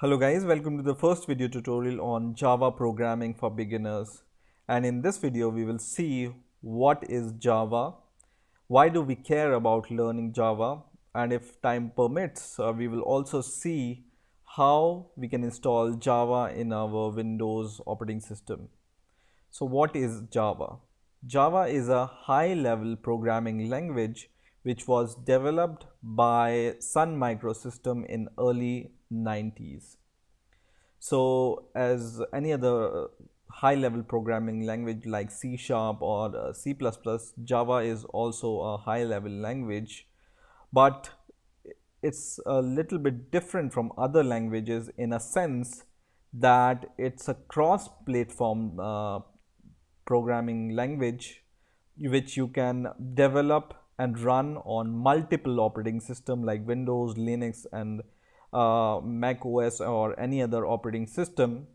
Hello guys, welcome to the first video tutorial on Java programming for beginners. And in this video we will see what is Java, why do we care about learning Java, and if time permits we will also see how we can install Java in our Windows operating system. So what is Java? Java is a high-level programming language which was developed by Sun Microsystem in early 90s. So as any other high-level programming language like C# or C++, Java is also a high-level language, but it's a little bit different from other languages in a sense that it's a cross-platform programming language which you can develop and run on multiple operating systems like Windows, Linux, and Mac OS or any other operating system,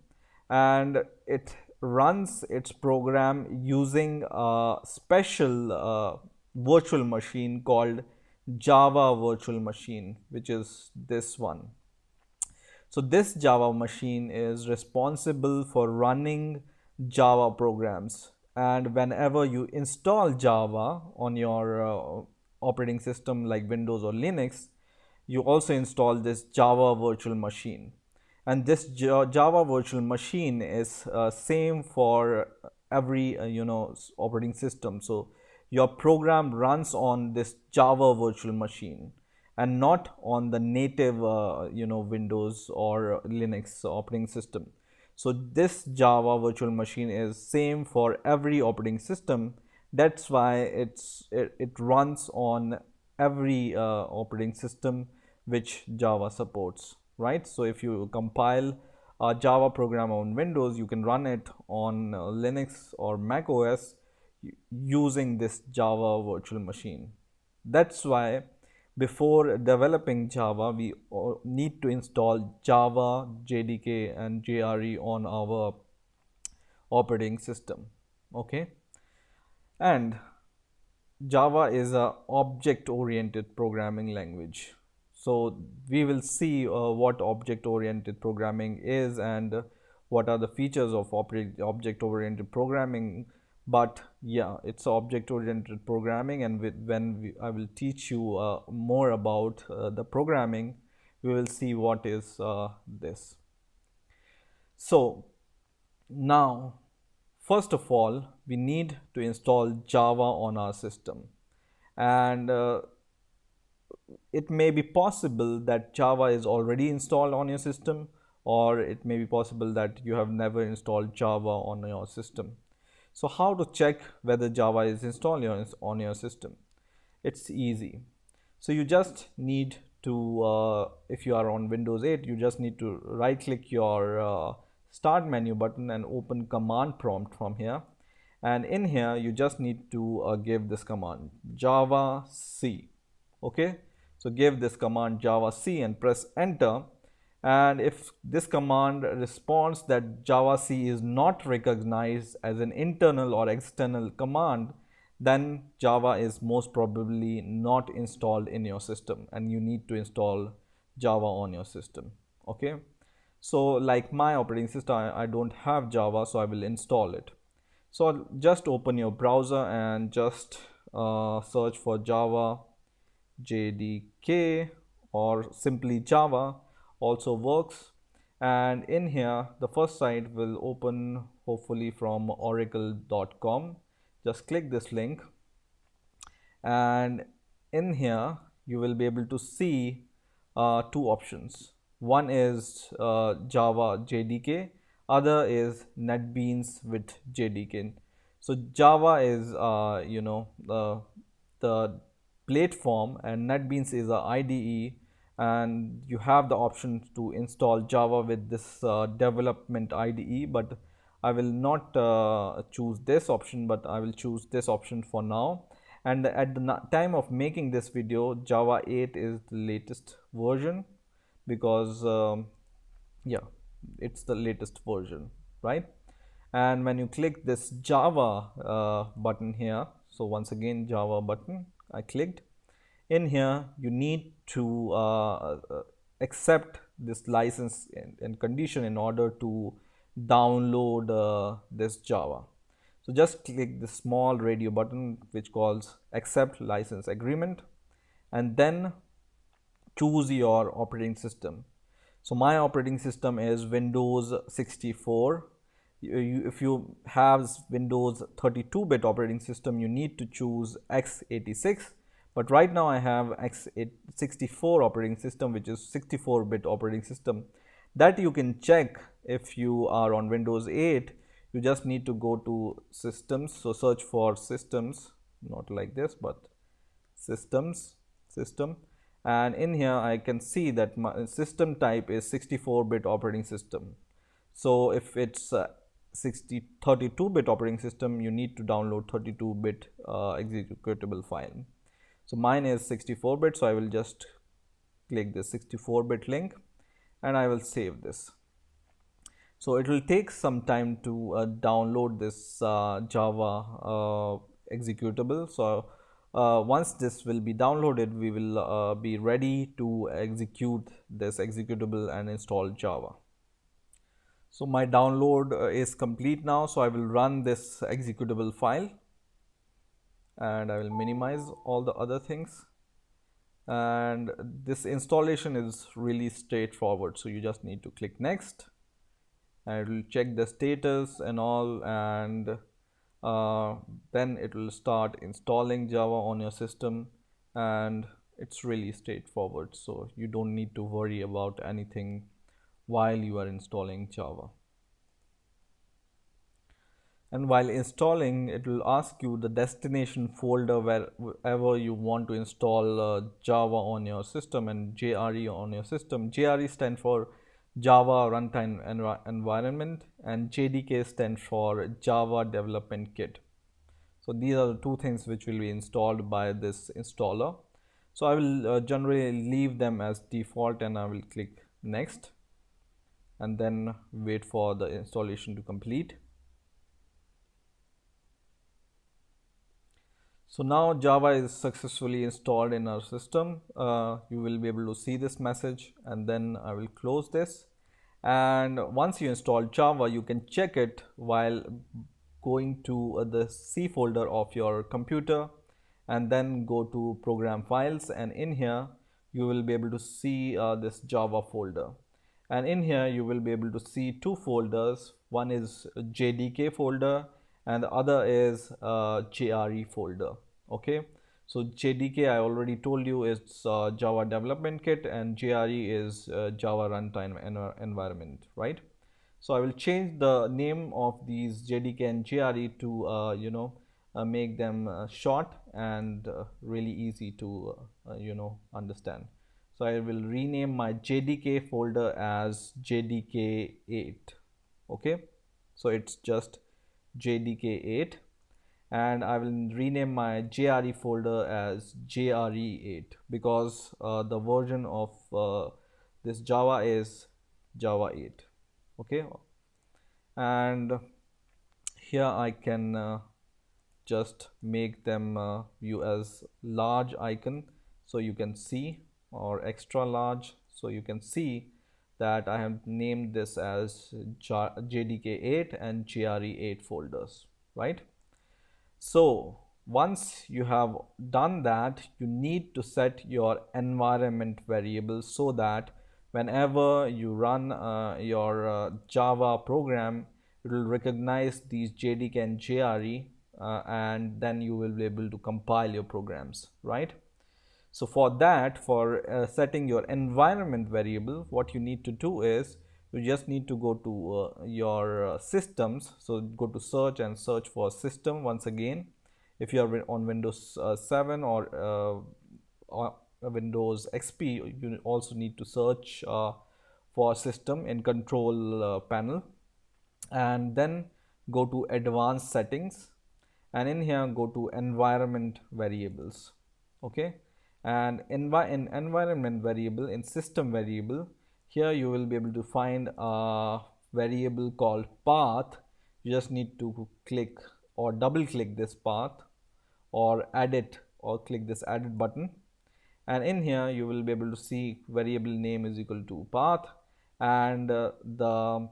and it runs its program using a special virtual machine called Java Virtual Machine, which is this one. So this Java machine is responsible for running Java programs, and whenever you install Java on your operating system like Windows or Linux, you also install this Java virtual machine. And this Java virtual machine is same for every operating system. So your program runs on this Java virtual machine and not on the native Windows or Linux operating system. So this Java virtual machine is same for every operating system. That's why it runs on every operating system which Java supports, right? So if you compile a Java program on Windows, you can run it on Linux or Mac OS using this Java virtual machine. That's why before developing Java, we need to install Java, JDK, and JRE on our operating system. Okay, and Java is a object-oriented programming language. So we will see what object-oriented programming is and what are the features of object-oriented programming. But yeah, it's object-oriented programming, and I will teach you more about the programming, we will see what is this. So now, first of all, we need to install Java on our system, and it may be possible that Java is already installed on your system, or it may be possible that you have never installed Java on your system. So how to check whether Java is installed on your system? It's easy. So you just need to, if you are on Windows 8, you just need to right click your start menu button and open command prompt from here. And in here, you just need to give this command Java C. Okay, so give this command Java C and press enter. And if this command responds that Java C is not recognized as an internal or external command, then Java is most probably not installed in your system and you need to install Java on your system. Okay, so like my operating system, I don't have Java, so I will install it. So just open your browser and just search for Java JDK or simply Java also works. And in here, the first site will open hopefully from oracle.com. Just click this link, and in here you will be able to see two options. One is Java JDK, other is NetBeans with JDK. So Java is the platform, and NetBeans is a IDE, and you have the option to install Java with this development IDE, but I will not choose this option, but I will choose this option for now. And at the time of making this video, Java 8 is the latest version, because yeah, it's the latest version, right? And when you click this Java button here, so once again Java button, I clicked. In here you need to accept this license and condition in order to download this Java. So just click the small radio button which calls accept license agreement, and then choose your operating system. So my operating system is Windows 64. If you have Windows 32-bit operating system, you need to choose x86. But right now I have x64 operating system, which is 64-bit operating system. That you can check if you are on Windows 8. You just need to go to systems. So search for systems, not like this, but systems, system. And in here I can see that my system type is 64-bit operating system. So if it's 32-bit operating system, you need to download 32-bit executable file. So mine is 64-bit, so I will just click the 64-bit link and I will save this. So it will take some time to download this Java executable. So once this will be downloaded, we will be ready to execute this executable and install Java. So my download is complete now, so I will run this executable file and I will minimize all the other things. And this installation is really straightforward, so you just need to click next and it will check the status and all, and then it will start installing Java on your system, and it's really straightforward, so you don't need to worry about anything while you are installing Java. And while installing, it will ask you the destination folder wherever you want to install Java on your system and JRE on your system. JRE stands for Java Runtime Environment and JDK stands for Java Development Kit. So these are the two things which will be installed by this installer. So I will generally leave them as default and I will click next and then wait for the installation to complete. So now Java is successfully installed in our system. You will be able to see this message, and then I will close this. And once you install Java, you can check it while going to the C folder of your computer and then go to program files, and in here you will be able to see this Java folder. And in here you will be able to see two folders. One is JDK folder and the other is JRE folder. Okay, so JDK I already told you is Java Development Kit and JRE is Java Runtime Environment, right? So I will change the name of these JDK and JRE to make them short and really easy to understand. So I will rename my JDK folder as JDK8. Okay, so it's just JDK8, and I will rename my JRE folder as JRE8 because the version of this Java is Java 8. Okay, and here I can just make them view as large icon so you can see, or extra large, so you can see that I have named this as JDK8 and JRE8 folders, right? So once you have done that, you need to set your environment variable so that whenever you run your Java program, it will recognize these JDK and JRE and then you will be able to compile your programs, right? So for that, for setting your environment variable, what you need to do is you just need to go to your systems. So go to search and search for system once again. If you are on Windows 7 or Windows XP, you also need to search for system in control panel, and then go to advanced settings, and in here go to environment variables. Okay, and in environment variable, in system variable, here you will be able to find a variable called path. You just need to click or double click this path or add it, or click this added button, and in here you will be able to see variable name is equal to path, and the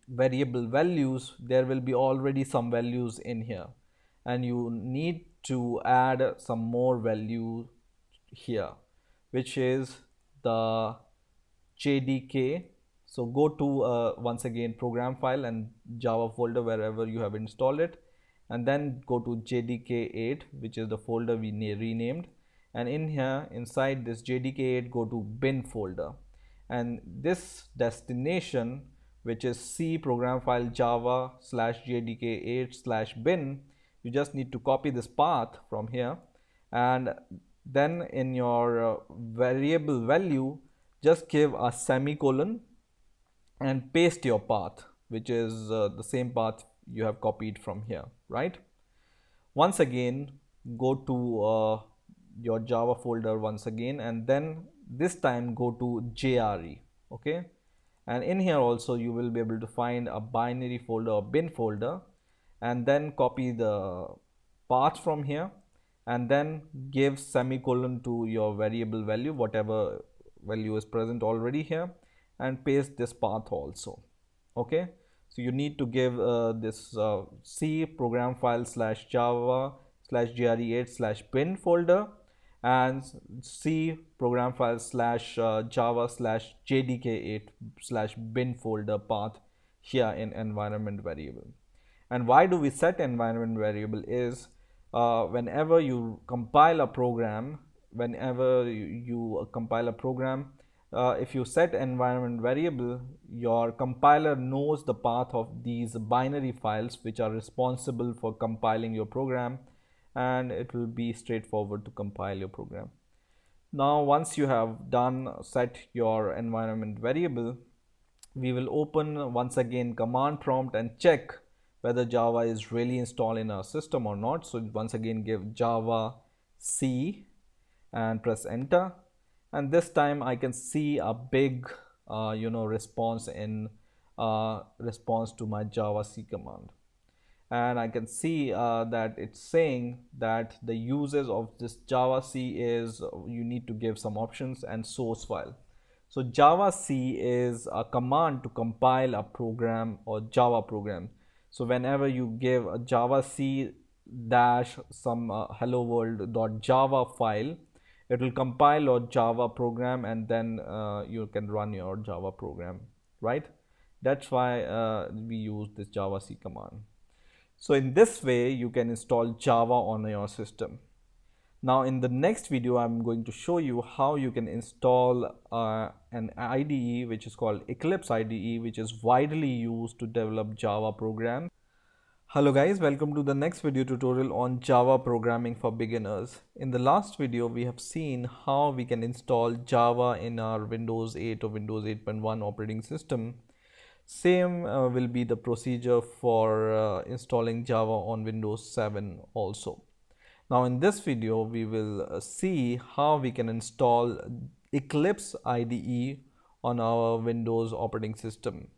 variable values, there will be already some values in here, and you need to add some more value here, which is the JDK. So go to once again program file and Java folder wherever you have installed it, and then go to JDK8, which is the folder we renamed, and in here inside this JDK8 go to bin folder, and this destination, which is C program file java /JDK8/bin, you just need to copy this path from here, and then in your variable value just give a semicolon and paste your path, which is the same path you have copied from here, right? Once again go to your Java folder once again, and then this time go to JRE, okay, and in here also you will be able to find a binary folder or bin folder, and then copy the path from here, and then give semicolon to your variable value, whatever value is present already here, and paste this path also, okay. So you need to give this C program file /java /JRE8/bin folder, and C program file /java /JDK8/bin folder path here in environment variable. And why do we set environment variable is whenever you compile a program, if you set environment variable, your compiler knows the path of these binary files which are responsible for compiling your program, and it will be straightforward to compile your program. Now once you have set your environment variable, we will open once again command prompt and check whether Java is really installed in our system or not. So once again give Java C and press enter, and this time I can see a big response in response to my Java C command, and I can see that it's saying that the uses of this Java C is you need to give some options and source file. So Java C is a command to compile a program or Java program. So whenever you give a Java C dash some hello world.java file, it will compile your Java program, and then you can run your Java program, right? That's why we use this Java C command. So in this way you can install Java on your system. Now in the next video I'm going to show you how you can install an IDE which is called Eclipse IDE, which is widely used to develop Java programs. Hello guys, welcome to the next video tutorial on Java programming for beginners. In the last video we have seen how we can install Java in our Windows 8 or Windows 8.1 operating system. Same will be the procedure for installing Java on Windows 7 also. Now in this video we will see how we can install Eclipse IDE on our Windows operating system.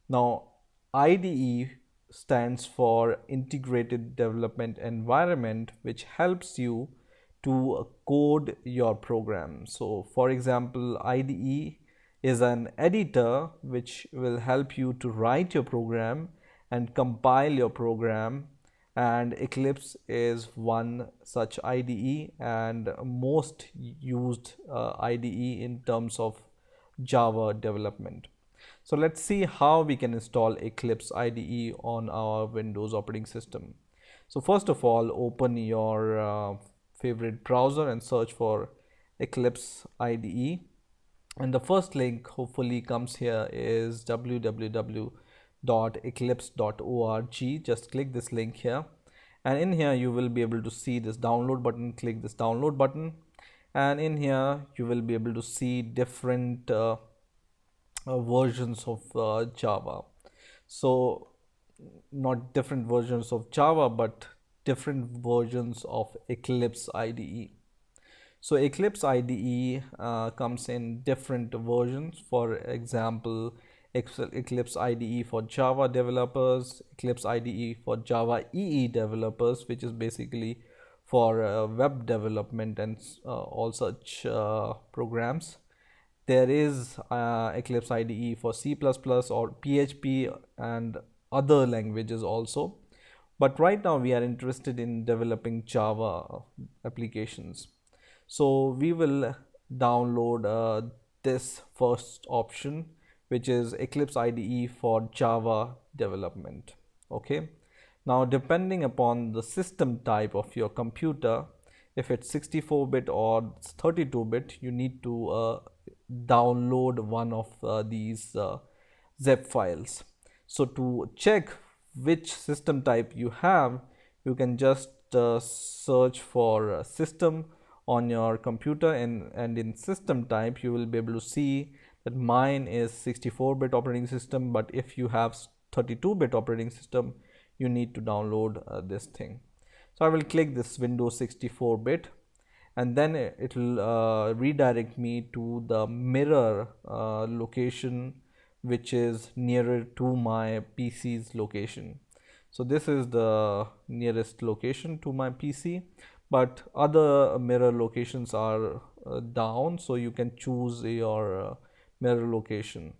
Now IDE stands for Integrated Development Environment, which helps you to code your program. So for example, IDE is an editor which will help you to write your program and compile your program, and Eclipse is one such IDE and most used IDE in terms of Java development. So let's see how we can install Eclipse IDE on our Windows operating system. So first of all, open your favorite browser and search for Eclipse IDE, and the first link hopefully comes here is www.eclipse.org. Just click this link here, and in here you will be able to see this download button. Click this download button, and in here you will be able to see different versions of Java. So not different versions of Java, but different versions of Eclipse IDE. So Eclipse IDE comes in different versions. For example, Eclipse IDE for Java developers, Eclipse IDE for Java EE developers, which is basically for web development and all such programs. There is Eclipse IDE for C++ or PHP and other languages also. But right now we are interested in developing Java applications. So we will download this first option, which is Eclipse IDE for Java development. Okay. Now, depending upon the system type of your computer, if it's 64-bit or 32-bit, you need to download one of these zip files. So to check which system type you have, you can just search for system on your computer, and in system type you will be able to see that mine is 64-bit operating system, but if you have 32-bit operating system, you need to download this thing. So I will click this Windows 64-bit, and then it will redirect me to the mirror location, which is nearer to my PC's location. So this is the nearest location to my PC, but other mirror locations are down, so you can choose your mirror location.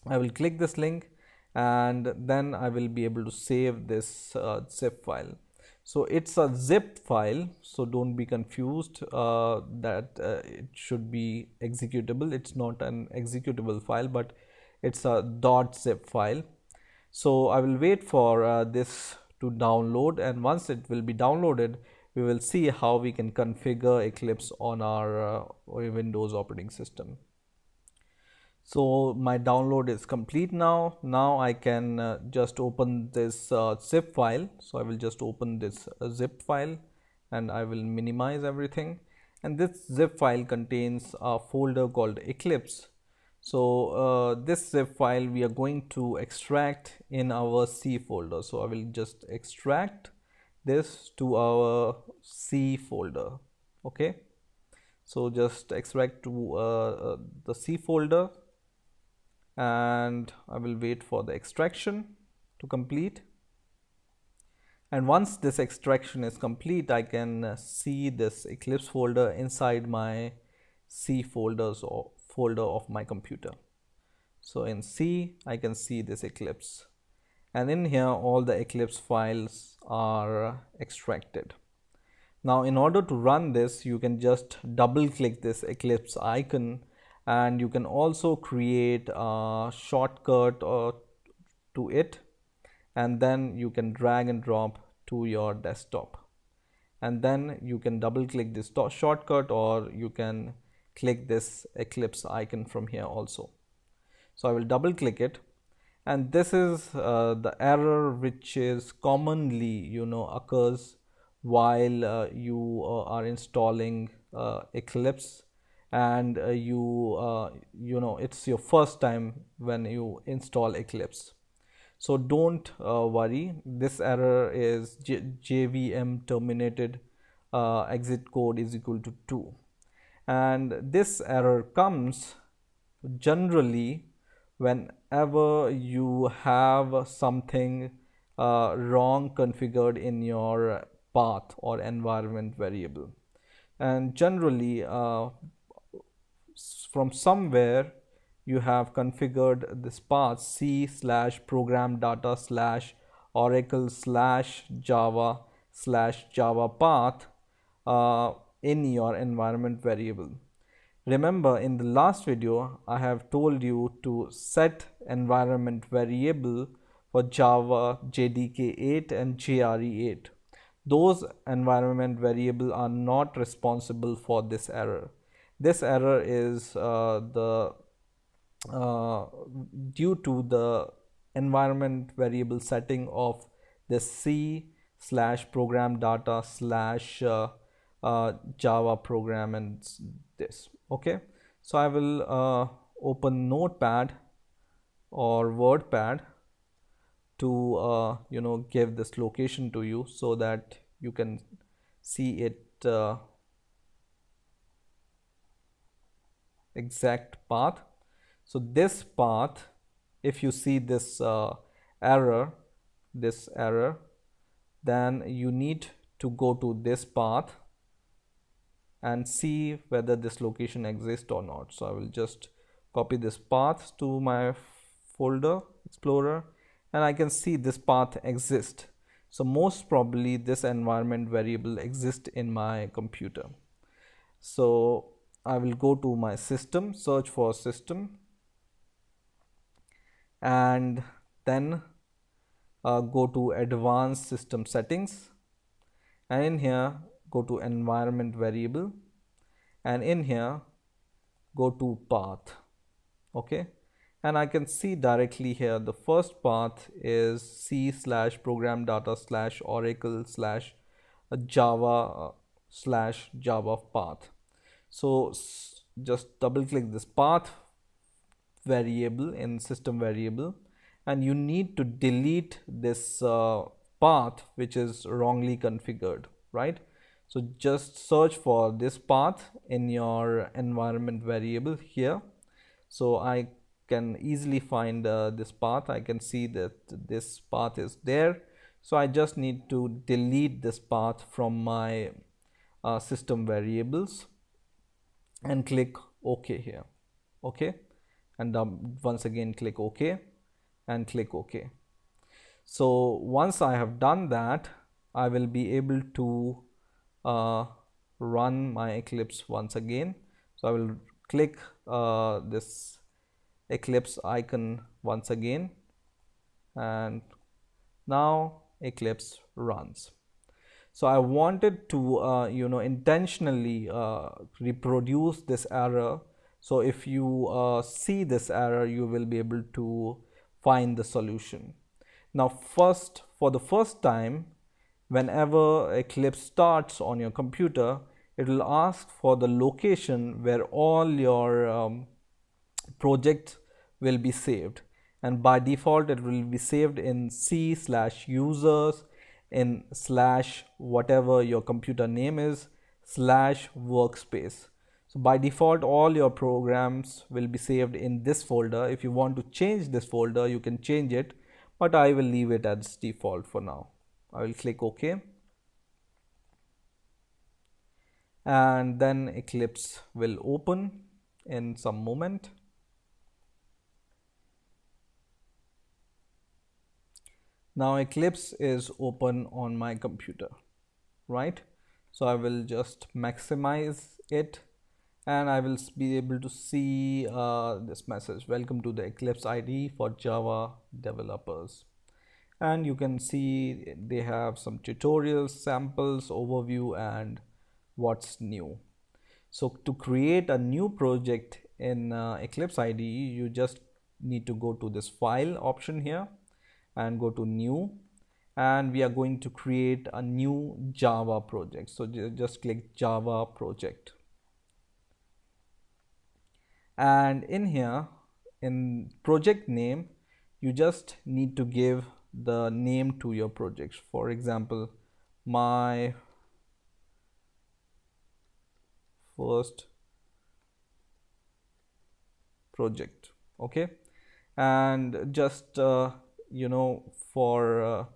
I will click this link, and then I will be able to save this zip file. So it's a zip file, so don't be confused that it should be executable. It's not an executable file, but it's a .zip file. So I will wait for this to download, and once it will be downloaded, we will see how we can configure Eclipse on our Windows operating system. So my download is complete now. Now I can just open this zip file. So I will just open this zip file, and I will minimize everything. And this zip file contains a folder called Eclipse. So this zip file we are going to extract in our C folder. So I will just extract this to our C folder. Okay. So just extract to the C folder, and I will wait for the extraction to complete. And once this extraction is complete, I can see this Eclipse folder inside my C folders or folder of my computer. So in C, I can see this Eclipse, and in here all the Eclipse files are extracted. Now in order to run this, you can just double click this Eclipse icon, and you can also create a shortcut to it, and then you can drag and drop to your desktop, and then you can double click this shortcut, or you can click this Eclipse icon from here also. So I will double click it, and this is the error which is commonly occurs while you are installing Eclipse, and it's your first time when you install Eclipse. So don't worry, this error is JVM terminated exit code is equal to 2, and this error comes generally whenever you have something wrong configured in your path or environment variable, and generally from somewhere you have configured this path C/program data/oracle/java/java path in your environment variable. Remember, in the last video I have told you to set environment variable for Java JDK 8 and JRE8. Those environment variable are not responsible for this error. This error is due to the environment variable setting of the C/program data/Java program and this. Okay, so I will open Notepad or WordPad to give this location to you so that you can see it exact path. So this path, if you see this error, then you need to go to this path and see whether this location exists or not. So I will just copy this path to my folder explorer, and I can see this path exists. So most probably this environment variable exists in my computer. So I will go to my system, search for system, and then go to advanced system settings, and in here go to environment variable, and in here go to path. Okay, and I can see directly here the first path is c/program data/oracle/java/java path. So just double click this path variable in system variable, and you need to delete this path which is wrongly configured, right? So just search for this path in your environment variable here. So I can easily find this path. I can see that this path is there. So I just need to delete this path from my system variables and click OK here. Okay, and once again click OK and click OK. So once I have done that, I will be able to run my Eclipse once again. So I will click this Eclipse icon once again, and now Eclipse runs. So I wanted to intentionally reproduce this error. So if you see this error, you will be able to find the solution. Now for the first time, whenever Eclipse starts on your computer, it will ask for the location where all your projects will be saved, and by default it will be saved in c/users in /whatever your computer name is /workspace. So by default all your programs will be saved in this folder. If you want to change this folder, you can change it, but I will leave it as default for now. I will click OK, and then Eclipse will open in some moment. Now Eclipse is open on my computer, right? So I will just maximize it, and I will be able to see this message: welcome to the Eclipse IDE for Java developers. And you can see they have some tutorials, samples, overview, and what's new. So to create a new project in Eclipse IDE, you just need to go to this file option here and go to new, and we are going to create a new Java project. So just click Java project, and in here in project name you just need to give the name to your project. For example, my first project. Okay, and just for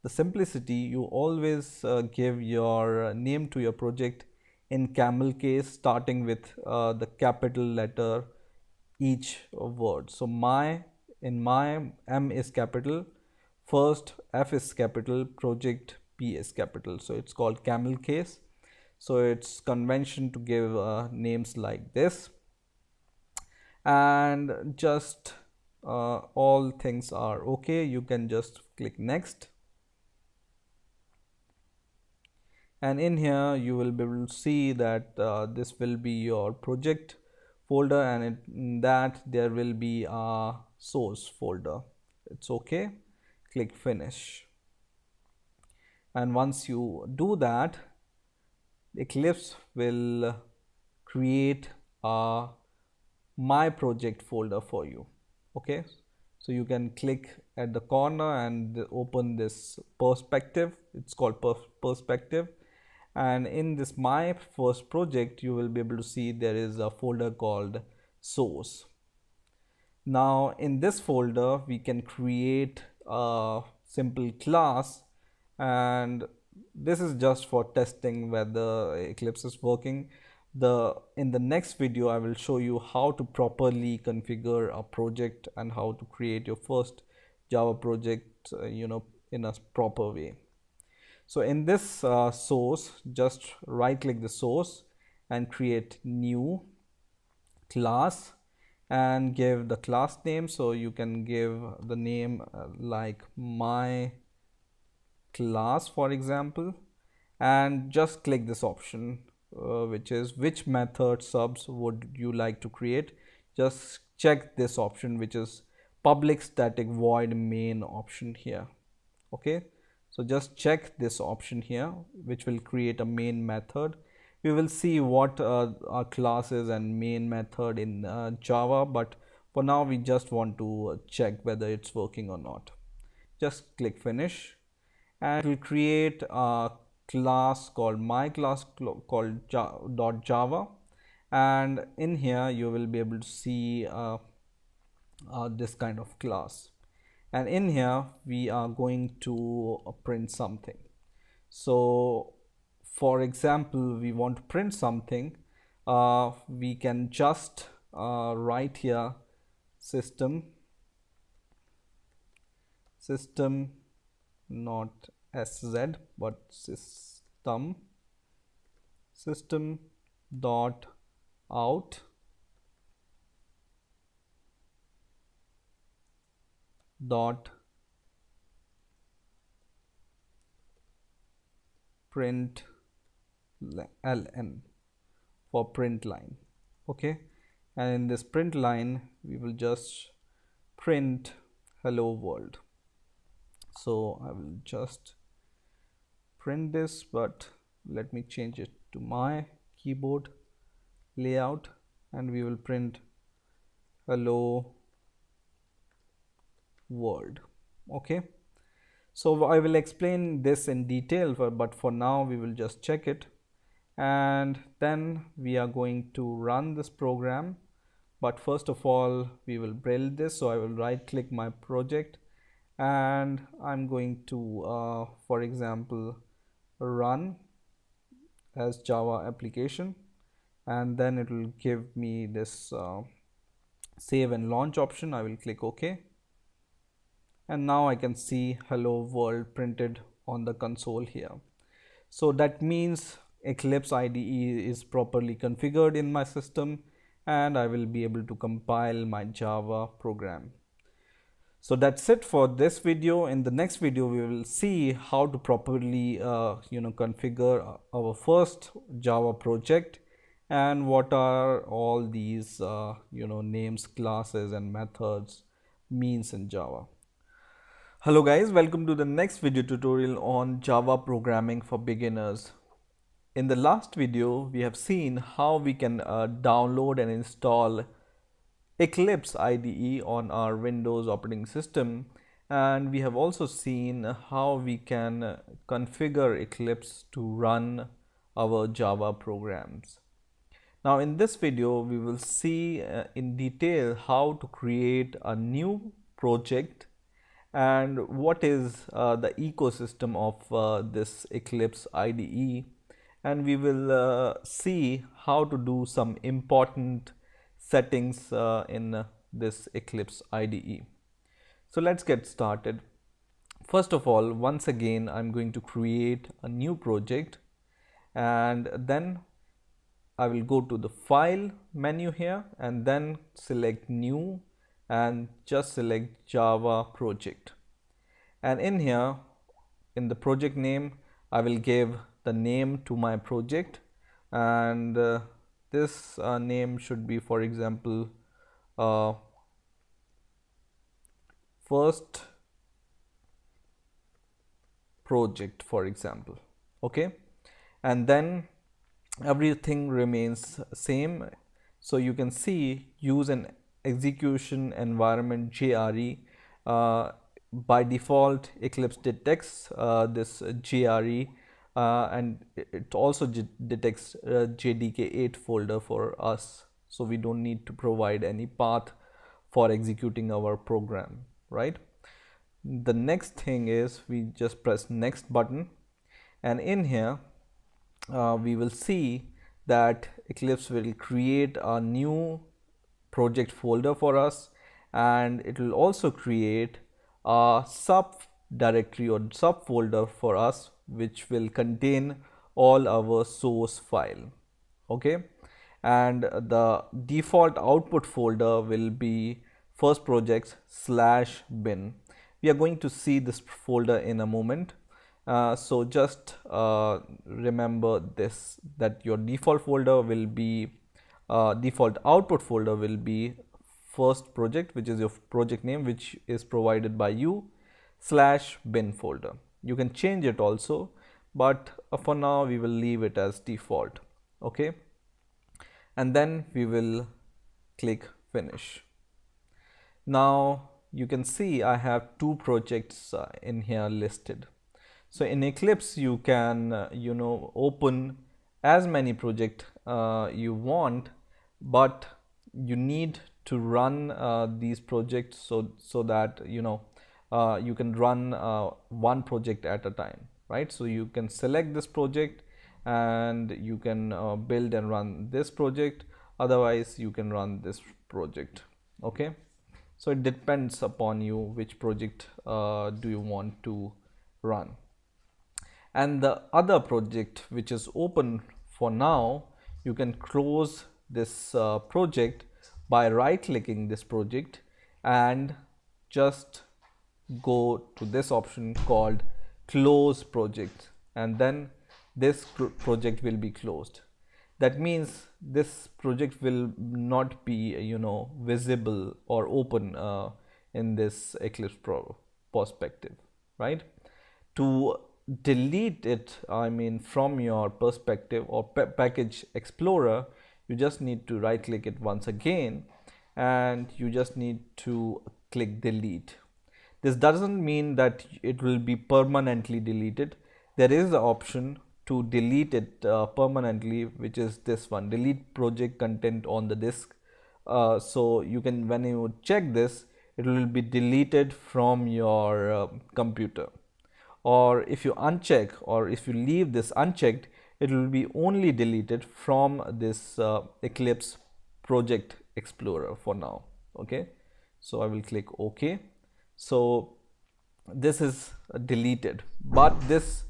the simplicity, you always give your name to your project in camel case, starting with the capital letter each word. So in my M is capital, first F is capital, project P is capital. So it's called camel case. So it's convention to give names like this, and just all things are okay. You can just click next, and in here you will be able to see that this will be your project folder, and in that there will be a source folder. It's okay. Click finish, and once you do that, Eclipse will create a my project folder for you. Okay, so you can click at the corner and open this perspective. It's called perspective, and in this my first project you will be able to see there is a folder called source. Now in this folder we can create a simple class, and this is just for testing whether Eclipse is working. In the next video I will show you how to properly configure a project and how to create your first Java project in a proper way. So in this source, just right click the source and create new class and give the class name. So you can give the name like my class, for example, and just click this option which is which method subs would you like to create. Just check this option which is public static void main option here. Okay, so just check this option here which will create a main method. We will see what are classes and main method in Java, but for now we just want to check whether it's working or not. Just click finish and it will create a class called my class called .java, and in here you will be able to see this kind of class, and in here we are going to print something. So for example, we want to print something, we can just write here system not sz but system dot out dot print ln for print line. Okay, and in this print line we will just print hello world. So I will just print this, but let me change it to my keyboard layout, and we will print hello world. Okay, so I will explain this in detail, but for now we will just check it, and then we are going to run this program. But first of all we will build this. So I will right click my project and I'm going to for example run as Java application, and then it will give me this save and launch option. I will click OK, and now I can see hello world printed on the console here. So that means Eclipse IDE is properly configured in my system, and I will be able to compile my Java program. So that's it for this video. In the next video we will see how to properly configure our first Java project, and what are all these names, classes and methods means in Java. Hello guys, welcome to the next video tutorial on Java programming for beginners. In the last video we have seen how we can download and install Eclipse IDE on our Windows operating system, and we have also seen how we can configure Eclipse to run our Java programs. Now in this video we will see in detail how to create a new project and what is the ecosystem of this Eclipse IDE, and we will see how to do some important settings in this Eclipse IDE. So let's get started. First of all, once again I'm going to create a new project, and then I will go to the file menu here and then select new and just select Java project, and in here in the project name I will give the name to my project, and this name should be, for example, first project, for example. Okay, and then everything remains same. So you can see use an execution environment JRE. By default Eclipse detects this JRE, and it also detects JDK8 folder for us, so we don't need to provide any path for executing our program, right? The next thing is we just press next button, And in here we will see that Eclipse will create a new project folder for us, and it will also create a subdirectory or subfolder for us which will contain all our source file. Okay, and the default output folder will be first projects / bin. We are going to see this folder in a moment. So just remember this, that your default folder will be default output folder will be first project, which is your project name, which is provided by you, /bin folder. You can change it also, but for now we will leave it as default. Okay, and then we will click finish. Now you can see I have two projects in here listed. So in Eclipse you can open as many projects you want, but you need to run these projects so that you can run one project at a time, right? So you can select this project and you can build and run this project, otherwise you can run this project. Okay, so it depends upon you which project do you want to run. And the other project which is open for now, you can close this project by right clicking this project and just go to this option called close project, and then this project will be closed. That means this project will not be visible or open in this Eclipse Pro perspective, right? To delete it, from your perspective or package explorer, you just need to right click it once again and you just need to click delete. This doesn't mean that it will be permanently deleted. There is the option to delete it permanently, which is this one, delete project content on the disk. So you can, when you check this, it will be deleted from your computer. Or if you uncheck, or if you leave this unchecked, it will be only deleted from this Eclipse project explorer for now. Okay, so I will click OK. So this is deleted, but this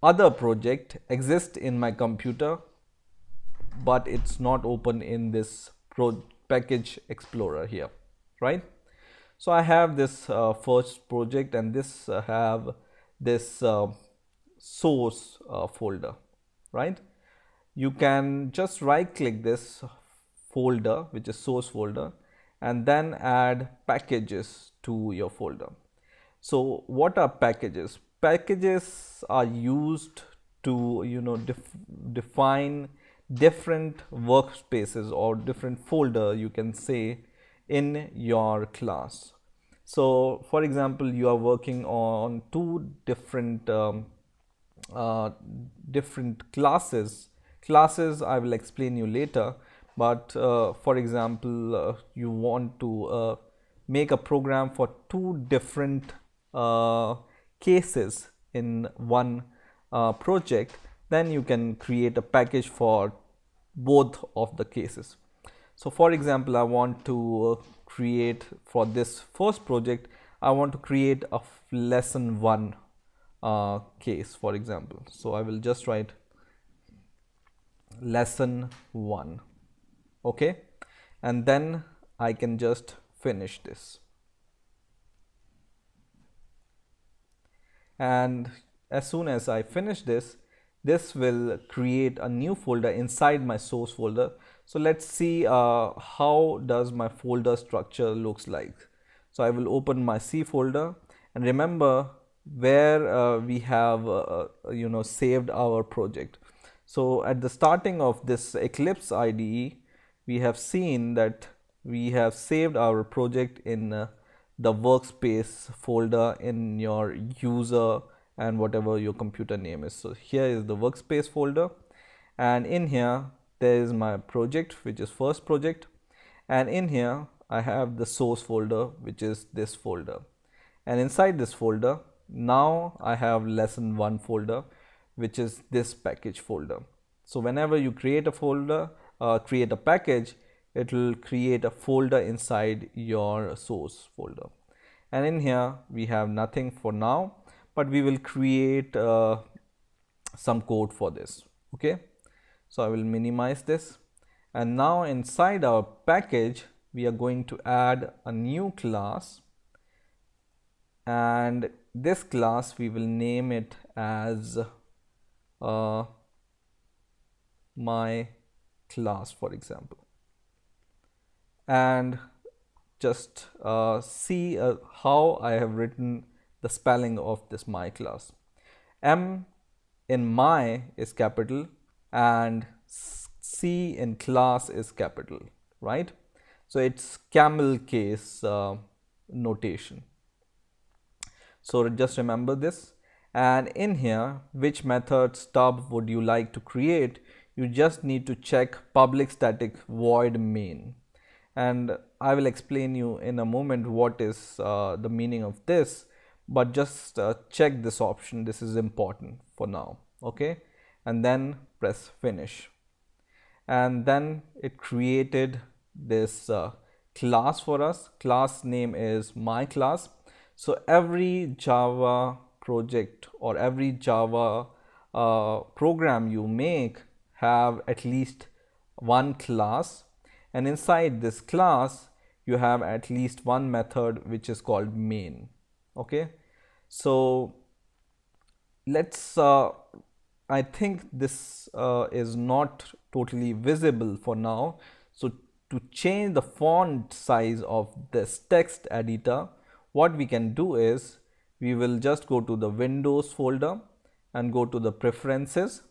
other project exists in my computer, but it's not open in this package explorer here, right? So I have this first project, and this have this source folder, right? You can just right click this folder, which is source folder, and then add packages to your folder. So what are packages? Packages are used to define different workspaces or different folder, you can say, in your class. So for example, you are working on two different different classes. I will explain you later, but for example, you want to make a program for two different cases in one project, then you can create a package for both of the cases. So for example, I want to create, for this first project, I want to create a lesson 1 case, for example. So I will just write lesson 1. Okay, and then I can just finish this. And as soon as I finish this, this will create a new folder inside my source folder. So let's see how does my folder structure looks like. So I will open my C folder, and remember where we have saved our project. So at the starting of this Eclipse IDE, we have seen that we have saved our project in the workspace folder in your user and whatever your computer name is. So here is the workspace folder, and in here there is my project, which is first project, and in here I have the source folder, which is this folder, and inside this folder now I have lesson 1 folder, which is this package folder. So whenever you create a folder, create a package, it will create a folder inside your source folder. And in here we have nothing for now, but we will create some code for this. Okay, so I will minimize this, and now inside our package we are going to add a new class, and this class we will name it as my class, for example. And just see how I have written the spelling of this my class. M in my is capital and C in class is capital, right? So it's camel case notation. So just remember this. And in here, which method stub would you like to create? You just need to check public static void main. And I will explain you in a moment what is the meaning of this, but just check this option. This is important for now. Okay, and then press finish, and then it created this class for us. Class name is my class. So every Java project or every Java program you make have at least one class, and inside this class you have at least one method which is called main. Okay, so let's I think this is not totally visible for now. So to change the font size of this text editor, what we can do is we will just go to the Windows folder and go to the preferences,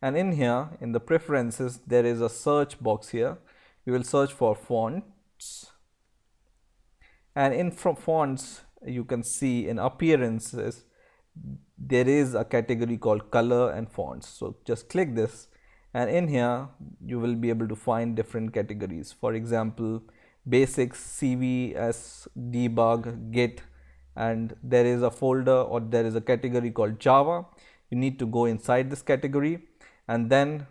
and in here in the preferences there is a search box here. We will search for fonts, and in from fonts you can see in appearances there is a category called color and fonts. So just click this, and in here you will be able to find different categories. For example, basics, CVS, debug, git, and there is a folder or there is a category called Java. You need to go inside this category, and then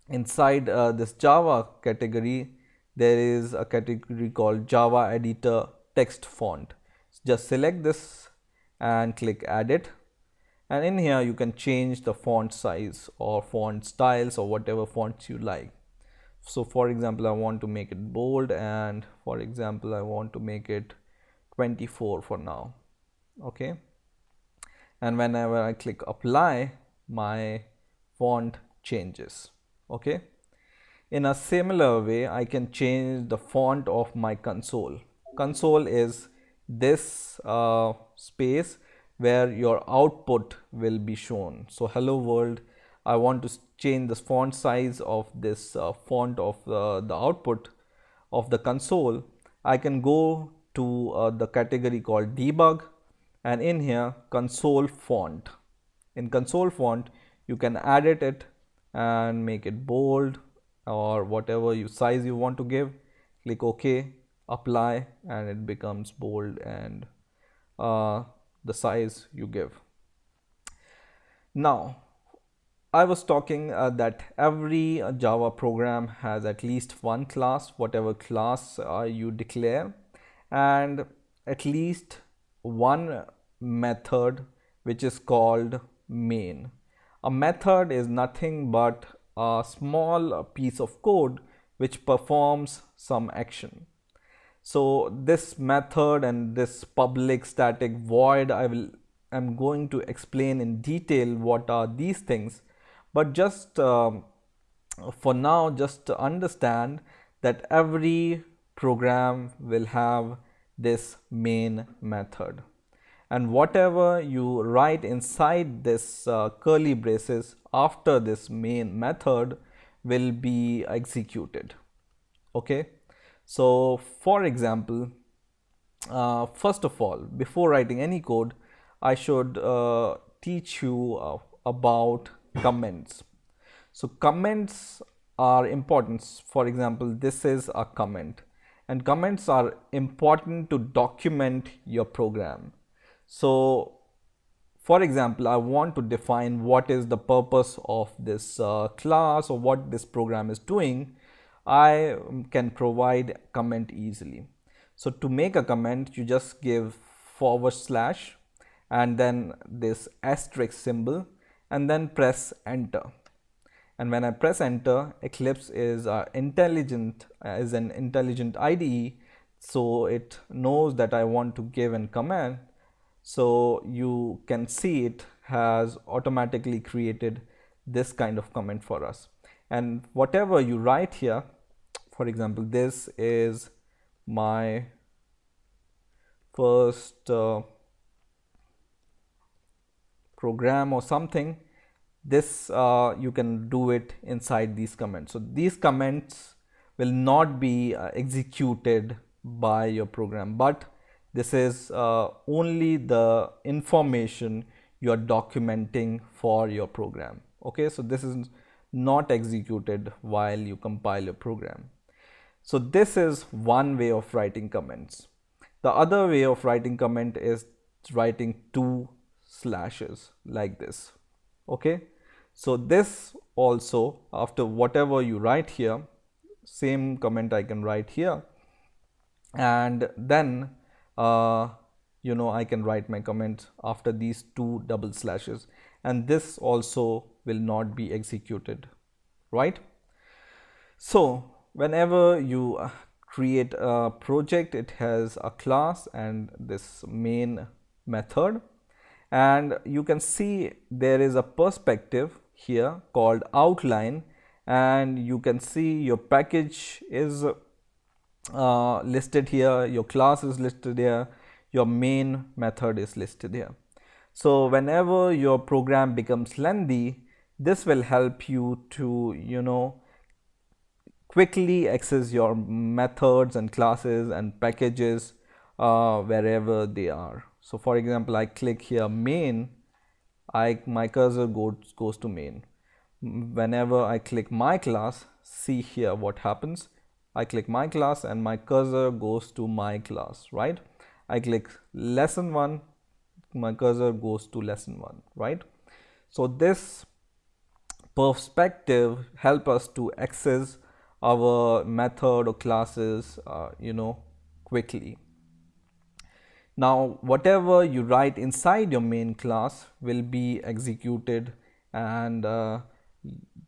inside this Java category there is a category called Java editor text font. Just select this and click edit, and in here you can change the font size or font styles or whatever fonts you like. So for example, I want to make it bold, and for example I want to make it 24 for now. Okay, and whenever I click apply, my font changes. Okay, in a similar way I can change the font of my console. Console is this space where your output will be shown. So hello world, I want to change the font size of this font of the output of the console. I can go to the category called debug, and in here console font. In console font you can edit it and make it bold or whatever size you want to give. Click OK, apply, and it becomes bold and the size you give. Now I was talking that every Java program has at least one class, whatever class you declare, and at least one method which is called main. A method is nothing but a small piece of code which performs some action. So this method and this public static void, I'm going to explain in detail what are these things, but just for now, just to understand that every program will have this main method, and whatever you write inside this curly braces after this main method will be executed. Okay, so for example, first of all, before writing any code, I should teach you about comments. So comments are important. For example, this is a comment, and comments are important to document your program. So for example, I want to define what is the purpose of this class or what this program is doing. I can provide comment easily. So to make a comment, you just give / and then this asterisk symbol and then press enter. And when I press enter, Eclipse is an intelligent IDE, so it knows that I want to give a command. So you can see it has automatically created this kind of comment for us. And whatever you write here, for example, this is my first program or something, this you can do it inside these comments. So these comments will not be executed by your program, but this is only the information you are documenting for your program. Okay, so this is not executed while you compile your program. So this is one way of writing comments. The other way of writing comment is writing 2 slashes like this. Okay, so this also, after whatever you write here, same comment I can write here, and then I can write my comment after these 2 double slashes, and this also will not be executed, right? So whenever you create a project, it has a class and this main method, and you can see there is a perspective here called outline, and you can see your package is listed here, your class is listed here, your main method is listed here. So whenever your program becomes lengthy, this will help you to quickly access your methods and classes and packages wherever they are. So for example, I click here main, my cursor goes to main. Whenever I click my class, see here what happens. I click my class and my cursor goes to my class, right? I click lesson 1, my cursor goes to lesson 1, right? So this perspective help us to access our method or classes quickly. Now whatever you write inside your main class will be executed, and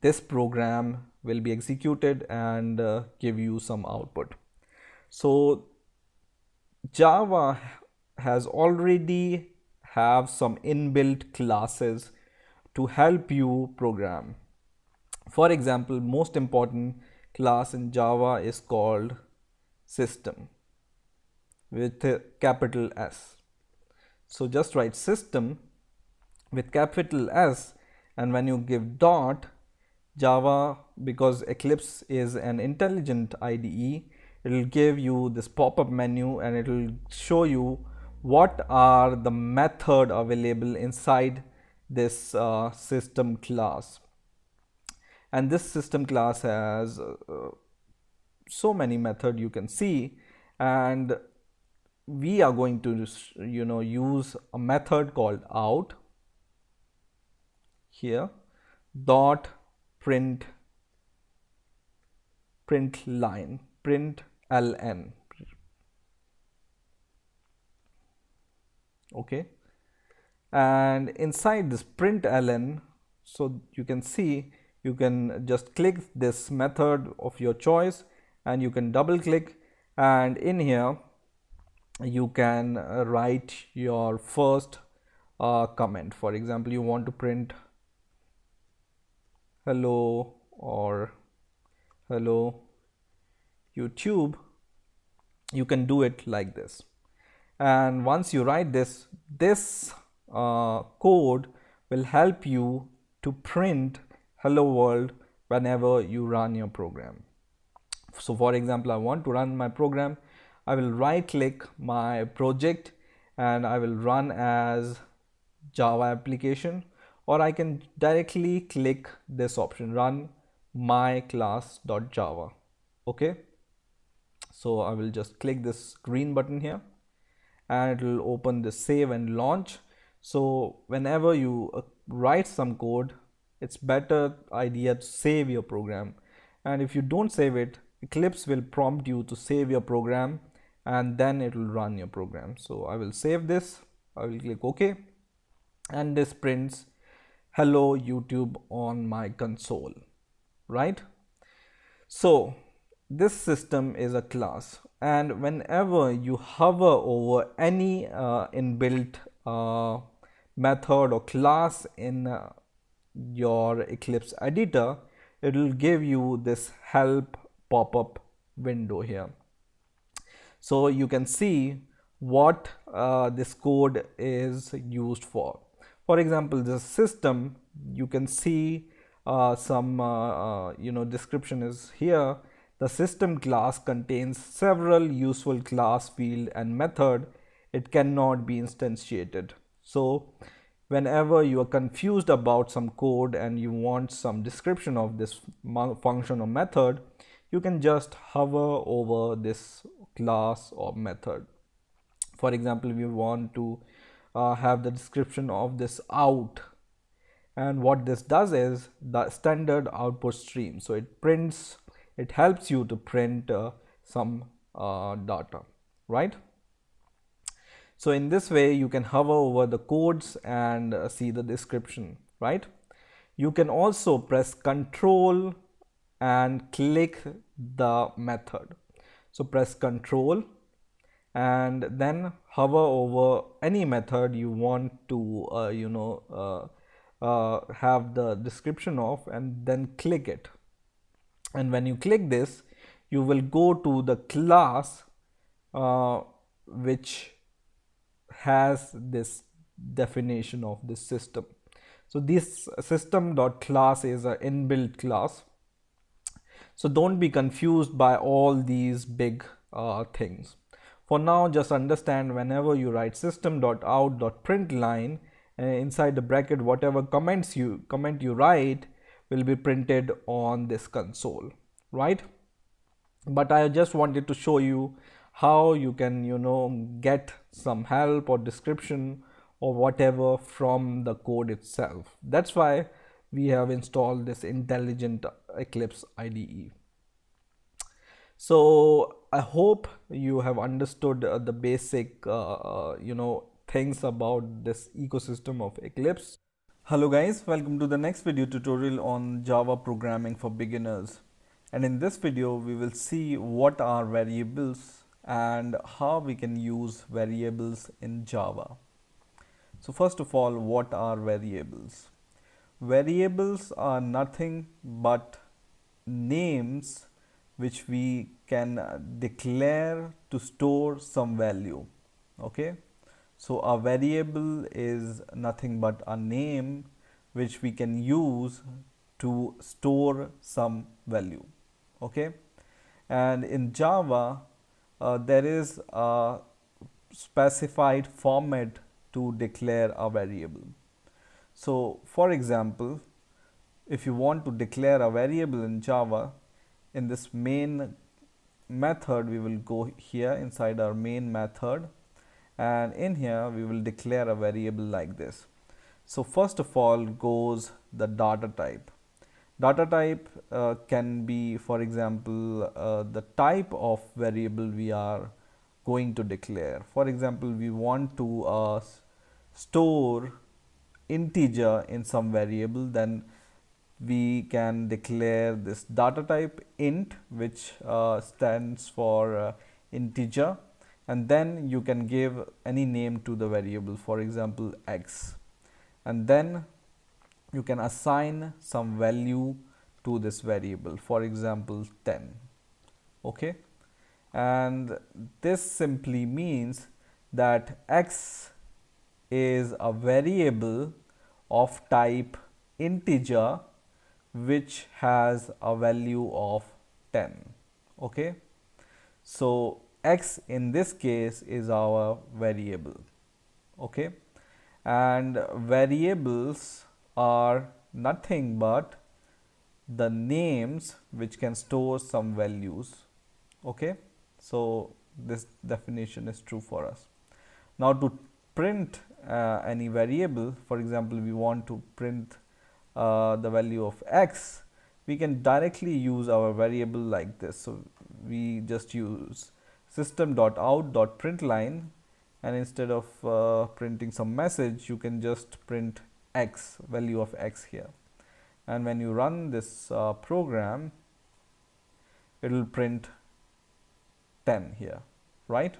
this program will be executed and give you some output. So Java has already have some inbuilt classes to help you program. For example, most important class in Java is called system with a capital S. So just write system with capital S, and when you give dot, Java, because Eclipse is an intelligent IDE, it will give you this pop-up menu and it will show you what are the method available inside this system class. And this system class has so many methods you can see, and we are going to use a method called out here, dot print ln. Okay, and inside this println, so you can see, you can just click this method of your choice and you can double click, and in here you can write your first comment. For example, you want to print hello or hello YouTube, you can do it like this. And once you write this code will help you to print hello world whenever you run your program. So for example, I want to run my program, I will right click my project and I will run as Java application, or I can directly click this option, run my class.java. Okay, so I will just click this green button here, and it will open the save and launch. So whenever you write some code, it's better idea to save your program. And if you don't save it, Eclipse will prompt you to save your program, and then it will run your program. So I will save this, I will click OK, and this prints hello YouTube on my console, right? So this system is a class, and whenever you hover over any inbuilt method or class in your Eclipse editor, it will give you this help pop-up window here. So you can see what this code is used for. For example, this system, you can see some description is here. The system class contains several useful class, field and method. It cannot be instantiated. So whenever you are confused about some code and you want some description of this function or method, you can just hover over this class or method. For example, if you want to have the description of this out, and what this does is the standard output stream. So it helps you to print some data, right? So in this way you can hover over the codes and see the description, right? You can also press Control and click the method. So press Control and then hover over any method you want to have the description of, and then click it. And when you click this, you will go to the class which has this definition of this system. So this system.class is an inbuilt class. So don't be confused by all these big things. For now, just understand whenever you write system.out.println, inside the bracket, whatever comment you write will be printed on this console, right? But I just wanted to show you how you can get some help or description or whatever from the code itself. That's why we have installed this intelligent Eclipse IDE. So I hope you have understood the basic things about this ecosystem of Eclipse. Hello guys, welcome to the next video tutorial on Java programming for beginners. And in this video we will see what are variables and how we can use variables in Java. So first of all, what are variables? Variables are nothing but names which we can declare to store some value. Okay, so a variable is nothing but a name which we can use to store some value. Okay, and in Java there is a specified format to declare a variable. So for example, if you want to declare a variable in Java, in this main method we will go here inside our main method, and in here we will declare a variable like this. So first of all goes the data type. Data type can be, for example, the type of variable we are going to declare. For example, we want to store integer in some variable, then we can declare this data type int, which stands for integer, and then you can give any name to the variable, for example x, and then you can assign some value to this variable, for example 10. Okay, and this simply means that x is a variable of type integer which has a value of 10. Okay, so x in this case is our variable. Okay, and variables are nothing but the names which can store some values. Okay, so this definition is true for us. Now to print any variable, for example, we want to print the value of x, we can directly use our variable like this. So we just use system.out.println, and instead of printing some message, you can just print x, value of x here. And when you run this program, it will print 10 here, right?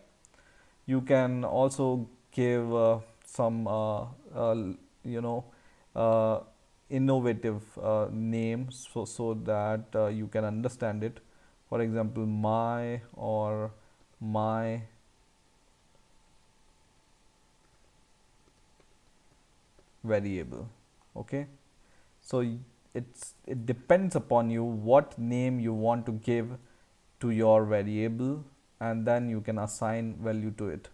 You can also give some you know uh, innovative names, so that you can understand it. For example, my or my variable. Okay, so it depends upon you what name you want to give to your variable, and then you can assign value to it,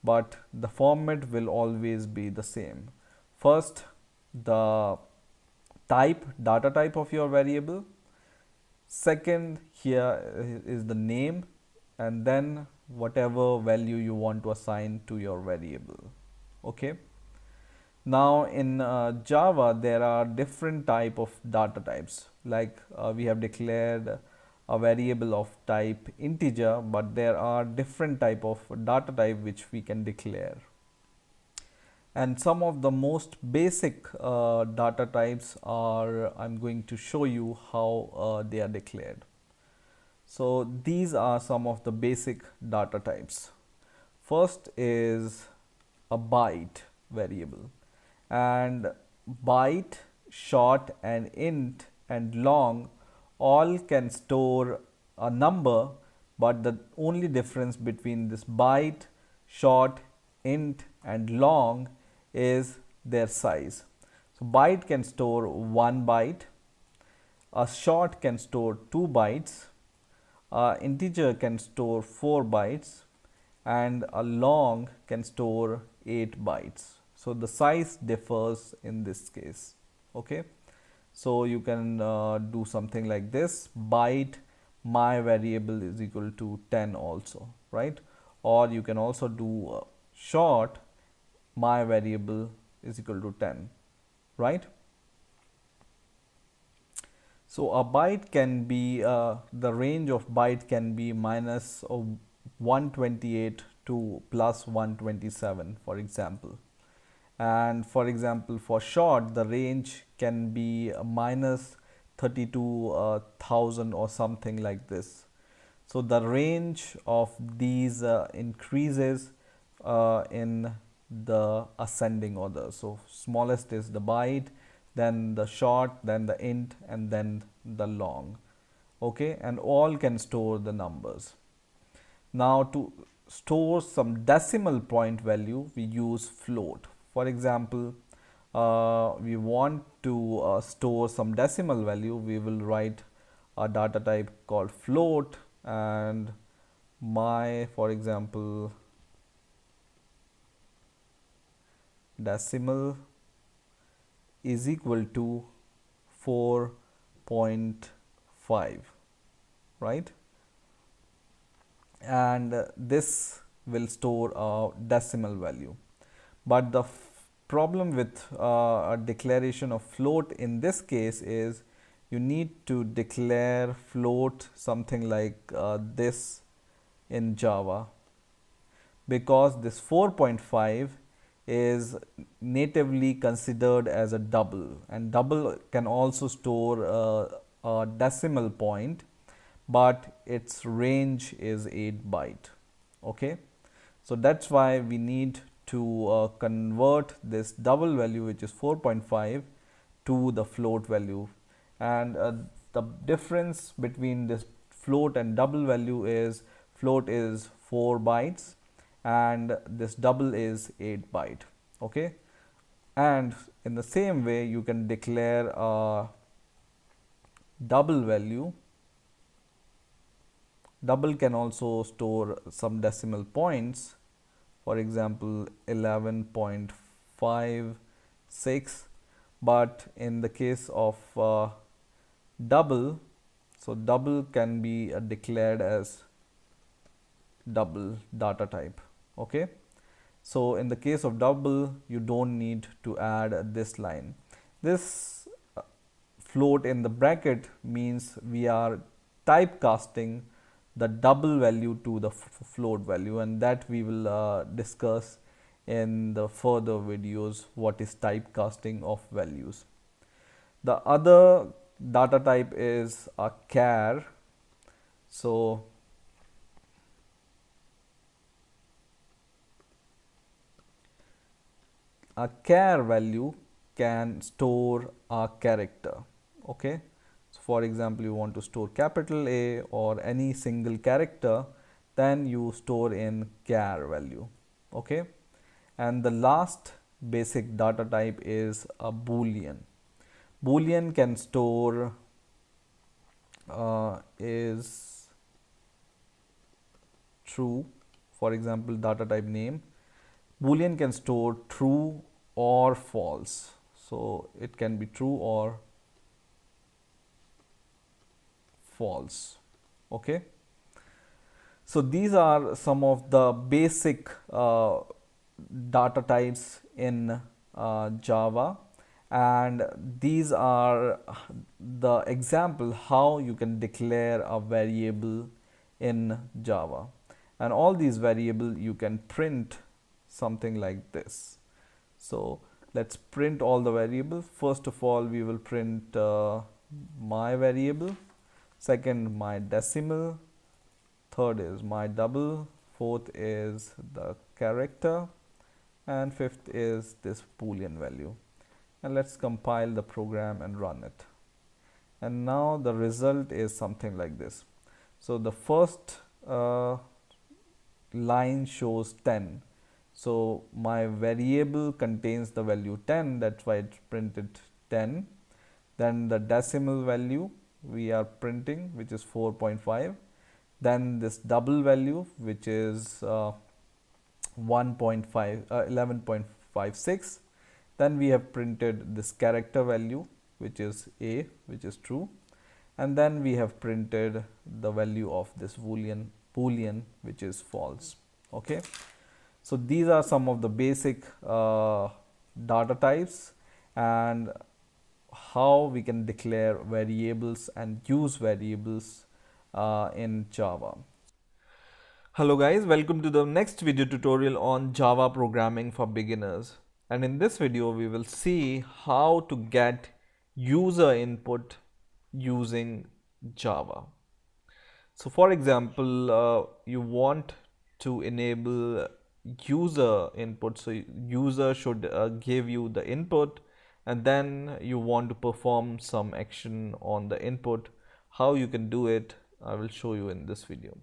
but the format will always be the same. First, the data type of your variable. Second, here is the name, and then whatever value you want to assign to your variable. Okay. Now in Java, there are different type of data types. Like we have declared a variable of type integer, but there are different type of data type which we can declare. And some of the most basic data types are, I'm going to show you how they are declared. So these are some of the basic data types. First is a byte variable, and byte, short, and int, and long all can store a number, but the only difference between this byte, short, int, and long is their size. So byte can store 1 byte, a short can store 2 bytes, a integer can store 4 bytes, and a long can store 8 bytes. So the size differs in this case. Okay, so you can do something like this: byte my variable is equal to 10 also, right? Or you can also do short my variable is equal to 10, right? So a byte can be the range of byte can be minus 128 to plus 127, for example. And for example, for short, the range can be minus 32,000 or something like this. So the range of these increases in the ascending order. So smallest is the byte, then the short, then the int, and then the long. Okay, and all can store the numbers. Now to store some decimal point value, we use float. For example, we want to store some decimal value, we will write a data type called float, and my, for example, decimal is equal to 4.5, right? And this will store a decimal value. But the problem with a declaration of float in this case is you need to declare float something like this in Java, because this 4.5 is natively considered as a double, and double can also store a decimal point, but its range is 8 byte. Okay, so that's why we need to convert this double value, which is 4.5, to the float value. And the difference between this float and double value is float is 4 bytes and this double is 8 byte. Okay, and in the same way you can declare a double value. Double can also store some decimal points, for example 11.56, but in the case of double, so double can be declared as double data type. Okay, So in the case of double, you don't need to add this line. This float in the bracket means we are typecasting the double value to the float value, and that we will discuss in the further videos what is typecasting of values. The other data type is a char. So a char value can store a character. Okay, so for example, you want to store capital A or any single character, then you store in char value. Okay, and the last basic data type is a boolean. Boolean can store is true. For example, data type name. Boolean can store true or false. So it can be true or false. Okay. So these are some of the basic data types in Java, and these are the example how you can declare a variable in Java. And all these variable you can print something like this. So let's print all the variables. First of all, we will print my variable, second my decimal, third is my double, fourth is the character, and fifth is this boolean value. And let's compile the program and run it. And now the result is something like this. So the first line shows 10. So my variable contains the value 10, that's why it printed 10. Then the decimal value we are printing, which is 4.5. Then this double value, which is 11.56. Then we have printed this character value, which is A, which is true. And then we have printed the value of this boolean, which is false. Okay. So these are some of the basic data types and how we can declare variables and use variables in Java. Hello guys, welcome to the next video tutorial on Java programming for beginners. And in this video, we will see how to get user input using Java. So for example, you want to enable user input. So user should give you the input, and then you want to perform some action on the input. How you can do it, I will show you in this video.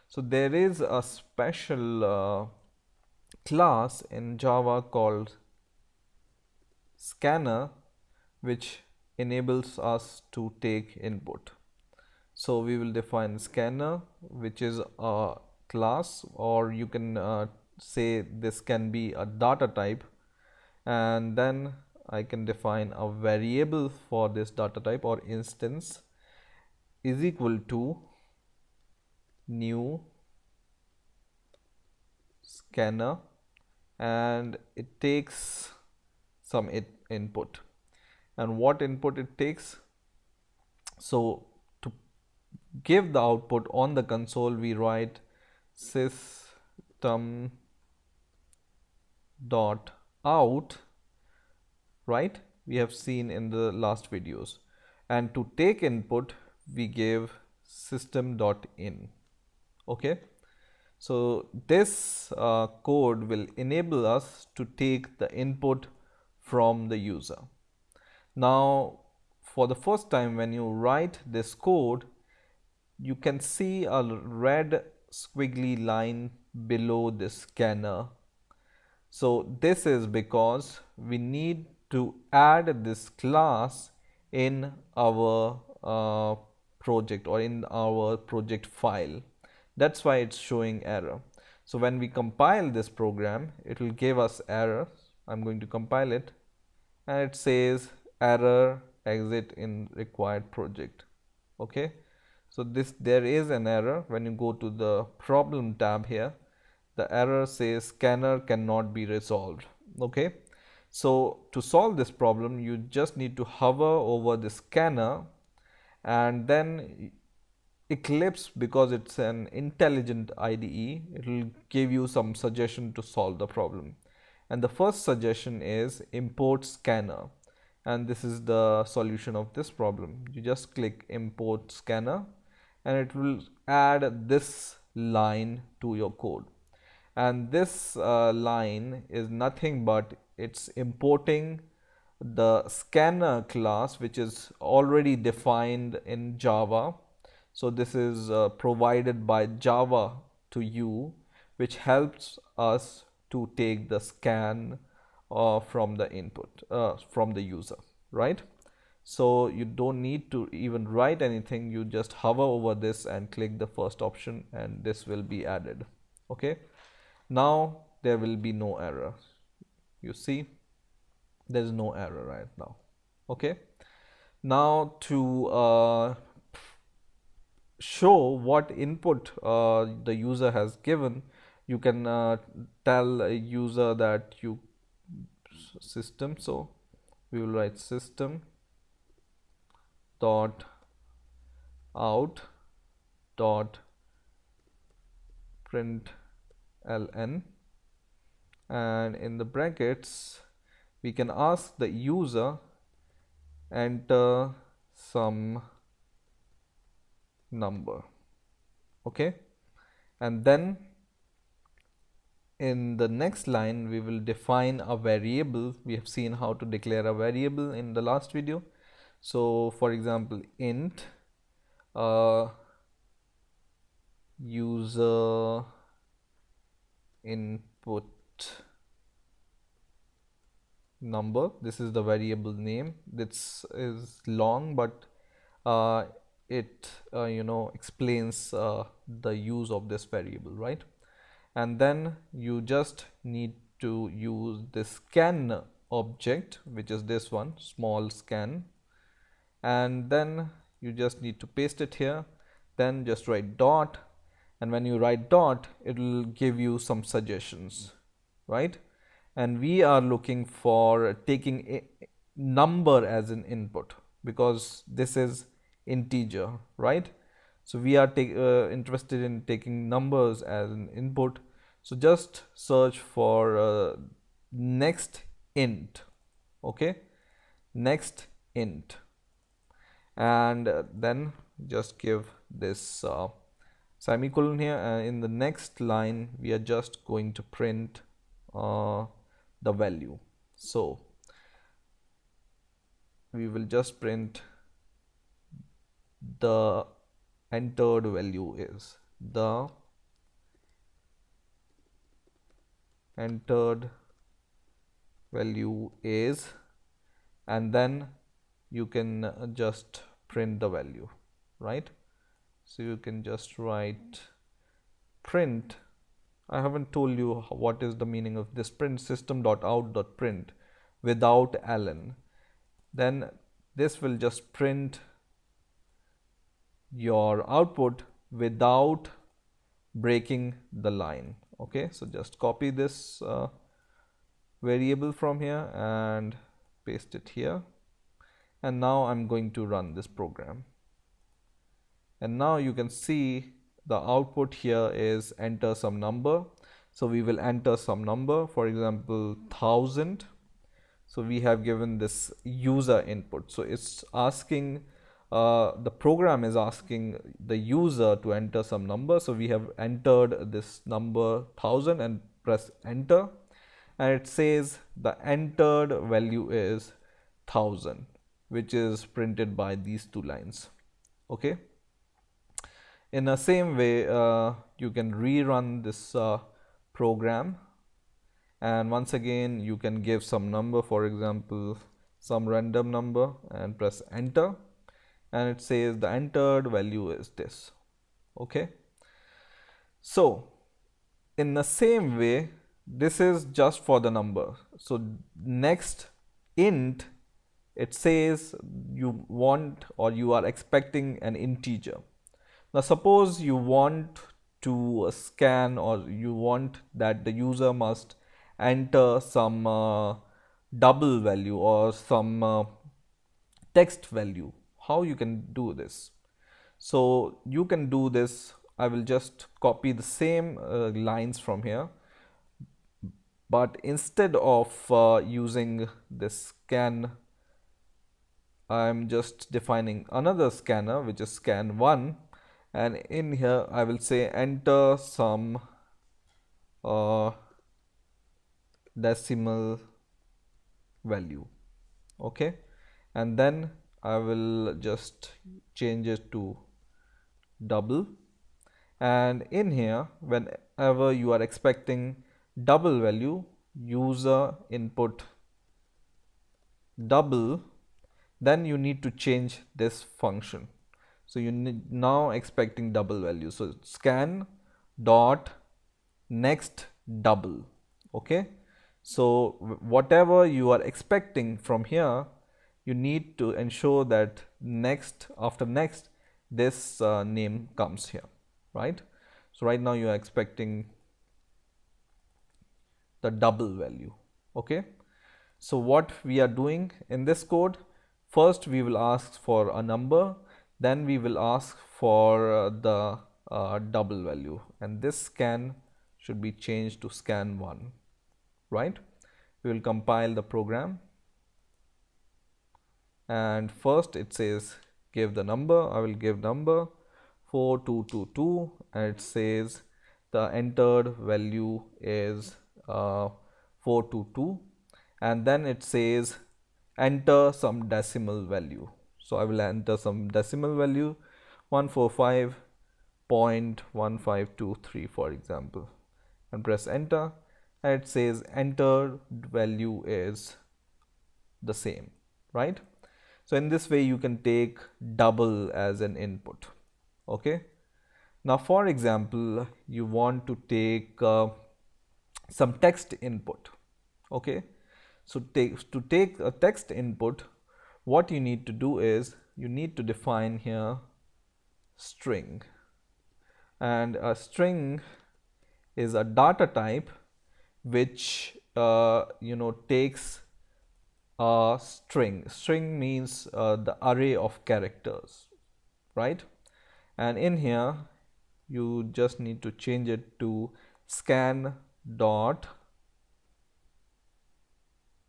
So there is a special class in Java called scanner, which enables us to take input. So we will define scanner, which is a class, or you can say this can be a data type, and then I can define a variable for this data type or instance is equal to new scanner, and it takes some input. And what input it takes? So to give the output on the console, we write system dot out, right? We have seen in the last videos. And to take input, we give system dot in. Okay. So this code will enable us to take the input from the user. Now, for the first time when you write this code, you can see a red squiggly line below this scanner. So this is because we need to add this class in our project or in our project file. That's why it's showing error. So when we compile this program, it will give us error. I'm going to compile it, and it says error exit in required project. Okay, so there is an error. When you go to the problem tab here, the error says scanner cannot be resolved. Okay, so to solve this problem, you just need to hover over the scanner, and then Eclipse, because it's an intelligent IDE, it will give you some suggestion to solve the problem. And the first suggestion is import scanner, and this is the solution of this problem. You just click import scanner and it will add this line to your code. And this line is nothing but it's importing the scanner class, which is already defined in Java. So this is provided by Java to you, which helps us to take the scan from the input from the user, right? So you don't need to even write anything, you just hover over this and click the first option and this will be added. Okay, now there will be no error. You see, there is no error right now. Okay, now to show what input the user has given, you can tell a user that you system, so we will write system dot out dot println, and in the brackets we can ask the user enter some number. Okay, and then in the next line we will define a variable. We have seen how to declare a variable in the last video. So for example, int user input number. This is the variable name. This is long, but it explains the use of this variable, right? And then you just need to use the scan object, which is this one, small scan, and then you just need to paste it here. Then just write dot, and when you write dot, it will give you some suggestions, right? And we are looking for taking a number as an input because this is integer, right? So we are interested in taking numbers as an input. So just search for next int. Okay, next int, and then just give this semicolon here, and in the next line we are just going to print the value. So we will just print the entered value is the entered value is, and then you can just print the value, right? So you can just write print. I haven't told you what is the meaning of this print, system.out.print without ln. Then this will just print your output without breaking the line. Okay, so just copy this variable from here and paste it here, and now I'm going to run this program, and now you can see the output here is enter some number. So we will enter some number, for example 1000. So we have given this user input, so it's asking the program is asking the user to enter some number. So we have entered this number 1000 and press enter, and it says the entered value is 1000, which is printed by these two lines. Okay, in the same way you can rerun this program, and once again you can give some number, for example some random number, and press enter, and it says the entered value is this. Okay, so in the same way, this is just for the number. So next int, it says you want or you are expecting an integer. Now suppose you want to scan, or you want that the user must enter some double value or some text value. How you can do this? So you can do this. I will just copy the same lines from here, but instead of using this scan, I'm just defining another scanner, which is scan1, and in here I will say enter some decimal value. Okay, and then I will just change it to double, and in here whenever you are expecting double value, user input double, then you need to change this function. So you need now expecting double value, so scan dot next double. Okay, so whatever you are expecting from here, you need to ensure that next, after next, this name comes here, right? So right now you are expecting the double value. Okay, so what we are doing in this code, first we will ask for a number, then we will ask for the double value, and this scan should be changed to scan1, right? We will compile the program, and first it says give the number. I will give number 4222, and it says the entered value is 422, and then it says enter some decimal value. So I will enter some decimal value 145.1523 for example, and press enter, and it says entered value is the same, right? So in this way you can take double as an input. Okay, now for example you want to take some text input. Okay, so to take a text input, what you need to do is you need to define here string, and a string is a data type which takes a string. String means the array of characters, right? And in here you just need to change it to scan dot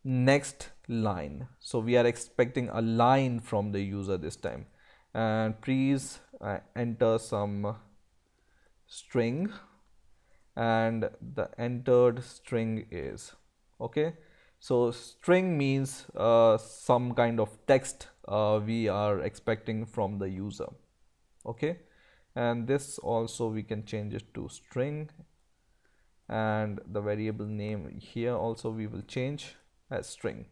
next line. So we are expecting a line from the user this time, and please enter some string, and the entered string is okay. So string means some kind of text we are expecting from the user. Okay, and this also we can change it to string, and the variable name here also we will change as string.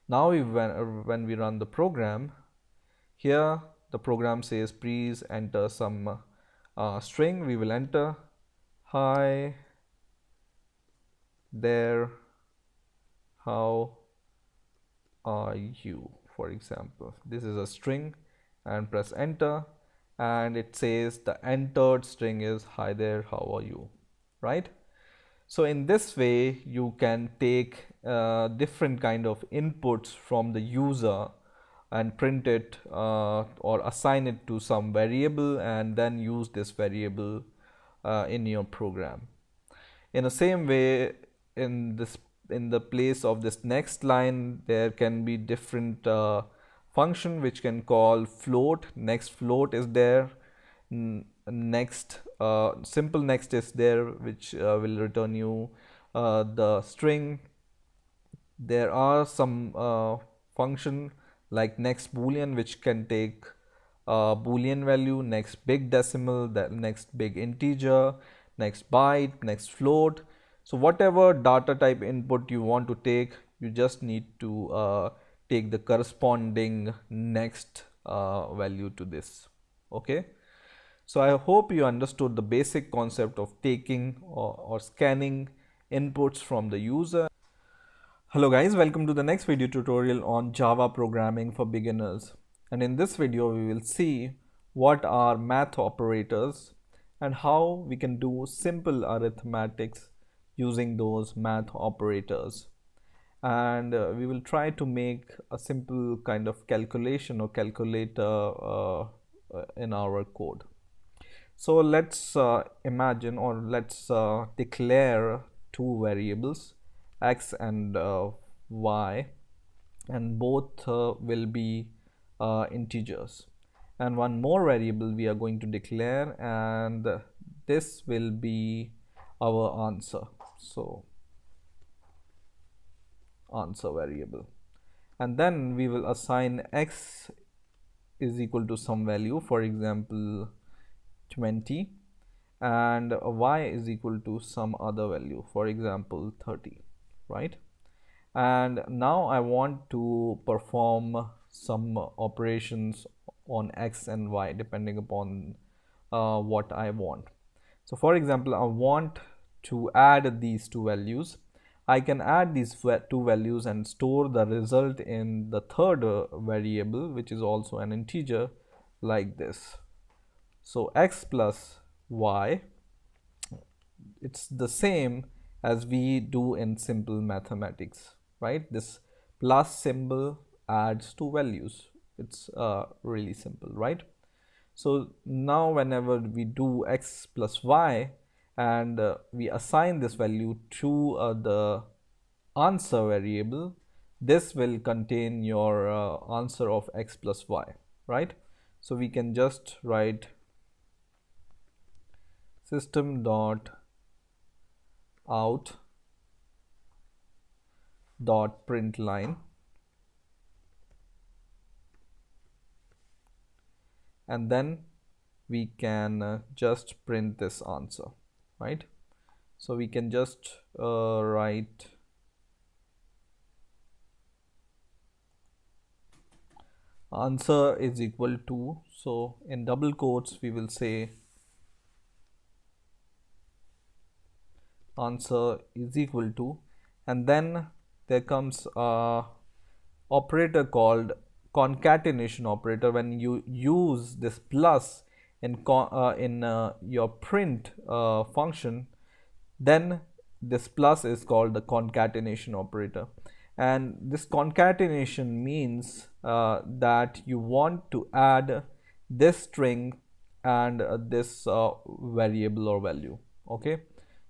Now when we run the program, here the program says please enter some string. We will enter hi there, how are you, for example. This is a string, and press enter, and it says the entered string is hi there, how are you, right? So in this way you can take different kind of inputs from the user and print it or assign it to some variable, and then use this variable in your program. In the same way, in the place of this next line, there can be different function which can call float. Next float is there. Next simple next is there, which will return you the string. There are some function like next boolean, which can take boolean value, next big decimal, that next big integer, next byte, next float. So whatever data type input you want to take, you just need to take the corresponding next value to this. Okay, so I hope you understood the basic concept of taking or scanning inputs from the user. Hello guys, welcome to the next video tutorial on Java programming for beginners. And in this video we will see what are math operators and how we can do simple arithmetics using those math operators. And we will try to make a simple kind of calculation or calculator in our code. So let's imagine, or let's declare two variables, x and y, and both will be integers, and one more variable we are going to declare, and this will be our answer. So answer variable, and then we will assign x is equal to some value, for example 20, and y is equal to some other value, for example 30, right? And now I want to perform some operations on x and y depending upon what I want. So for example, I want to add these two values. I can add these two values and store the result in the third variable, which is also an integer, like this. So x plus y, it's the same as we do in simple mathematics, right? This plus symbol adds two values. It's really simple, right? So now whenever we do x plus y and we assign this value to the answer variable, this will contain your answer of x plus y, right? So we can just write system dot out dot print line, and then we can just print this answer, right? So we can just write answer is equal to, so in double quotes we will say answer is equal to, and then there comes a operator called concatenation operator. When you use this plus in your print function, then this plus is called the concatenation operator, and this concatenation means that you want to add this string and this variable or value. Okay,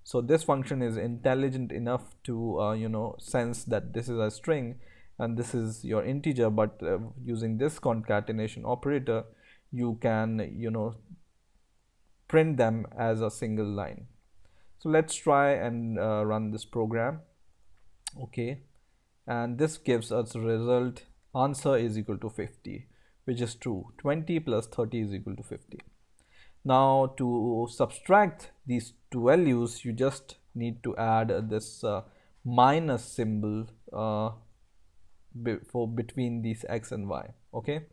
so this function is intelligent enough to sense that this is a string and this is your integer, but using this concatenation operator you can print them as a single line. So let's try and run this program. Okay, and this gives us a result, answer is equal to 50, which is true. 20 plus 30 is equal to 50. Now to subtract these two values, you just need to add this minus symbol between these x and y. Okay,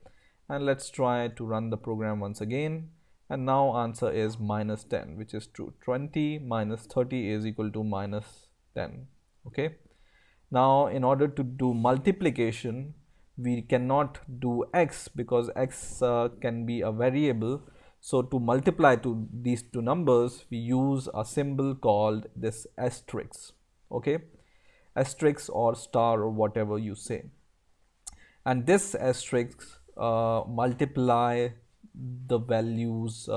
and let's try to run the program once again, and now answer is minus 10, which is true. 20 minus 30 is equal to minus 10. Okay, now in order to do multiplication, we cannot do x because x can be a variable. So to multiply to these two numbers, we use a symbol called this asterisk. Okay, asterisk or star or whatever you say, and this asterisk multiply the values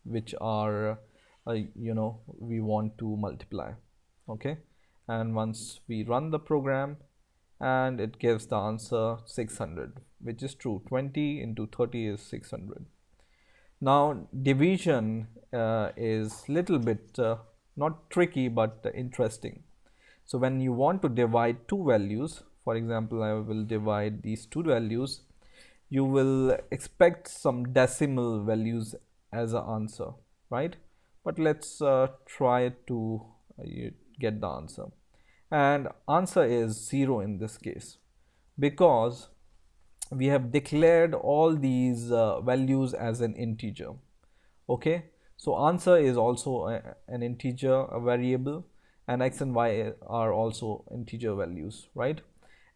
which are we want to multiply. Okay, and once we run the program, and it gives the answer 600, which is true. 20 into 30 is 600. Now division is little bit not tricky but interesting. So when you want to divide two values, for example I will divide these two values, you will expect some decimal values as an answer, right? But let's try to get the answer, and answer is 0 in this case because we have declared all these values as an integer. Okay, so answer is also an integer, a variable, and x and y are also integer values, right?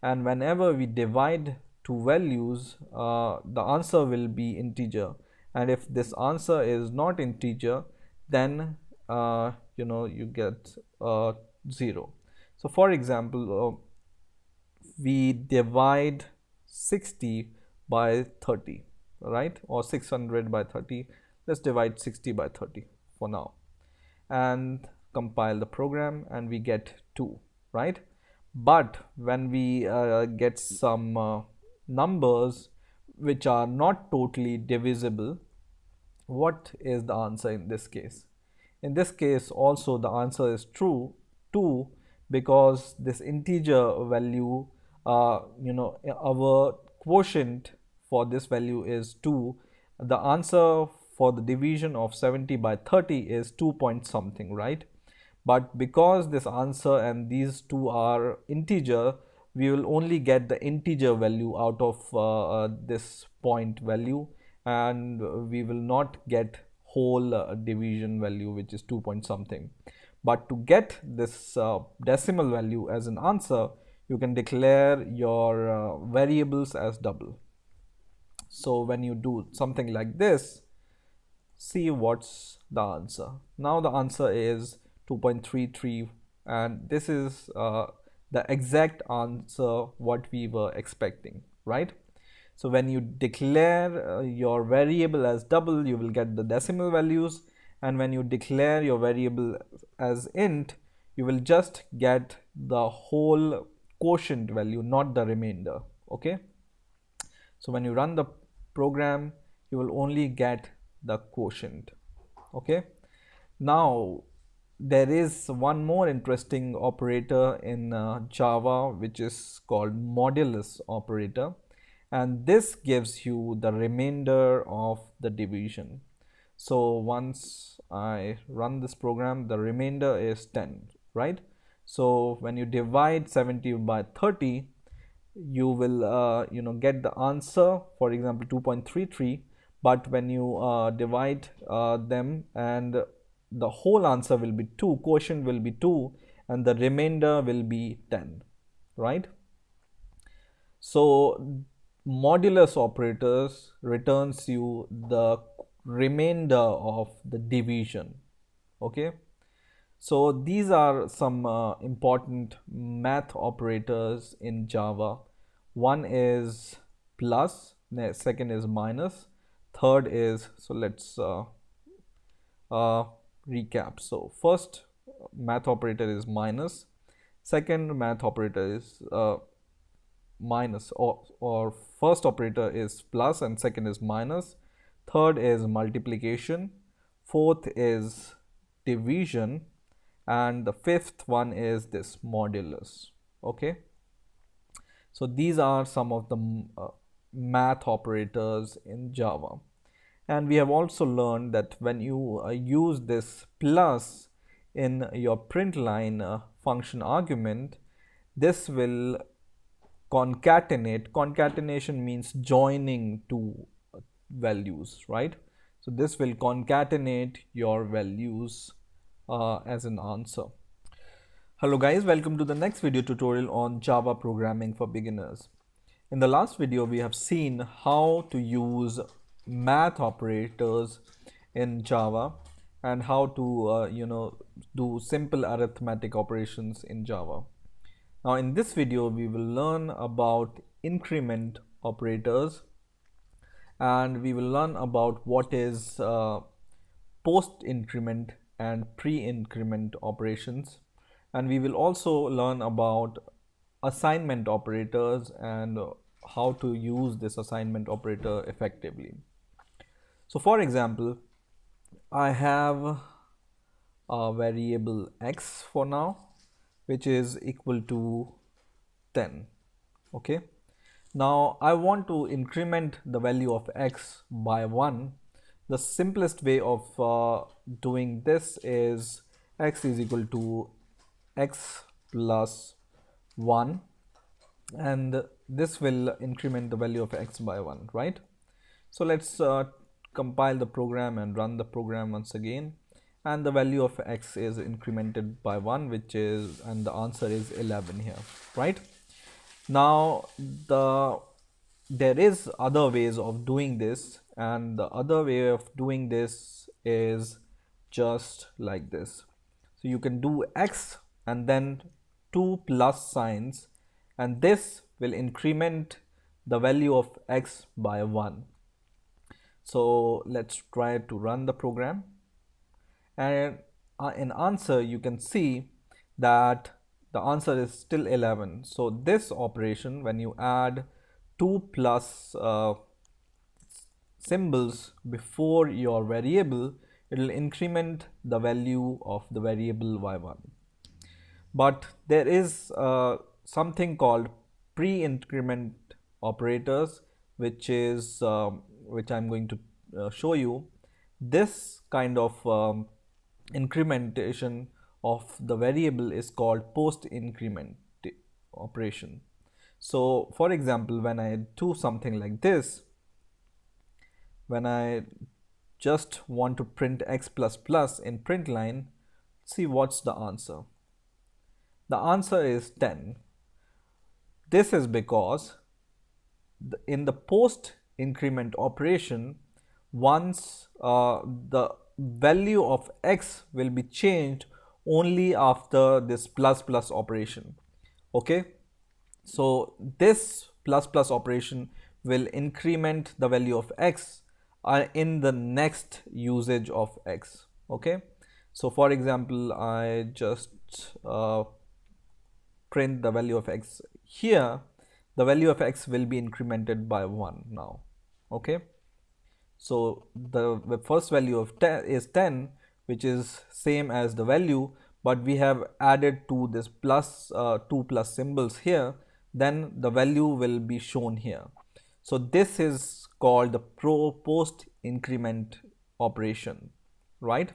And whenever we divide two values, the answer will be integer, and if this answer is not integer, then you get 0. So for example, we divide 60 by 30, right, or 600 by 30. Let's divide 60 by 30 for now and compile the program, and we get 2, right? But when we get some numbers which are not totally divisible, what is the answer in this case? In this case also the answer is true, 2, because this integer value, our quotient for this value is 2. The answer for the division of 70 by 30 is 2 point something, right? But because this answer and these two are integer, we will only get the integer value out of this point value, and we will not get whole division value, which is 2 point something. But to get this decimal value as an answer, you can declare your variables as double. So when you do something like this, see what's the answer. Now the answer is 2.33, and this is the exact answer what we were expecting, right? So when you declare your variable as double, you will get the decimal values, and when you declare your variable as int, you will just get the whole quotient value, not the remainder. Okay, so when you run the program, you will only get the quotient. Okay, now there is one more interesting operator in Java, which is called modulus operator, and this gives you the remainder of the division. So once I run this program, the remainder is 10, right? So when you divide 70 by 30, you will get the answer, for example 2.33, but when you divide them, and the whole answer will be 2, quotient will be 2, and the remainder will be 10, right? So modulus operators returns you the remainder of the division. Okay, so these are some important math operators in Java. One is plus, second is minus, third is, so let's recap. So first math operator is minus, second math operator is minus, or first operator is plus and second is minus, third is multiplication, fourth is division, and the fifth one is this modulus. Okay, so these are some of the math operators in Java. And we have also learned that when you use this plus in your print line function argument, this will concatenate. Concatenation means joining two values, right? So this will concatenate your values as an answer. Hello guys, welcome to the next video tutorial on Java programming for beginners. In the last video, we have seen how to use math operators in Java and how to do simple arithmetic operations in Java. Now in this video, we will learn about increment operators, and we will learn about what is post increment and pre-increment operations, and we will also learn about assignment operators and how to use this assignment operator effectively. So for example, I have a variable x for now, which is equal to 10. Okay, now I want to increment the value of x by 1. The simplest way of doing this is x is equal to x plus 1, and this will increment the value of x by 1, right? So let's compile the program and run the program once again, and the value of x is incremented by 1, which is, and the answer is 11 here, right? Now there is other ways of doing this, and the other way of doing this is just like this. So you can do x and then two plus signs, and this will increment the value of x by 1. So let's try to run the program, and in answer you can see that the answer is still 11. So this operation, when you add 2 plus symbols before your variable, it will increment the value of the variable y1. But there is something called pre-increment operators, which I'm going to show you. This kind of incrementation of the variable is called post-increment operation. So for example, when I do something like this, when I just want to print x plus plus in print line, see what's the answer. The answer is 10. This is because in the post increment operation, once the value of x will be changed only after this plus plus operation. Okay, so this plus plus operation will increment the value of x in the next usage of x. Okay, so for example, I just print the value of x here. The value of x will be incremented by 1 now. Okay, so the first value of 10 is 10, which is same as the value, but we have added to this plus 2 plus symbols here, then the value will be shown here. So this is called the post increment operation, right,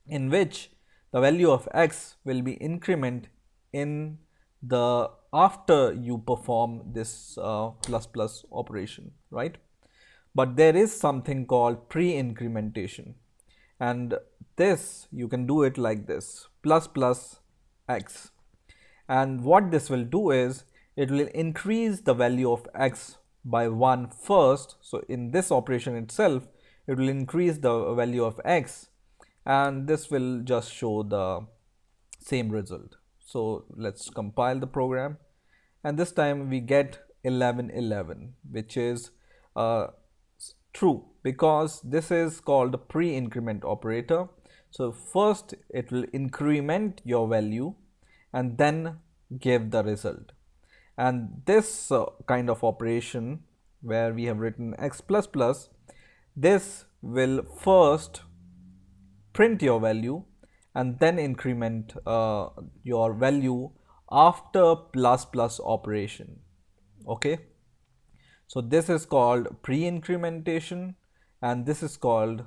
in which the value of x will be increment in the after you perform this plus plus operation, right? But there is something called pre-incrementation, and this you can do it like this, plus plus x, and what this will do is it will increase the value of x by 1 first. So in this operation itself, it will increase the value of x, and this will just show the same result. So let's compile the program, and this time we get 1111, which is true because this is called the pre-increment operator. So first it will increment your value and then give the result. And this kind of operation where we have written x plus plus, this will first print your value and then increment your value after plus plus operation. Okay, so this is called pre-incrementation and this is called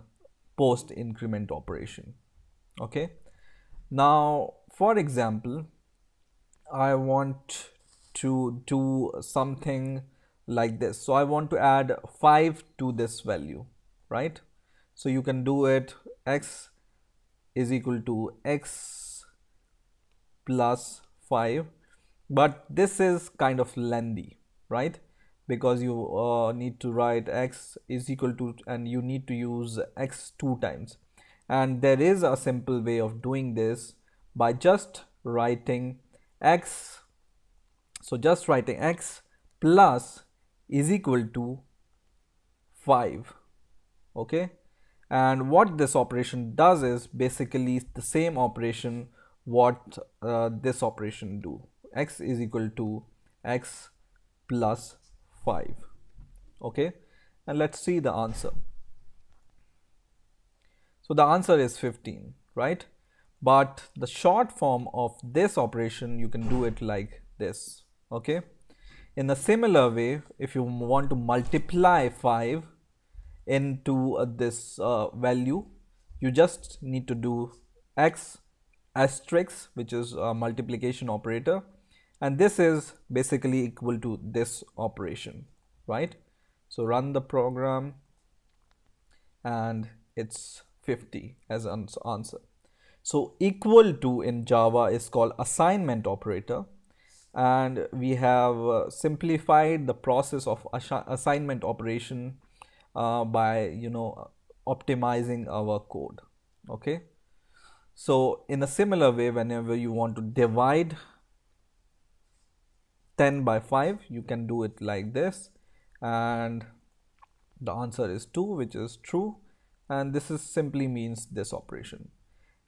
post increment operation. Okay, now for example, I want to do something like this. So I want to add 5 to this value, right? So you can do it, x is equal to x plus 5, but this is kind of lengthy, right? Because you need to write x is equal to, and you need to use x 2 times. And there is a simple way of doing this by just writing x. So just writing x plus is equal to 5. Okay, and what this operation does is basically the same operation what this operation do. X is equal to x plus 5. Okay, and let's see the answer. So the answer is 15, right? But the short form of this operation, you can do it like this. Okay, in a similar way, if you want to multiply 5 into this value, you just need to do x asterisk, which is a multiplication operator, and this is basically equal to this operation, right? So run the program and it's 50 as an answer. So equal to in Java is called assignment operator, and we have simplified the process of assignment operation by optimizing our code. Okay, So in a similar way, whenever you want to divide 10 by 5, you can do it like this, and the answer is 2, which is true, and this is simply means this operation.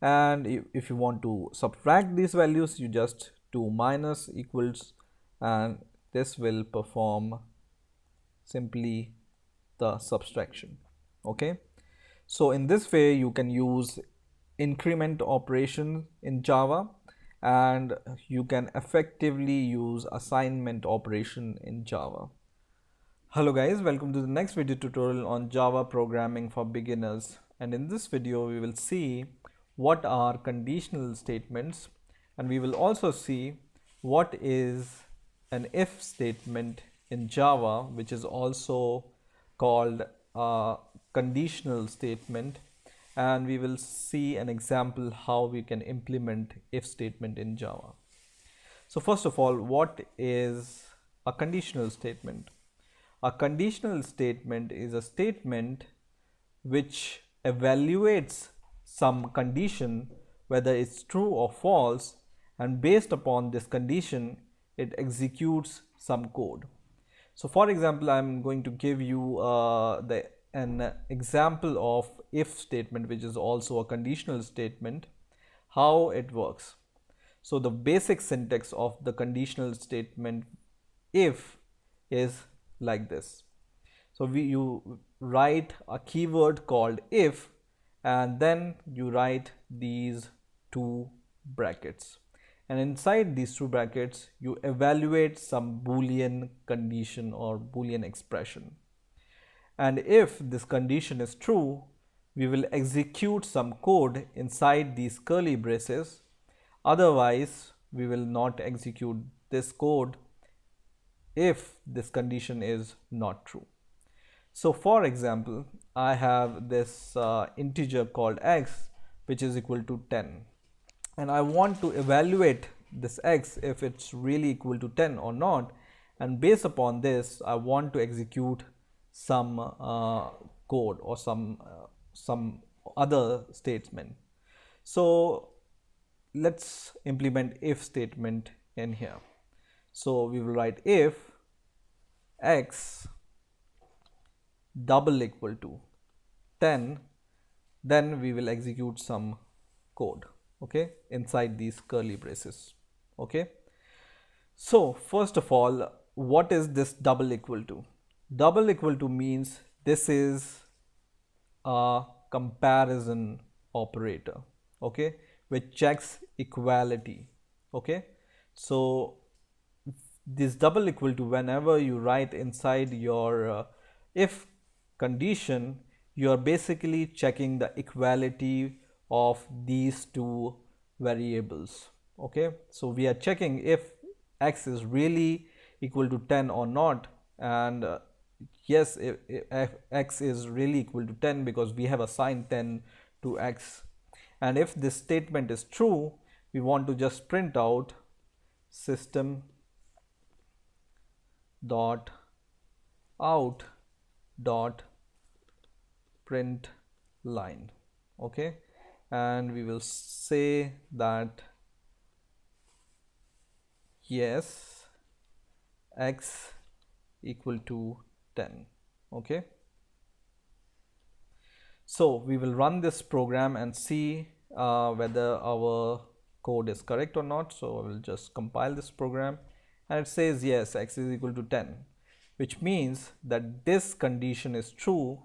And if you want to subtract these values, you just do minus equals, and this will perform simply the subtraction. Okay, so in this way you can use increment operation in Java, and you can effectively use assignment operation in Java. Hello guys, welcome to the next video tutorial on Java programming for beginners. And in this video we will see what are conditional statements, and we will also see what is an if statement in Java, which is also called a conditional statement, and we will see an example how we can implement if statement in Java. So first of all, what is a conditional statement? A conditional statement is a statement which evaluates some condition, whether it's true or false, and based upon this condition it executes some code. So for example, I'm going to give you an example of if statement, which is also a conditional statement, how it works. So the basic syntax of the conditional statement if is like this. So you write a keyword called if, and then you write these two brackets, and inside these two brackets you evaluate some boolean condition or boolean expression. And if this condition is true, we will execute some code inside these curly braces. Otherwise we will not execute this code if this condition is not true. So for example, I have this integer called x, which is equal to 10, and I want to evaluate this x if it's really equal to 10 or not, and based upon this I want to execute some code or some other statement. So let's implement if statement in here. So we will write if x double equal to 10, then we will execute some code, okay, inside these curly braces. Okay, so first of all, what is this double equal to? Double equal to means this is a comparison operator, okay, which checks equality. Okay, so this double equal to, whenever you write inside your if condition, you are basically checking the equality of these two variables. Okay, so we are checking if x is really equal to 10 or not, and yes, if x is really equal to 10 because we have assigned 10 to x. And if this statement is true, we want to just print out system dot out dot print line. Okay, and we will say that yes, x equal to 10. Okay, so we will run this program and see whether our code is correct or not. So I will just compile this program, and it says yes, x is equal to 10, which means that this condition is true,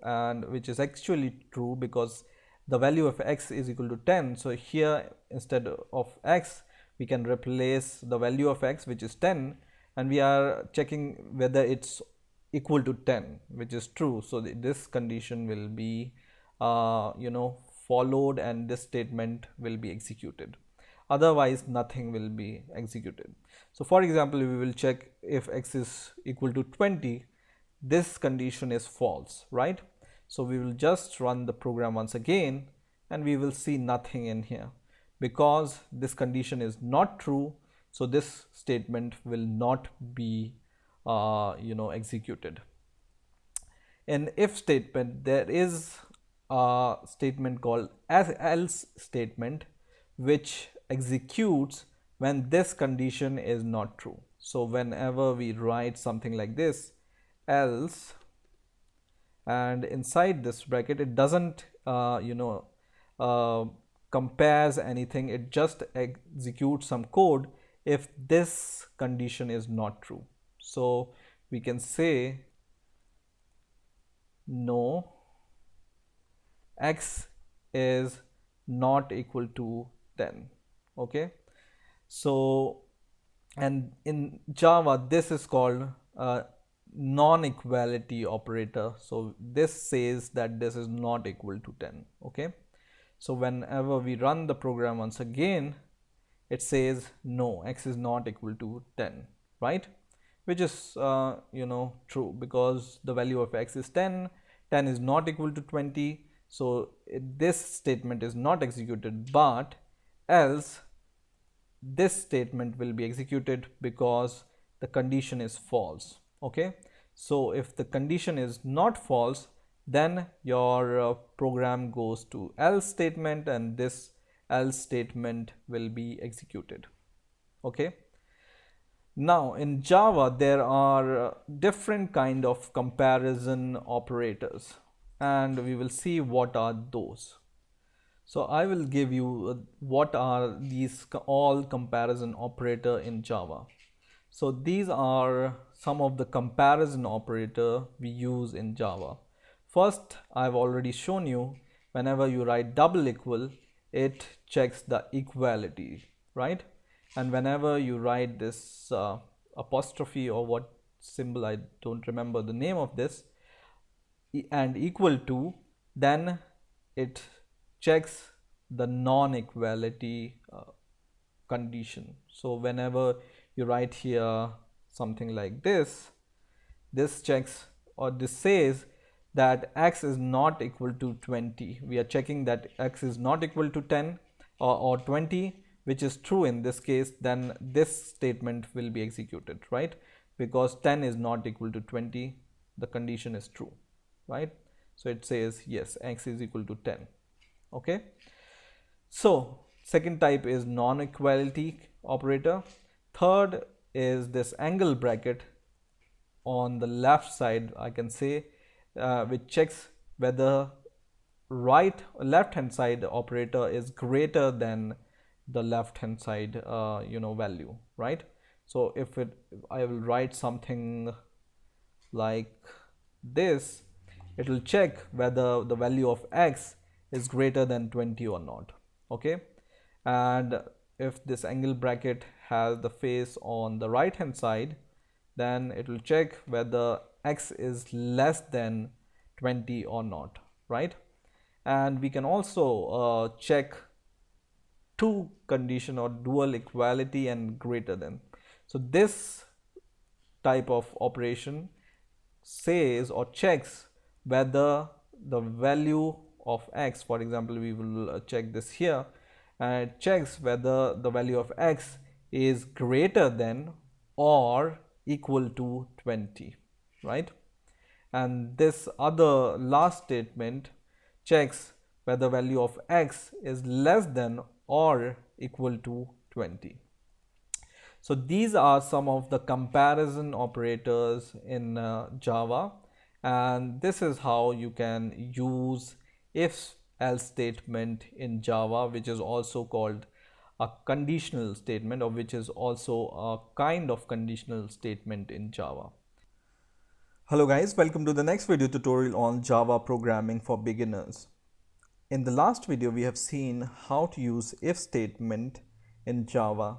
and which is actually true because the value of x is equal to 10. So here, instead of x, we can replace the value of x, which is 10, and we are checking whether it's equal to 10, which is true. So this condition will be followed, and this statement will be executed. Otherwise nothing will be executed. So for example, we will check if x is equal to 20. This condition is false, right? So we will just run the program once again, and we will see nothing in here because this condition is not true. So this statement will not be executed. In if statement, there is a statement called as else statement, which executes when this condition is not true. So whenever we write something like this, else, and inside this bracket it doesn't uh, compares anything, it just executes some code if this condition is not true. So we can say no, x is not equal to 10. Okay, so, and in Java this is called a non-equality operator. So this says that this is not equal to 10. Okay, so whenever we run the program once again, it says no, x is not equal to 10, right? Which is true, because the value of x is 10. 10 is not equal to 20, so this statement is not executed. But else, this statement will be executed because the condition is false. Okay, so if the condition is not false, then your program goes to else statement, and this else statement will be executed. Okay, now in Java there are different kind of comparison operators, and we will see what are those. So I will give you what are these all comparison operator in Java. So these are some of the comparison operator we use in Java. First, I've already shown you, whenever you write double equal, it checks the equality, right? And whenever you write this apostrophe or what symbol, I don't remember the name of this, and equal to, then it checks the non-equality condition. So whenever you write here something like this, this checks, or this says that x is not equal to 20. We are checking that x is not equal to 10 or 20, which is true in this case. Then this statement will be executed, right? Because 10 is not equal to 20, the condition is true, right? So it says yes, x is equal to 10. Okay, so second type is non-equality operator. Third is this angle bracket on the left side, I can say, which checks whether left hand side operator is greater than the left hand side value, right? So if I will write something like this, it will check whether the value of x is greater than 20 or not. Okay, and if this angle bracket has the face on the right hand side, then it will check whether x is less than 20 or not, right? And we can also check two condition, or dual equality and greater than. So this type of operation says or checks whether the value of x, for example, we will check this here, and it checks whether the value of x is greater than or equal to 20, right? And this other last statement checks whether value of x is less than or equal to 20. So these are some of the comparison operators in Java, and this is how you can use if else statement in Java, which is also called a conditional statement, or which is also a kind of conditional statement in Java. Hello guys, welcome to the next video tutorial on Java programming for beginners. In the last video we have seen how to use if statement in Java,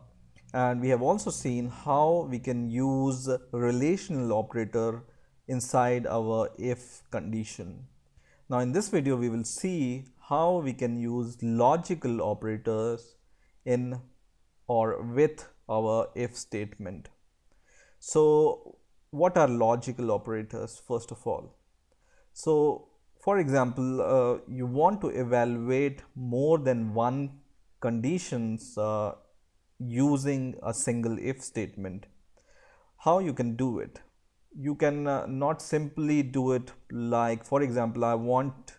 and we have also seen how we can use relational operator inside our if condition. Now in this video we will see how we can use logical operators in or with our if statement. So what are logical operators first of all? So for example, you want to evaluate more than one conditions using a single if statement. How you can do it? You can not simply do it like, for example, I want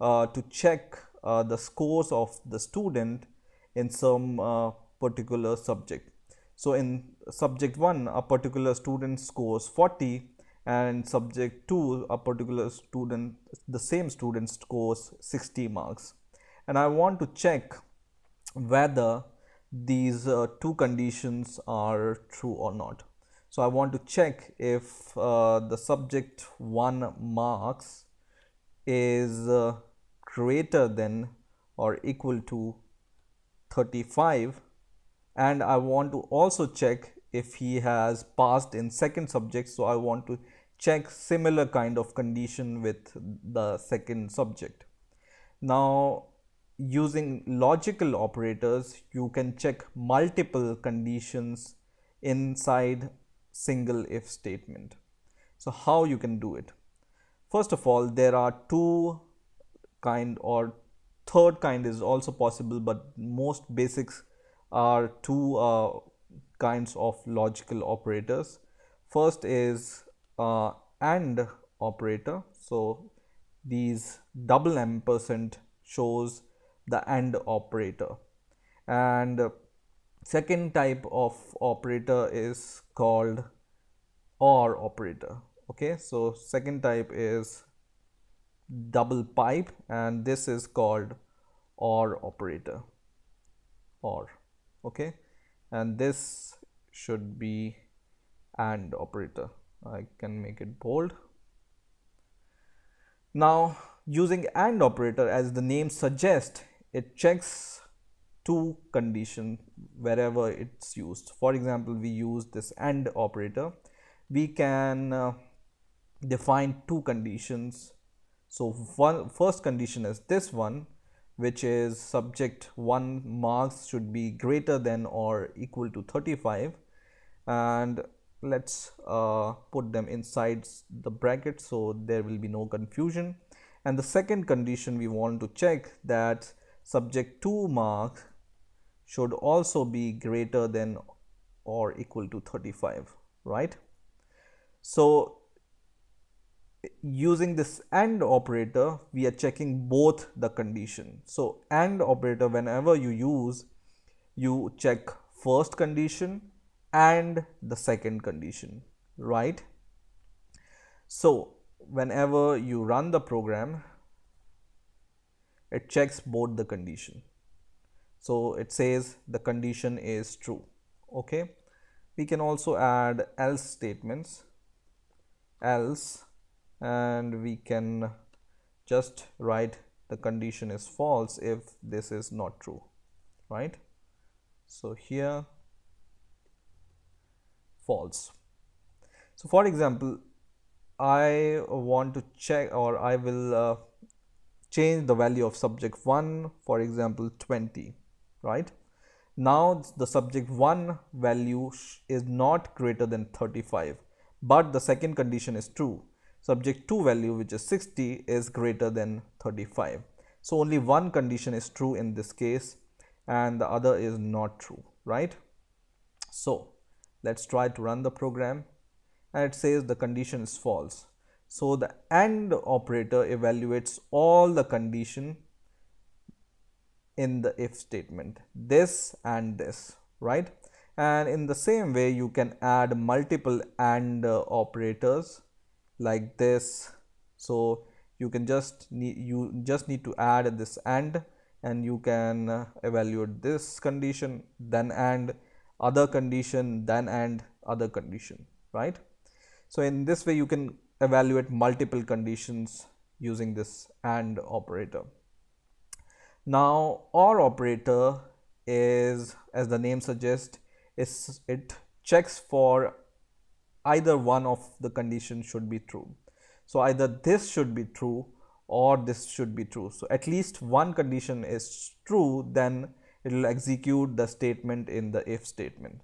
to check the scores of the student in some particular subject. So in subject 1, a particular student scores 40, and subject 2, a particular student, the same student scores 60 marks. And I want to check whether these two conditions are true or not. So I want to check if the subject 1 marks is greater than or equal to 35, and I want to also check if he has passed in second subject. So I want to check similar kind of condition with the second subject. Now, using logical operators, you can check multiple conditions inside single if statement. So how you can do it? First of all, there are two kind, or third kind is also possible, but most basics are two kinds of logical operators. First is AND operator. So these double ampersand shows the AND operator. And second type of operator is called OR operator. Okay, so second type is double pipe, and this is called OR operator. OR. Okay, and this should be AND operator. I can make it bold. Now, using AND operator, as the name suggests, it checks two conditions wherever it's used. For example, we use this AND operator. We can define two conditions. So first condition is this one, which is subject 1 marks should be greater than or equal to 35, and let's put them inside the bracket so there will be no confusion. And the second condition, we want to check that subject 2 marks should also be greater than or equal to 35, right? So using this AND operator, we are checking both the condition. So AND operator, whenever you use, you check first condition and the second condition, right? So whenever you run the program, it checks both the condition. So it says the condition is true. Okay, we can also add else statements, else, and we can just write the condition is false if this is not true, right? So here false. So for example, I want to check, or I will change the value of subject 1, for example 20, right? Now the subject 1 value is not greater than 35, but the second condition is true. Subject 2 value, which is 60, is greater than 35. So only one condition is true in this case and the other is not true, right? So let's try to run the program, and it says the condition is false. So the AND operator evaluates all the condition in the if statement, this and this, right? And in the same way, you can add multiple AND operators like this. So you just need to add this and you can evaluate this condition, then and other condition, then and other condition, right? So in this way you can evaluate multiple conditions using this AND operator. Now OR operator is, as the name suggests, it checks for either one of the conditions should be true. So either this should be true or this should be true. So at least one condition is true, then it will execute the statement in the if statement.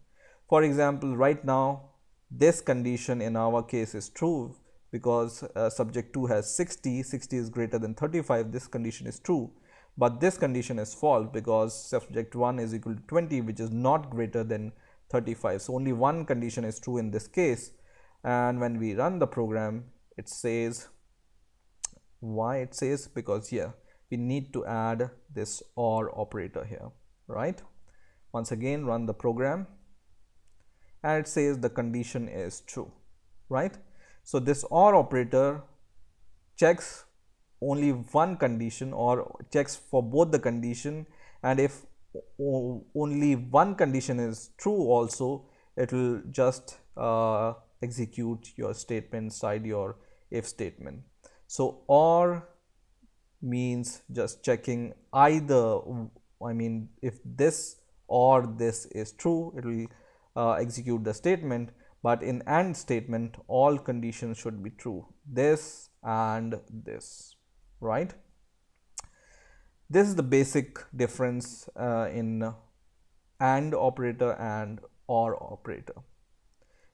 For example, right now this condition in our case is true because subject 2 has 60 is greater than 35. This condition is true, but this condition is false because subject 1 is equal to 20, which is not greater than 35. So only one condition is true in this case. And when we run the program, it says, why it says, because here we need to add this OR operator here, right? Once again, run the program and it says the condition is true, right? So this OR operator checks only one condition or checks for both the condition, and if only one condition is true also, it will just execute your statement inside your if statement. So OR means just checking either, I mean, if this or this is true, it will execute the statement. But in AND statement, all conditions should be true, this and this, right? This is the basic difference in AND operator and OR operator.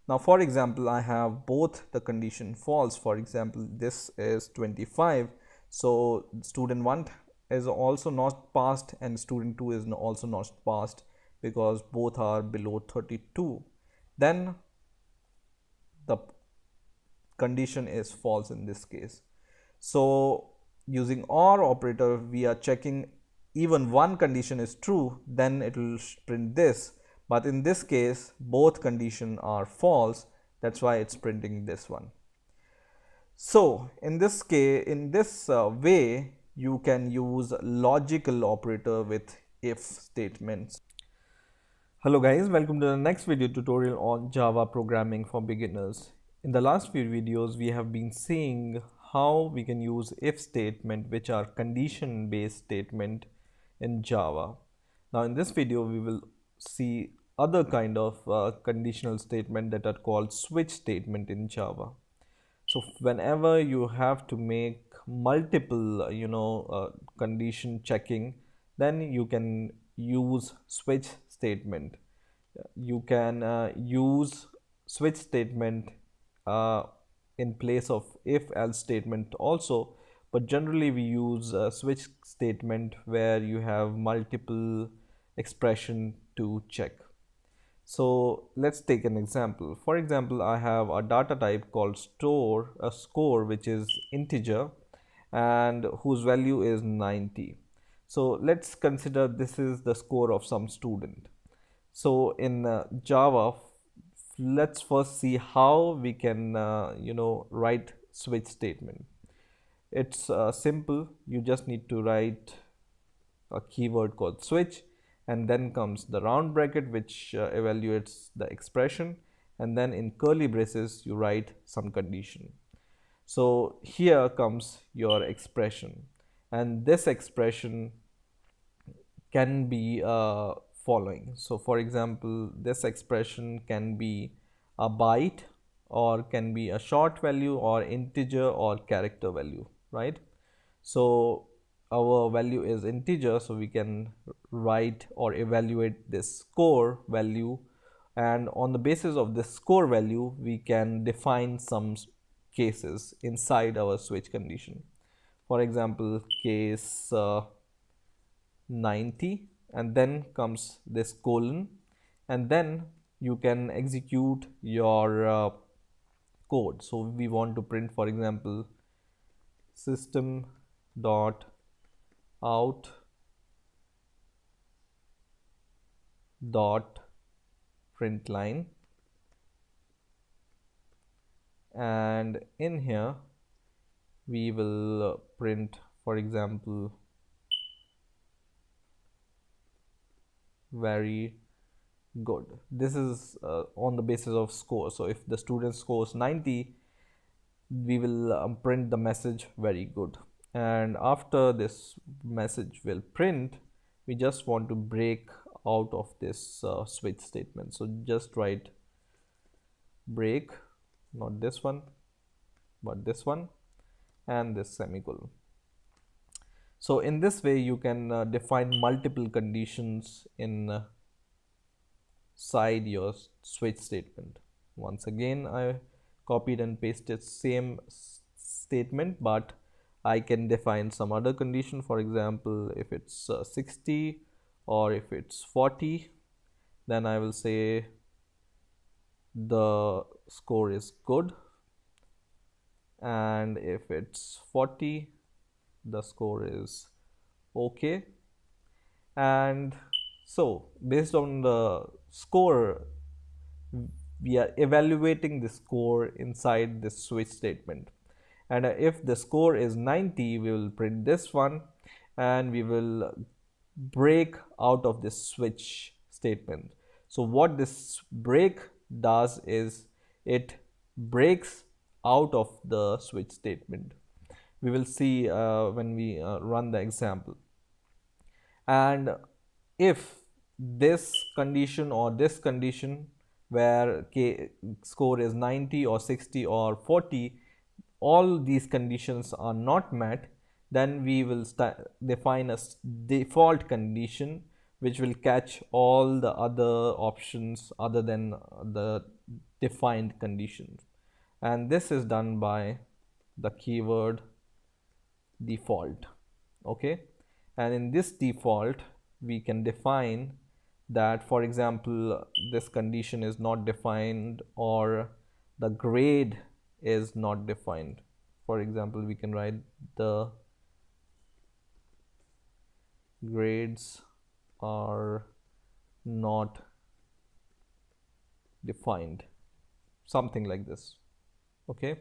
Now, for example, I have both the condition false. For example, this is 25. So student 1 is also not passed and student 2 is also not passed because both are below 32. Then the condition is false in this case. So using OR operator, we are checking even one condition is true, then it will print this. But in this case, both conditions are false. That's why it's printing this one. So in this case, in this way, you can use logical operator with if statements. Hello guys, welcome to the next video tutorial on Java programming for beginners. In the last few videos, we have been seeing how we can use if statement, which are condition based statement in Java. Now in this video, we will see other kind of conditional statement that are called switch statement in Java. So whenever you have to make multiple condition checking, then you can use switch statement. You can use switch statement in place of if else statement also, but generally we use a switch statement where you have multiple expression to check. So let's take an example. For example, I have a data type called score, which is integer and whose value is 90. So let's consider this is the score of some student. So in Java, let's first see how we can write switch statement. It's simple. You just need to write a keyword called switch, and then comes the round bracket which evaluates the expression, and then in curly braces you write some condition. So here comes your expression, and this expression can be following. So for example, this expression can be a byte or can be a short value or integer or character value, right? So our value is integer, so we can write or evaluate this score value, and on the basis of this score value we can define some cases inside our switch condition. For example, case 90, and then comes this colon, and then you can execute your code. So we want to print, for example, system dot out dot print line, and in here we will print, for example, very good. This is on the basis of score. So if the student scores 90, we will print the message very good. And after this message will print, we just want to break out of this switch statement. So just write break, not this one but this one, and this semicolon. So in this way you can define multiple conditions inside your switch statement. Once again, I copied and pasted same statement, but I can define some other condition. For example, if it's 60 or if it's 40, then I will say the score is good, and if it's 40, the score is OK. And so based on the score, we are evaluating the score inside this switch statement. And if the score is 90, we will print this one, and we will break out of this switch statement. So what this break does is it breaks out of the switch statement. We will see when we run the example. And if this condition or this condition where score is 90 or 60 or 40, all these conditions are not met, then we will define a default condition which will catch all the other options other than the defined conditions. And this is done by the keyword default. Okay. And in this default, we can define that, for example, this condition is not defined or the grade is not defined. For example, we can write the grades are not defined, something like this. Okay.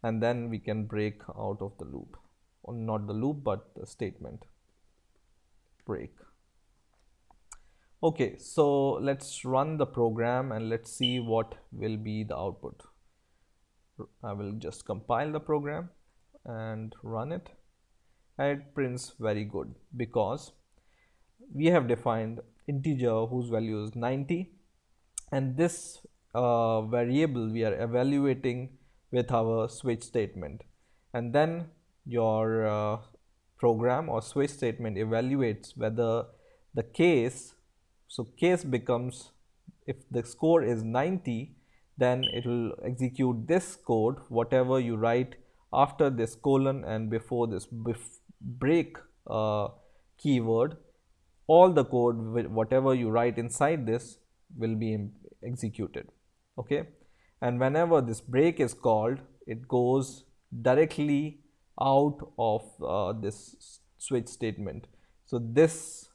And then we can break out of the loop, or not the loop but the statement. Break. Okay, so let's run the program and let's see what will be the output. I will just compile the program and run it, and it prints very good because we have defined integer whose value is 90, and this variable we are evaluating with our switch statement. And then your program or switch statement evaluates whether the case, so case becomes, if the score is 90, then it will execute this code, whatever you write after this colon and before this break keyword. All the code, whatever you write inside this, will be executed. Okay. And whenever this break is called, it goes directly out of this switch statement. So this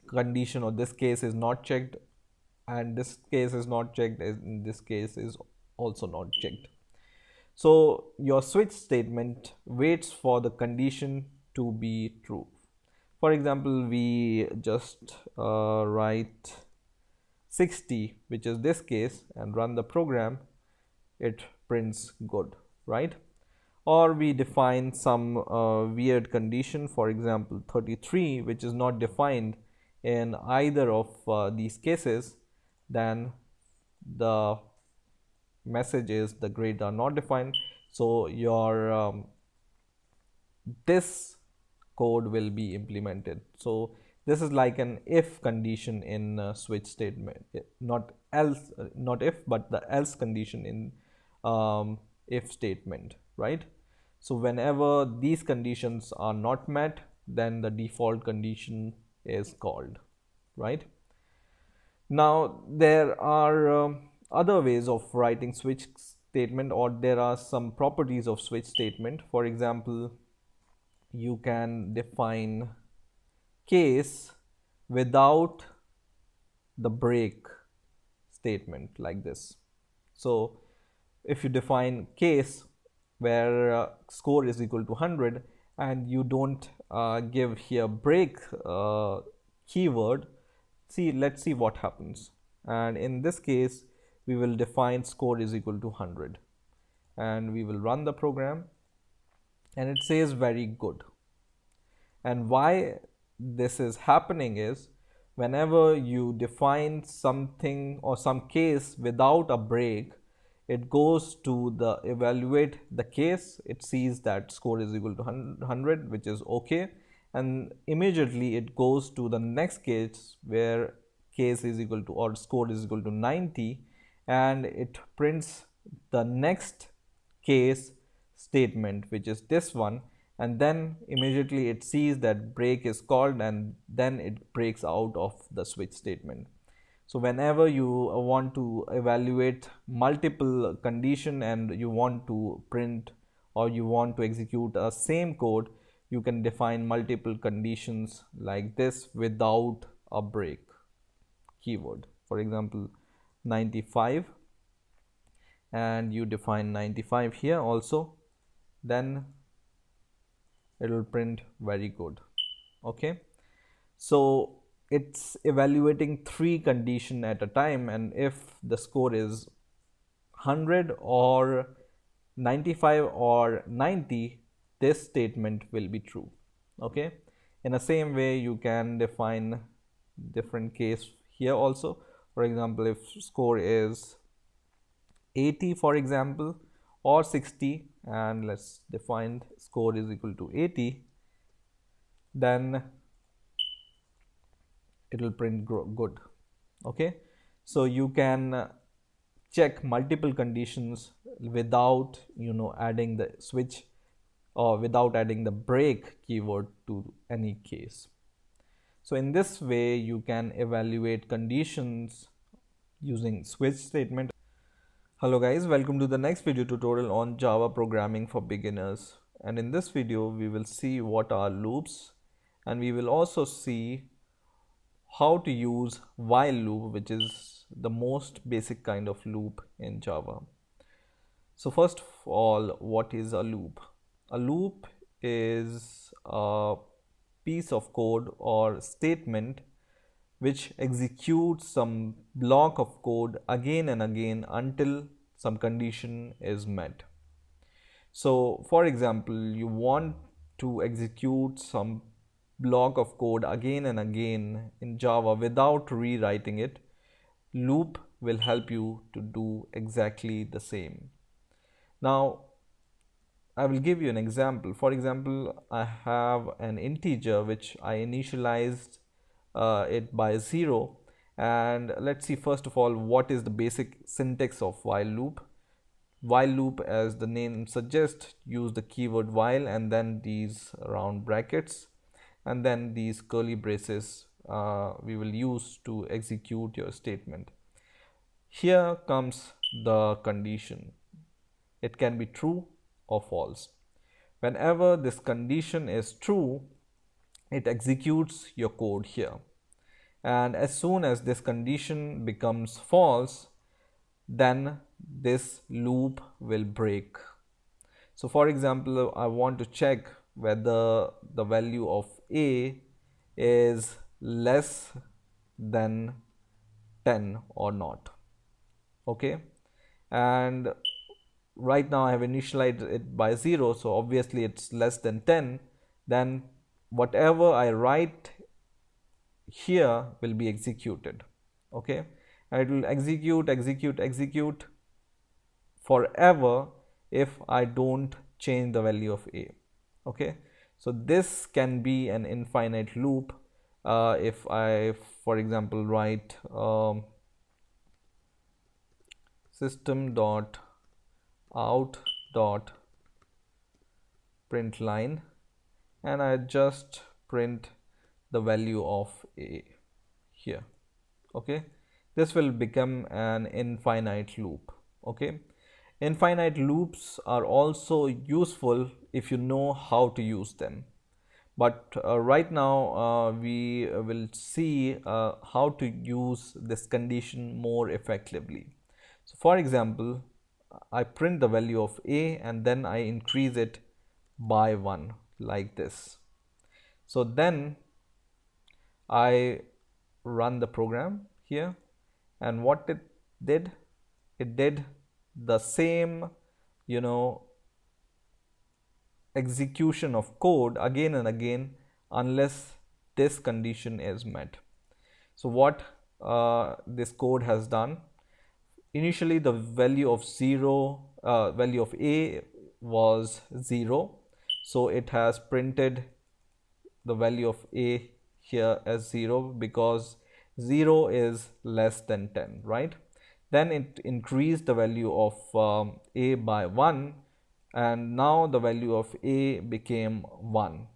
condition or this case is not checked, and this case is not checked, in this case is also not checked. So your switch statement waits for the condition to be true. For example, we just write 60, which is this case, and run the program. It prints good, right? Or we define some weird condition, for example 33, which is not defined in either of these cases, then the message is the grades are not defined. So your this code will be implemented. So this is like an if condition in switch statement, not else, not if, but the else condition in if statement, right? So whenever these conditions are not met, then the default condition is called, right? Now there are other ways of writing switch statement, or there are some properties of switch statement. For example, you can define case without the break statement like this. So if you define case where score is equal to 100 and you don't give here break keyword, let's see what happens. And in this case, we will define score is equal to 100, and we will run the program, and it says very good. And why this is happening is, whenever you define something or some case without a break, it goes to the evaluate the case. It sees that score is equal to 100, which is okay, and immediately it goes to the next case where case is equal to or score is equal to 90, and it prints the next case statement, which is this one, and then immediately it sees that break is called, and then it breaks out of the switch statement. So whenever you want to evaluate multiple condition and you want to print or you want to execute a same code, you can define multiple conditions like this without a break keyword. For example, 95, and you define 95 here also, then it will print very good. Okay, so it's evaluating 3 conditions at a time, and if the score is 100 or 95 or 90, this statement will be true. Okay, in the same way you can define different case here also. For example, if score is 80 for example, or 60, and let's define score is equal to 80, then it will print good. Okay, so you can check multiple conditions without adding the switch or without adding the break keyword to any case. So in this way you can evaluate conditions using switch statement. Hello guys, welcome to the next video tutorial on Java programming for beginners, and in this video we will see what are loops, and we will also see how to use while loop, which is the most basic kind of loop in Java. So first of all, what is a loop? A loop is a piece of code or statement which executes some block of code again and again until some condition is met. So for example, you want to execute some block of code again and again in Java without rewriting it. Loop will help you to do exactly the same. Now I will give you an example. For example, I have an integer which I initialized it by 0, and let's see first of all what is the basic syntax of while loop. While loop, as the name suggests, use the keyword while and then these round brackets and then these curly braces we will use to execute your statement. Here comes the condition. It can be true or false. Whenever this condition is true, it executes your code here, and as soon as this condition becomes false, then this loop will break. So for example, I want to check whether the value of a is less than 10 or not. Okay, and right now I have initialized it by 0, so obviously it's less than 10. Then whatever I write here will be executed. Okay, and it will execute forever if I don't change the value of a. Okay, so this can be an infinite loop. If I, for example, write system.out.println and I just print the value of a here. Okay, this will become an infinite loop. Okay, infinite loops are also useful if you know how to use them, but right now we will see how to use this condition more effectively. So for example, I print the value of a and then I increase it by 1 like this. So then I run the program here, and what it did the same execution of code again and again unless this condition is met. So what this code has done, initially the value of a was 0, so it has printed the value of a here as 0 because 0 is less than 10, right? Then it increased the value of a by 1, and now the value of a became 1.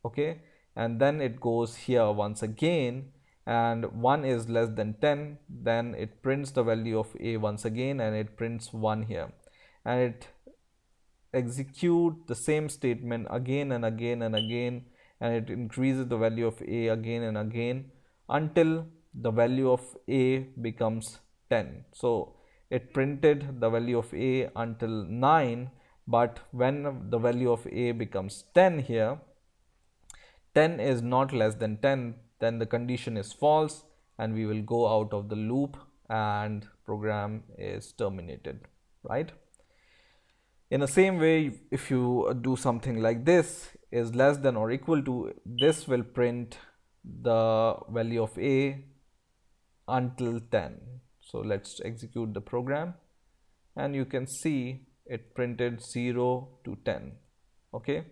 Okay, and then it goes here once again, and 1 is less than 10, then it prints the value of a once again and it prints 1 here, and it execute the same statement again and again and again, and it increases the value of a again and again until the value of a becomes 10. So it printed the value of a until 9, but when the value of a becomes 10 here, 10 is not less than 10, then the condition is false and we will go out of the loop and program is terminated, right? In the same way, if you do something like this, is less than or equal to, this will print the value of a until 10. So let's execute the program and you can see it printed 0 to 10. Okay,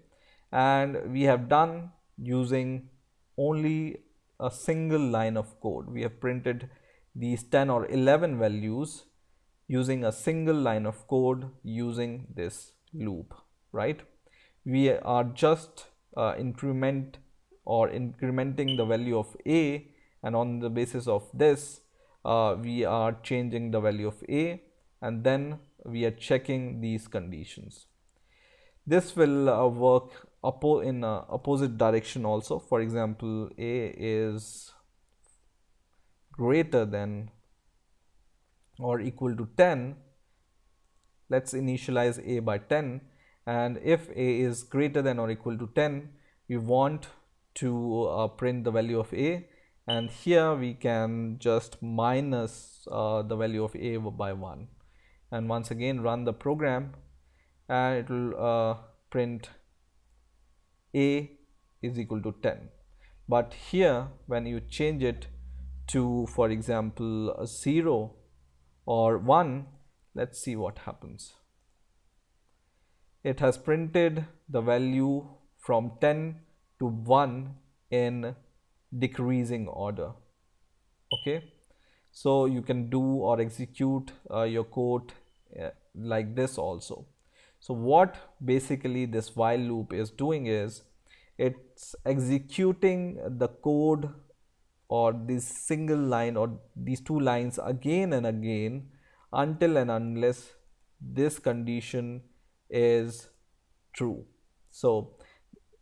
and we have done using only a single line of code. We have printed these 10 or 11 values using a single line of code using this loop, right? We are just incrementing the value of a, and on the basis of this we are changing the value of a, and then we are checking these conditions. This will work in opposite direction also. For example, a is greater than or equal to 10. Let's initialize a by 10, and if a is greater than or equal to 10, we want to print the value of a, and here we can just minus the value of a by 1, and once again run the program and it will print a is equal to 10. But here when you change it to, for example, 0 or 1, let's see what happens. It has printed the value from 10 to 1 in decreasing order. Okay, so you can do or execute your code like this also. So what basically this while loop is doing is it's executing the code or this single line or these two lines again and again until and unless this condition is true. So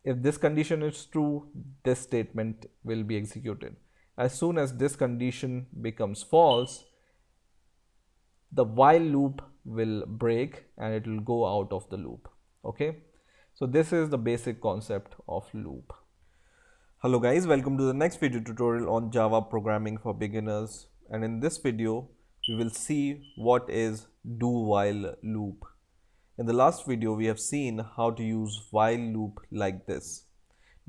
if this condition is true, this statement will be executed. As soon as this condition becomes false, the while loop will break and it will go out of the loop. Okay, so this is the basic concept of loop. Hello guys, welcome to the next video tutorial on Java programming for beginners, and in this video we will see what is do while loop. In the last video we have seen how to use while loop like this.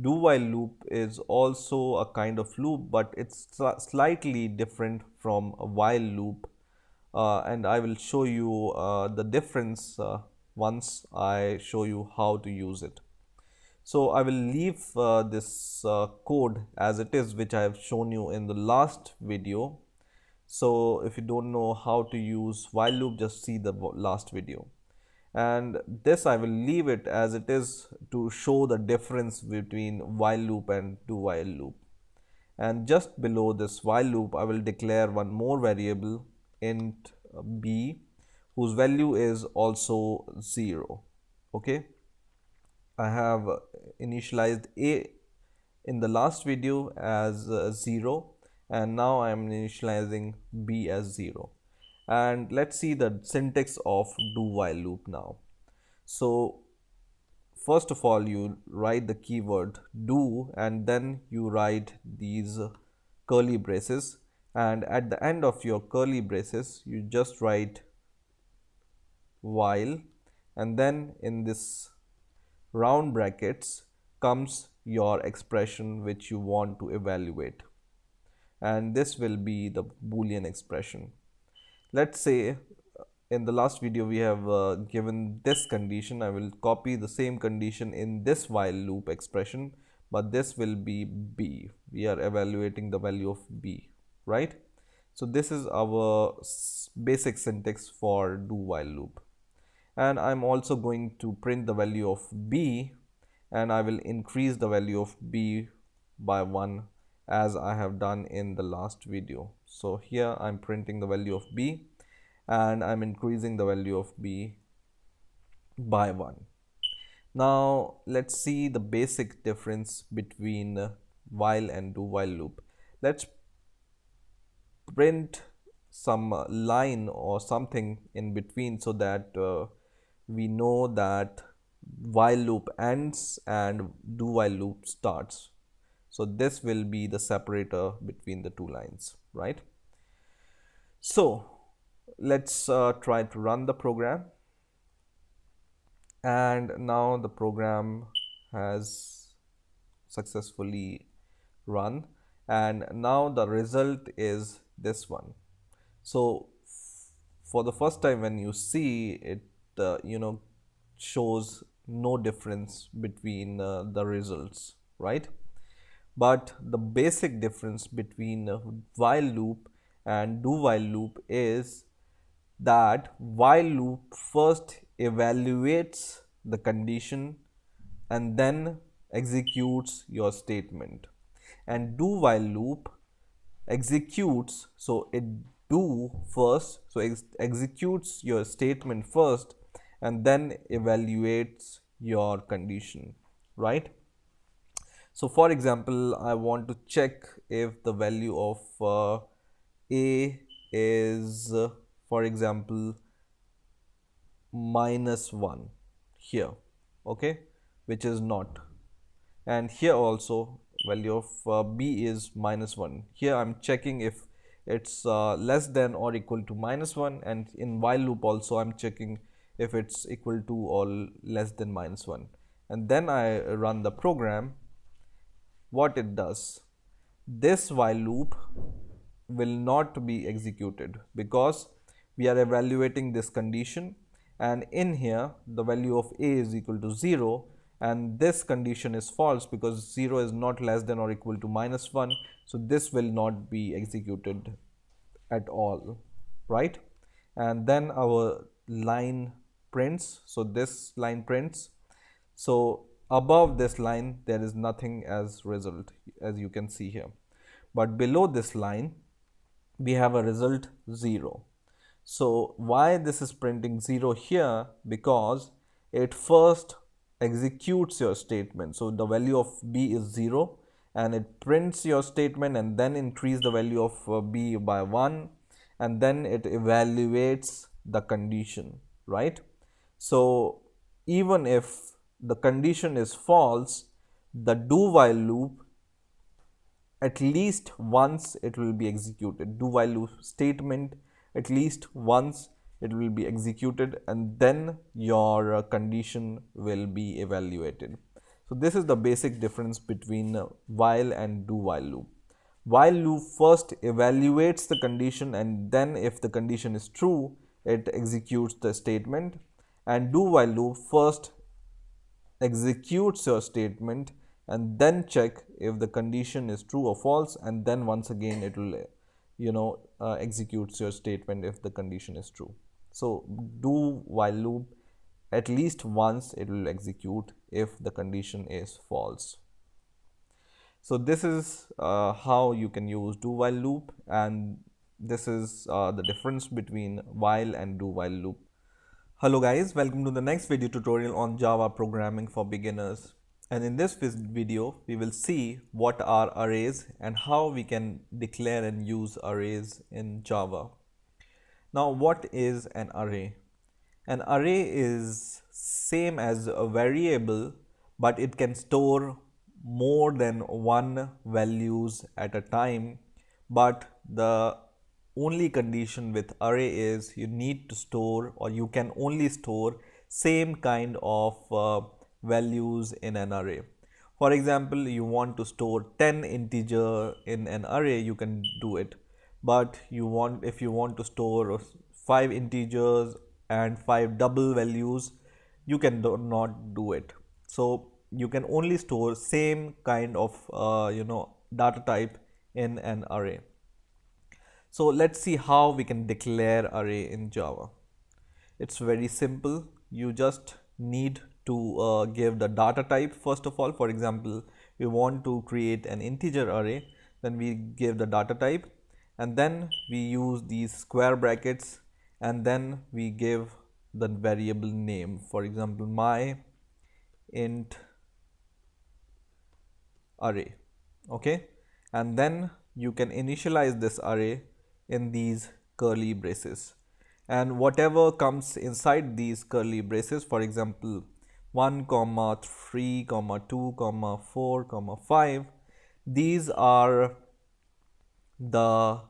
Do while loop is also a kind of loop, but it's slightly different from a while loop, and I will show you the difference once I show you how to use it. So I will leave this code as it is, which I have shown you in the last video. So if you don't know how to use while loop, just see the last video. And this I will leave it as it is to show the difference between while loop and do while loop. And just below this while loop, I will declare one more variable, int b, whose value is also 0. Okay, I have initialized a in the last video as 0, and now I am initializing b as 0. And let's see the syntax of do while loop now. So first of all, you write the keyword do, and then you write these curly braces, and at the end of your curly braces you just write while, and then in this round brackets comes your expression which you want to evaluate, and this will be the Boolean expression. Let's say in the last video we have given this condition. I will copy the same condition in this while loop expression, but this will be b. We are evaluating the value of b, right? So this is our basic syntax for do while loop. And I'm also going to print the value of b, and I will increase the value of b by 1 as I have done in the last video. So here I'm printing the value of b and I'm increasing the value of b by 1. Now let's see the basic difference between while and do while loop. Let's print some line or something in between so that we know that while loop ends and do while loop starts. So this will be the separator between the two lines, right? So let's try to run the program, and now the program has successfully run, and now the result is this one. So for the first time when you see it, shows no difference between the results, right? But the basic difference between while loop and do while loop is that while loop first evaluates the condition and then executes your statement, and do while loop executes, so it do first, so executes your statement first and then evaluates your condition, right? So for example, I want to check if the value of a is for example -1 here, okay, which is not, and here also value of b is -1. Here I'm checking if it's less than or equal to -1, and in while loop also I'm checking if it's equal to or less than -1, and then I run the program. What it does, this while loop will not be executed because we are evaluating this condition, and in here the value of a is equal to 0, and this condition is false because 0 is not less than or equal to -1, so this will not be executed at all, right? And then our line prints, so this line prints, so above this line there is nothing as result, as you can see here, but below this line we have a result 0. So why this is printing 0 here? Because it first executes your statement. So the value of b is 0 and it prints your statement and then increase the value of b by 1, and then it evaluates the condition, right? So even if the condition is false, the do while loop at least once it will be executed. Do while loop statement, at least once it will be executed, and then your condition will be evaluated. So this is the basic difference between while and do while loop. While loop first evaluates the condition, and then if the condition is true, it executes the statement, and do while loop first executes your statement and then check if the condition is true or false, and then once again it will executes your statement if the condition is true. So do while loop at least once it will execute if the condition is false. So this is how you can use do while loop, and this is the difference between while and do while loop. Hello guys, welcome to the next video tutorial on Java programming for beginners. And in this video, we will see what are arrays and how we can declare and use arrays in Java. Now, what is an array? An array is same as a variable, but it can store more than one values at a time. But the only condition with array is you need to store, or you can only store same kind of values in an array. For example, you want to store 10 integer in an array, you can do it. But if you want to store 5 integers and 5 double values, you can not do it. So you can only store same kind of data type in an array. So let's see how we can declare array in Java. It's very simple. You just need to give the data type first of all. For example, we want to create an integer array, then we give the data type, and then we use these square brackets, and then we give the variable name. For example, my int array. Okay, and then you can initialize this array in these curly braces, and whatever comes inside these curly braces, for example 1 comma 3 comma 2 comma 4 comma 5, these are the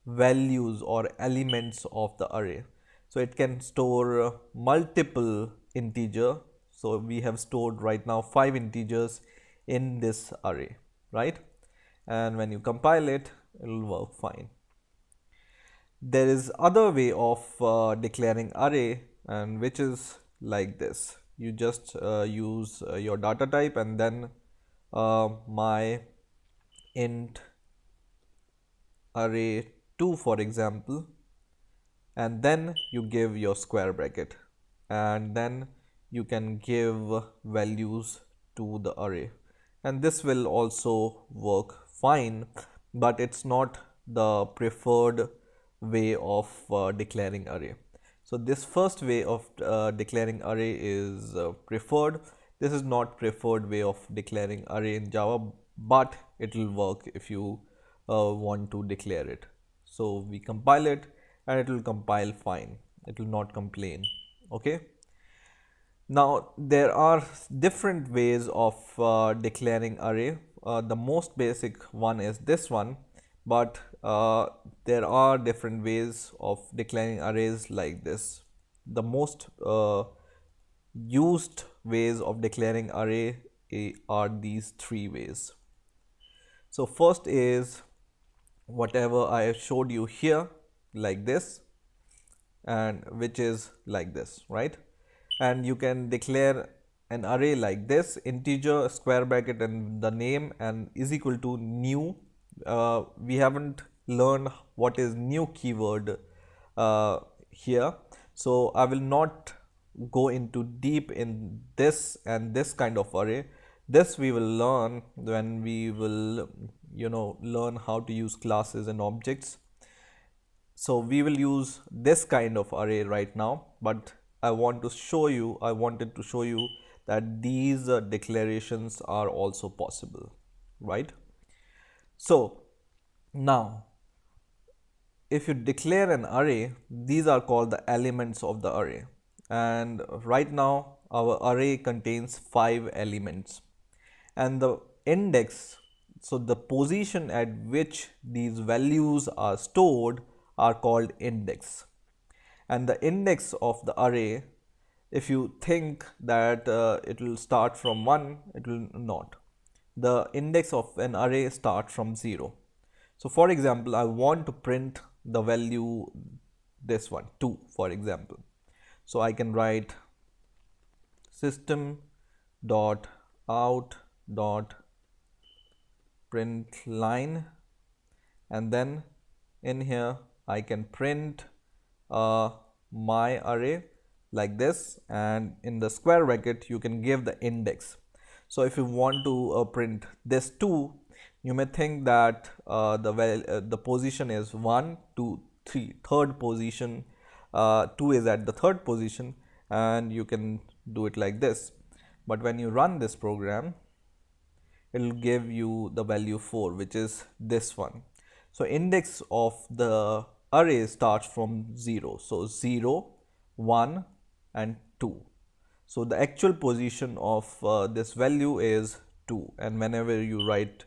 values or elements of the array. So it can store multiple integer. So we have stored right now 5 integers in this array, right? And when you compile it, it will work fine. There is other way of declaring array, and which is like this. You just use your data type and then my int array 2, for example, and then you give your square bracket, and then you can give values to the array, and this will also work fine, but it's not the preferred way of declaring array. So this first way of declaring array is preferred. This is not preferred way of declaring array in Java, but it will work if you want to declare it. So we compile it and it will compile fine. It will not complain. Okay. Now there are different ways of declaring array. The most basic one is this one, but there are different ways of declaring arrays like this. The most used ways of declaring array are these three ways. So first is whatever I showed you here, like this, and which is like this, right? And you can declare an array like this: integer, square bracket, and the name, and is equal to new. We haven't learned what is new keyword here, so I will not go into deep in this and this kind of array. This we will learn when we will learn how to use classes and objects. So we will use this kind of array right now, but I wanted to show you that these declarations are also possible, right? So now if you declare an array, these are called the elements of the array, and right now our array contains 5 elements, and the index, so the position at which these values are stored, are called index. And the index of the array, if you think that it will start from 1, it will not. The index of an array starts from 0. So for example, I want to print the value, this one, 2, for example. So I can write system dot out dot print line, and then in here I can print my array like this, and in the square bracket you can give the index. So if you want to print this 2, you may think that the position is 1, 2, 3, third position, 2 is at the third position, and you can do it like this. But when you run this program, it will give you the value 4, which is this one. So index of the array starts from 0. So 0, 1 and 2. So the actual position of this value is 2, and whenever you write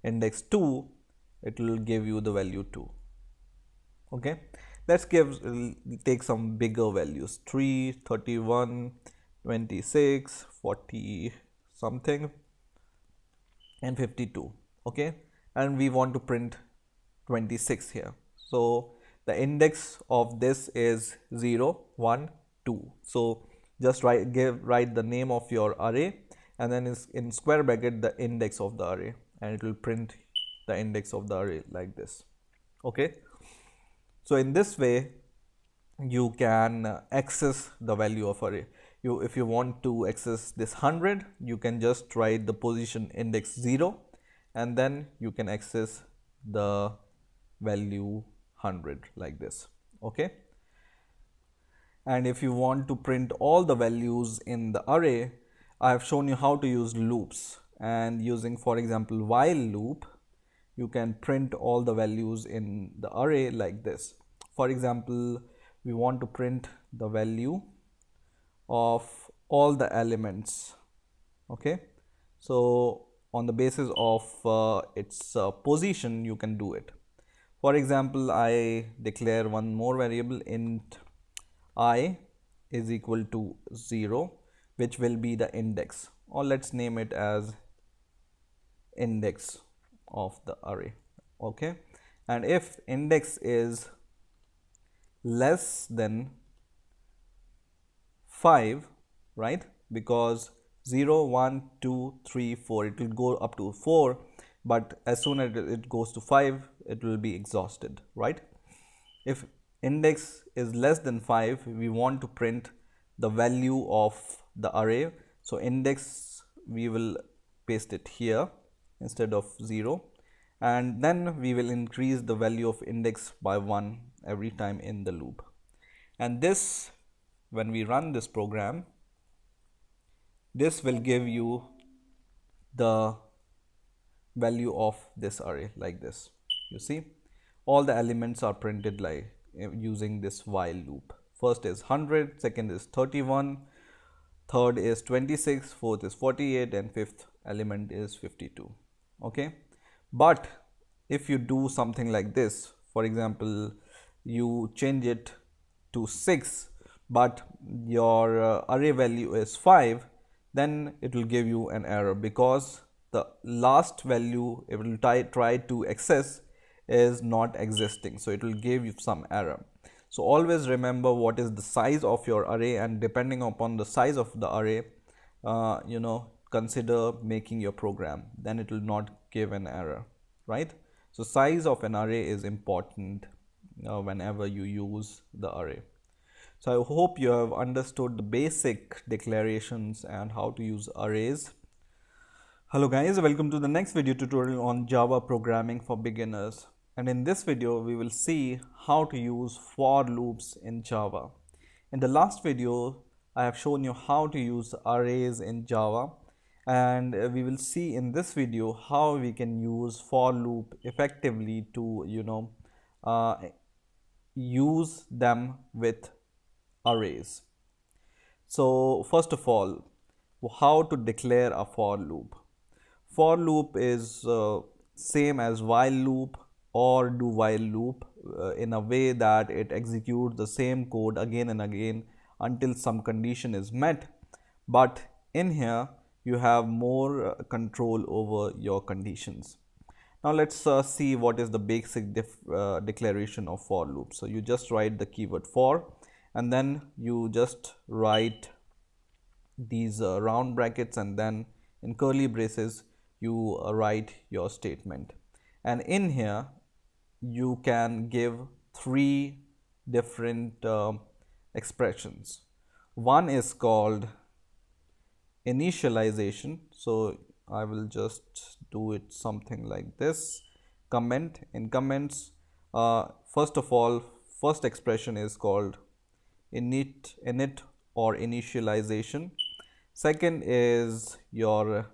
index 2, it will give you the value 2. Okay, let's take some bigger values: 3, 31, 26, 40 something, and 52. Okay, and we want to print 26 here. So the index of this is 0, 1, 2. So just write the name of your array, and then in square bracket the index of the array, and it will print the index of the array like this. Okay, so in this way you can access the value of array. If you want to access this 100, you can just write the position index 0, and then you can access the value 100 like this. Okay, And if you want to print all the values in the array, I have shown you how to use loops. And using, for example, while loop, you can print all the values in the array like this. For example, we want to print the value of all the elements. Okay, so on the basis of its position, you can do it. For example, I declare one more variable, int I is equal to 0, which will be the index, or let's name it as index of the array. Okay, and if index is less than 5, right, because 0 1 2 3 4, it will go up to 4, but as soon as it goes to 5, it will be exhausted, right? If index is less than 5, we want to print the value of the array. So index, we will paste it here instead of 0, and then we will increase the value of index by 1 every time in the loop. And this, when we run this program, this will give you the value of this array like this. You see, all the elements are printed like using this while loop. First is 100, second is 31, third is 26, fourth is 48, and fifth element is 52. Okay, but if you do something like this, for example, you change it to 6, but your array value is 5, then it will give you an error, because the last value it will try to access is not existing, so it will give you some error. So always remember what is the size of your array, and depending upon the size of the array, consider making your program, then it will not give an error, right? So size of an array is important whenever you use the array. So I hope you have understood the basic declarations and how to use arrays. Hello guys, welcome to the next video tutorial on Java programming for beginners. And in this video, we will see how to use for loops in Java. In the last video, I have shown you how to use arrays in Java. And we will see in this video how we can use for loop effectively to, use them with arrays. So first of all, how to declare a for loop. For loop is same as while loop or do while loop in a way that it executes the same code again and again until some condition is met. But in here, you have more control over your conditions. Now let's see what is the basic declaration of for loop. So you just write the keyword for, and then you just write these round brackets, and then in curly braces you write your statement. And in here you can give 3 different expressions. One is called initialization, so I will just do it something like this. Comment. In comments, first of all, first expression is called init or initialization. Second is your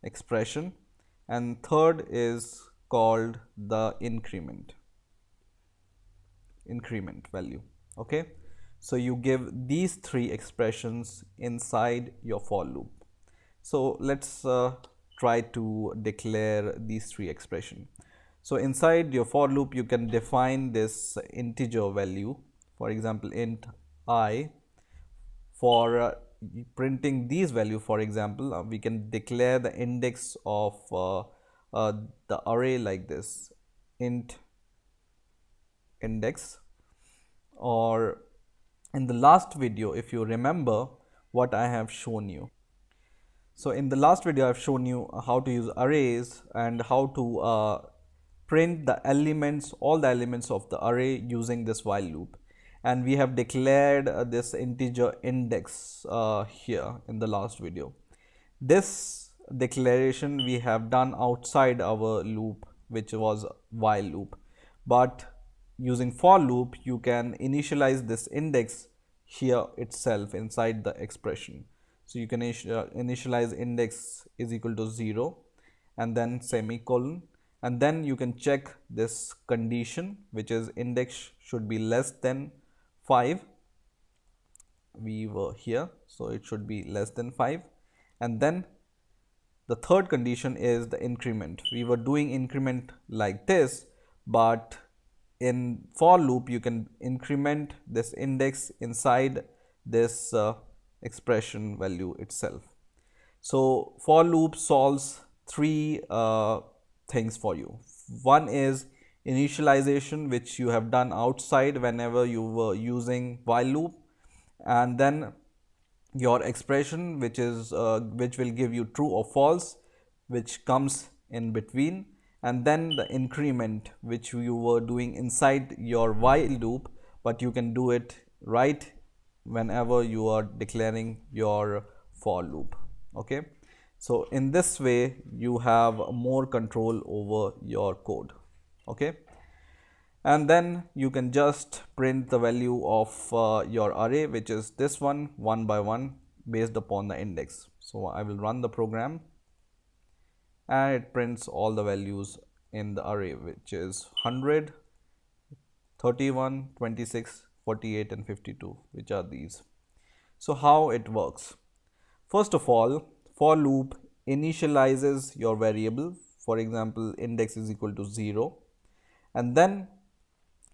expression, and third is called the increment value. Okay, so you give these 3 expressions inside your for loop. So let's try to declare these 3 expressions. So inside your for loop, you can define this integer value, for example int I. For printing these value, for example, we can declare the index of the array like this, int index. Or in the last video, if you remember what I have shown you. So in the last video, I've shown you how to use arrays and how to print the elements, all the elements of the array using this while loop. And we have declared this integer index here in the last video. This declaration we have done outside our loop, which was while loop. But using for loop, you can initialize this index here itself inside the expression. So you can initialize index is equal to 0 and then semicolon, and then you can check this condition, which is index should be less than 5. We were here, so it should be less than 5. And then the third condition is the increment. We were doing increment like this, but in for loop you can increment this index inside this expression value itself. So for loop solves three things for you. One is initialization, which you have done outside whenever you were using while loop, and then your expression, which will give you true or false, which comes in between, and then the increment, which you were doing inside your while loop, but you can do it right whenever you are declaring your for loop. Okay, so in this way you have more control over your code. Okay, and then you can just print the value of your array, which is this one by one, based upon the index. So I will run the program and it prints all the values in the array, which is 100, 31, 26, 48 and 52, which are these. So how it works? First of all, for loop initializes your variable, for example index is equal to 0, and then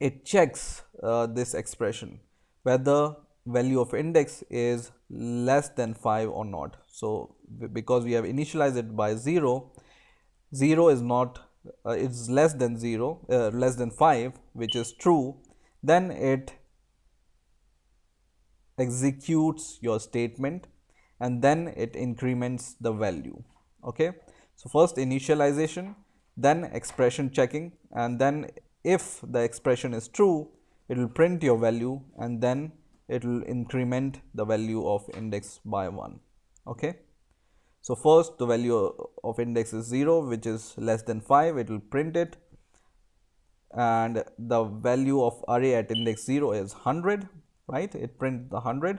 it checks this expression whether value of index is less than 5 or not. So because we have initialized it by 0, 0 is not it's less than 0, less than 5, which is true, then it executes your statement and then it increments the value. Okay, so first initialization, then expression checking, and then if the expression is true, it will print your value and then it will increment the value of index by 1. Okay, so first the value of index is 0, which is less than 5, it will print it, and the value of array at index 0 is 100, right? It print the 100,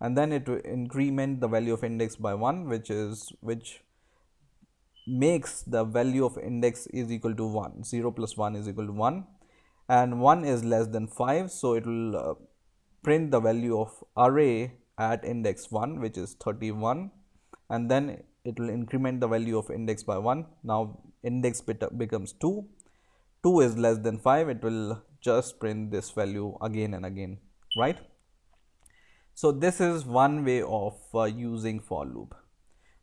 and then it will increment the value of index by 1, which makes the value of index is equal to 1. 0 plus 1 is equal to 1, and 1 is less than 5, so it will print the value of array at index 1, which is 31, and then it will increment the value of index by 1. Now index becomes 2. 2 is less than 5, it will just print this value again and again, right? So this is one way of using for loop.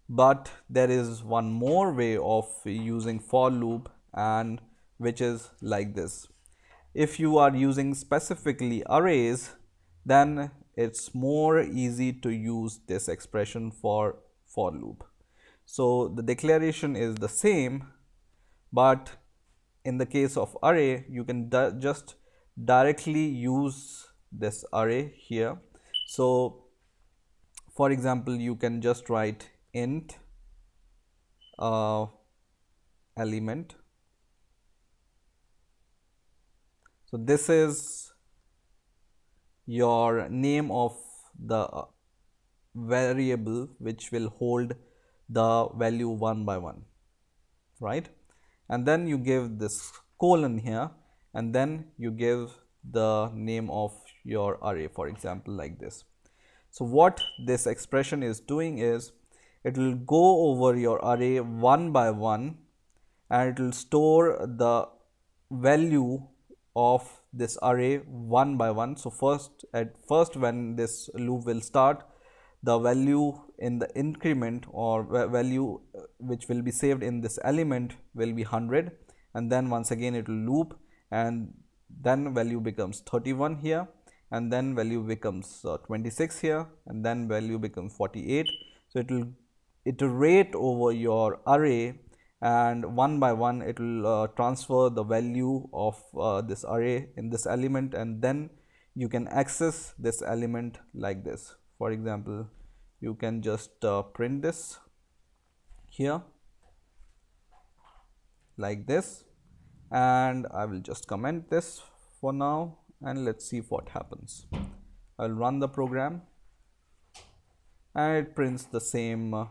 But there is one more way of using for loop, and which is like this. If you are using specifically arrays, then it's more easy to use this expression for loop. So the declaration is the same, but in the case of array, you can just directly use this array here. So for example, you can just write int element. So this is your name of the variable which will hold the value one by one, right? And then you give this colon here, and then you give the name of your array, for example like this. So what this expression is doing is it will go over your array one by one, and it will store the value of this array one by one. So at first when this loop will start, the value in the increment or value which will be saved in this element will be 100, and then once again it will loop, and then value becomes 31 here, and then value becomes 26 here, and then value becomes 48. So it will iterate over your array, and one by one it will transfer the value of this array in this element, and then you can access this element like this. For example, you can just print this here like this, and I will just comment this for now, and let's see what happens. I'll run the program and it prints the same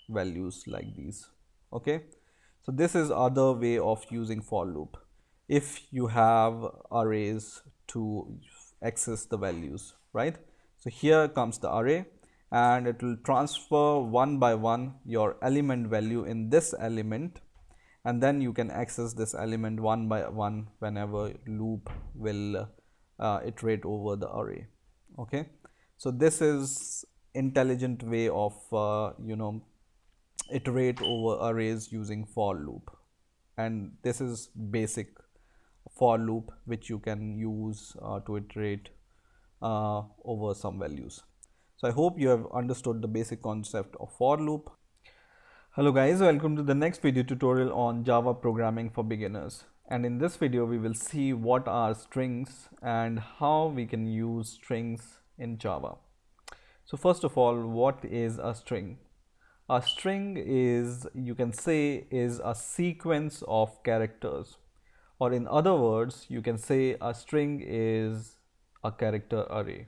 values like these. Okay, so this is other way of using for loop if you have arrays to access the values, right? So here comes the array and it will transfer one by one your element value in this element, and then you can access this element one by one whenever loop will iterate over the array. Okay, so this is intelligent way of iterate over arrays using for loop, and this is basic for loop which you can use to iterate over some values. So I hope you have understood the basic concept of for loop. Hello guys, welcome to the next video tutorial on Java programming for beginners. And in this video we will see what are strings and how we can use strings in Java. So first of all, what is a string? A string is, you can say, is a sequence of characters, or in other words you can say a string is a character array.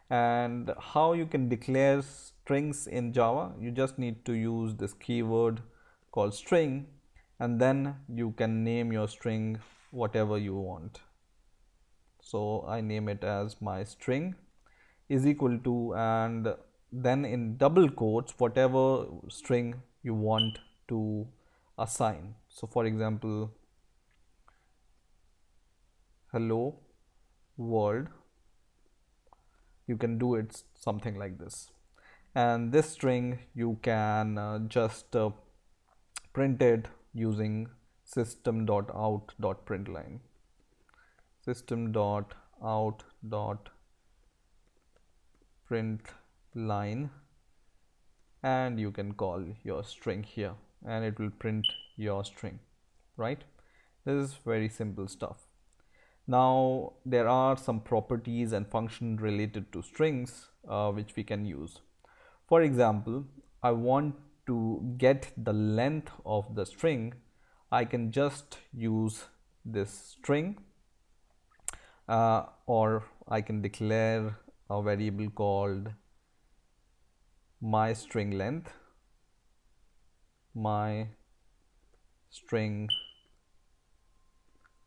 And how you can declare strings in Java? You just need to use this keyword called string, and then you can name your string whatever you want. So I name it as my string is equal to, and then in double quotes whatever string you want to assign. So for example, hello world, you can do it something like this, and this string you can just print it using system.out.println, system.out.println, and you can call your string here and it will print your string, right? This is very simple stuff. Now there are some properties and functions related to strings which we can use. For example, I want to get the length of the string. I can just use this string or I can declare a variable called my string length, my string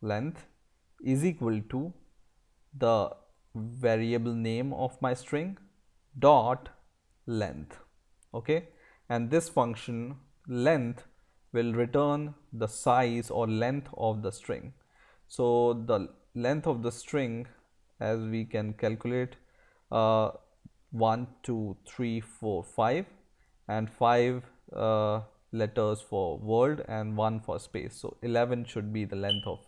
length is equal to the variable name of my string dot length. Okay, and this function length will return the size or length of the string. So the length of the string, as we can calculate, 1 2 3 4 5 and 5 letters for world and 1 for space, so 11 should be the length of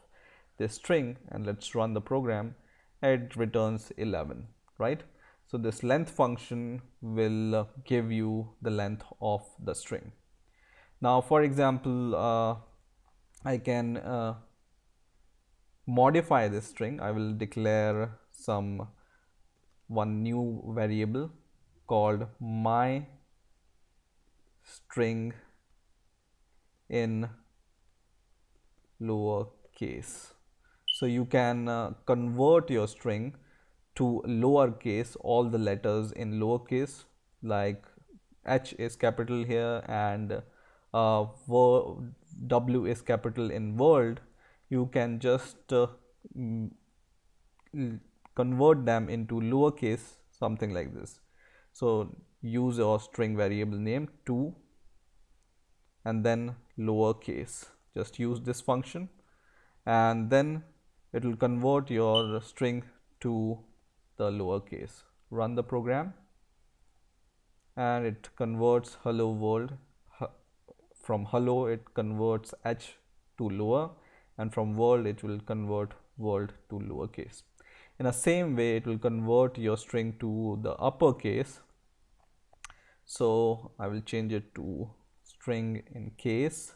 this string, and let's run the program. It returns 11, right? So this length function will give you the length of the string. Now for example, I can modify this string. I will declare one new variable called my string in lowercase. So you can convert your string to lowercase, all the letters in lowercase, like H is capital here and W is capital in world. You can just convert them into lowercase, something like this. So use your string variable name to and then lowercase. Just use this function and then it will convert your string to the lowercase. Run the program and it converts hello world. From hello it converts H to lower, and from world it will convert world to lowercase. In the same way it will convert your string to the uppercase. So I will change it to string in case,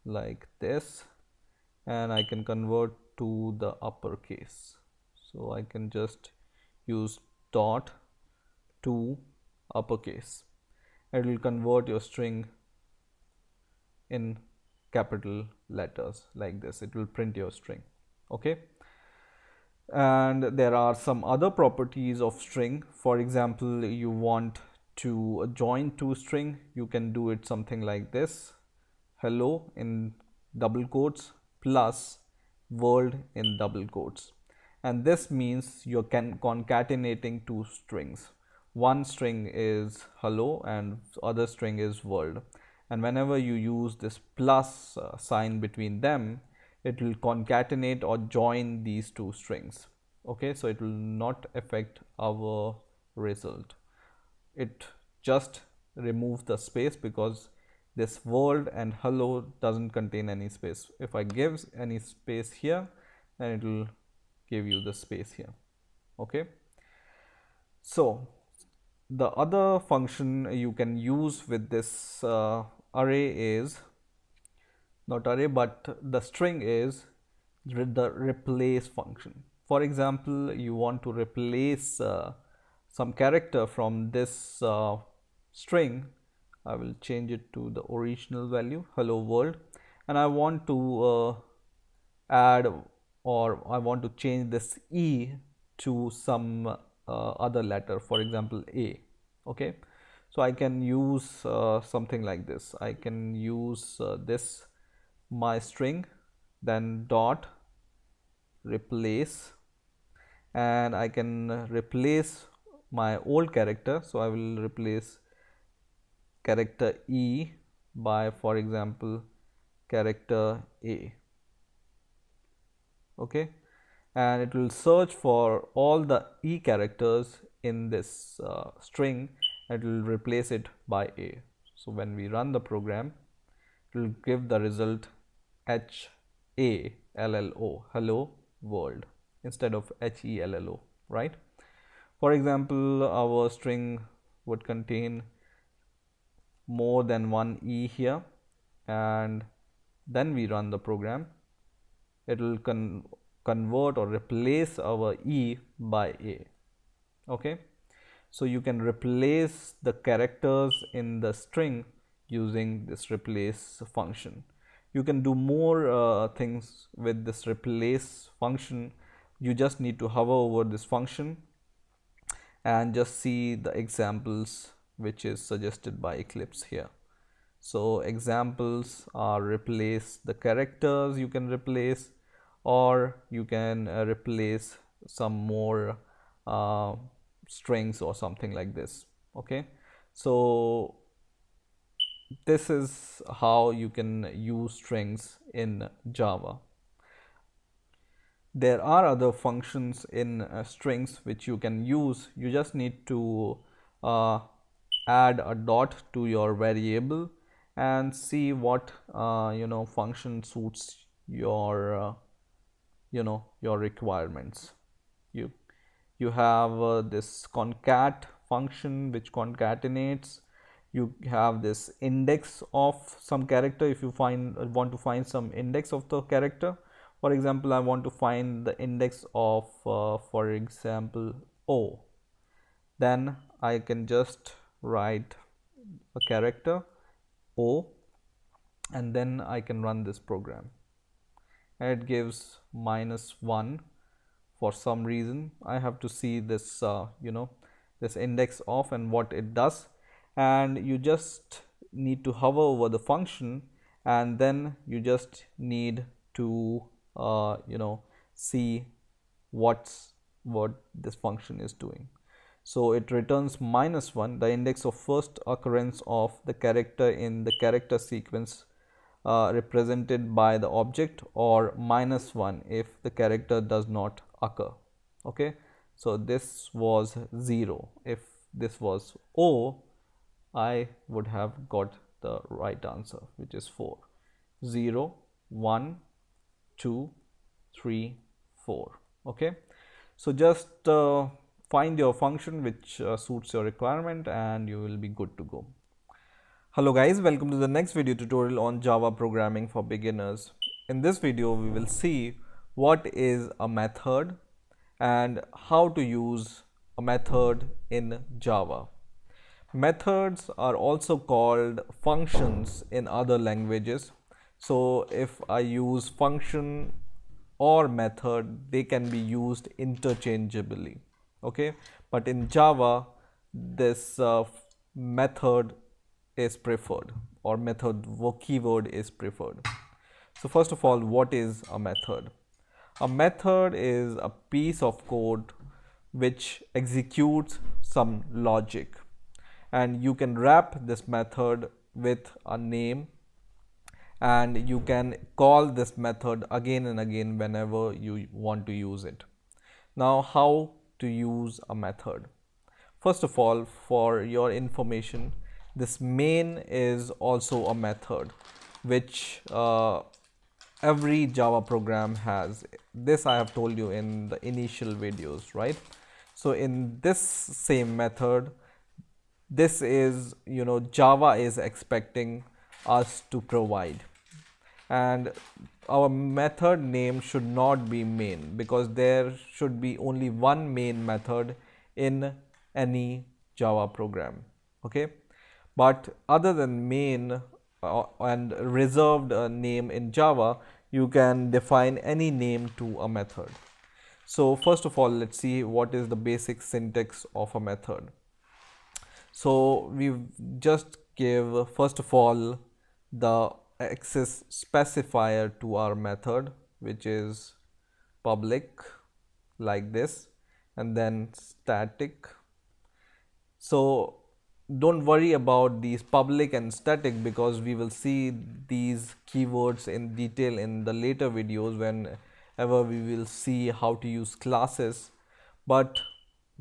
like this, and I can convert to the uppercase. So I can just use dot to uppercase. It will convert your string in capital letters like this. It will print your string. Okay. And there are some other properties of string. For example, you want to join two string, you can do it something like this: hello in double quotes plus world in double quotes. And this means you're concatenating two strings. One string is hello and other string is world. And whenever you use this plus sign between them, it will concatenate or join these two strings. Okay, so it will not affect our result. It just removes the space because this world and hello doesn't contain any space. If I give any space here, then it will give you the space here. Okay, so the other function you can use with this array is not array, but the string is the replace function. For example, you want to replace some character from this string. I will change it to the original value, hello world, and I want to add, or I want to change this E to some other letter, for example A. Okay, so I can use something like this. I can use this my string, then dot replace, and I can replace my old character. So I will replace character E by, for example, character A. Okay, and it will search for all the E characters in this string and it will replace it by A. So when we run the program, it will give the result HALLO, hello world, instead of HELLO, right? For example, our string would contain more than one E here, and then we run the program, it will convert or replace our E by A. Okay, so you can replace the characters in the string using this replace function. You can do more things with this replace function. You just need to hover over this function and just see the examples which is suggested by Eclipse here. So examples are replace the characters, you can replace, or you can replace some more strings or something like this. Okay, so this is how you can use strings in Java. There are other functions in strings which you can use. You just need to add a dot to your variable and see what function suits your your requirements. You have this concat function which concatenates. You have this index of some character. If you want to find some index of the character, for example, I want to find the index of for example O, then I can just write a character O and then I can run this program, and it gives -1. For some reason I have to see this this index of and what it does, and you just need to hover over the function and then you just need to see what this function is doing. So it returns -1, the index of first occurrence of the character in the character sequence represented by the object, or -1 if the character does not occur. Okay, so this was 0. If this was O, I would have got the right answer, which is 4. 0, 1, 2, 3, 4. Okay, so just find your function which suits your requirement and you will be good to go. Hello guys, welcome to the next video tutorial on Java programming for beginners. In this video we will see what is a method and how to use a method in Java. Methods are also called functions in other languages. So if I use function or method, they can be used interchangeably. Okay, but in Java, this method is preferred, or method keyword is preferred. So first of all, what is a method? A method is a piece of code which executes some logic, and you can wrap this method with a name, and you can call this method again and again whenever you want to use it. Now, how to use a method? First of all, for your information, this main is also a method which every Java program has. This I have told you in the initial videos, right? So in this same method, this is, Java is expecting us to provide, and our method name should not be main, because there should be only one main method in any Java program. Okay, but other than main and reserved name in Java, you can define any name to a method. So first of all, let's see what is the basic syntax of a method. So we just give, first of all, the access specifier to our method, which is public, like this, and then static. So don't worry about these public and static, because we will see these keywords in detail in the later videos whenever we will see how to use classes. But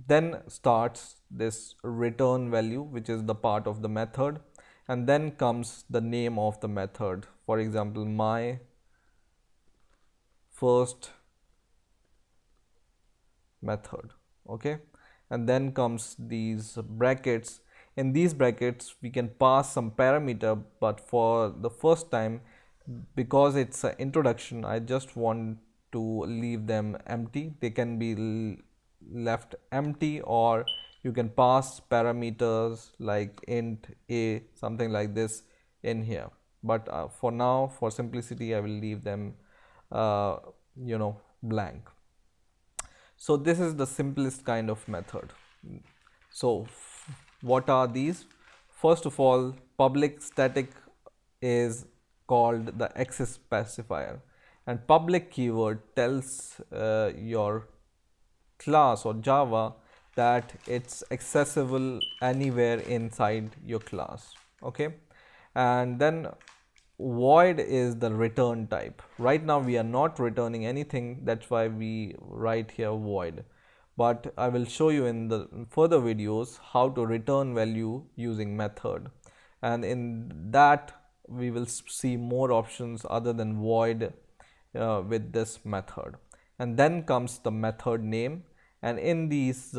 then starts this return value, which is the part of the method, and then comes the name of the method. For example, my first method. Okay, and then comes these brackets. In these brackets we can pass some parameter, but for the first time, because it's an introduction, I just want to leave them empty. They can be left empty, or you can pass parameters like int a, something like this in here, but for now, for simplicity, I will leave them blank. So this is the simplest kind of method. So what are these? First of all, public static is called the access specifier, and public keyword tells your class or Java that it's accessible anywhere inside your class. Okay, and then void is the return type. Right now we are not returning anything, that's why we write here void, but I will show you in the further videos how to return value using method, and in that we will see more options other than void with this method. And then comes the method name, and in these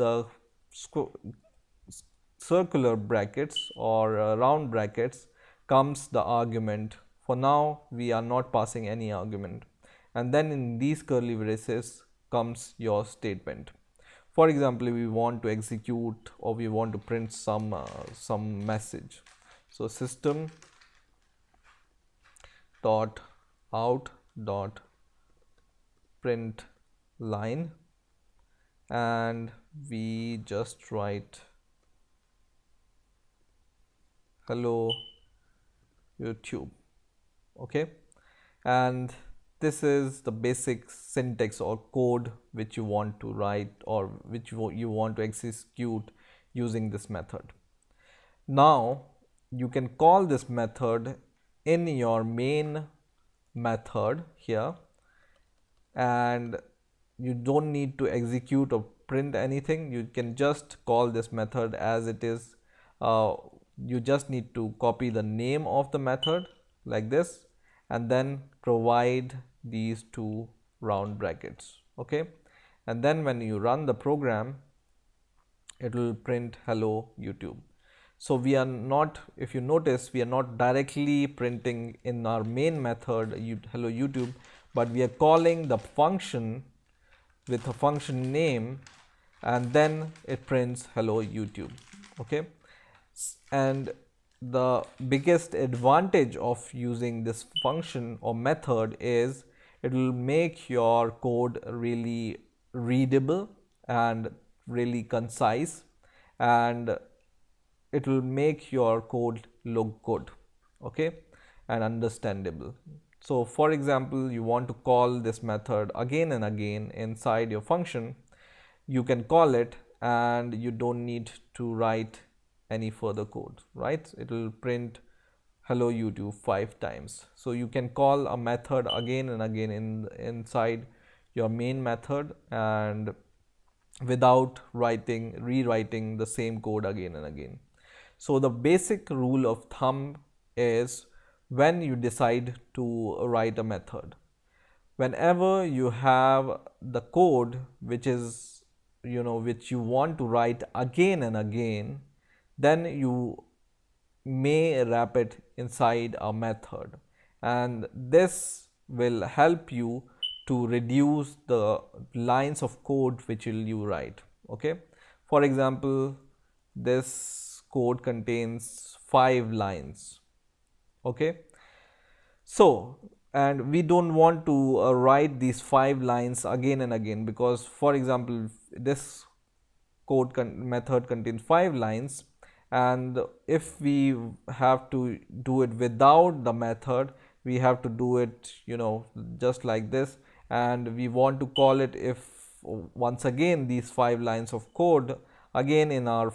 circular brackets or round brackets comes the argument. For now we are not passing any argument, and then in these curly braces comes your statement. For example, we want to execute or we want to print some message. So system dot out dot print line, and we just write hello YouTube. Okay, and this is the basic syntax or code which you want to write, or which you want to execute using this method. Now you can call this method in your main method here, and you don't need to execute or print anything. You can just call this method as it is. You just need to copy the name of the method like this, and then provide these two round brackets. Okay, and then when you run the program, it will print hello YouTube. So we are not, if you notice, we are not directly printing in our main method hello YouTube, but we are calling the function with a function name, and then it prints hello YouTube. Okay, and the biggest advantage of using this function or method is it will make your code really readable and really concise, and it will make your code look good, okay, and understandable. So for example, you want to call this method again and again inside your function, you can call it and you don't need to write any further code, right? It will print hello YouTube 5 times. So you can call a method again and again inside your main method and without rewriting the same code again and again. So the basic rule of thumb is, when you decide to write a method, whenever you have the code which is, which you want to write again and again, then you may wrap it inside a method, and this will help you to reduce the lines of code which will you write, okay. For example, this code contains 5 lines, okay. So, and we don't want to write these 5 lines again and again, because for example, this method contains 5 lines, and if we have to do it without the method, we have to do it, just like this, and we want to call it if once again these 5 lines of code again in our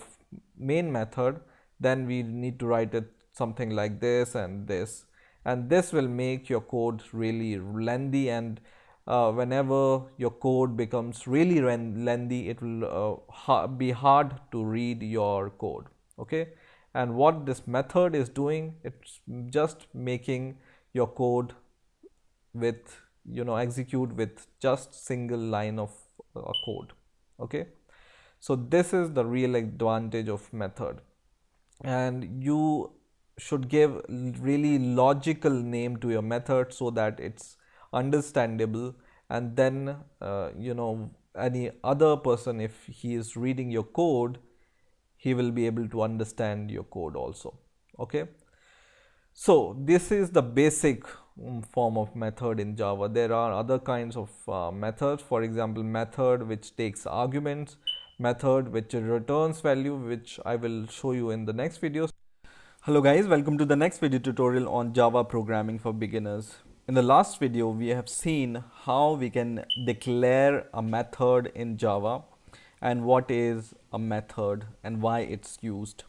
main method, then we need to write it something like this and this, and this will make your code really lengthy, and whenever your code becomes really lengthy, it will be hard to read your code, okay. And what this method is doing, it's just making your code with, execute with just single line of code, okay. So this is the real advantage of method, and you should give really logical name to your method so that it's understandable, and then any other person, if he is reading your code, he will be able to understand your code also, okay. So this is the basic form of method in Java. There are other kinds of methods. For example, method which takes arguments, method which returns value, which I will show you in the next video. Hello guys, welcome to the next video tutorial on Java programming for beginners. In the last video, we have seen how we can declare a method in Java and what is a method and why it's used.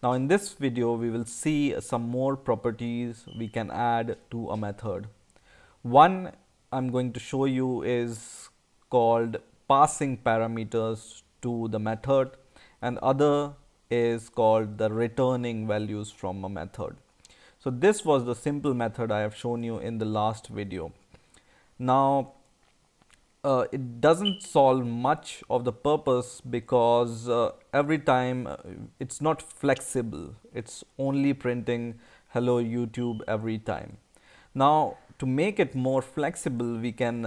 Now in this video, we will see some more properties we can add to a method. One I'm going to show you is called passing parameters to the method, and other is called the returning values from a method. So this was the simple method I have shown you in the last video. Now it doesn't solve much of the purpose, because every time it's not flexible, it's only printing hello YouTube every time. Now to make it more flexible, we can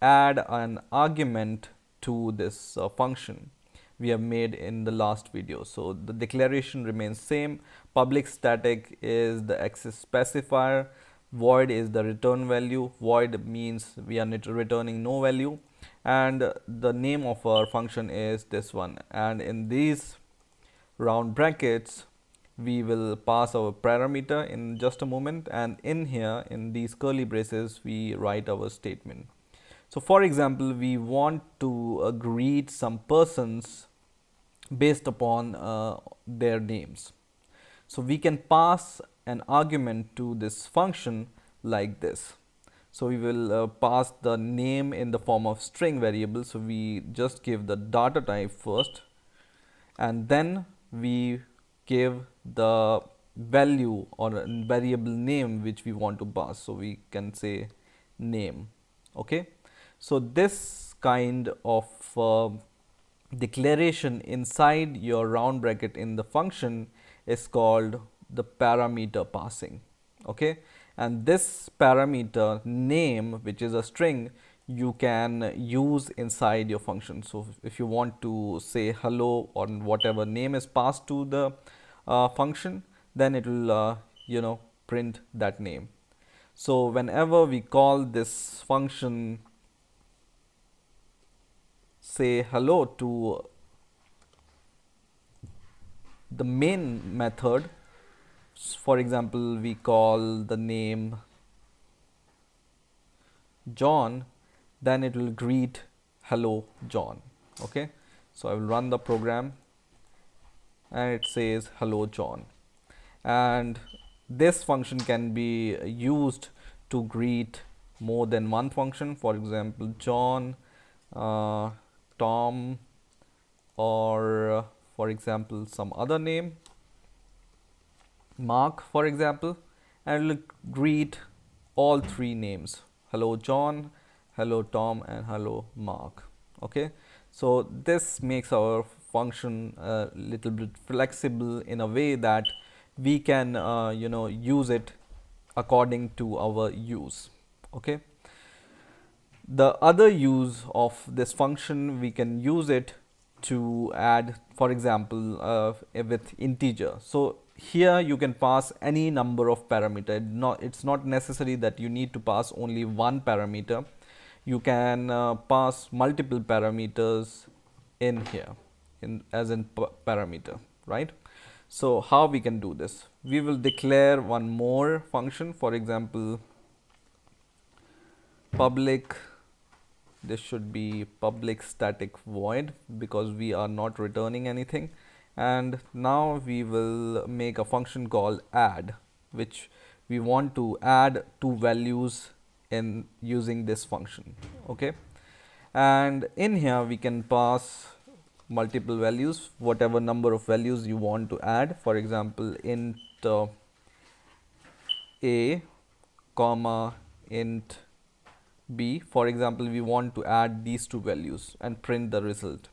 add an argument to this function we have made in the last video. So the declaration remains same. Public static is the access specifier, void is the return value. Void means we are returning no value, and the name of our function is this one, and in these round brackets we will pass our parameter in just a moment, and in here in these curly braces we write our statement. So for example, we want to greet some persons based upon their names. So we can pass an argument to this function like this. So we will pass the name in the form of string variable. So we just give the data type first, and then we give the value or variable name which we want to pass. So we can say name, okay. So this kind of declaration inside your round bracket in the function is called the parameter passing, okay. And this parameter name, which is a string, you can use inside your function. So if you want to say hello or whatever name is passed to the function, then it will print that name. So whenever we call this function, say hello to the main method, for example, we call the name John, then it will greet hello John. Okay, so I will run the program and it says hello John. And this function can be used to greet more than one function, for example John, Tom, or for example some other name, Mark for example, and it will greet all three names: hello John, hello Tom, and hello Mark. Okay, so this makes our function a little bit flexible in a way that we can use it according to our use. Okay, the other use of this function, we can use it to add, for example, with integer. So here you can pass any number of parameter. It's not necessary that you need to pass only one parameter. You can pass multiple parameters in here as in parameter, right? So how we can do this? We will declare one more function, for example public. This should be public static void because we are not returning anything. And now we will make a function called add, which we want to add two values in using this function. Okay, and in here we can pass multiple values, whatever number of values you want to add. For example, int a comma int b. For example, we want to add these two values and print the result.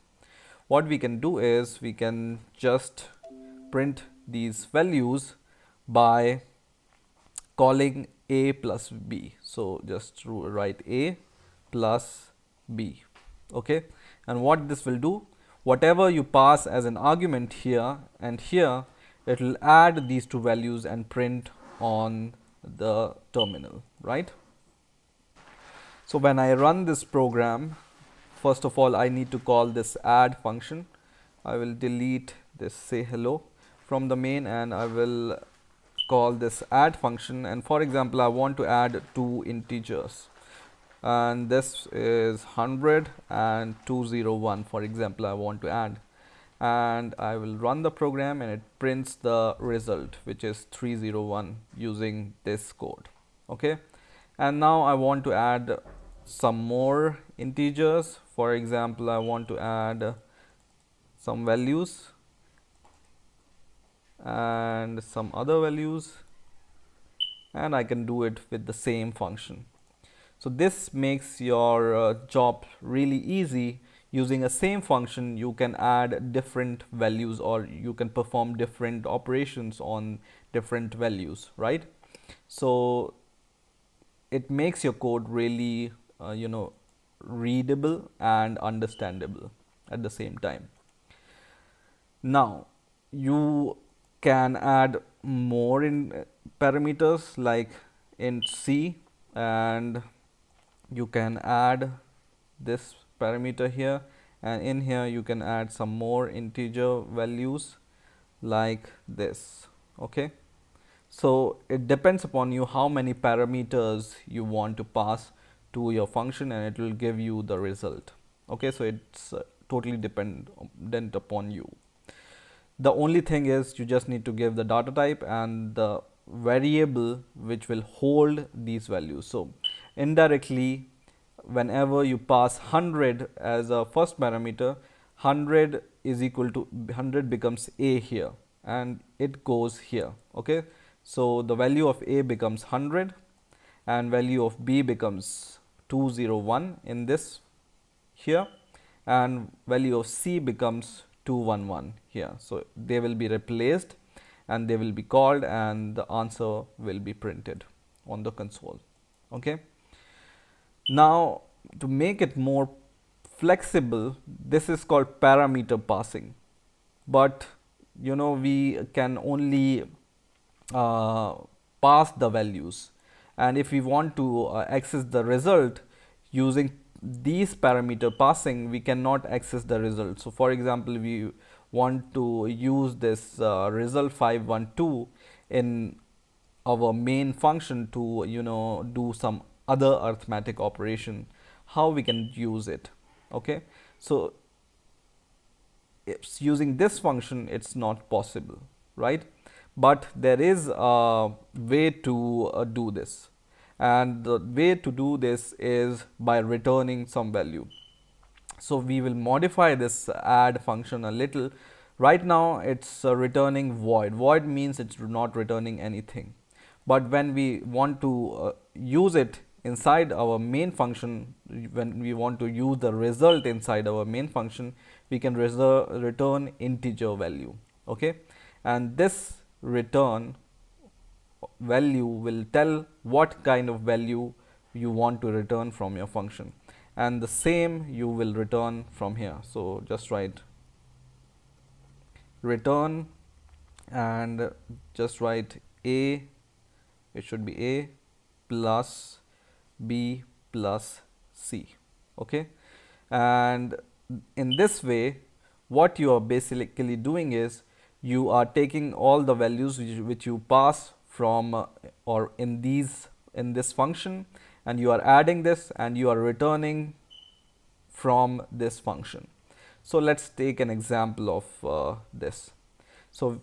What we can do is we can just print these values by calling a plus b. So just write a plus b. Okay, and what this will do, whatever you pass as an argument here and here, it will add these two values and print on the terminal, right? So when I run this program, first of all I need to call this add function. I will delete this say hello from the main and I will call this add function, and for example I want to add two integers, and this is 100 and 201, for example I want to add, and I will run the program and it prints the result, which is 301, using this code. Okay, and now I want to add some more integers. For example, I want to add some values and some other values, and I can do it with the same function. So this makes your job really easy. Using a same function, you can add different values, or you can perform different operations on different values, right? So it makes your code really readable and understandable at the same time. Now you can add more in parameters like int c, and you can add this parameter here, and in here you can add some more integer values like this. Okay, so it depends upon you how many parameters you want to pass to your function, and it will give you the result. Okay, so it's totally dependent upon you. The only thing is you just need to give the data type and the variable which will hold these values. So indirectly, whenever you pass 100 as a first parameter, 100 is equal to 100 becomes a here, and it goes here. Okay, so the value of a becomes 100 and value of b becomes 201 in this here, and value of c becomes 211 here. So they will be replaced and they will be called, and the answer will be printed on the console. Okay, now to make it more flexible, this is called parameter passing, but we can only uh, pass the values, and if we want to access the result using these parameter passing, we cannot access the result. So for example, we want to use this result 512 in our main function to do some other arithmetic operation. How we can use it? Okay, so it's using this function it's not possible, right? But there is a way to do this, and the way to do this is by returning some value. So we will modify this add function a little. Right now it's returning void. Void means it's not returning anything, but when we want to use it inside our main function, when we want to use the result inside our main function, we can return integer value. Okay, and this return value will tell what kind of value you want to return from your function, and the same you will return from here. So just write return and just write a, it should be a plus b plus c. Okay, and in this way what you are basically doing is you are taking all the values which you pass from or in this function, and you are adding this and you are returning from this function. So let's take an example of this. So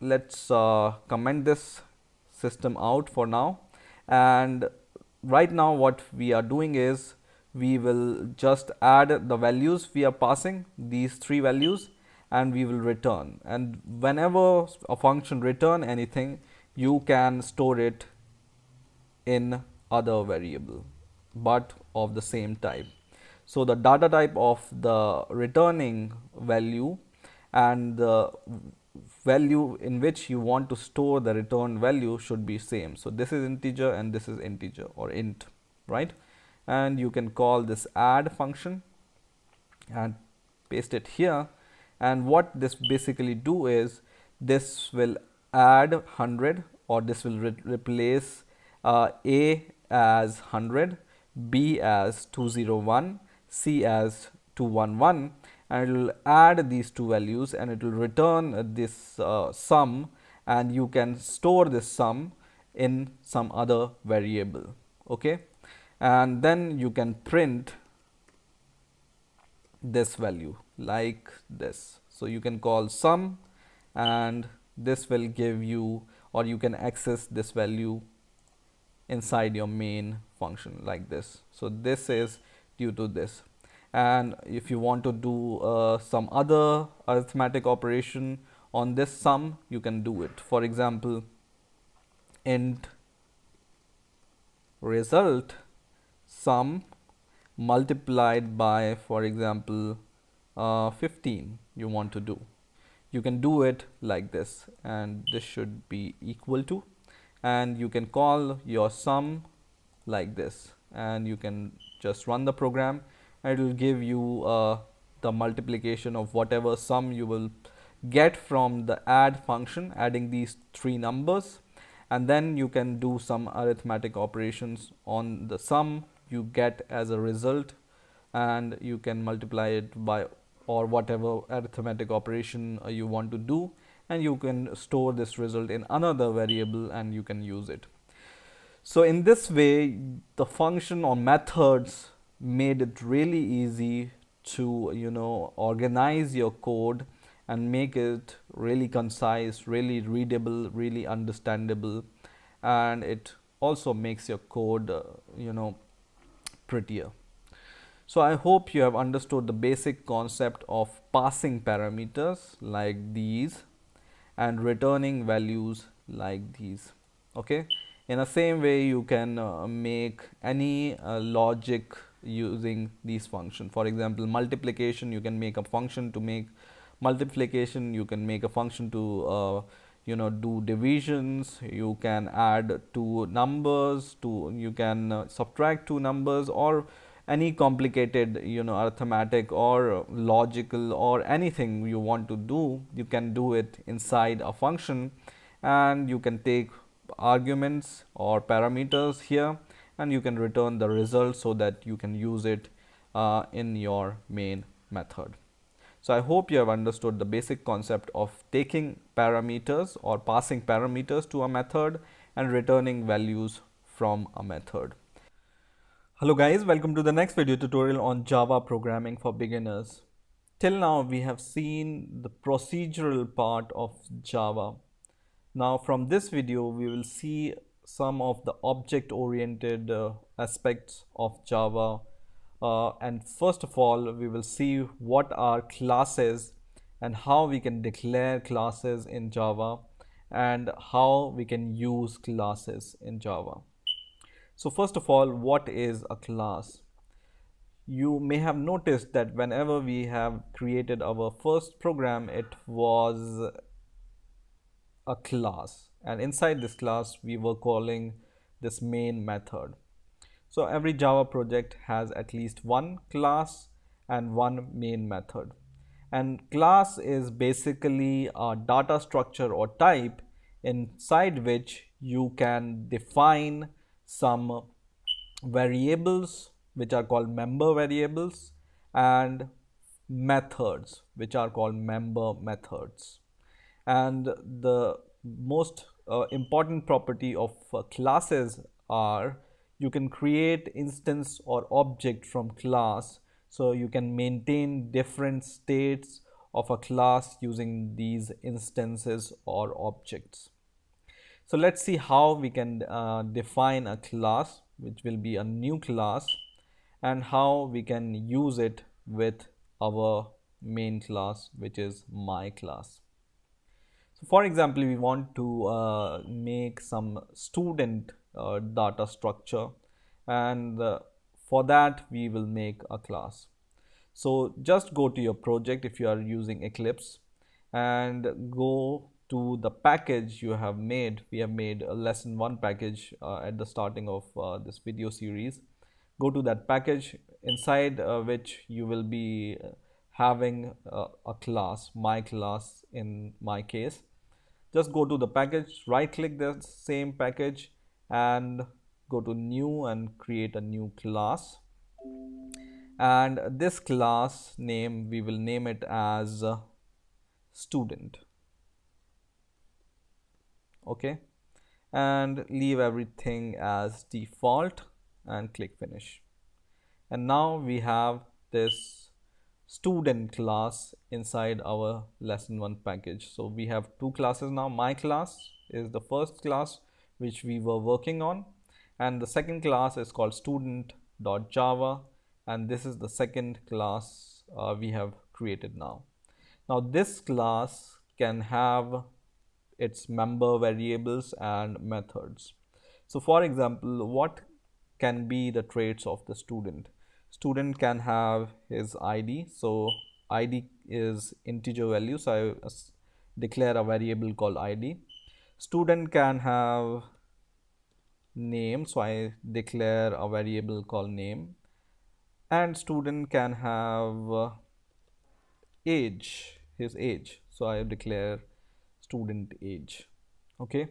let's comment this system out for now, and right now what we are doing is we will just add the values we are passing, these three values, and we will return. And whenever a function return anything, you can store it in other variable but of the same type. So the data type of the returning value and the value in which you want to store the return value should be same. So this is integer and this is integer or int, right? And you can call this add function and paste it here. And what this basically do is this will add 100, or this will replace a as 100, b as 201, c as 211, and it will add these two values and it will return this sum, and you can store this sum in some other variable. Okay, and then you can print this value like this. So you can call sum and this will give you, or you can access this value inside your main function like this. So this is due to this. And if you want to do some other arithmetic operation on this sum, you can do it. For example, int result sum multiplied by, for example, 15 you want to do. You can do it like this, and this should be equal to, and you can call your sum like this, and you can just run the program and it will give you the multiplication of whatever sum you will get from the add function, adding these three numbers, and then you can do some arithmetic operations on the sum you get as a result, and you can multiply it by or whatever arithmetic operation you want to do, and you can store this result in another variable and you can use it. So in this way, the function or methods made it really easy to organize your code and make it really concise, really readable, really understandable, and it also makes your code prettier. So I hope you have understood the basic concept of passing parameters like these and returning values like these. Okay, in the same way you can make any logic using these functions. For example, multiplication, you can make a function to make multiplication, you can make a function to do divisions, you can add two numbers, you can subtract two numbers, or any complicated arithmetic or logical or anything you want to do, you can do it inside a function, and you can take arguments or parameters here, and you can return the result so that you can use it in your main method. So I hope you have understood the basic concept of taking parameters or passing parameters to a method and returning values from a method. Hello guys, welcome to the next video tutorial on Java programming for beginners. Till now we have seen the procedural part of Java. Now from this video we will see some of the object oriented aspects of Java, and first of all we will see what are classes and how we can declare classes in Java and how we can use classes in Java. So first of all, what is a class? You may have noticed that whenever we have created our first program, it was a class, and inside this class we were calling this main method. So every Java project has at least one class and one main method, and class is basically a data structure or type inside which you can define some variables which are called member variables and methods which are called member methods. And the most important property of classes are you can create instance or object from class, so you can maintain different states of a class using these instances or objects. So let's see how we can define a class, which will be a new class, and how we can use it with our main class, which is my class. So for example, we want to make some student data structure, and for that we will make a class. So just go to your project if you are using Eclipse and go to the package you have made. We have made a lesson 1 package at the starting of this video series. Go to that package inside which you will be having a class, my class in my case. Just go to the package, right click the same package and go to new and create a new class. And this class name, we will name it as student. Okay, and leave everything as default and click finish. And now we have this student class inside our lesson 1 package. So we have two classes now. My class is the first class which we were working on, and the second class is called student.java, and this is the second class we have created now. Now this class can have its member variables and methods. So for example, what can be the traits of the student? Student can have his ID. So ID is integer value, so I declare a variable called ID. Student can have name, so I declare a variable called name. And student can have age, his age, so I declare student age. Okay,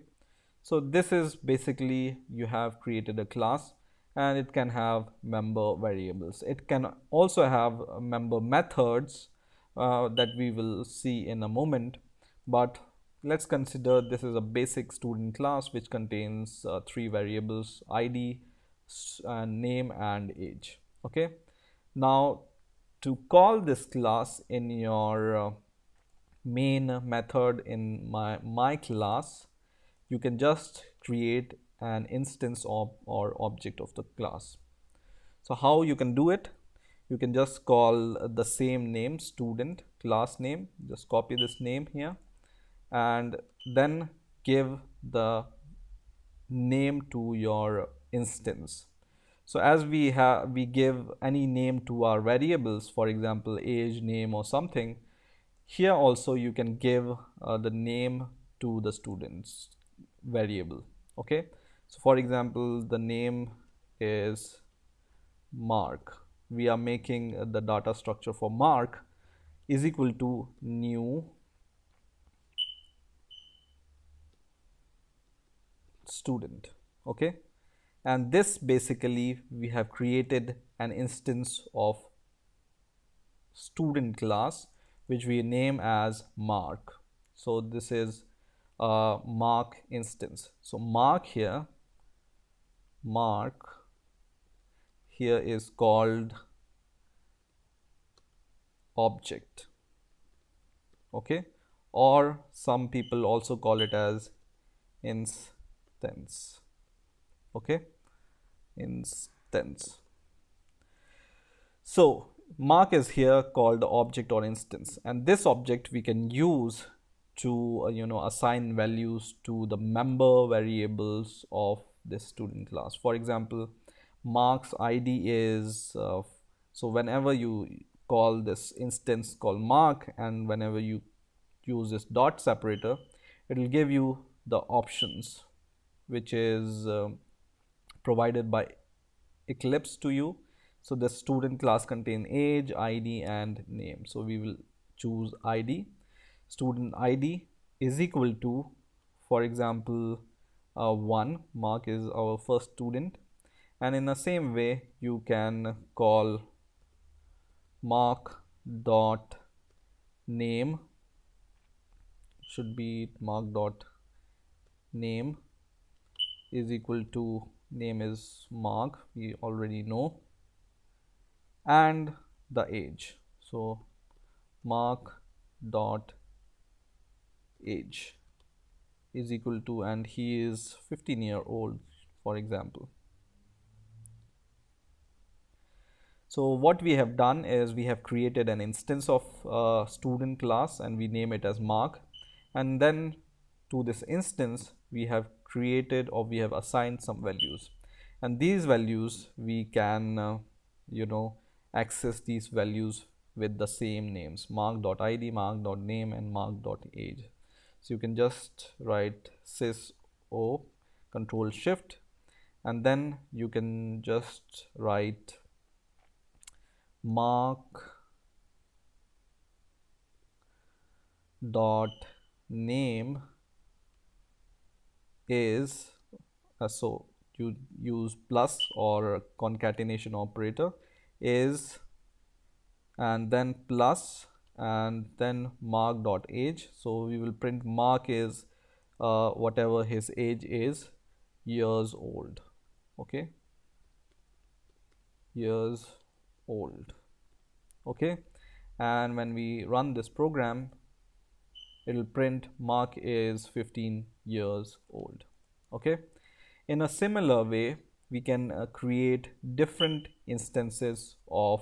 so this is basically you have created a class, and it can have member variables. It can also have member methods that we will see in a moment, but let's consider this is a basic student class which contains 3 variables: ID, name and age. Okay, now to call this class in your main method in my class, you can just create an instance of or object of the class. So how you can do it? You can just call the same name, student class name, just copy this name here and then give the name to your instance. So as we give any name to our variables, for example age, name or something, here also you can give the name to the student's variable. Okay, so for example the name is Mark. We are making the data structure for Mark is equal to new student. Okay, and this basically we have created an instance of student class which we name as mark. So this is a mark instance. So mark here is called object. Okay, or some people also call it as instance. Okay, instance. So mark is here called the object or instance, and this object we can use to assign values to the member variables of this student class. For example, marks id is so whenever you call this instance called mark, and whenever you use this dot separator, it will give you the options which is provided by Eclipse to you. So the student class contain age, id and name. So we will choose id. Student id is equal to, for example, 1. Mark is our first student, and in the same way you can call mark dot name, should be mark dot name is equal to, name is mark, we already know, and the age. So mark dot age is equal to, and he is 15-year-old, for example. So what we have done is we have created an instance of student class and we name it as mark, and then to this instance we have created or we have assigned some values, and these values we can access these values with the same names: mark.id, mark.name and mark.age. So you can just write sys o control shift, and then you can just write mark dot name is so you use plus or concatenation operator is, and then plus, and then mark dot age. So we will print mark is whatever his age is, years old. Okay, years old. Okay, and when we run this program, it will print mark is 15 years old. Okay, in a similar way we can create different instances of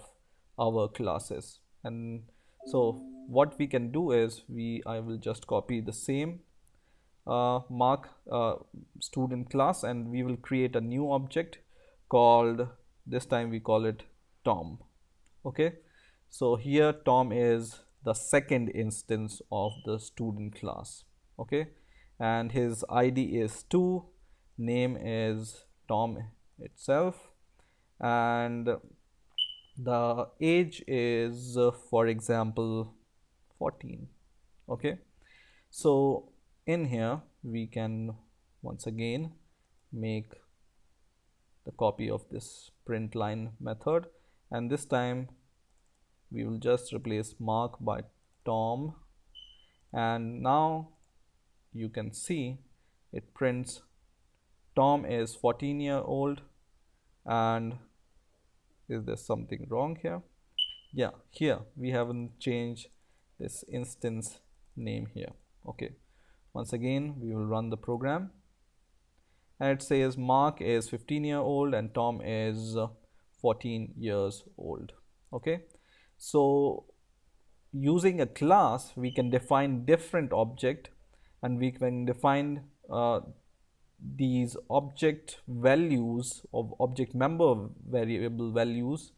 our classes, and so what we can do is I will just copy the same mark student class, and we will create a new object called, this time we call it Tom. Okay, so here Tom is the second instance of the student class. Okay, and his id is 2, name is Tom itself, and the age is for example 14. Okay, so in here we can once again make the copy of this print line method, and this time we will just replace mark by Tom, and now you can see it prints Tom is 14-year-old. And is there something wrong here? Yeah, here we haven't changed this instance name here. Okay, once again we will run the program, and it says Mark is 15-year-old and Tom is 14 years old. Okay, so using a class we can define different object, and we can define these object values of object member variable values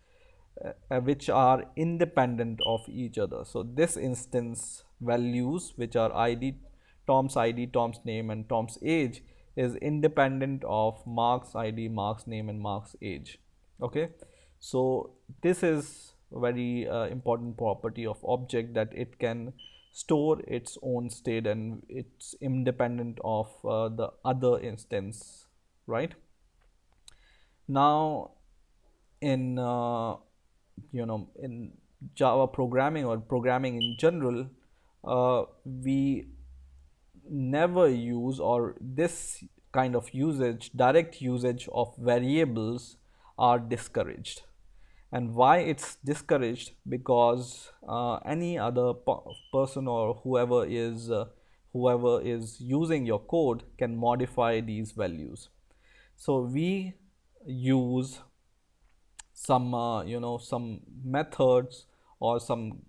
which are independent of each other. So this instance values, which are id, Tom's name and Tom's age, is independent of Mark's id, Mark's name and Mark's age. Okay, so this is a very important property of object, that it can store its own state and it's independent of the other instance, right? Now, in in Java programming or programming in general, we never use, or this kind of usage, direct usage of variables are discouraged. And why it's discouraged? Because any other person or whoever is using your code can modify these values. So we use some some methods or some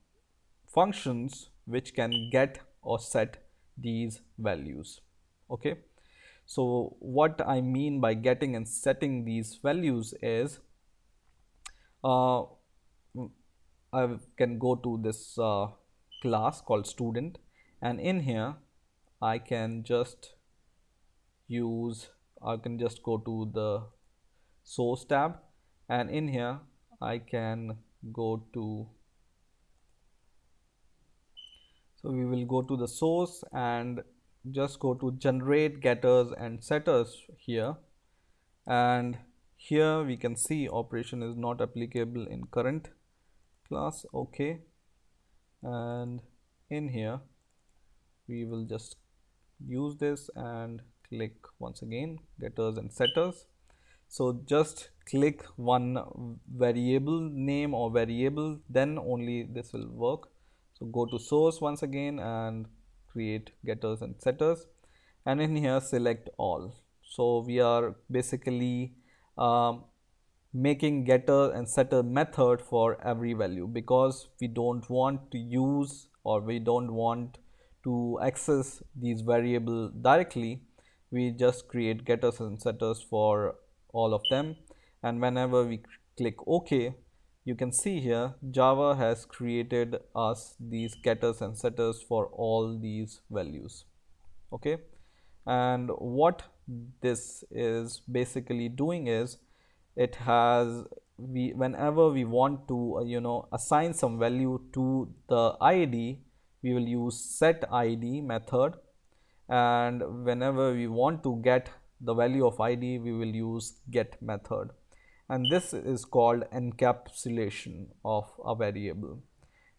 functions which can get or set these values. Okay, so what I mean by getting and setting these values is uh, I can go to this class called student, and in here I can just go to the source tab, and in here I can go to, so we will go to the source and just go to generate getters and setters here, and here we can see operation is not applicable in current class. Okay, and in here we will just use this and click once again getters and setters. So just click one variable name or variable, then only this will work. So go to source once again and create getters and setters, and in here select all. So we are basically making getter and setter method for every value, because we don't want to use, or we don't want to access these variable directly. We just create getters and setters for all of them, and whenever we click OK, you can see here Java has created us these getters and setters for all these values. Okay, and what this is basically doing is, it has, we whenever we want to assign some value to the id, we will use set id method, and whenever we want to get the value of id, we will use get method, and this is called encapsulation of a variable.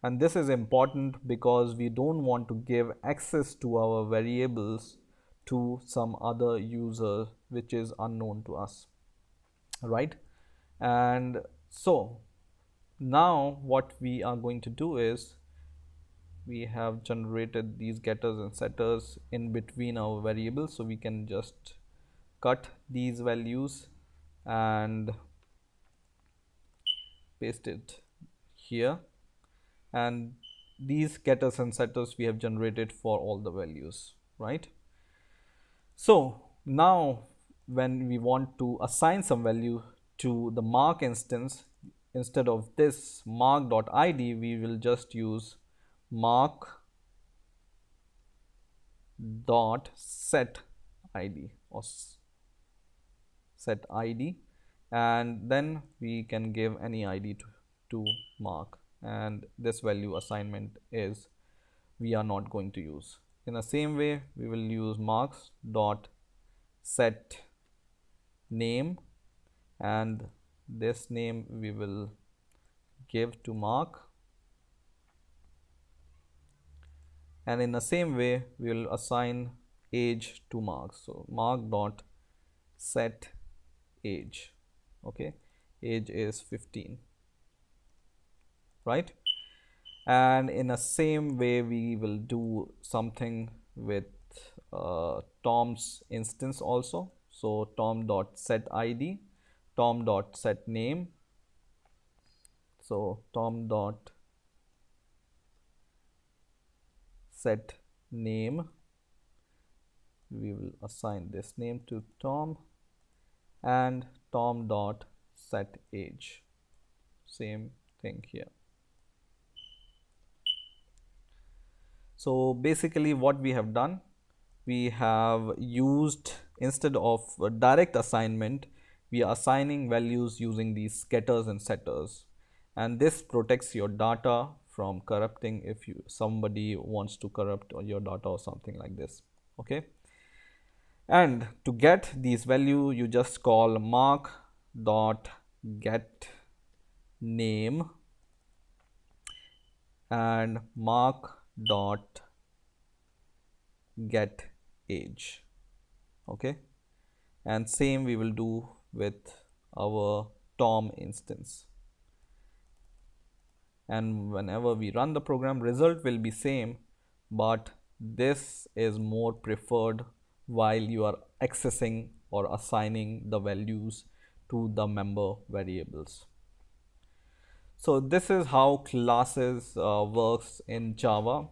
And this is important because we don't want to give access to our variables to some other user which is unknown to us, right? And so now what we are going to do is, we have generated these getters and setters in between our variables, so we can just cut these values and paste it here, and these getters and setters we have generated for all the values, right? So now when we want to assign some value to the mark instance, instead of this mark.id, we will just use mark.set id or set id, and then we can give any id to mark, and this value assignment is we are not going to use. In the same way, we will use marks dot set name, and this name we will give to mark, and in the same way we will assign age to mark. So mark dot set age. Okay, age is 15, right? And in the same way we will do something with Tom's instance also. So Tom dot set id, Tom dot set name. So Tom dot set name, we will assign this name to Tom, and Tom dot set age, same thing here. So basically what we have done, we have used, instead of a direct assignment, we are assigning values using these getters and setters, and this protects your data from corrupting if somebody wants to corrupt your data or something like this. Okay, and to get these value you just call mark dot get name and mark dot get age. Okay, and same we will do with our Tom instance, and whenever we run the program result will be same, but this is more preferred while you are accessing or assigning the values to the member variables. So this is how classes works in Java.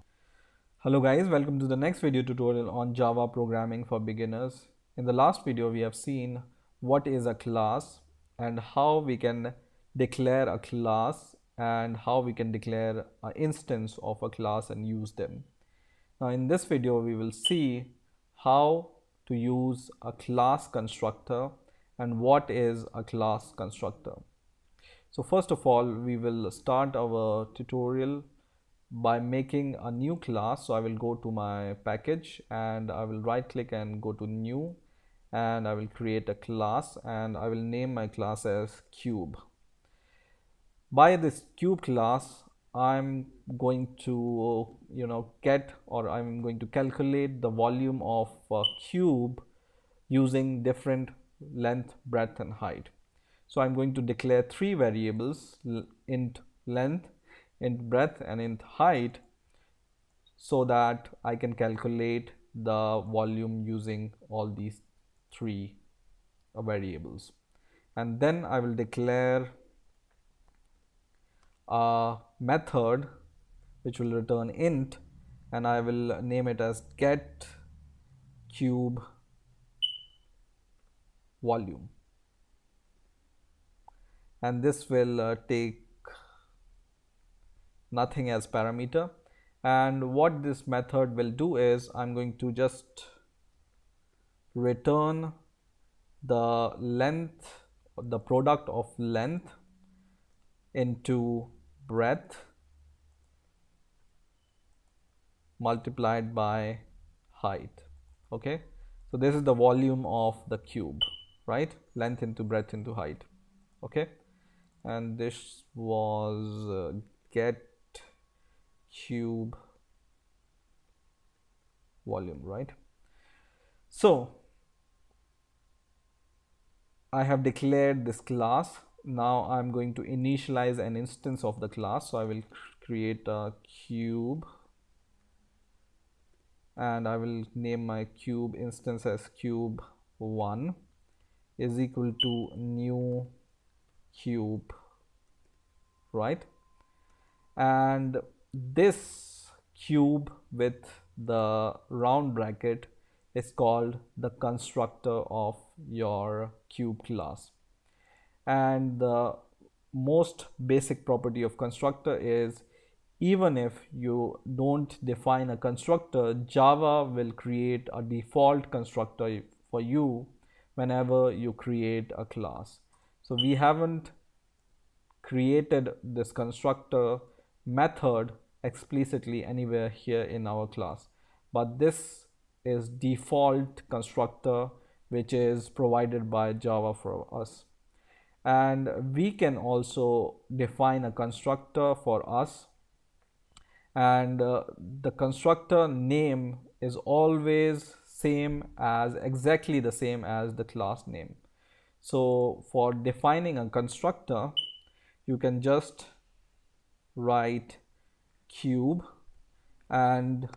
Hello guys, welcome to the next video tutorial on Java programming for beginners. In the last video we have seen what is a class and how we can declare a class and how we can declare an instance of a class and use them. Now in this video we will see how to use a class constructor and what is a class constructor. So first of all we will start our tutorial by making a new class. So I will go to my package and I will right click and go to new, and I will create a class and I will name my class as cube. By this cube class I'm going to get, or I'm going to calculate the volume of a cube using different length, breadth and height. So I'm going to declare three variables, int length, int breadth and int height, so that I can calculate the volume using all these three variables. And then I will declare a method which will return int, and I will name it as get cube volume, and this will take nothing as parameter. And what this method will do is I'm going to just return the length, the product of length into breadth multiplied by height. Okay, so this is the volume of the cube, right? Length into breadth into height. Okay, and this was get cube volume, right? So I have declared this class. Now I'm going to initialize an instance of the class. So I will create a cube and I will name my cube instance as cube1 is equal to new cube, right? And this cube with the round bracket is called the constructor of your cube class. And the most basic property of constructor is, even if you don't define a constructor, Java will create a default constructor for you whenever you create a class. So we haven't created this constructor method explicitly anywhere here in our class, but this is default constructor which is provided by Java for us. And we can also define a constructor for us, and the constructor name is always exactly the same as the class name. So for defining a constructor you can just write cube, and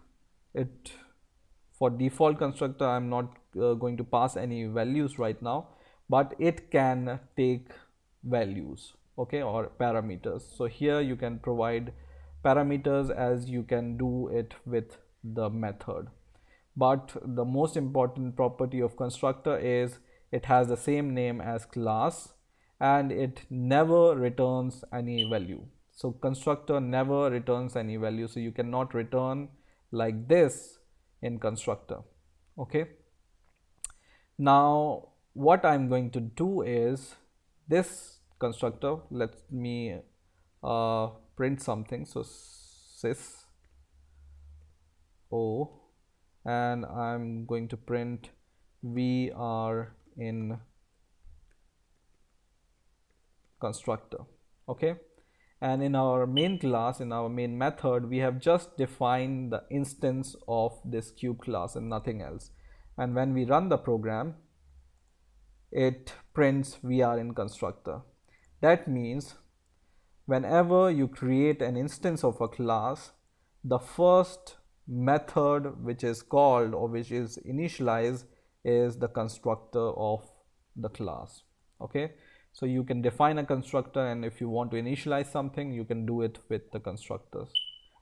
for default constructor I'm not going to pass any values right now, but it can take values, okay, or parameters. So here you can provide parameters as you can do it with the method, but the most important property of constructor is it has the same name as class and it never returns any value. So constructor never returns any value, so you cannot return like this in constructor. Okay, now what I'm going to do is this constructor, let me print something. So sys o, and I'm going to print we are in constructor. Okay, and in our main class, in our main method, we have just defined the instance of this cube class and nothing else. And when we run the program, it prints we are in constructor. That means whenever you create an instance of a class, the first method which is called or which is initialized is the constructor of the class. Okay, so you can define a constructor, and if you want to initialize something, you can do it with the constructors,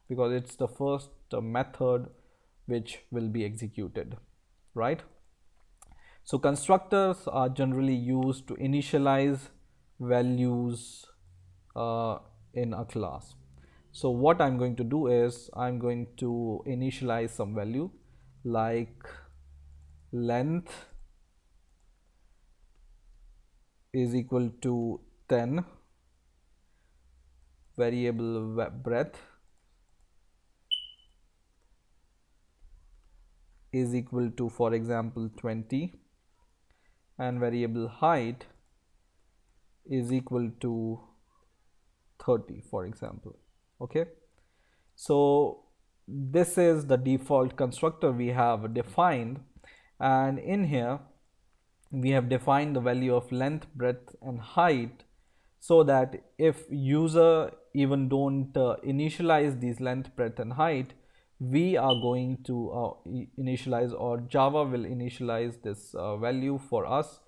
because it's the first method which will be executed, right? So constructors are generally used to initialize values in a class. So what I'm going to do is I'm going to initialize some value like length is equal to 10, variable breadth is equal to, for example, 20, and variable height is equal to 30, for example. Okay, so this is the default constructor we have defined, and in here we have defined the value of length, breadth and height, so that if user even don't initialize these length, breadth and height, we are going to initialize, or Java will initialize this value for us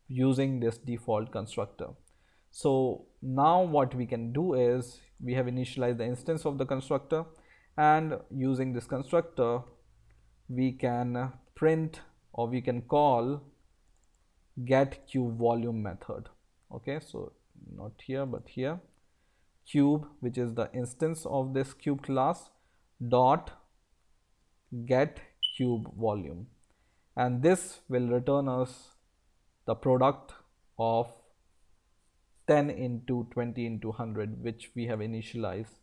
using this default constructor. So now what we can do is we have initialized the instance of the constructor, and using this constructor we can print, or we can call get cube volume method. Okay, so not here but here, cube, which is the instance of this cube class, dot get cube volume, and this will return us the product of 10 into 20 into 100, which we have initialized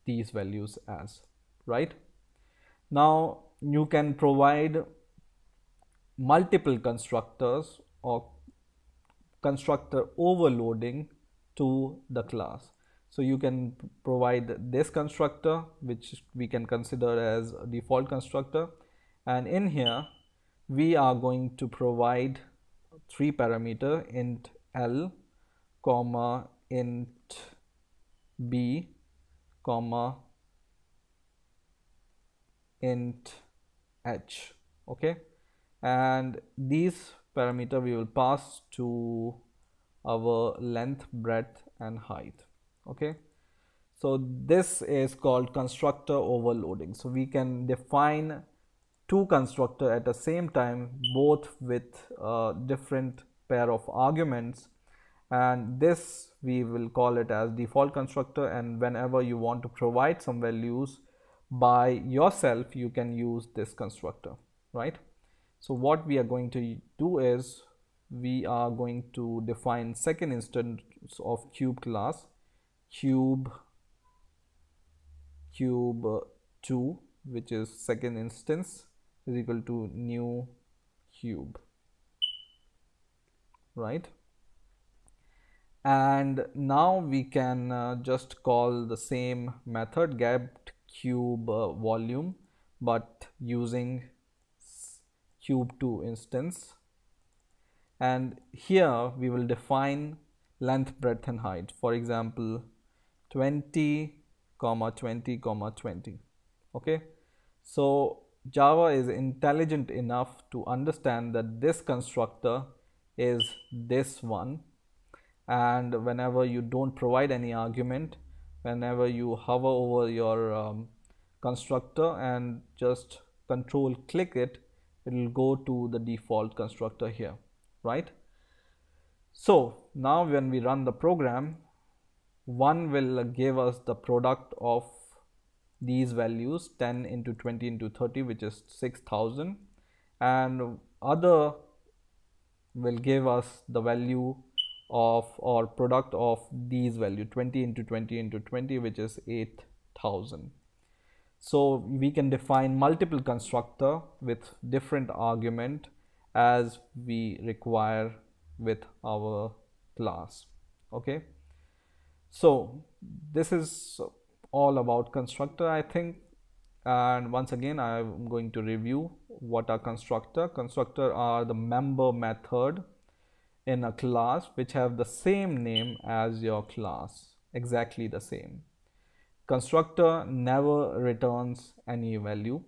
these values as, right? Now you can provide multiple constructors or constructor overloading to the class. So you can provide this constructor, which we can consider as a default constructor, and in here we are going to provide 3 parameter, int L, comma int B, comma int H. Okay, and these parameter we will pass to our length, breadth and height. Okay, so this is called constructor overloading. So we can define 2 constructor at the same time, both with different pair of arguments, and this we will call it as default constructor. And whenever you want to provide some values by yourself, you can use this constructor, right? So what we are going to do is we are going to define second instance of cube class, cube 2, which is second instance, is equal to new cube, right? And now we can just call the same method, get cube volume, but using cube 2 instance, and here we will define length, breadth and height, for example 20, 20, 20. Okay, so Java is intelligent enough to understand that this constructor is this one, and whenever you don't provide any argument, whenever you hover over your constructor and just control click it, it will go to the default constructor here, right? So now when we run the program, one will give us the product of these values, 10 into 20 into 30, which is 6000, and other will give us the value of or product of these value 20 into 20 into 20, which is 8000. So we can define multiple constructor with different argument as we require with our class. Okay, so this is all about constructor, I think. And once again, I'm going to review what are constructor. Constructor are the member method in a class which have the same name as your class, exactly the same. Constructor never returns any value.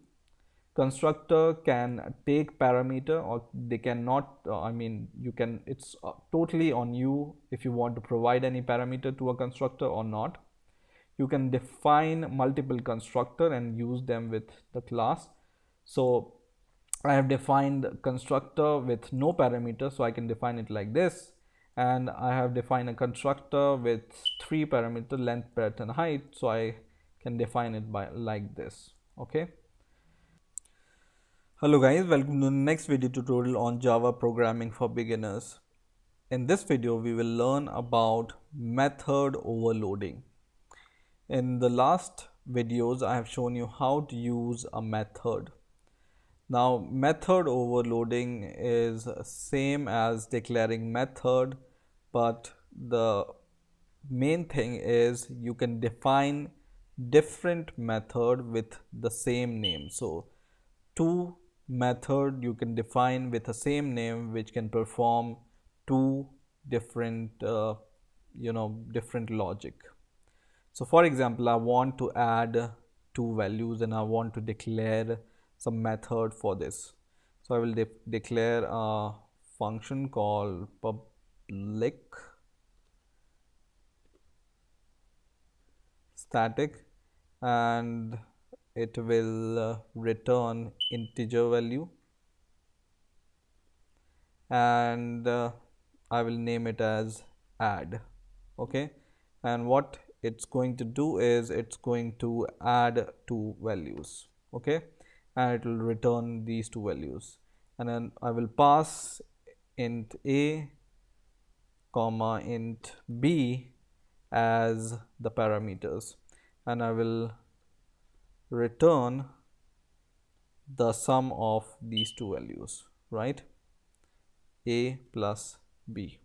Constructor can take parameter or they cannot. You can, it's totally on you if you want to provide any parameter to a constructor or not. You can define multiple constructor and use them with the class. So I have defined constructor with no parameter, so I can define it like this. And I have defined a constructor with 3 parameter, length, breadth and height, so I can define it by like this. Okay. Hello guys, welcome to the next video tutorial on Java programming for beginners. In this video we will learn about method overloading. In the last videos I have shown you how to use a method. Now method overloading is same as declaring method, but the main thing is you can define different method with the same name. So two method you can define with the same name which can perform two different different logic. So for example, I want to add two values and I want to declare some method for this. So I will declare a function called public static, and it will return integer value, and I will name it as add. Okay, and what it's going to do is it's going to add two values. Okay, and it will return these two values, and then I will pass int a comma int b as the parameters, and I will return the sum of these two values, right? A plus b,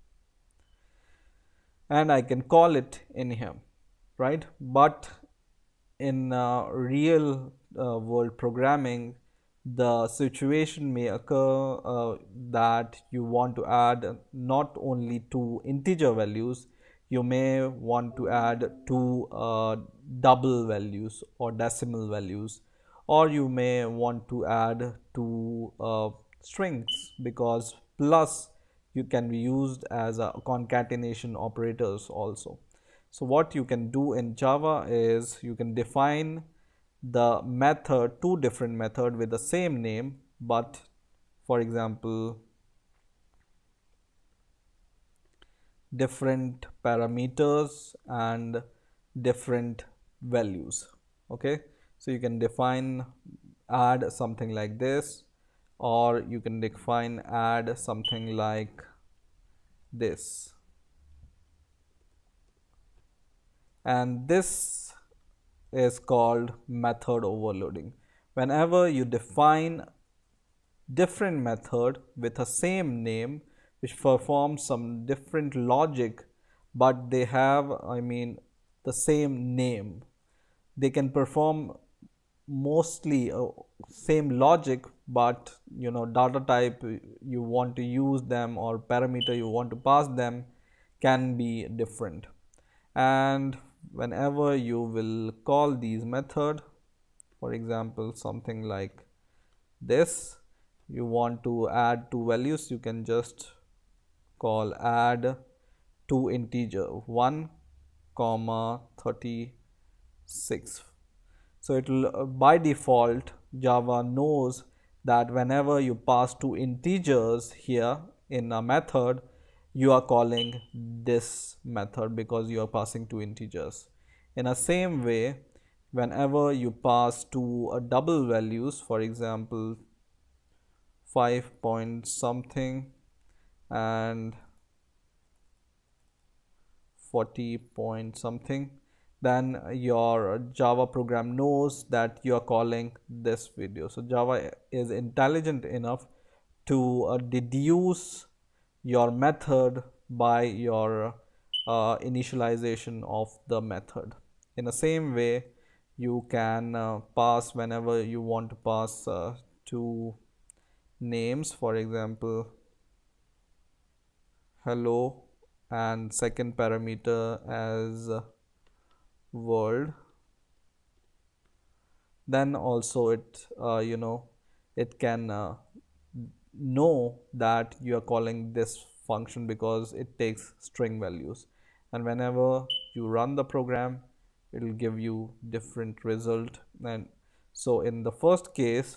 and I can call it in here, right? But in real world programming, the situation may occur that you want to add not only two integer values, you may want to add two double values or decimal values, or you may want to add two strings, because plus you can be used as a concatenation operators also. So what you can do in Java is you can define the method, two different method with the same name, but for example different parameters and different values. Okay, so you can define add something like this, or you can define add something like this, and this is called method overloading. Whenever you define different method with the same name which performs some different logic, but they have the same name, they can perform mostly same logic, but data type you want to use them or parameter you want to pass them can be different. And whenever you will call these method, for example something like this, you want to add two values, you can just call add two integer 1 comma 36. So it will by default Java knows that whenever you pass two integers here in a method, you are calling this method because you are passing two integers. In the same way, whenever you pass two double values, for example 5 point something and 40 point something, then your Java program knows that you are calling this video. So Java is intelligent enough to deduce your method by your initialization of the method. In the same way, you can pass whenever you want to pass two names, for example hello, and second parameter as world. Then also it it can know that you are calling this function because it takes string values, and whenever you run the program it will give you different result. And so in the first case,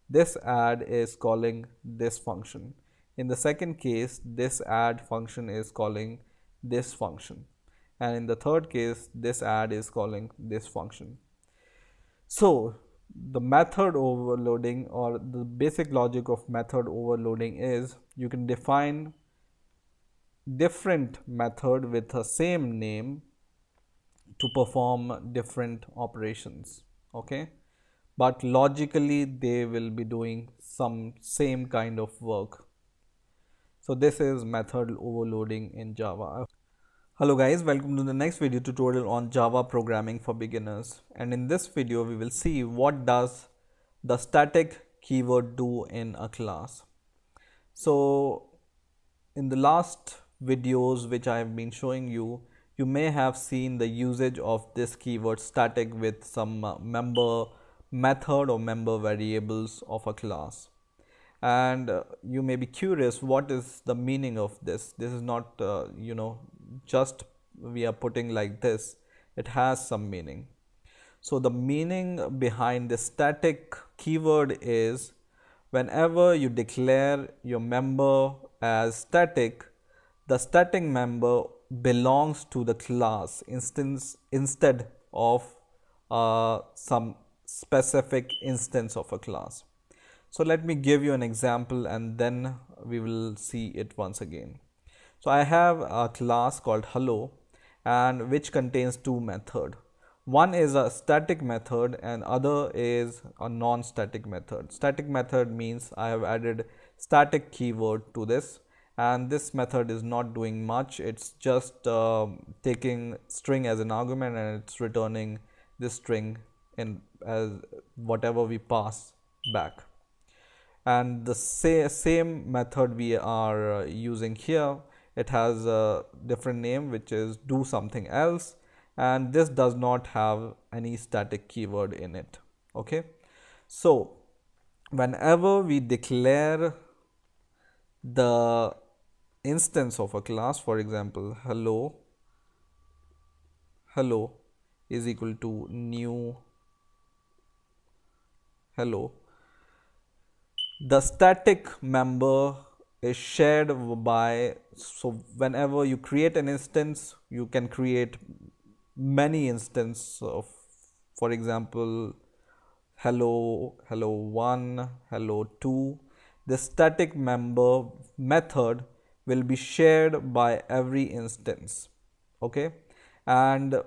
this add is calling this function. In the second case, this add function is calling this function, and in the third case, this add is calling this function. So the method overloading, or the basic logic of method overloading, is you can define different method with the same name to perform different operations, okay, but logically they will be doing some same kind of work. So this is method overloading in Java. Hello guys, welcome to the next video tutorial on Java programming for beginners, and in this video we will see what does the static keyword do in a class. So in the last videos which I have been showing you, you may have seen the usage of this keyword static with some member method or member variables of a class. And you may be curious, what is the meaning of this? This is not just we are putting like this. It has some meaning. So the meaning behind the static keyword is, whenever you declare your member as static, the static member belongs to the class instance instead of some specific instance of a class. So let me give you an example and then we will see it once again. So I have a class called hello, and which contains two methods. One is a static method and other is a non-static method. Static method means I have added static keyword to this, and this method is not doing much. It's just taking string as an argument and it's returning this string in as whatever we pass back. And the same method we are using here, it has a different name which is do something else, and this does not have any static keyword in it, okay. So whenever we declare the instance of a class, for example hello is equal to new hello, the static member is shared by, so whenever you create an instance, you can create many instances of, for example hello 1, hello 2. The static member method will be shared by every instance, okay, and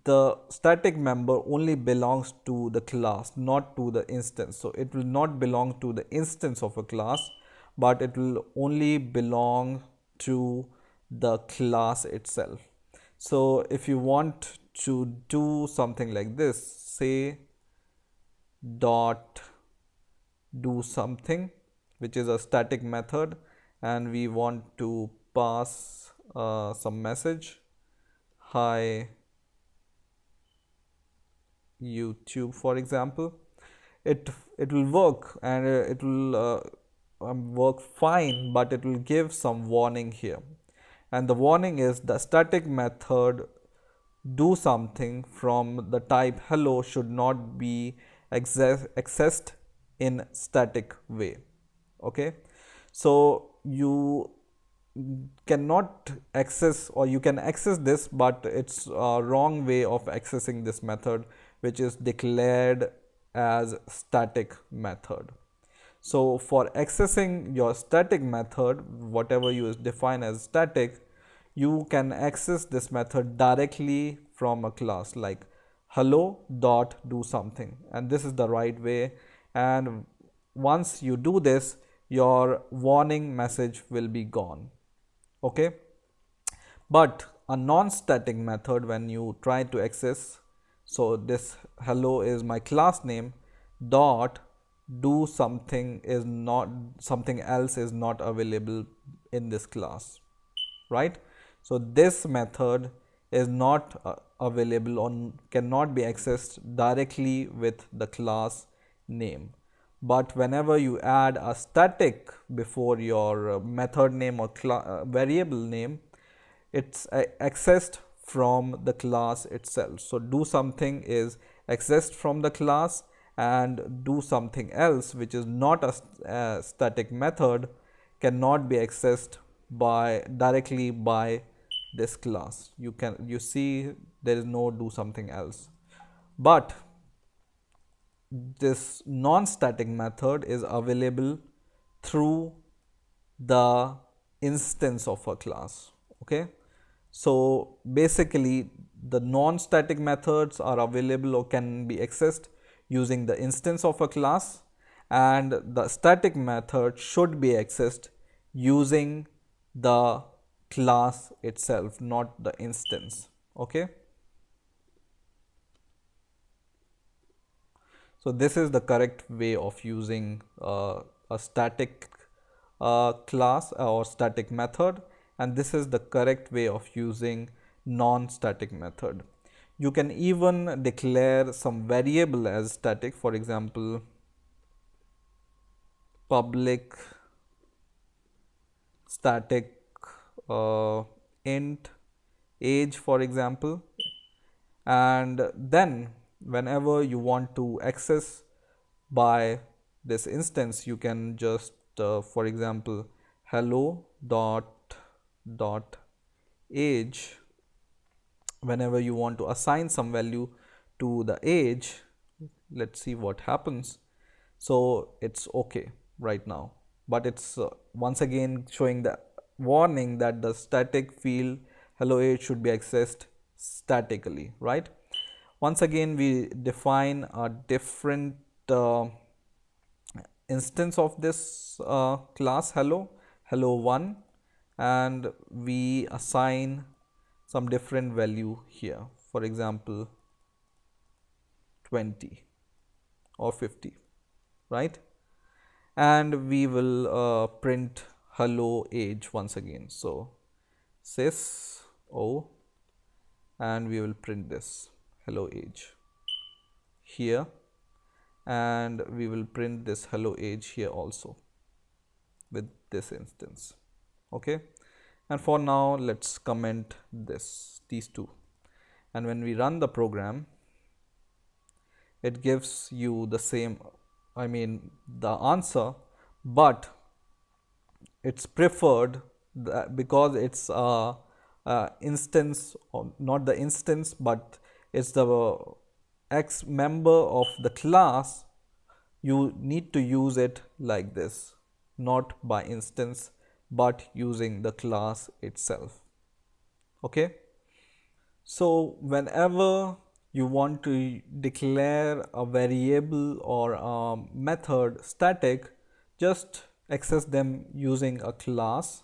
the static member only belongs to the class, not to the instance. So it will not belong to the instance of a class, but it will only belong to the class itself. So if you want to do something like this, say dot do something, which is a static method, and we want to pass some message, hi YouTube, for example, it will work, and it will work fine, but it will give some warning here, and the warning is the static method do something from the type hello should not be accessed in static way, okay. So you cannot access, or you can access this, but it's a wrong way of accessing this method, which is declared as static method. So for accessing your static method, whatever you define as static, you can access this method directly from a class like hello dot do something, and this is the right way. And once you do this, your warning message will be gone. Okay, but a non-static method, when you try to access, so this hello is my class name dot do something is not, something else is not available in this class, right? So this method is not available or cannot be accessed directly with the class name. But whenever you add a static before your method name or variable name, it's accessed from the class itself. So do something is accessed from the class, and do something else, which is not a static method, cannot be accessed by directly by this class. You see there is no do something else. But this non-static method is available through the instance of a class. Okay, so basically the non-static methods are available or can be accessed using the instance of a class, and the static method should be accessed using the class itself, not the instance. Okay, so this is the correct way of using a static class or static method, and this is the correct way of using non-static method. You can even declare some variable as static, for example public static int age, for example, and then whenever you want to access by this instance, you can just for example hello dot age. Whenever you want to assign some value to the age, let's see what happens. So it's okay right now, but it's once again showing the warning that the static field hello age should be accessed statically, right? Once again we define a different instance of this class hello1, and we assign some different value here, for example 20 or 50, right? And we will print hello age once again. So sys o, and we will print this hello age here, and we will print this hello age here also with this instance. Okay, and for now let's comment these two, and when we run the program, it gives you the same, the answer, but it's preferred because it's a instance, or not the instance, but it's the X member of the class. You need to use it like this, not by instance, but using the class itself. Okay, so whenever you want to declare a variable or a method static, just access them using a class,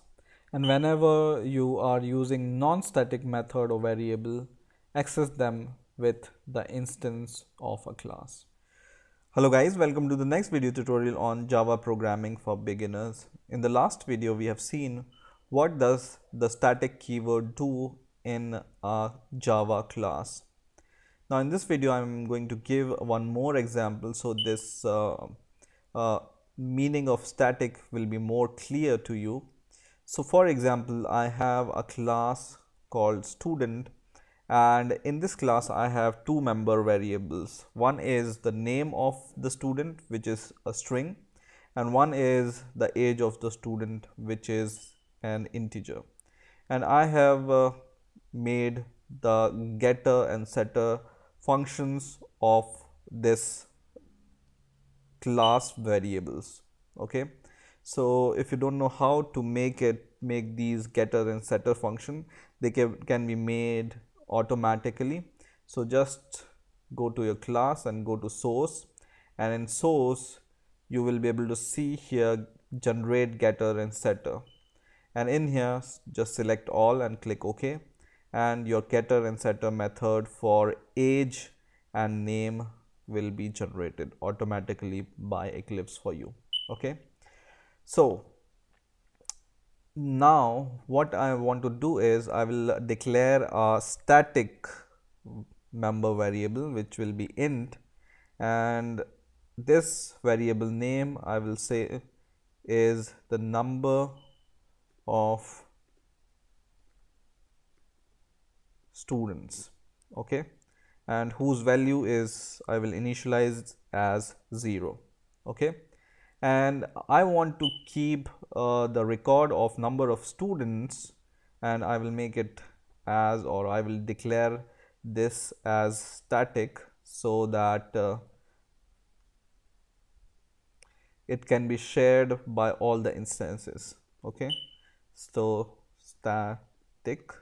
and whenever you are using non-static method or variable, access them with the instance of a class. Hello guys, welcome to the next video tutorial on Java programming for beginners. In the last video we have seen what does the static keyword do in a Java class. Now in this video I'm going to give one more example, so this meaning of static will be more clear to you. So for example, I have a class called student, and in this class I have two member variables. One is the name of the student, which is a string, and one is the age of the student, which is an integer. And I have made the getter and setter functions of this class variables. Okay, so if you don't know how to make it make these getter and setter function. They can be made automatically. So just go to your class and go to source, and in source you will be able to see here generate getter and setter, and in here just select all and click OK, and your getter and setter method for age and name will be generated automatically by Eclipse for you. Okay, so now what I want to do is I will declare a static member variable which will be int, and this variable name I will say is the number of students. Okay, and whose value is I will initialize as 0. Okay, and I want to keep the record of number of students, and I will make it as, or I will declare this as static so that it can be shared by all the instances. Okay, so static,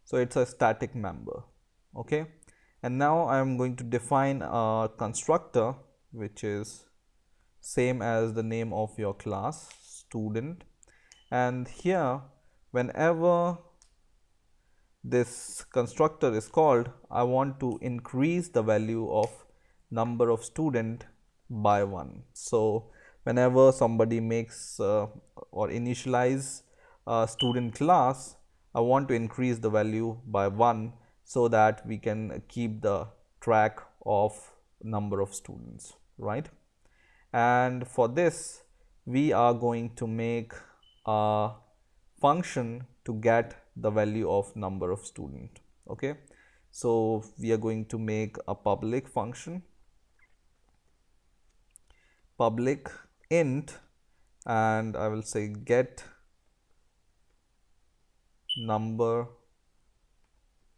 so it's a static member. Okay, and now I'm going to define a constructor which is same as the name of your class, student, and here whenever this constructor is called, I want to increase the value of number of student by 1. So whenever somebody makes or initialize a student class, I want to increase the value by 1 so that we can keep the track of number of students, right? And for this we are going to make a function to get the value of number of student. Okay, so we are going to make a public function, public int, and I will say get number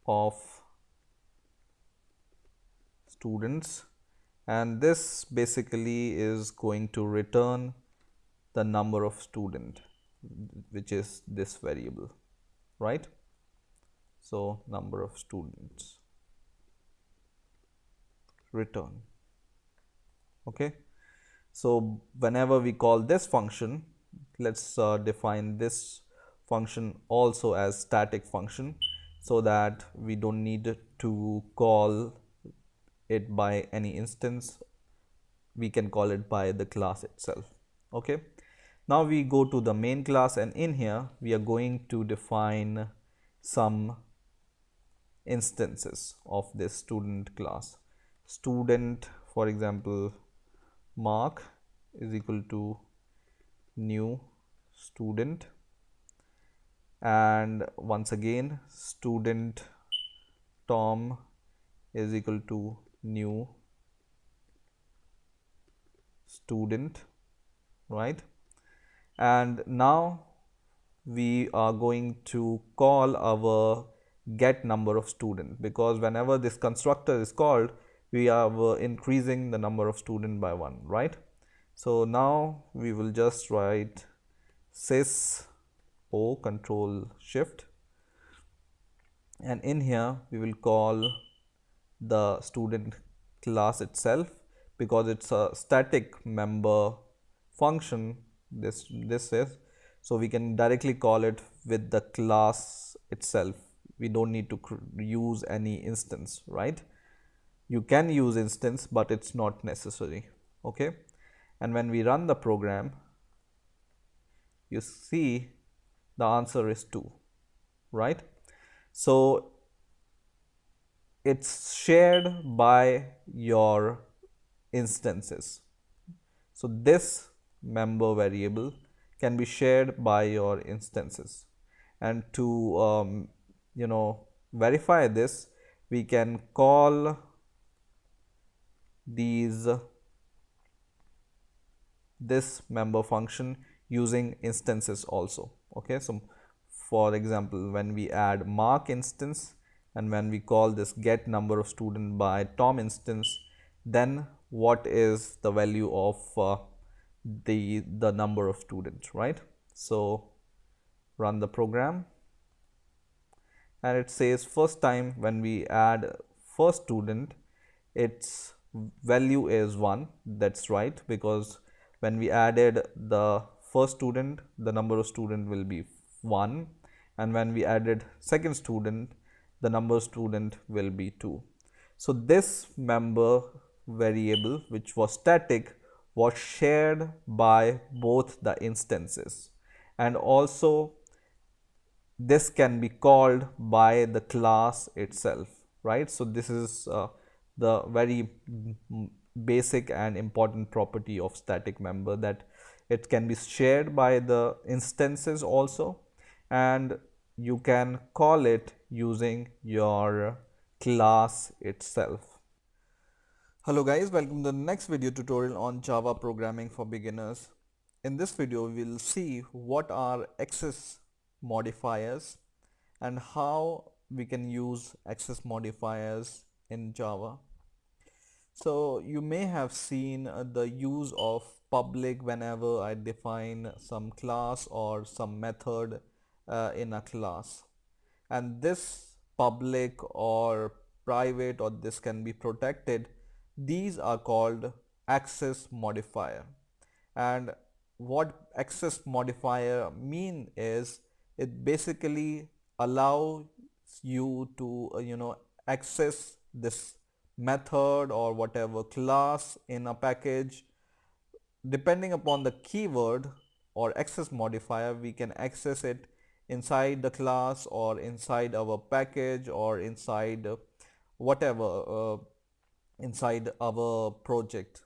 of students, and this basically is going to return the number of student, which is this variable, right? So number of students return. Okay, so whenever we call this function, let's define this function also as static function so that we don't need to call it by any instance, we can call it by the class itself. Okay, now we go to the main class, and in here we are going to define some instances of this student class. Student, for example, Mark is equal to new student, and once again student Tom is equal to new student, right? And now we are going to call our get number of student, because whenever this constructor is called, we are increasing the number of student by 1, right? So now we will just write sys o control shift, and in here we will call the student class itself, because it's a static member function. This is, so we can directly call it with the class itself. We don't need to use any instance, right? You can use instance, but it's not necessary. Okay, and when we run the program, you see the answer is 2, right? So it's shared by your instances. So this member variable can be shared by your instances, and to verify this, we can call this member function using instances also. Okay, so for example, when we add Mark instance and when we call this get number of student by Tom instance, then what is the value of the number of students, right? So run the program, and it says first time when we add first student, its value is 1. That's right, because when we added the first student, the number of student will be 1, and when we added second student, the number of student will be 2. So this member variable, which was static, was shared by both the instances, and also this can be called by the class itself, right? So this is the very basic and important property of static member, that it can be shared by the instances also, and you can call it using your class itself. Hello guys, welcome to the next video tutorial on Java programming for beginners. In this video we will see what are access modifiers and how we can use access modifiers in Java. So you may have seen the use of public whenever I define some class or some method in a class, and this public or private, or this can be protected, these are called access modifier. And what access modifier mean is, it basically allows you to access this method or whatever class in a package. Depending upon the keyword or access modifier, we can access it inside the class or inside our package or inside whatever inside our project.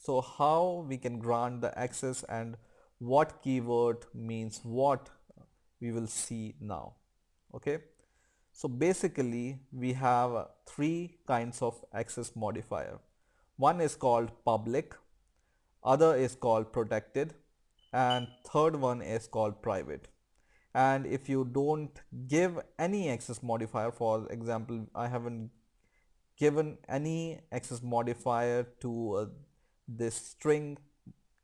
So how we can grant the access and what keyword means what, we will see now. Okay, so basically we have three kinds of access modifier. One is called public, other is called protected, and third one is called private. And if you don't give any access modifier, for example, I haven't given any access modifier to this string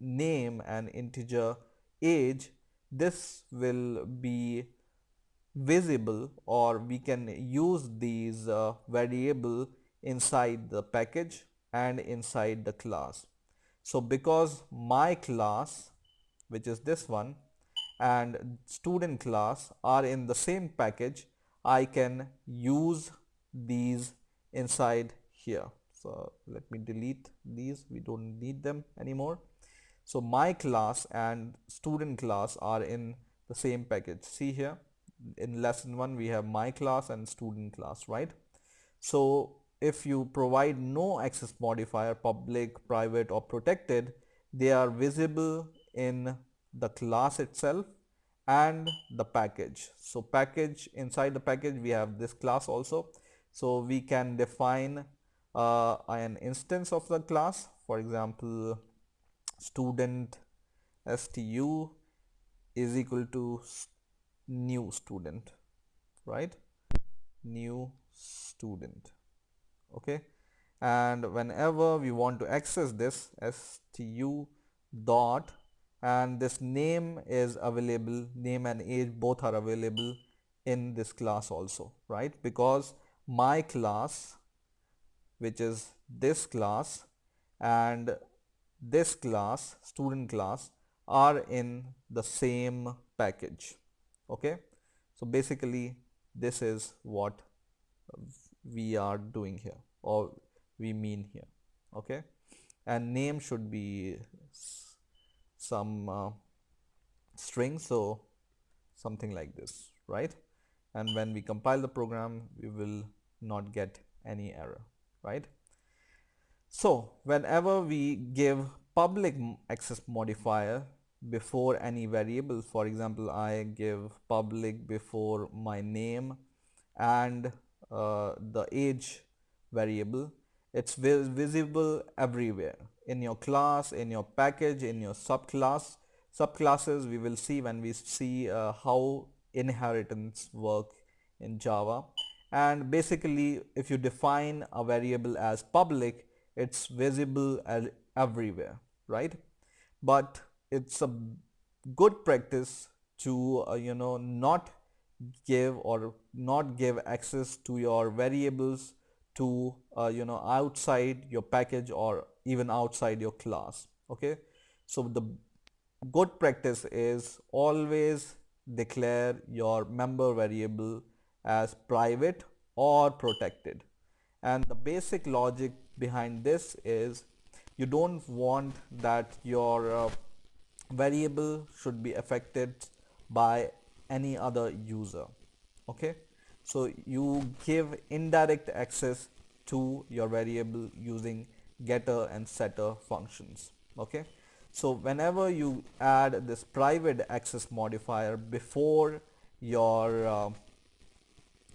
name and integer age, this will be visible, or we can use these variable inside the package and inside the class. So because my class, which is this one, and student class are in the same package, I can use these inside here. So let me delete these, we don't need them anymore. So my class and student class are in the same package. See here, in lesson 1 we have my class and student class, right? So if you provide no access modifier, public, private or protected, they are visible in the class itself and the package. So package, inside the package we have this class also. So we can define an instance of the class, for example student stu is equal to new student, right? New student. Okay, and whenever we want to access this, stu dot, and this name is available, name and age both are available in this class also, right? Because my class, which is this class, and this class, student class, are in the same package. Okay, so basically this is what we are doing here, or we mean here. Okay, and name should be some string, so something like this, right? And when we compile the program, we will not get any error, right? So whenever we give public access modifier before any variable, for example I give public before my name and the age variable, it's visible everywhere in your class, in your package, in your subclasses. We will see when we see how inheritance work in Java. And basically if you define a variable as public, it's visible everywhere, right? But it's a good practice to not give or not give access to your variables to outside your package or even outside your class. Okay, so the good practice is always declare your member variable as private or protected. And the basic logic behind this is you don't want that your variable should be affected by any other user. Okay, so you give indirect access to your variable using getter and setter functions. Okay, so whenever you add this private access modifier before your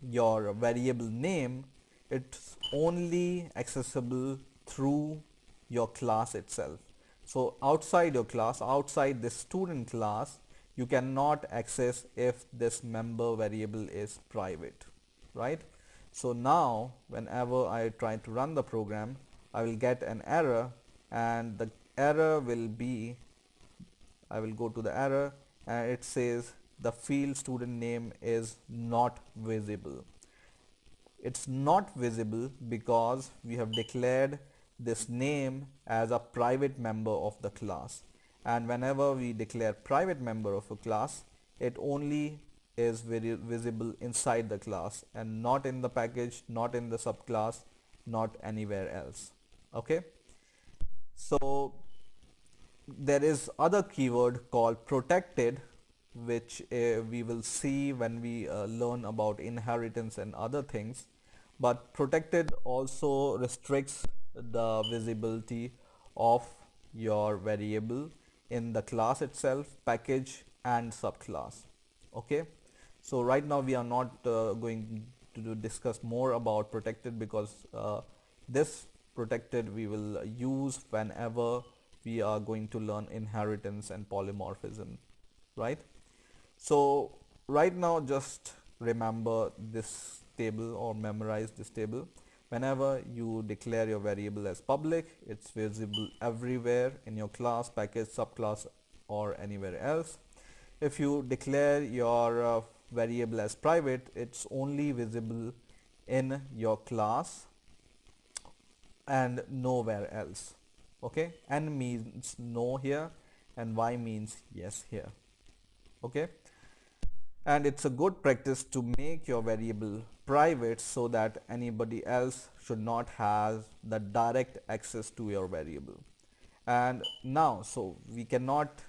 variable name, it's only accessible through your class itself. So outside your class, outside this student class, you cannot access if this member variable is private, right? So now whenever I try to run the program, I will get an error, and the error will be, I will go to the error, and it says the field student name is not visible. It's not visible because we have declared this name as a private member of the class, and whenever we declare private member of a class, it only is very visible inside the class and not in the package, not in the subclass, not anywhere else. Okay, so there is other keyword called protected, which we will see when we learn about inheritance and other things. But protected also restricts the visibility of your variable in the class itself, package and subclass. Okay, so right now we are not going to discuss more about protected, because this protected we will use whenever we are going to learn inheritance and polymorphism, right? So right now just remember this table or memorize this table. Whenever you declare your variable as public, it's visible everywhere in your class, package, subclass, or anywhere else. If you declare your variable as private, it's only visible in your class and nowhere else. Okay, n means no here and y means yes here. Okay, and it's a good practice to make your variable private so that anybody else should not have the direct access to your variable. And now, so we cannot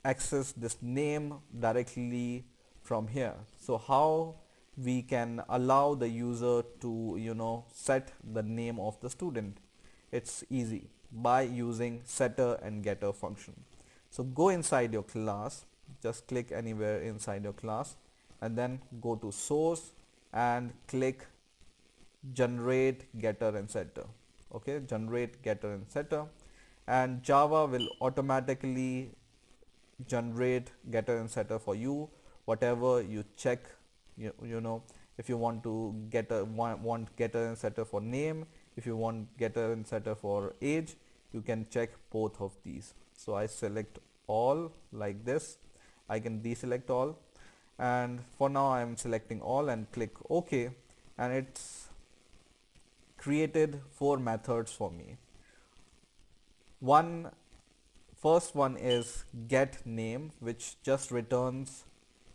access this name directly from here. So how we can allow the user to set the name of the student? It's easy, by using setter and getter function. So go inside your class, just click anywhere inside your class, and then go to source and click generate getter and setter. Okay, generate getter and setter, and Java will automatically generate getter and setter for you, whatever you check. If you want to want getter and setter for name, if you want getter and setter for age, you can check both of these. So I select all like this. I can deselect all, and for now I am selecting all and click OK, and it's created 4 methods for me. First one is get name, which just returns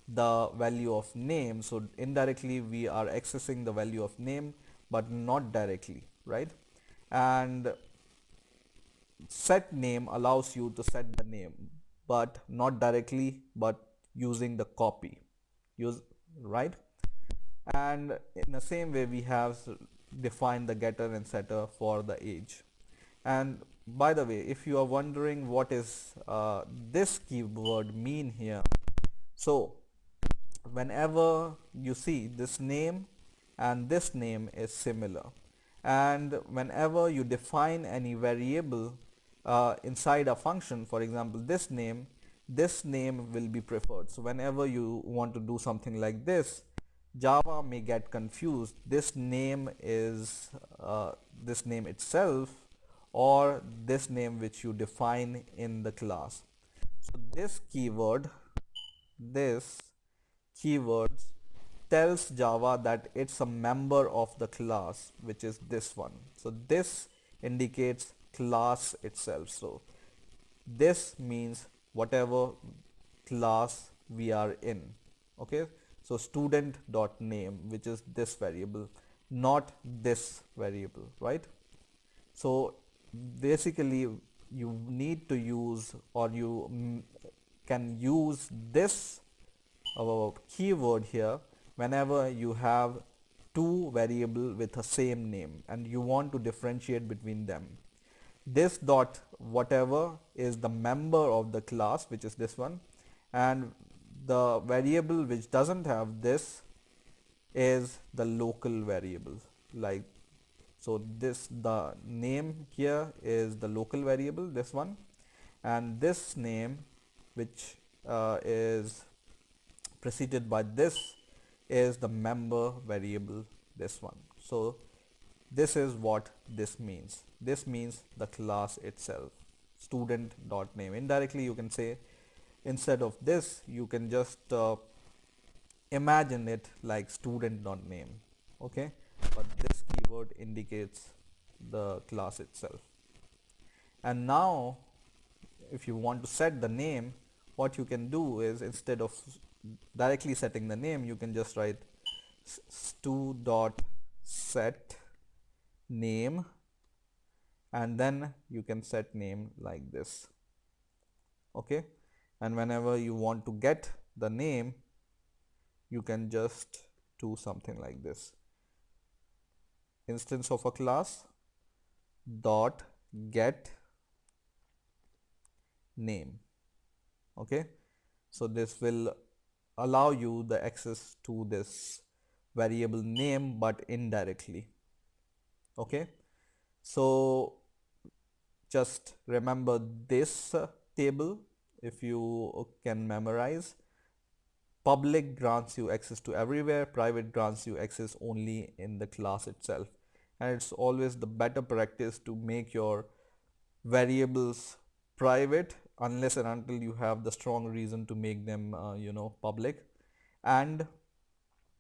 the value of name. So indirectly we are accessing the value of name, but not directly, right? And set name allows you to set the name, but not directly, but using the copy, right? And in the same way we have defined the getter and setter for the age. And by the way, if you are wondering what is this keyword mean here, so whenever you see this name and this name is similar, and whenever you define any variable inside a function, for example this name will be preferred. So whenever you want to do something like this, Java may get confused. This name is this name itself, or this name which you define in the class. So this keyword this keywords tells Java that it's a member of the class, which is this one. So this indicates class itself. So this means whatever class we are in. Okay, so student dot name, which is this variable, not this variable, right? So basically you need to use, or you can use this keyword here whenever you have two variable with the same name and you want to differentiate between them. This dot whatever is the member of the class, which is this one, and the variable which doesn't have this is the local variable. Like, so this, the name here is the local variable, this one, and this name which is preceded by this is the member variable, this one. So this is what this means. This means the class itself, student dot name. Indirectly you can say, instead of this you can just imagine it like student dot name. Okay, but this keyword indicates the class itself. And now if you want to set the name, what you can do is, instead of directly setting the name, you can just write stu dot set name, and then you can set name like this. Okay, and whenever you want to get the name, you can just do something like this: instance of a class dot get name. Okay, so this will allow you the access to this variable name, but indirectly. Okay, so just remember this table. If you can memorize, public grants you access to everywhere, private grants you access only in the class itself. And it's always the better practice to make your variables private unless and until you have the strong reason to make them public, and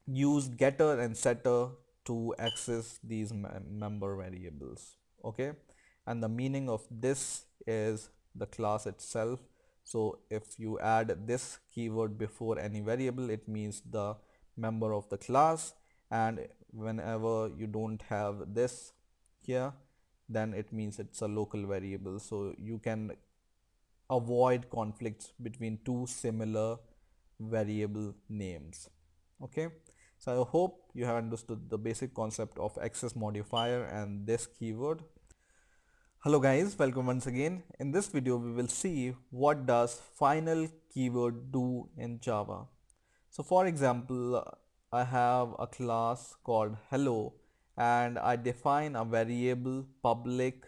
use getter and setter to access these member variables. Okay, and the meaning of this is the class itself. So if you add this keyword before any variable, it means the member of the class, and whenever you don't have this here, then it means it's a local variable. So you can avoid conflicts between two similar variable names. Okay, so I hope you have understood the basic concept of access modifier and this keyword. Hello guys, welcome once again. In this video we will see what does final keyword do in Java. So for example, I have a class called hello, and I define a variable public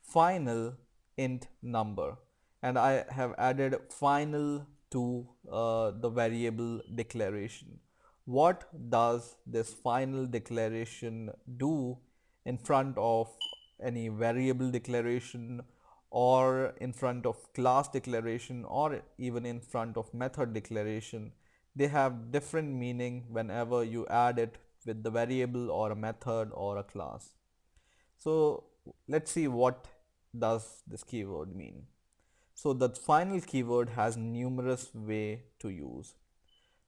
final int number, and I have added final to the variable declaration. What does this final declaration do in front of any variable declaration, or in front of class declaration, or even in front of method declaration? They have different meaning whenever you add it with the variable or a method or a class. So let's see what does this keyword mean. So the final keyword has numerous way to use.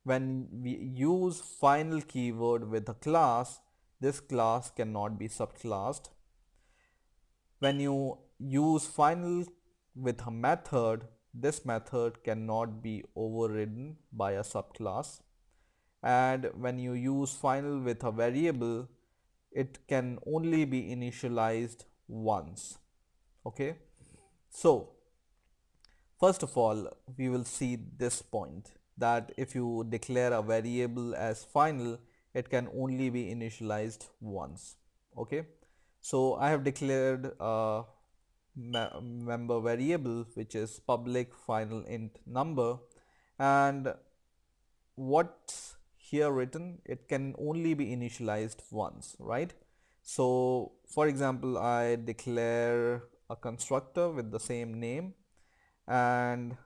When we use final keyword with a class, this class cannot be subclassed. When you use final with a method, this method cannot be overridden by a subclass. And when you use final with a variable, it can only be initialized once. Okay, so first of all, we will see this point, that if you declare a variable as final, it can only be initialized once. Okay, so I have declared a member variable which is public final int number, and what's here written, it can only be initialized once, right? So for example, I declare a constructor with the same name, and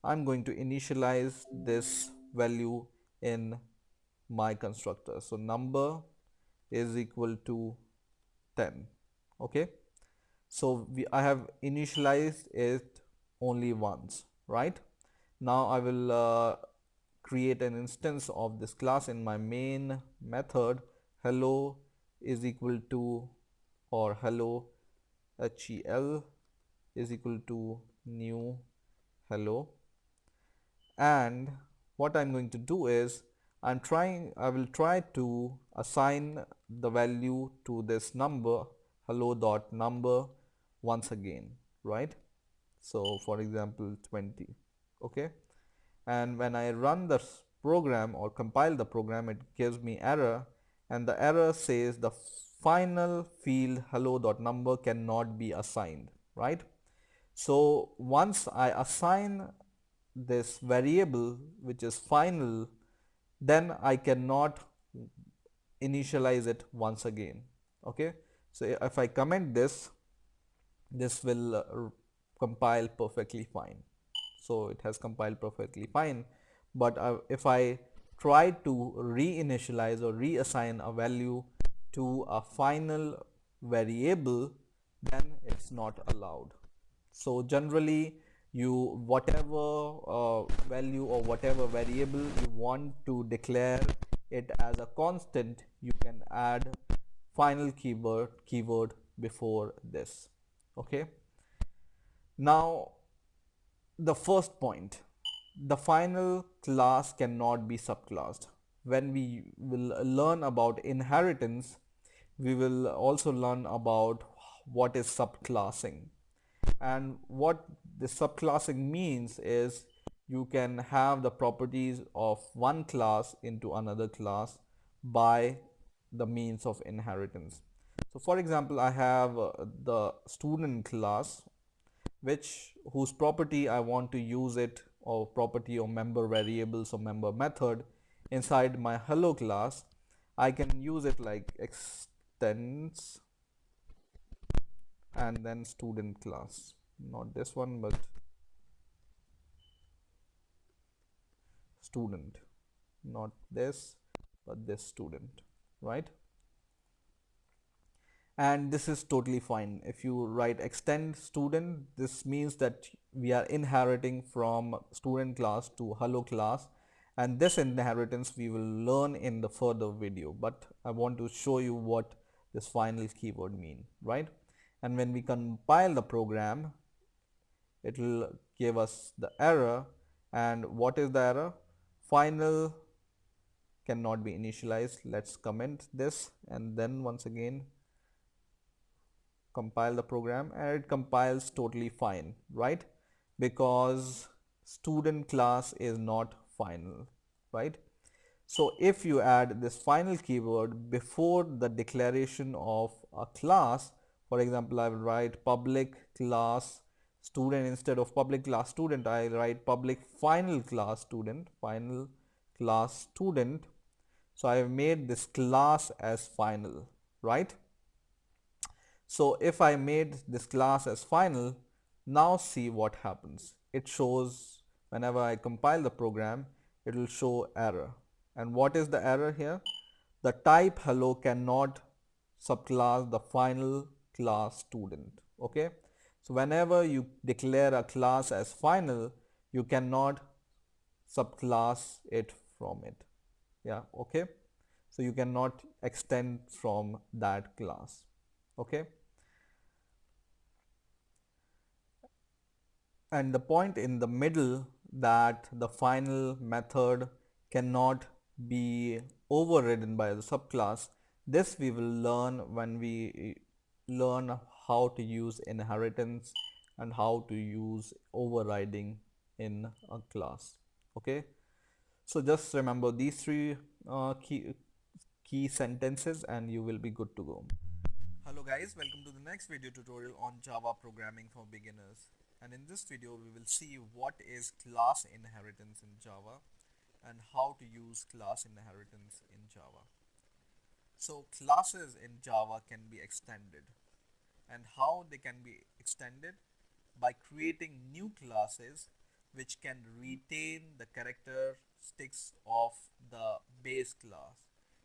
I'm going to initialize this value in my constructor. So number is equal to 10. Okay, so I have initialized it only once, right? Now I will create an instance of this class in my main method. Hello is equal to, or hello HEL is equal to new hello. And what I'm going to do is I will try to assign the value to this number, hello dot number, once again, right? So for example 20. Okay, and when I run the program or compile the program, it gives me error, and the error says the final field hello dot number cannot be assigned, right? So once I assign this variable which is final, then I cannot initialize it once again. Okay, so if I comment this, this will compile perfectly fine. So it has compiled perfectly fine, but if I try to reinitialize or reassign a value to a final variable, then it's not allowed. So generally, you whatever value or whatever variable you want to declare it as a constant, you can add final keyword before this. Okay, now the first point, the final class cannot be subclassed. When we will learn about inheritance, we will also learn about what is subclassing. And what the subclassing means is you can have the properties of one class into another class by the means of inheritance. So for example, I have the student class, which whose property I want to use it, or property or member variables or member method inside my hello class. I can use it like extends and then student class, not this one but student, not this but this student, right? And this is totally fine. If you write extend student, this means that we are inheriting from student class to hello class, and this inheritance we will learn in the further video, but I want to show you what this final keyword mean, right? And when we compile the program, it will give us the error. And what is the error? Final cannot be initialized. Let's comment this and then once again compile the program, and it compiles totally fine, right? Because student class is not final, right? So if you add this final keyword before the declaration of a class, for example, I will write public class student instead of public class student, I write public final class student, final class student. So I have made this class as final, right? So if I made this class as final, now see what happens. It shows whenever I compile the program, it will show error. And what is the error here? The type hello cannot subclass the final class student. Okay. So whenever you declare a class as final, you cannot subclass it from it. Yeah. Okay. So you cannot extend from that class. Okay. And the point in the middle, that the final method cannot be overridden by the subclass, this we will learn when we learn how to use inheritance and how to use overriding in a class. Okay, so just remember these three key sentences and you will be good to go. Hello guys, welcome to the next video tutorial on Java programming for beginners. And in this video we will see what is class inheritance in Java and how to use class inheritance in Java. So classes in Java can be extended, and how they can be extended? By creating new classes which can retain the characteristics of the base class.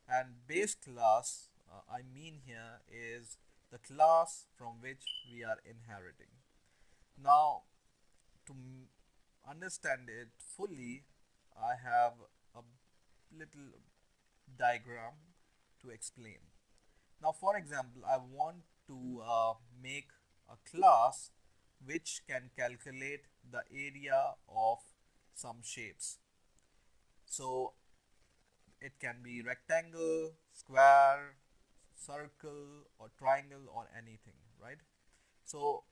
And base class, I mean here, is the class from which we are inheriting. Now, to understand it fully, I have a little diagram to explain. Now, for example, I want to make a class which can calculate the area of some shapes. So, it can be rectangle, square, circle, or triangle, or anything, right? So,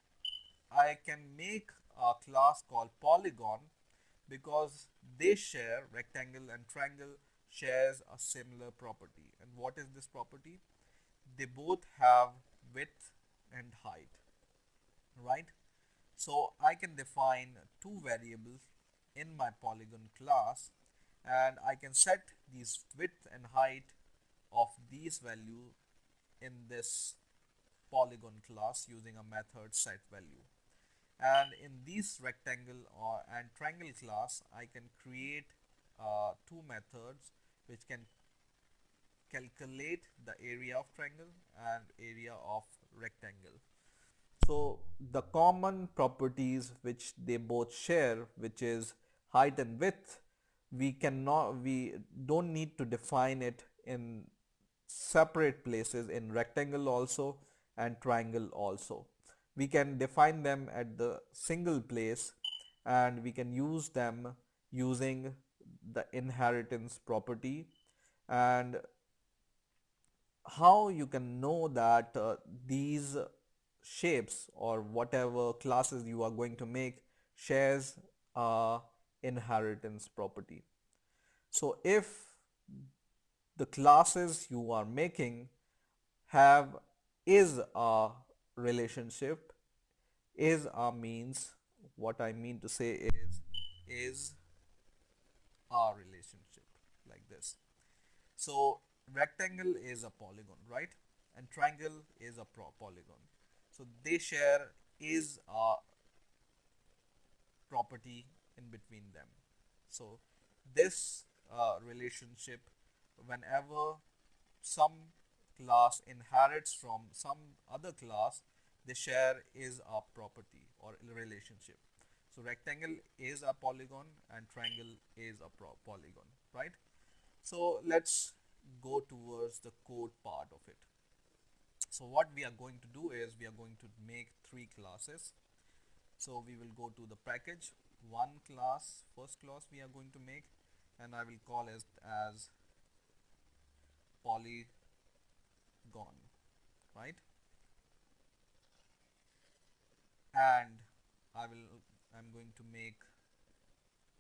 I can make a class called polygon because they share, rectangle and triangle shares a similar property. And what is this property? They both have width and height, right? So I can define two variables in my polygon class, and I can set these width and height of these value in this polygon class using a method set value. And in this rectangle or and triangle class, I can create two methods which can calculate the area of triangle and area of rectangle. So the common properties which they both share, which is height and width, we don't need to define it in separate places in rectangle also and triangle also. We can define them at the single place, and we can use them using the inheritance property. And how you can know that these shapes or whatever classes you are going to make shares a inheritance property. So if the classes you are making have is a relationship, is a means, what I mean to say is a relationship, like this. So rectangle is a polygon, right? And triangle is a polygon. So they share is a property in between them. So this relationship, whenever some class inherits from some other class, they share is a property or relationship. So rectangle is a polygon and triangle is a polygon, right? So let's go towards the code part of it. So what we are going to do is we are going to make three classes. So we will go to the package, one class, first class we are going to make, and I will call it as polygon, right? And I'm going to make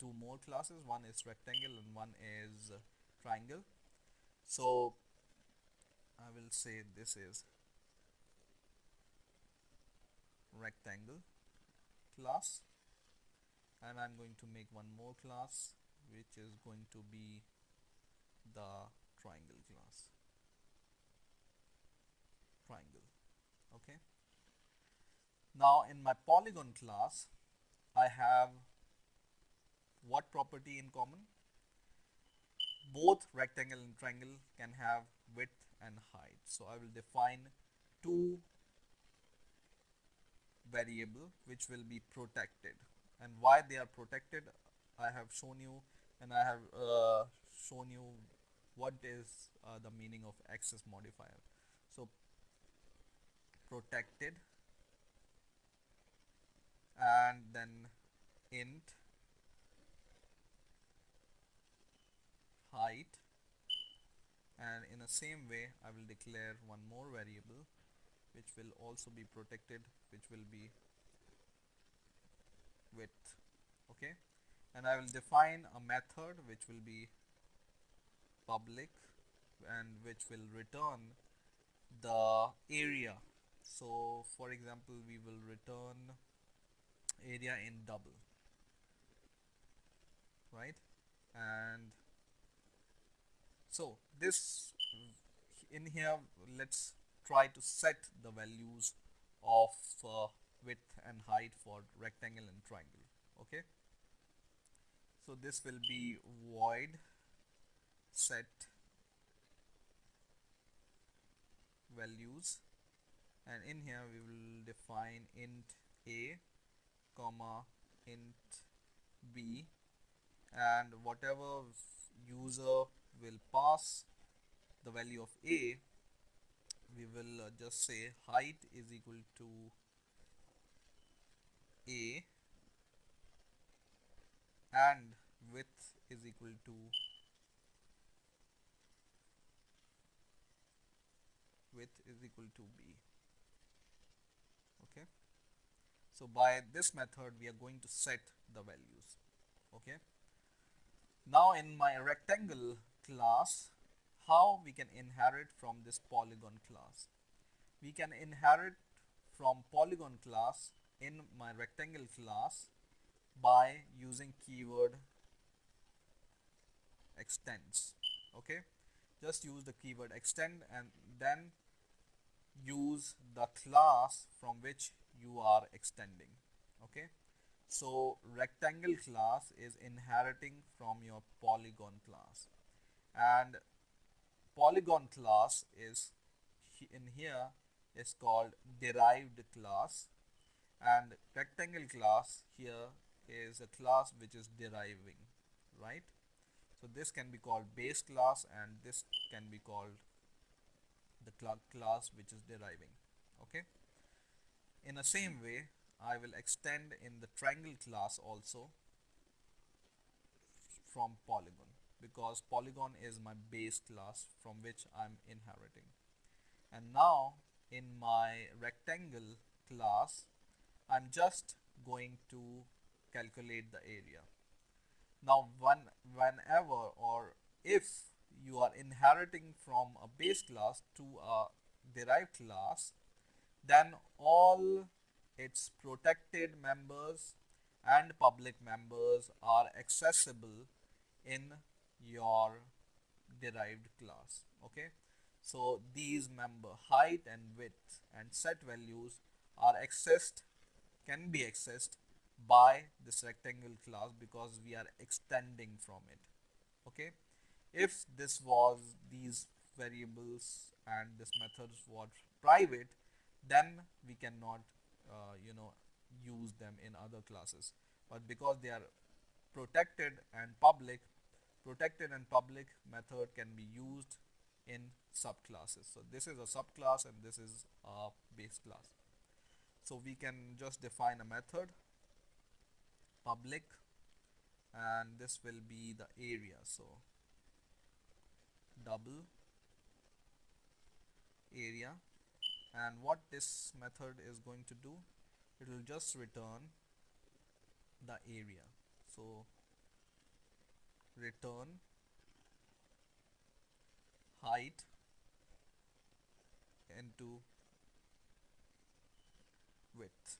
two more classes. One is rectangle and one is triangle. So I will say this is rectangle class, and I'm going to make one more class which is going to be the triangle class, triangle. Okay, now in my polygon class I have what property in common? Both rectangle and triangle can have width and height. So I will define two variable which will be protected. And why they are protected, I have shown you, and I have shown you what is the meaning of access modifier. So protected, and then int height, and in the same way I will declare one more variable which will also be protected, which will be width. Okay, and I will define a method which will be public and which will return the area. So for example, we will return area in double, right? And so this in here, let's try to set the values of width and height for rectangle and triangle. Okay, So this will be void set values, and in here we will define int a comma int b, and whatever user will pass the value of a, we will just say height is equal to a and width is equal to b. Okay, so by this method we are going to set the values. Okay, now in my rectangle class, how we can inherit from this polygon class? We can inherit from polygon class in my rectangle class by using keyword extends. Okay, just use the keyword extend and then use the class from which you are extending. Okay, so rectangle class is inheriting from your polygon class, and polygon class is in here is called derived class, and rectangle class here is a class which is deriving, right? So this can be called base class and this can be called the class which is deriving. Okay, in the same way I will extend in the triangle class also from polygon, because polygon is my base class from which I'm inheriting. And now in my rectangle class I'm just going to calculate the area. Now whenever or if you are inheriting from a base class to a derived class, then all its protected members and public members are accessible in your derived class. Okay, so these member height and width and set values are accessed, can be accessed by this rectangle class because we are extending from it. Okay, if this was these variables and this methods was private, then we cannot use them in other classes, but because they are protected and public, protected and public method can be used in subclasses. So this is a subclass and this is a base class. So we can just define a method public, and this will be the area. So double area, and what this method is going to do, it will just return the area. So return height into width,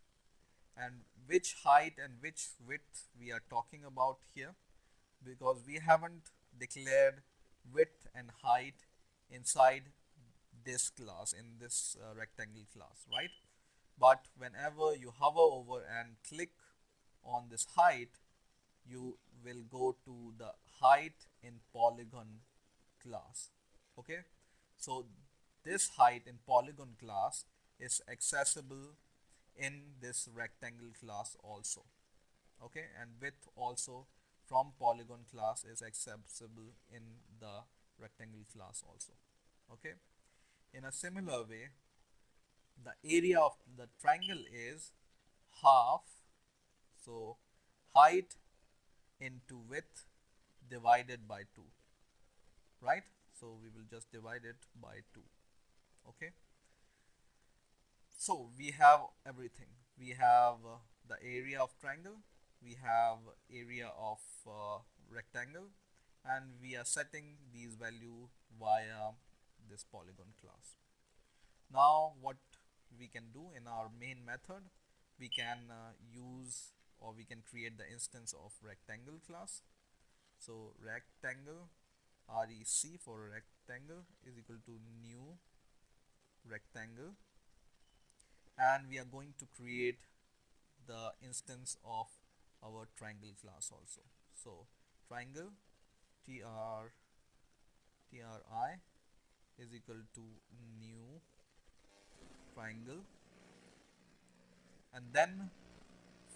and which height and which width we are talking about here, because we haven't declared width and height inside this class, in this rectangle class, right? But whenever you hover over and click on this height, you will go to the height in polygon class. Okay, so this height in polygon class is accessible in this rectangle class also. Okay, and width also from polygon class is accessible in the rectangle class also. Okay, in a similar way, the area of the triangle is half, so height into width divided by 2, right? So we will just divide it by 2. Okay, so we have everything. We have the area of triangle, we have area of rectangle, and we are setting these value via this polygon class. Now what we can do in our main method, we can use, or we can create the instance of rectangle class. So rectangle, rec for rectangle is equal to new rectangle, and we are going to create the instance of our triangle class also. So triangle tri is equal to new triangle, and then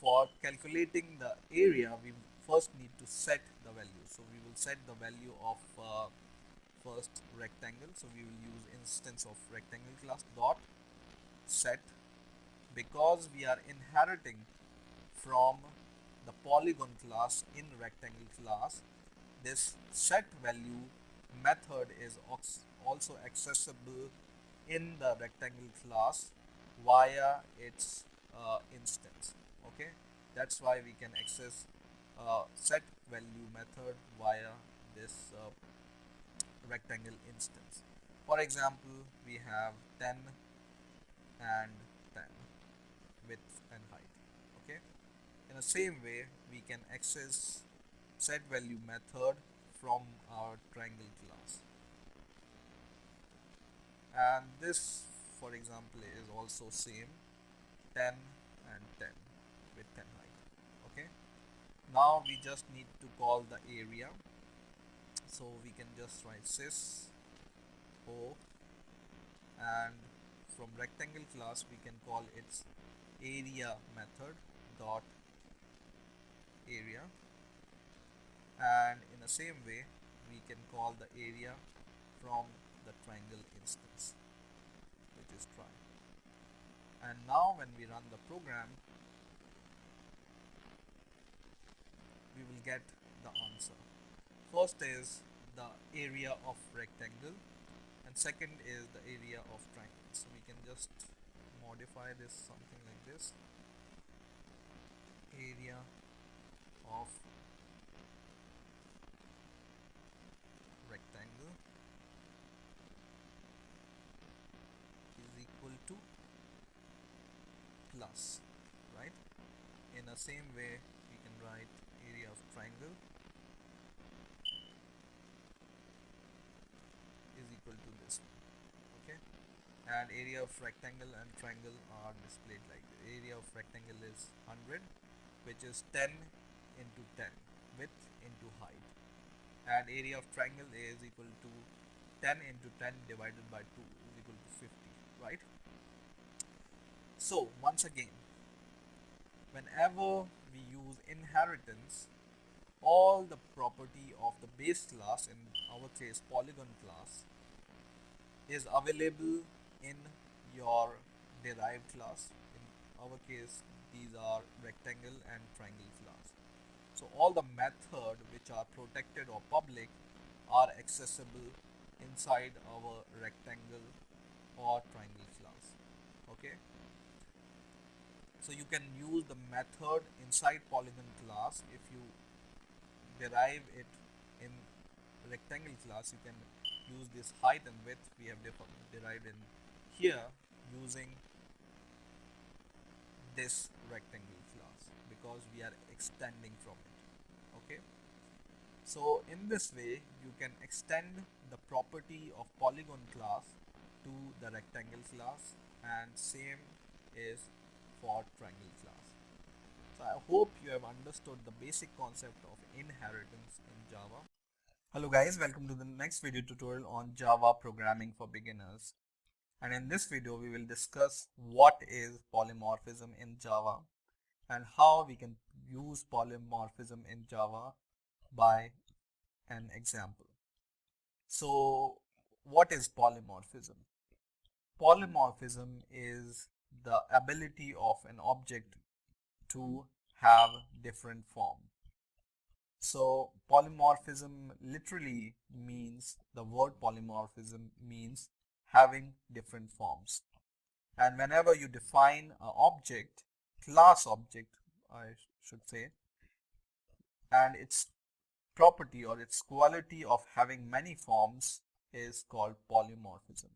for calculating the area we first need to set the value. So we will set the value of first rectangle. So we will use instance of rectangle class dot set. Because we are inheriting from the polygon class in rectangle class, this set value method is also accessible in the rectangle class via its instance. Okay, that's why we can access set value method via this rectangle instance. For example, we have 10 and 10 width and height. Okay, in the same way we can access set value method from our triangle class, and this for example is also same 10 and 10 width and height. Okay, now we just need to call the area, so we can just write sys o, and from rectangle class we can call its area method dot area, and in the same way we can call the area from the triangle instance, which is tri. And now when we run the program we will get the answer. First is the area of rectangle and second is the area of triangle. So we can just modify this something like this: area of rectangle is equal to plus, right? In the same way we can write area of triangle is equal to this one. Okay, and area of rectangle and triangle are displayed like this. Area of rectangle is 100, which is 10 into 10 width into height, and area of triangle is equal to 10 into 10 divided by 2 is equal to 50, right? So once again, whenever we use inheritance, all the property of the base class, in our case polygon class, is available in your derived class. In our case these are rectangle and triangle class. So all the method which are protected or public are accessible inside our rectangle or triangle class. Okay, so you can use the method inside polygon class. If you derive it in rectangle class, you can use this height and width we have derived in here using this rectangle class, because we are extending from it. Okay, so in this way you can extend the property of polygon class to the rectangle class, and same is for triangle class. So I hope you have understood the basic concept of inheritance in Java. Hello guys, welcome to the next video tutorial on Java programming for beginners. And in this video we will discuss what is polymorphism in Java and how we can use polymorphism in Java by an example. So what is polymorphism? Polymorphism is the ability of an object to have different form. So polymorphism literally means, the word polymorphism means having different forms. And whenever you define an object, class object I should say, and its property or its quality of having many forms is called polymorphism.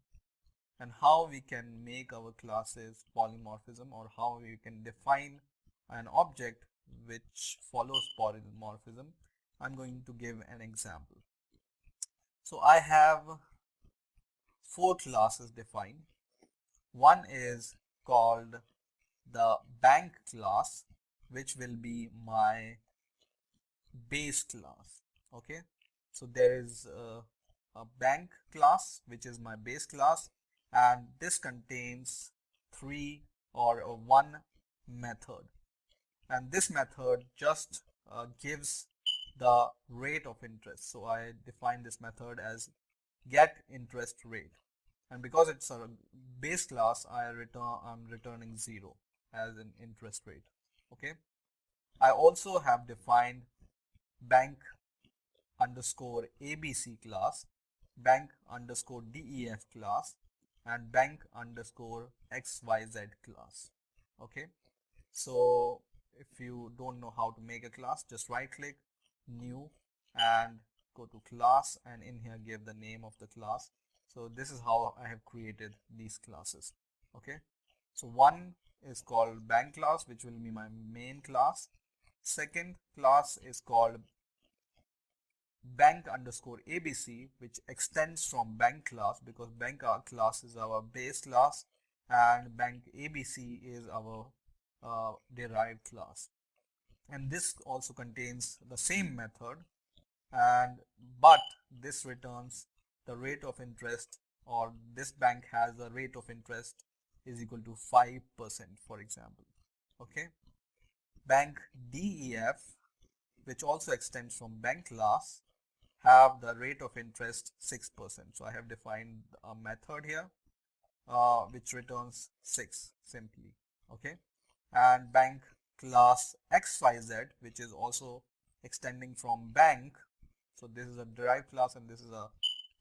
And how we can make our classes polymorphism, or how we can define an object which follows polymorphism, I'm going to give an example. So I have 4 classes defined. One is called the bank class, which will be my base class. Okay, so there is a bank class which is my base class, and this contains three or one method, and this method just gives the rate of interest. So I define this method as get interest rate, and because it's a base class, I'm returning 0 as an interest rate. Okay, I also have defined bank underscore ABC class, bank underscore DEF class, and bank underscore XYZ class. Okay, so if you don't know how to make a class, just right click new and go to class, and in here give the name of the class. So this is how I have created these classes. Okay, so one is called bank class, which will be my main class. Second class is called bank underscore ABC, which extends from bank class, because bank class is our base class and bank ABC is our derived class. And this also contains the same method, and but this returns the rate of interest, or this bank has a rate of interest is equal to 5%, for example. Okay, bank DEF, which also extends from bank class, have the rate of interest 6%. So I have defined a method here which returns 6 simply. Okay, and bank class XYZ, which is also extending from bank, so this is a derived class and this is a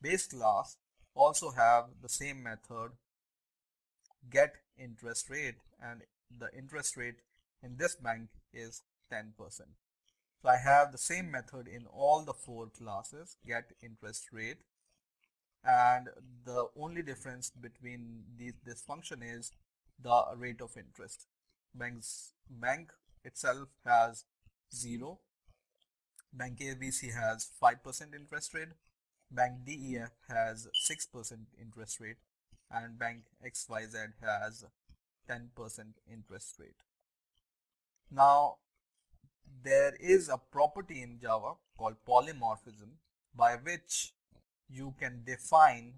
base class, also have the same method get interest rate, and the interest rate in this bank is 10%. So I have the same method in all the four classes, get interest rate, and the only difference between this function is the rate of interest. Bank itself has 0, bank ABC has 5% interest rate, bank DEF has 6% interest rate, and bank XYZ has 10% interest rate. Now there is a property in Java called polymorphism, by which you can define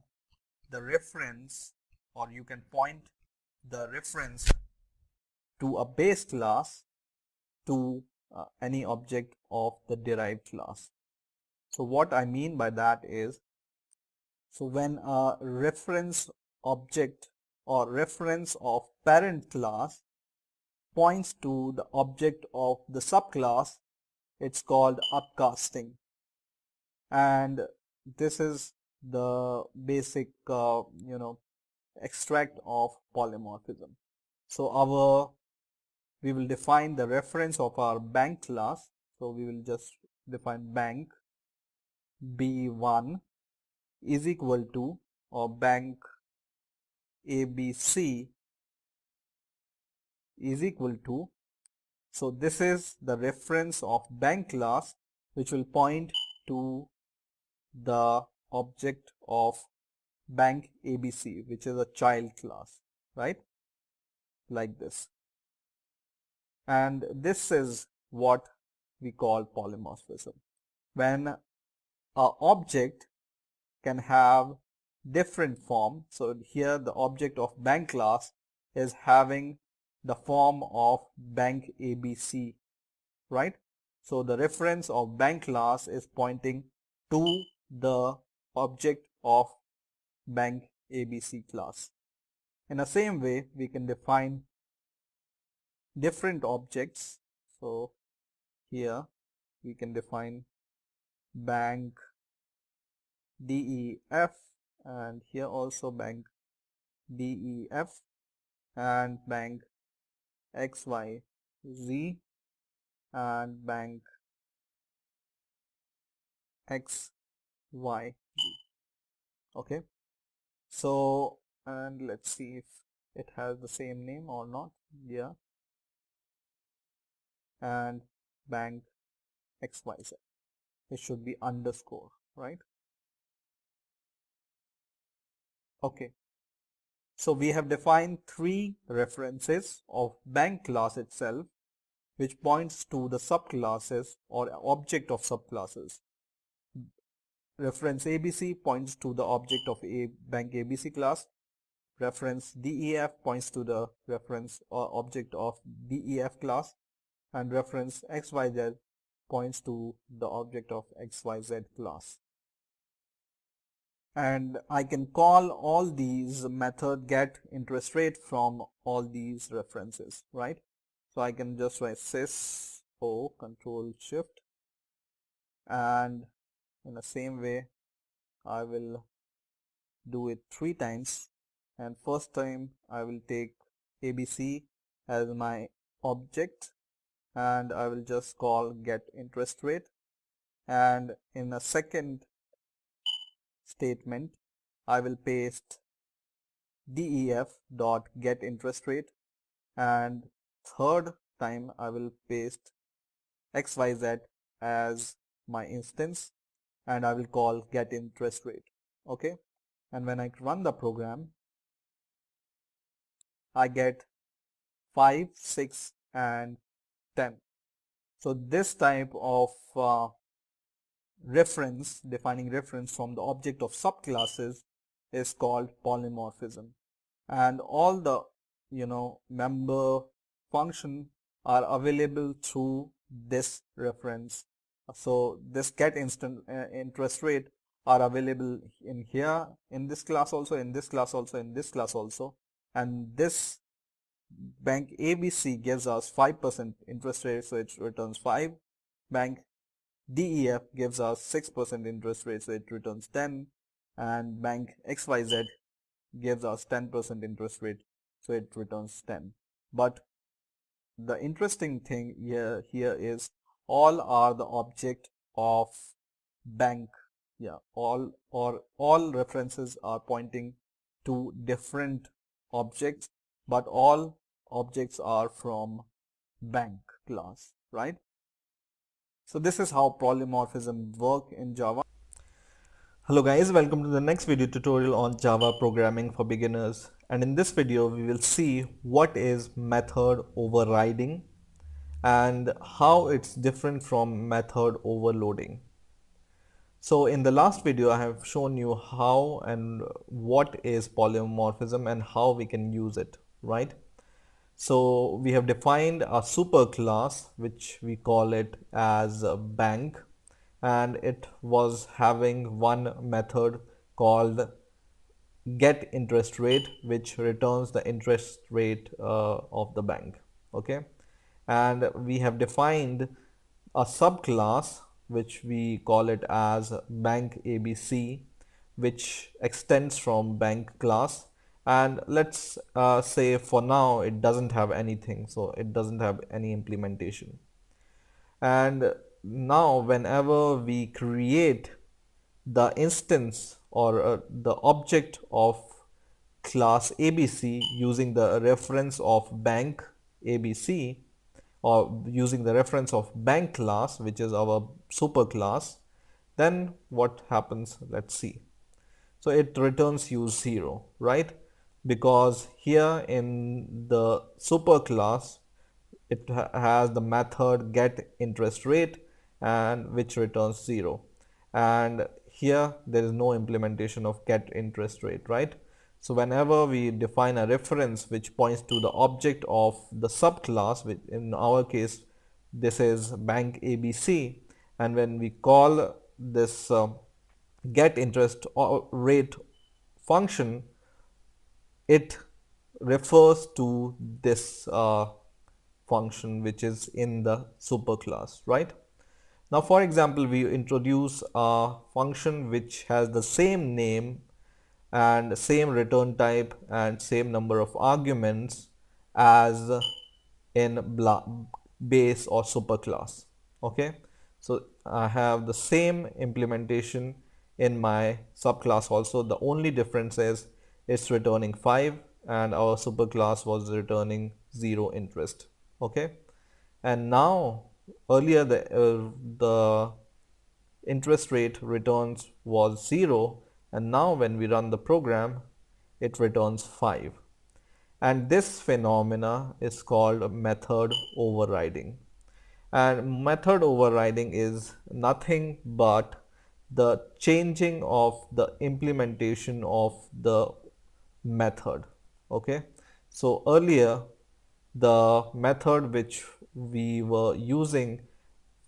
the reference, or you can point the reference to a base class to any object of the derived class. So what I mean by that is, so when a reference object or reference of parent class points to the object of the subclass, it's called upcasting, and this is the basic extract of polymorphism. So we will define the reference of our bank class. So we will just define bank B1 is equal to, or bank ABC is equal to, so this is the reference of bank class which will point to the object of bank ABC, which is a child class, right? Like this. And this is what we call polymorphism, when a object can have different form. So here the object of bank class is having the form of bank ABC, right? So the reference of bank class is pointing to the object of bank ABC class. In the same way, we can define different objects. So here we can define bank DEF, and here also bank DEF, and bank XYZ, and bank XYZ. Okay, so, and let's see if it has the same name or not. Yeah, and bank XYZ, it should be underscore, right? Okay, so we have defined three references of bank class itself, which points to the subclasses or object of subclasses. reference ABC points to the object of a bank ABC class. Reference DEF points to the reference or object of DEF class, and reference XYZ points to the object of XYZ class. And I can call all these method get interest rate from all these references, right? So I can just write sys o control shift, and in the same way I will do it 3 times, and first time I will take ABC as my object and I will just call get interest rate, and in a second statement I will paste def dot get interest rate, and third time I will paste xyz as my instance and I will call get interest rate. Okay, and when I run the program I get 5, 6 and 10. So this type of defining reference from the object of subclasses is called polymorphism, and all the member function are available through this reference. So this get interest rate are available in here, in this class also, in this class also, in this class also, and this bank ABC gives us 5% interest rate, so it returns 5. Bank DEF gives us 6% interest rate, so it returns 10, and bank XYZ gives us 10% interest rate, so it returns 10. But the interesting thing here is all are the object of bank. Yeah, all references are pointing to different objects, but all objects are from bank class, right? So this is how polymorphism work in Java. Hello guys, welcome to the next video tutorial on Java programming for beginners, and in this video we will see what is method overriding and how it's different from method overloading. So in the last video I have shown you how and what is polymorphism and how we can use it, right? So we have defined a superclass which we call it as a bank, and it was having one method called get interest rate which returns the interest rate of the bank. Okay, and we have defined a subclass which we call it as bank ABC, which extends from bank class, and let's say for now it doesn't have anything, so it doesn't have any implementation. And now whenever we create the instance or the object of class ABC using the reference of bank ABC, or using the reference of bank class which is our superclass, then what happens, let's see. So it returns you 0, right? Because here in the superclass it has the method get interest rate and which returns 0, and here there is no implementation of get interest rate, right? So whenever we define a reference which points to the object of the subclass, which in our case this is bank ABC, and when we call this get interest rate function, it refers to this function which is in the superclass, right? Now for example, we introduce a function which has the same name and same return type and same number of arguments as in base or superclass. Okay, so I have the same implementation in my subclass also. The only difference is it's returning 5 and our superclass was returning 0 interest. Okay, and now earlier the interest rate returns was 0, and now when we run the program it returns 5, and this phenomena is called method overriding. And method overriding is nothing but the changing of the implementation of the method. Okay, so earlier the method which we were using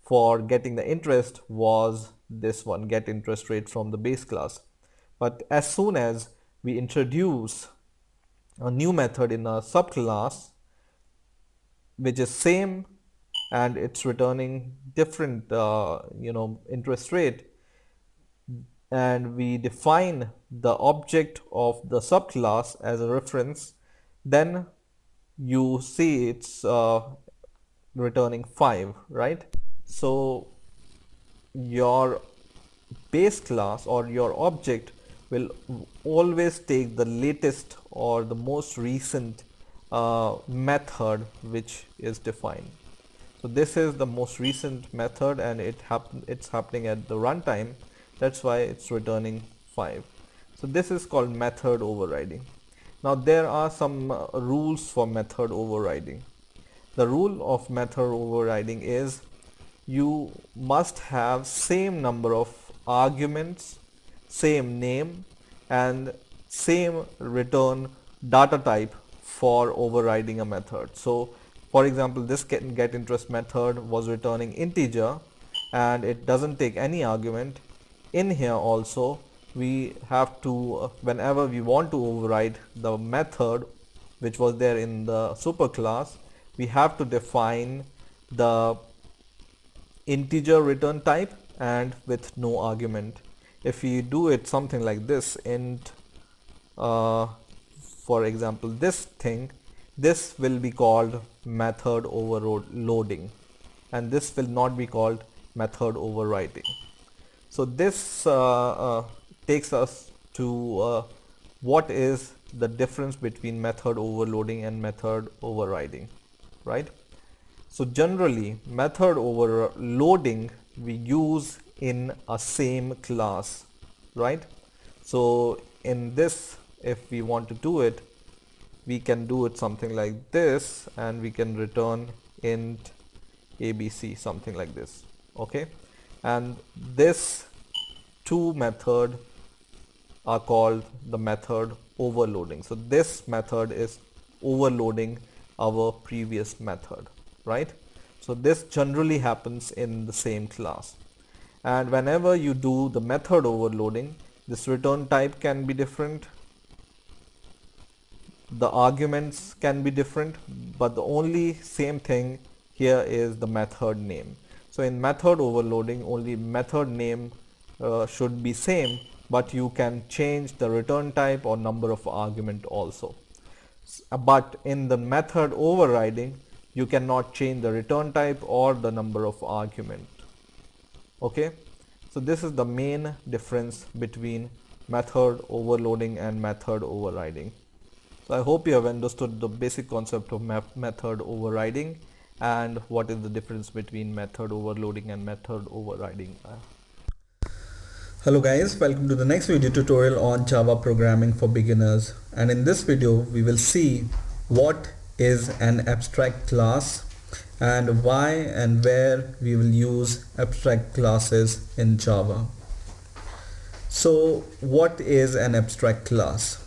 for getting the interest was this one, get interest rate from the base class. But as soon as we introduce a new method in a subclass which is same and it's returning different interest rate, and we define the object of the subclass as a reference, then you see it's returning 5, right? So your base class or your object will always take the latest or the most recent method which is defined. So this is the most recent method, and it's happening at the runtime. That's why it's returning 5. So this is called method overriding. Now there are some rules for method overriding. The rule of method overriding is you must have same number of arguments, same name, and same return data type for overriding a method. So for example, this get interest method was returning integer and it doesn't take any argument. In here also we have to, whenever we want to override the method which was there in the superclass, we have to define the integer return type and with no argument. If we do it something like this, int for example this thing, this will be called method overloading, and this will not be called method overriding. So this takes us to what is the difference between method overloading and method overriding, right? So generally method overloading we use in a same class, right? So in this, if we want to do it, we can do it something like this, and we can return int abc, something like this. Okay, and this two method are called the method overloading. So this method is overloading our previous method, right? So this generally happens in the same class, and whenever you do the method overloading, this return type can be different, the arguments can be different, but the only same thing here is the method name. So in method overloading, only method name should be same, but you can change the return type or number of argument also. But in the method overriding, you cannot change the return type or the number of argument. Okay, so this is the main difference between method overloading and method overriding. So I hope you have understood the basic concept of method overriding and what is the difference between method overloading and method overriding. Hello guys, welcome to the next video tutorial on Java programming for beginners, and in this video we will see what is an abstract class and why and where we will use abstract classes in Java. So what is an abstract class?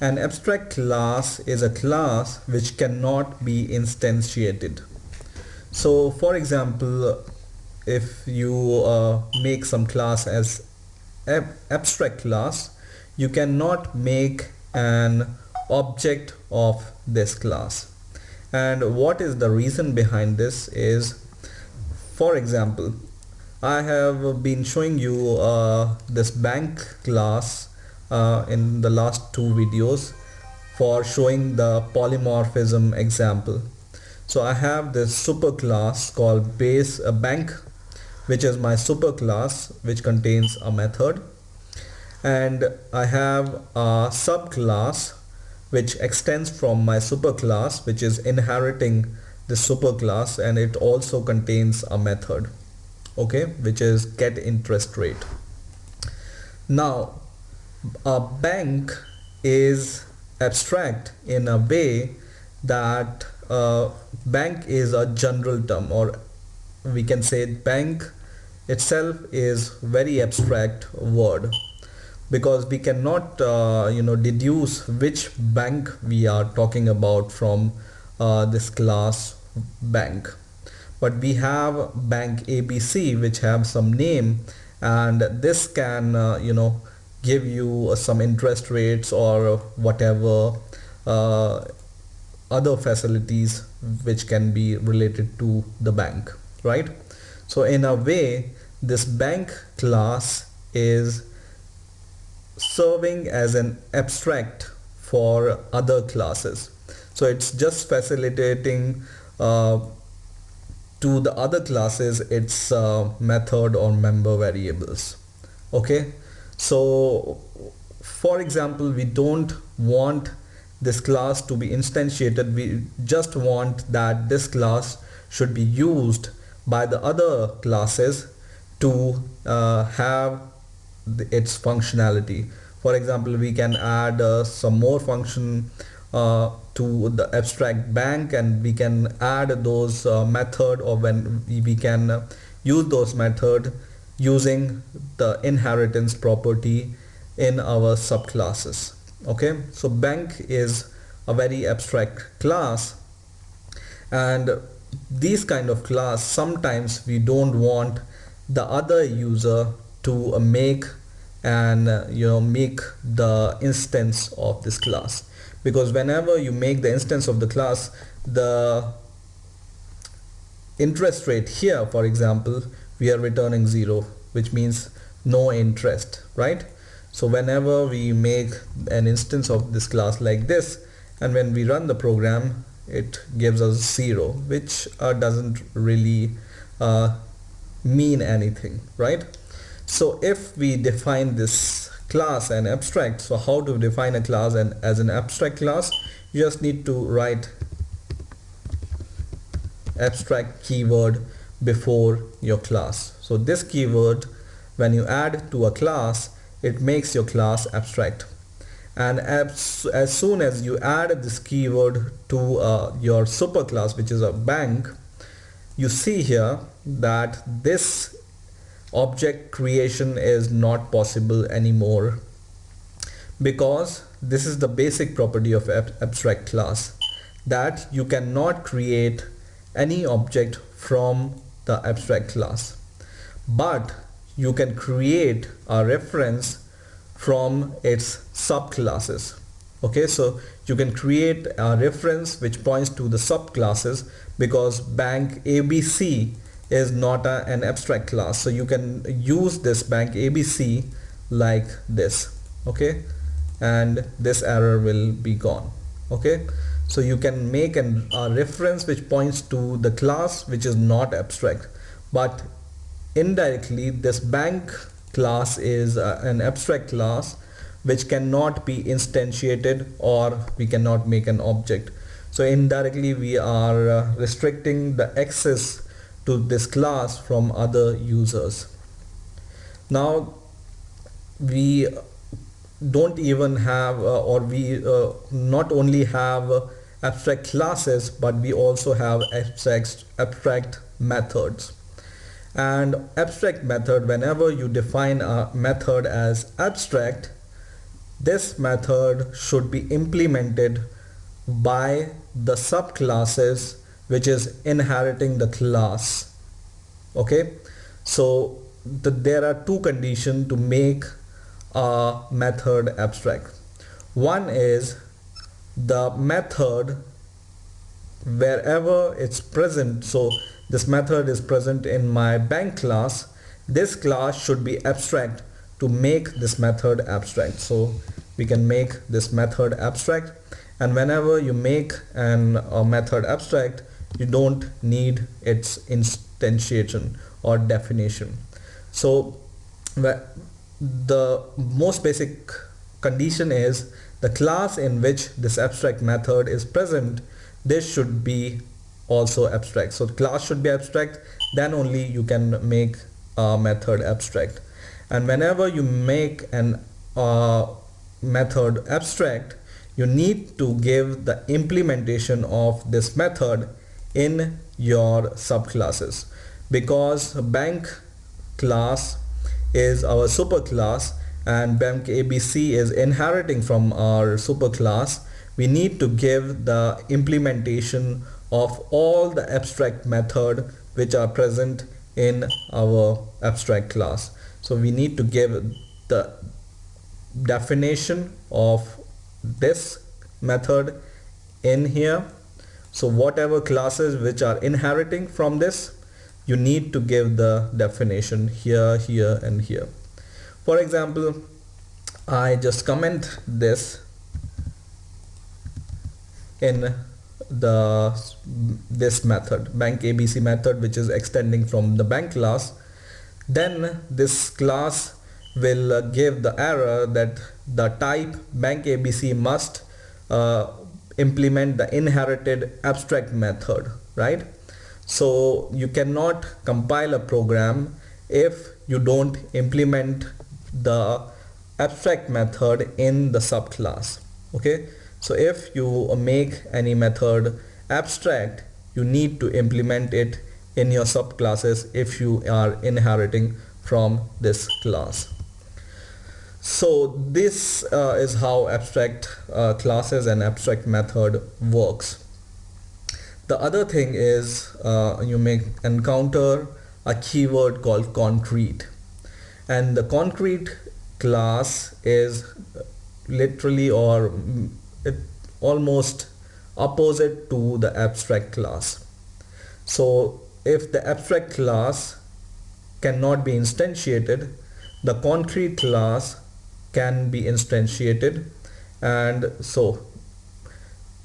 An abstract class is a class which cannot be instantiated. So for example, if you make some class as abstract class, you cannot make an object of this class. And what is the reason behind this is, for example, I have been showing you this bank class in the last two videos for showing the polymorphism example. So I have this superclass called base bank, which is my superclass which contains a method, and I have a subclass which extends from my superclass, which is inheriting the superclass, and it also contains a method, okay, which is get interest rate. Now a bank is abstract in a way that bank is a general term, or we can say bank itself is very abstract word, because we cannot deduce which bank we are talking about from this class bank. But we have bank ABC which have some name, and this can give you some interest rates or whatever uh, other facilities which can be related to the bank, right? So in a way, this bank class is serving as an abstract for other classes. So it's just facilitating to the other classes its method or member variables. Okay, so for example, we don't want this class to be instantiated. We just want that this class should be used by the other classes to have its functionality. For example, we can add some more function to the abstract bank, and we can add those method, or when we can use those method using the inheritance property in our subclasses. Okay, so bank is a very abstract class, and these kind of class, sometimes we don't want the other user to make and make the instance of this class, because whenever you make the instance of the class, the interest rate here, for example, we are returning 0, which means no interest, right? So whenever we make an instance of this class like this, and when we run the program, it gives us 0, which doesn't really mean anything, right? So if we define this class and abstract, so how to define a class and as an abstract class? You just need to write abstract keyword before your class. So this keyword, when you add to a class, it makes your class abstract. And as soon as you add this keyword to your superclass, which is a bank, you see here that this object creation is not possible anymore, because this is the basic property of abstract class, that you cannot create any object from the abstract class, but you can create a reference from its subclasses. Okay, so you can create a reference which points to the subclasses, because bank ABC is not an abstract class. So you can use this bank ABC like this. Okay, and this error will be gone. Okay, so you can make a reference which points to the class which is not abstract, but indirectly this bank class is an abstract class which cannot be instantiated, or we cannot make an object. So indirectly we are restricting the access to this class from other users. Now we don't even have or we not only have abstract classes, but we also have abstract methods. And abstract method, whenever you define a method as abstract, this method should be implemented by the subclasses which is inheriting the class. Okay, so there are two conditions to make a method abstract. One is the method wherever it's present. So this method is present in my bank class. This class should be abstract to make this method abstract. So we can make this method abstract, and whenever you make a method abstract, you don't need its instantiation or definition. So the most basic condition is the class in which this abstract method is present, this should be also abstract. So the class should be abstract, then only you can make a method abstract. And whenever you make an method abstract, you need to give the implementation of this method in your subclasses, because bank class is our superclass and bank ABC is inheriting from our superclass, we need to give the implementation of all the abstract method which are present in our abstract class. So we need to give the definition of this method in here. So whatever classes which are inheriting from this, you need to give the definition here, here and here. For example, I just comment in this method, bank ABC method, which is extending from the bank class. Then this class will give the error that the type bank ABC must implement the inherited abstract method, right? So you cannot compile a program if you don't implement the abstract method in the subclass. Okay, so if you make any method abstract, you need to implement it in your subclasses if you are inheriting from this class. So this is how abstract classes and abstract method works. The other thing is you may encounter a keyword called concrete, and the concrete class is literally or it almost opposite to the abstract class. So if the abstract class cannot be instantiated, the concrete class can be instantiated, and so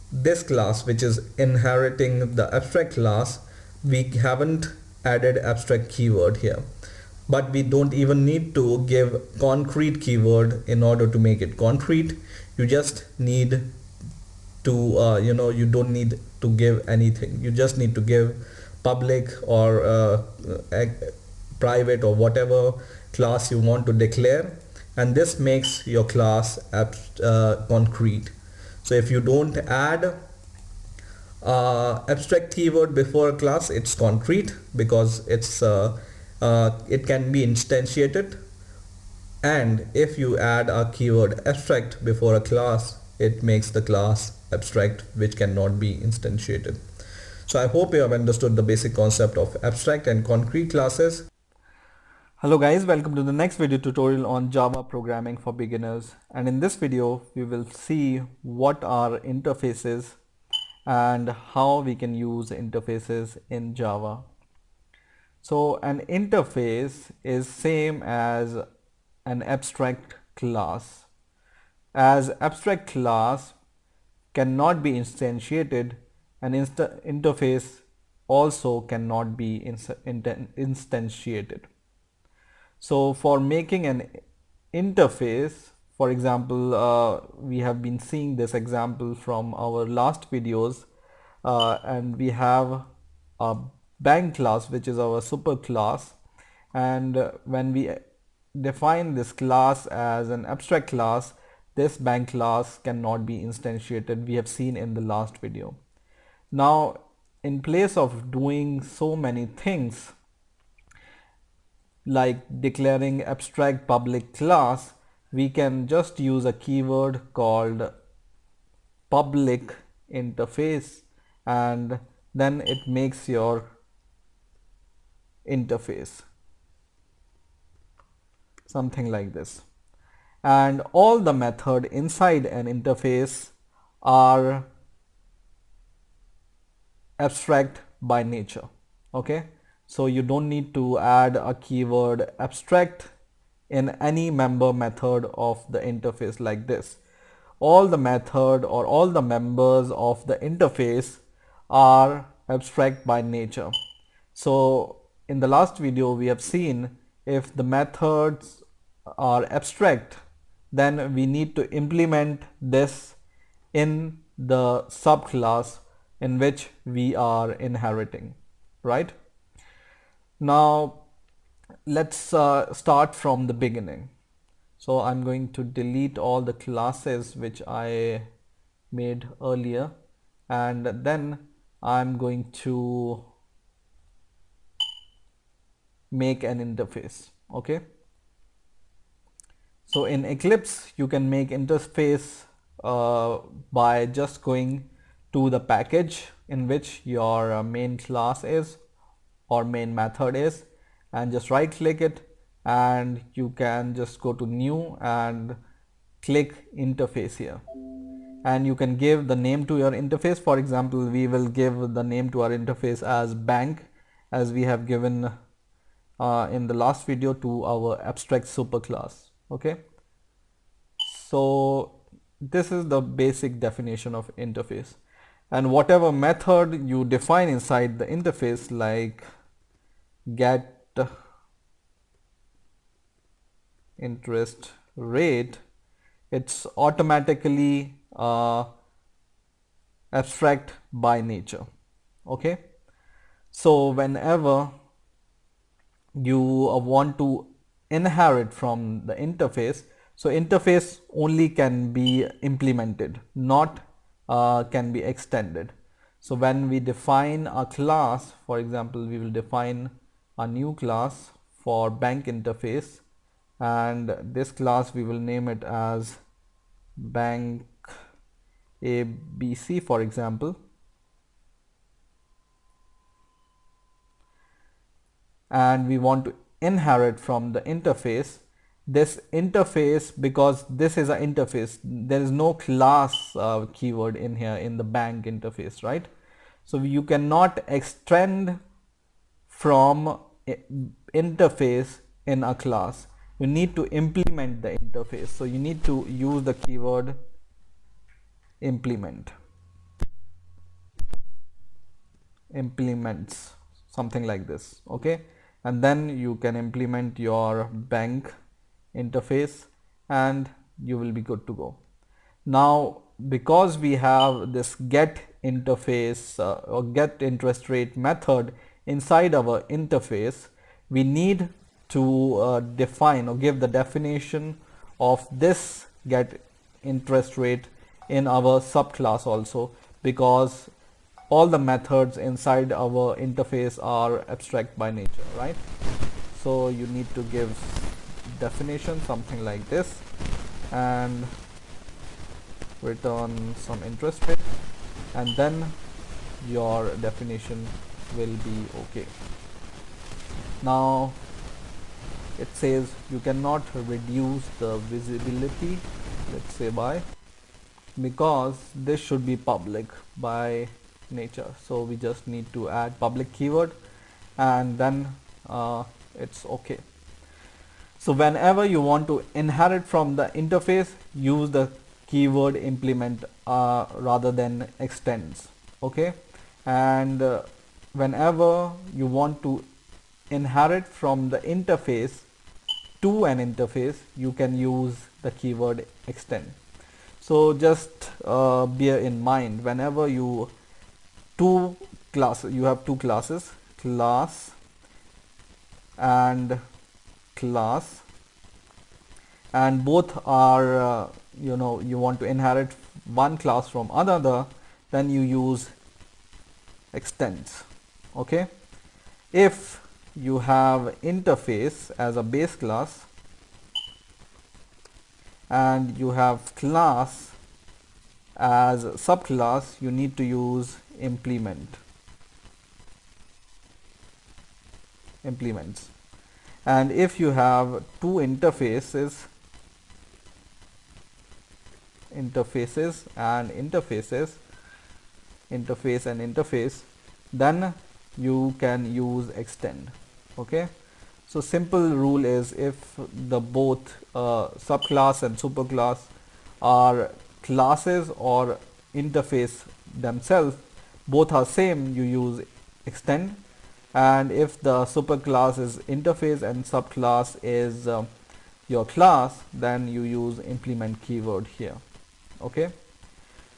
this class which is inheriting the abstract class, we haven't added abstract keyword here, but we don't even need to give concrete keyword in order to make it concrete. You just need to you don't need to give anything. You just need to give public or private or whatever class you want to declare, and this makes your class concrete. So if you don't add abstract keyword before a class, it's concrete because it can be instantiated, and if you add a keyword abstract before a class, it makes the class abstract, which cannot be instantiated. So I hope you have understood the basic concept of abstract and concrete classes. Hello guys, welcome to the next video tutorial on Java programming for beginners, and in this video we will see what are interfaces and how we can use interfaces in Java. So an interface is same as an abstract class. As abstract class cannot be instantiated, an interface also cannot be instantiated. So for making an interface, for example, we have been seeing this example from our last videos, and we have a bank class which is our super class, and when we define this class as an abstract class, this bank class cannot be instantiated. We have seen in the last video. Now in place of doing so many things like declaring abstract public class, we can just use a keyword called public interface, and then it makes your interface something like this. And all the method inside an interface are abstract by nature. Okay, so you don't need to add a keyword abstract in any member method of the interface like this. All the method or all the members of the interface are abstract by nature. So in the last video we have seen if the methods are abstract, then we need to implement this in the subclass in which we are inheriting, right? Now let's start from the beginning. So I'm going to delete all the classes which I made earlier, and then I'm going to make an interface. Okay, so in Eclipse you can make interface by just going to the package in which your main class is or main method is, and just right click it, and you can just go to new and click interface here, and you can give the name to your interface. For example, we will give the name to our interface as bank, as we have given in the last video to our abstract superclass. Okay, so this is the basic definition of interface, and whatever method you define inside the interface, like get interest rate, it's automatically abstract by nature. Okay, so whenever you want to inherit from the interface, so interface only can be implemented, not can be extended. So when we define a class, for example, we will define a new class for bank interface, and this class we will name it as bank ABC, for example, and we want to inherit from the interface. This interface, because this is an interface, there is no class keyword in here in the bank interface, right? So you cannot extend from interface in a class. You need to implement the interface, so you need to use the keyword implements, something like this. Okay, and then you can implement your bank interface and you will be good to go. Now, because we have this get interface or get interest rate method inside our interface, we need to define or give the definition of this get interest rate in our subclass also, because all the methods inside our interface are abstract by nature, right? So you need to give definition something like this and return some interest rate, and then your definition will be okay. Now it says you cannot reduce the visibility, let's say by, because this should be public by nature, so we just need to add public keyword and then it's okay. So whenever you want to inherit from the interface, use the keyword implement rather than extends. Okay, and whenever you want to inherit from the interface to an interface, you can use the keyword extend. So just bear in mind, whenever you have two classes, class and class, and both are you want to inherit one class from another, then you use extends. Okay, if you have interface as a base class and you have class as a subclass, you need to use implements. And if you have two interfaces and interface, then you can use extend. Okay, so simple rule is, if the both subclass and superclass are classes or interface themselves, both are same, you use extend. And if the superclass is interface and subclass is your class, then you use implement keyword here. Okay,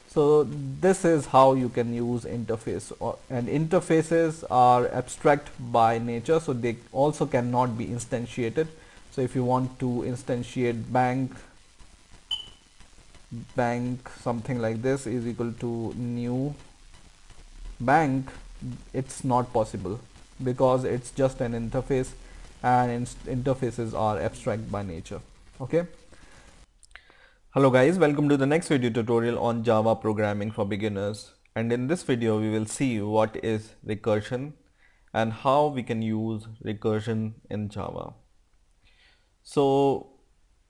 so this is how you can use interface, and interfaces are abstract by nature, so they also cannot be instantiated. So if you want to instantiate bank something like this is equal to new bank, it's not possible because it's just an interface and interfaces are abstract by nature. Okay. Hello guys, welcome to the next video tutorial on Java programming for beginners. And in this video we will see what is recursion and how we can use recursion in Java. So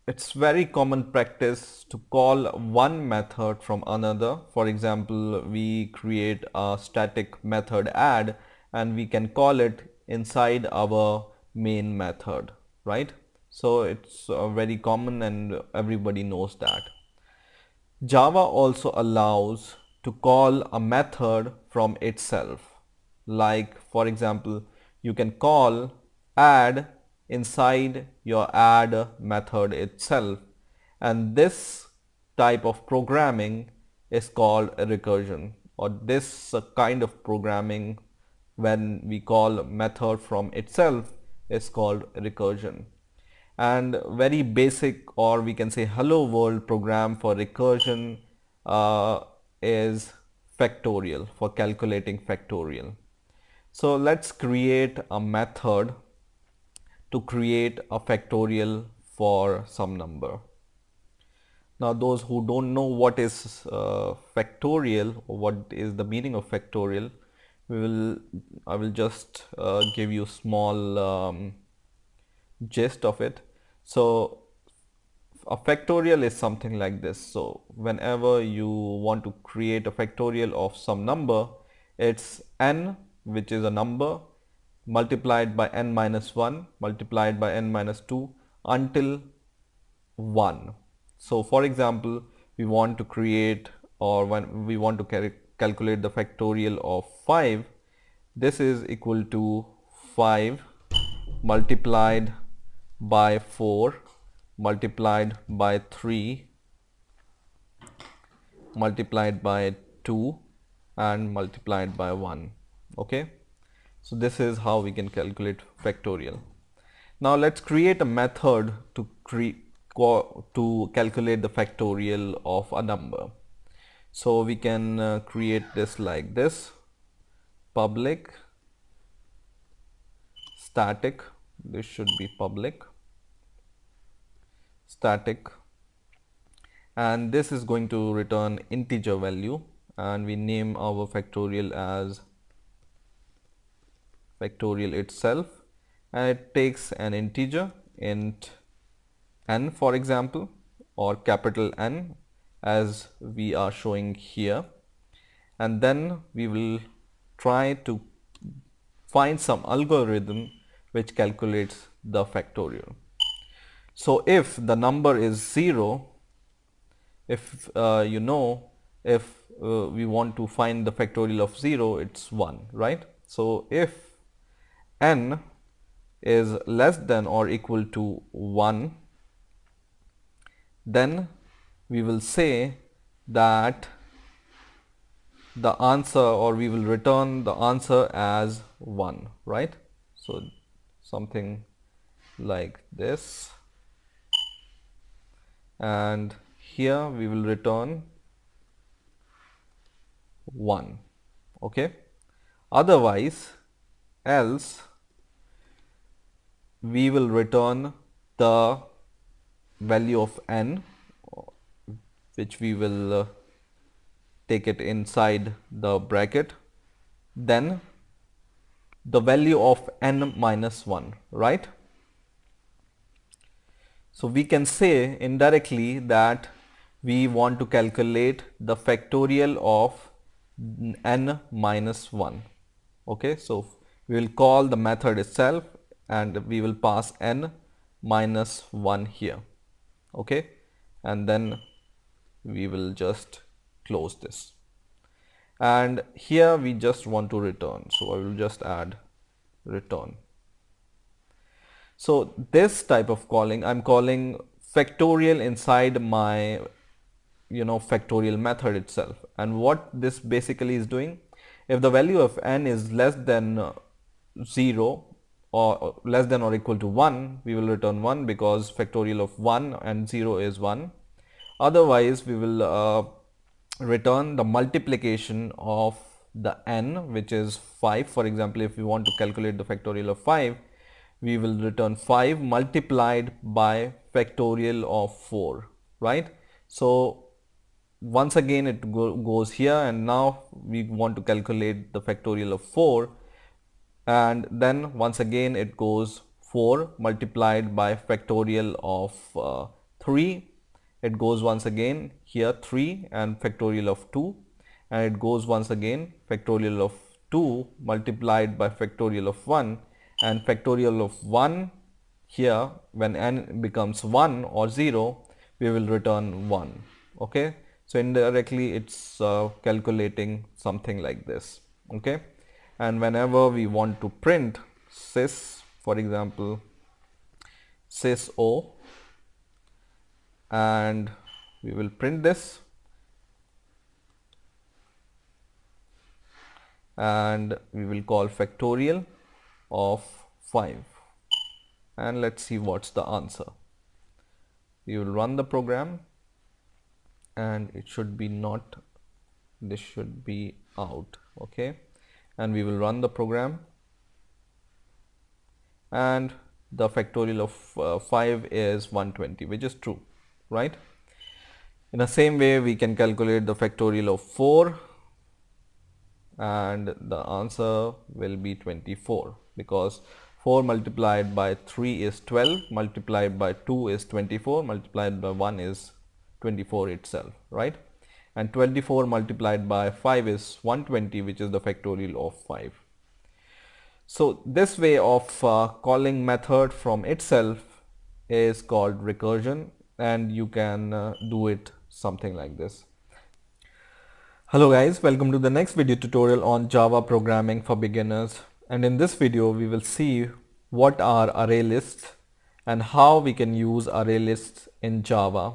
it's very common practice to call one method from another. For example, we create a static method add and we can call it inside our main method, right? So it's very common and everybody knows that. Java also allows to call a method from itself. Like for example, you can call add inside your add method itself, and this type of programming is called a recursion, or this kind of programming when we call method from itself is called recursion. And very basic, or we can say hello world program for recursion is factorial, for calculating factorial. So let's create a method to create a factorial for some number. Now those who don't know what is factorial or what is the meaning of factorial, I will just give you small gist of it. So a factorial is something like this. So whenever you want to create a factorial of some number, it's n, which is a number, multiplied by n minus 1 multiplied by n minus 2 until 1. So for example, we want to create, or when we want to calculate the factorial of 5, this is equal to 5 multiplied by 4 multiplied by 3 multiplied by 2 and multiplied by 1. Okay, so this is how we can calculate factorial. Now let's create a method to calculate the factorial of a number. So we can create this like this: public static, this should be public static, and this is going to return integer value, and we name our factorial as factorial itself, and it takes an integer int n, for example, or capital N as we are showing here, and then we will try to find some algorithm which calculates the factorial. So if the number is 0, if if we want to find the factorial of 0, it's 1, right? So if n is less than or equal to 1, then we will say that the answer, or we will return the answer as 1, right? So something like this, and here we will return 1. Okay, otherwise else we will return the value of n, which we will take it inside the bracket, then the value of n minus 1, right? So we can say indirectly that we want to calculate the factorial of n minus 1. Okay, so we will call the method itself and we will pass n minus 1 here. Okay, and then we will just close this, and here we just want to return, so I will just add return. So this type of calling, I'm calling factorial inside my factorial method itself. And what this basically is doing, if the value of n is less than 0 or less than or equal to 1, we will return 1, because factorial of 1 and 0 is 1. Otherwise we will return the multiplication of the n, which is 5. For example, if we want to calculate the factorial of 5, we will return 5 multiplied by factorial of 4, right? So once again it goes here, and now we want to calculate the factorial of 4, and then once again it goes 4 multiplied by factorial of 3. It goes once again here 3 and factorial of 2, and it goes once again factorial of 2 multiplied by factorial of 1, and factorial of 1 here, when n becomes 1 or 0, we will return 1. Okay, so indirectly it's calculating something like this. Okay, and whenever we want to print sys, for example sys o, and we will print this, and we will call factorial of 5, and let's see what's the answer. You will run the program, and it should be not, this should be out. Okay, and we will run the program, and the factorial of 5 is 120, which is true, right? In the same way, we can calculate the factorial of 4, and the answer will be 24, because 4 multiplied by 3 is 12, multiplied by 2 is 24, multiplied by 1 is 24 itself, right? And 24 multiplied by 5 is 120, which is the factorial of 5. So this way of calling method from itself is called recursion, and you can do it something like this. Hello guys, welcome to the next video tutorial on Java programming for beginners, and in this video we will see what are array lists and how we can use array lists in Java.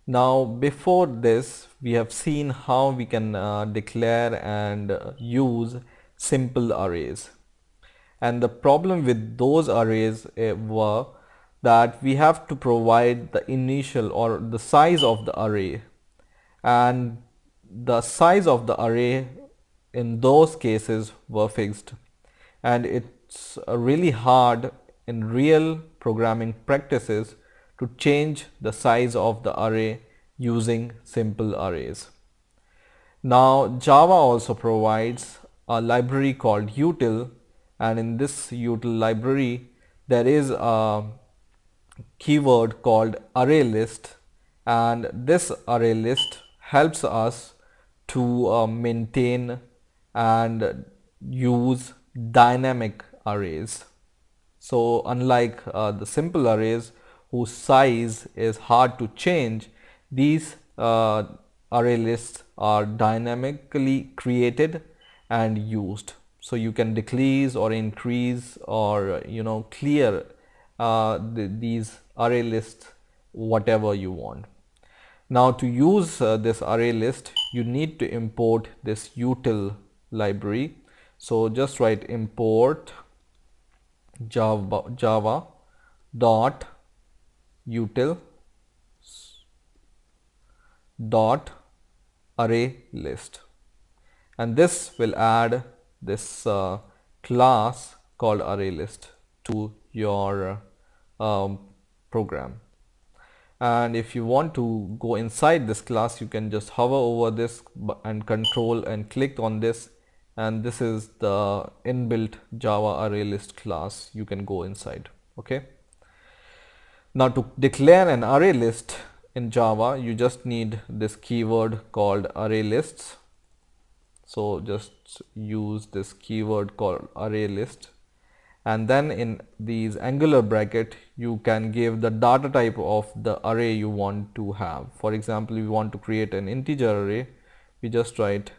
Now before this we have seen how we can declare and use simple arrays, and the problem with those arrays were that we have to provide the initial or the size of the array, and the size of the array in those cases were fixed, and it's really hard in real programming practices to change the size of the array using simple arrays. Now Java also provides a library called util, and in this util library there is a keyword called array list, and this array list helps us to maintain and use dynamic arrays. So unlike the simple arrays whose size is hard to change, these array lists are dynamically created and used. So you can decrease or increase or clear these array lists whatever you want. Now to use this array list, you need to import this util library. So just write import java dot util dot array list, and this will add this class called array list to your program. And if you want to go inside this class, you can just hover over this and control and click on this, and this is the inbuilt Java array list class. You can go inside. Okay, now to declare an array list in Java, you just need this keyword called array lists. So just use this keyword called array list, and then in these angular bracket you can give the data type of the array you want to have. For example, we want to create an integer array, we just write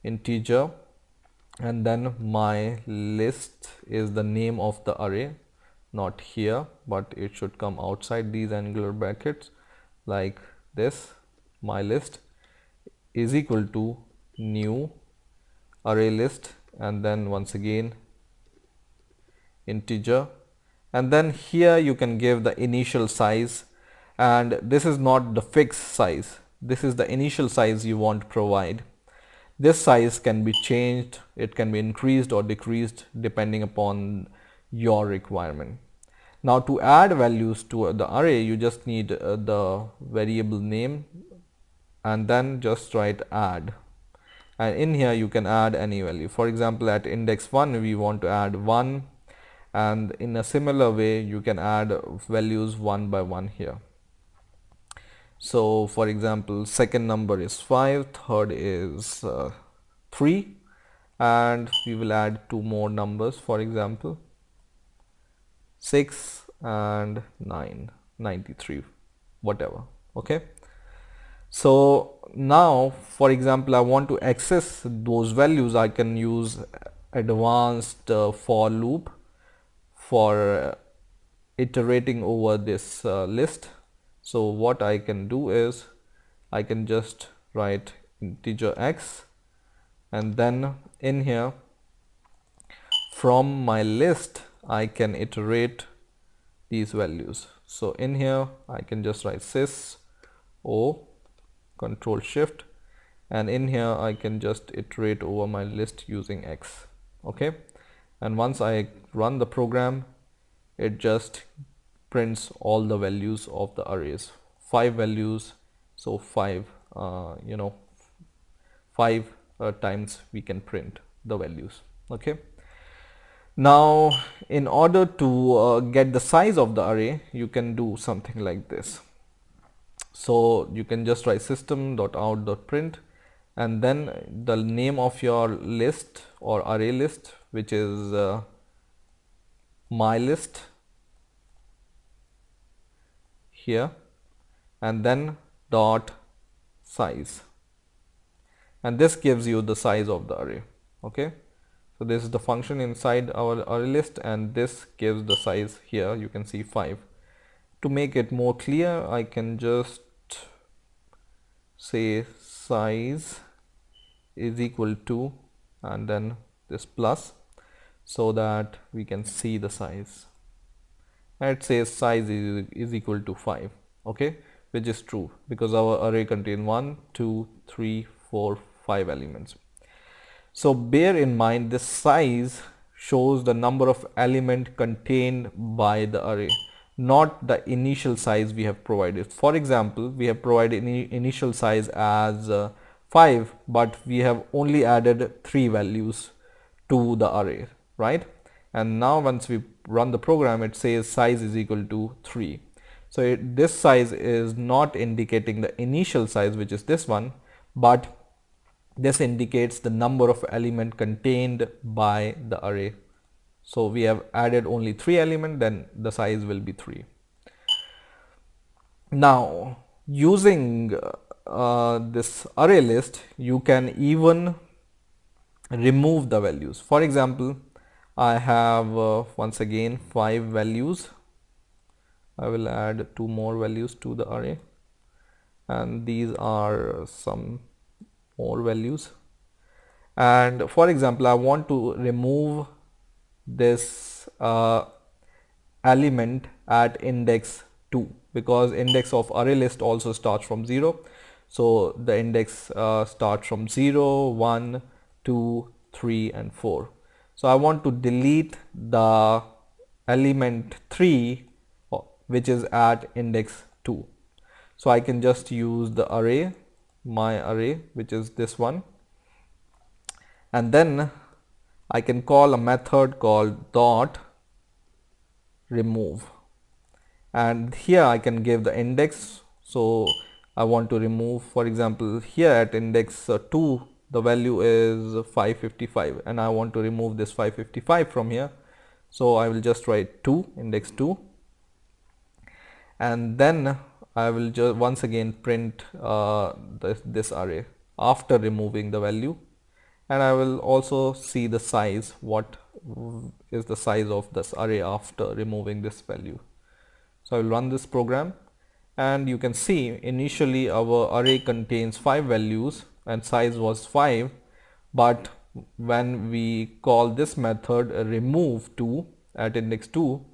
integer, and then my list is the name of the array, not here, but it should come outside these angular brackets like this. My list is equal to new array list, and then once again integer, and then here you can give the initial size, and this is not the fixed size, this is the initial size you want to provide. This size can be changed, it can be increased or decreased depending upon your requirement. Now to add values to the array, you just need the variable name and then just write add. And in here you can add any value. For example, at index 1 we want to add 1, and in a similar way you can add values one by one here. So for example, second number is 5, third is 3, and we will add two more numbers, for example 6 and 9, 93, whatever. Okay, so now for example I want to access those values. I can use advanced for loop for iterating over this list. So what I can do is I can just write integer x, and then in here from my list I can iterate these values. So in here I can just write sys o control shift, and in here I can just iterate over my list using x. Okay, and once I run the program, it just prints all the values of the arrays, 5 values. So 5 5 times we can print the values. Okay, now in order to get the size of the array, you can do something like this. So you can just write system.out.print and then the name of your list or array list, which is my list here, and then dot size, and this gives you the size of the array. Okay, so this is the function inside our array list, and this gives the size here. You can see 5. To make it more clear, I can just say size is equal to and then this plus, so that we can see the size. And it says size is equal to 5. Okay, which is true because our array contains 1, 2, 3, 4, 5 elements. So bear in mind this size shows the number of element contained by the array, not the initial size we have provided. For example, we have provided initial size as 5, but we have only added 3 values to the array, right? And now once we run the program, it says size is equal to 3. So this size is not indicating the initial size, which is this one, but this indicates the number of element contained by the array. So we have added only 3 elements, then the size will be 3. Now using this array list, you can even remove the values. For example, I have once again 5 values. I will add 2 more values to the array, and these are some more values. And for example, I want to remove this element at index 2, because index of array list also starts from 0. So the index starts from 0, 1, 2, 3 and 4. So I want to delete the element 3 which is at index 2. So I can just use the array, my array, which is this one, and then I can call a method called dot remove, and here I can give the index. So I want to remove, for example, here at index 2 the value is 555, and I want to remove this 555 from here. So I will just write 2, index 2, and then I will just once again print this array after removing the value, and I will also see the size, what is the size of this array after removing this value. So I will run this program, and you can see initially our array contains 5 values and size was 5, but when we call this method remove 2 at index 2,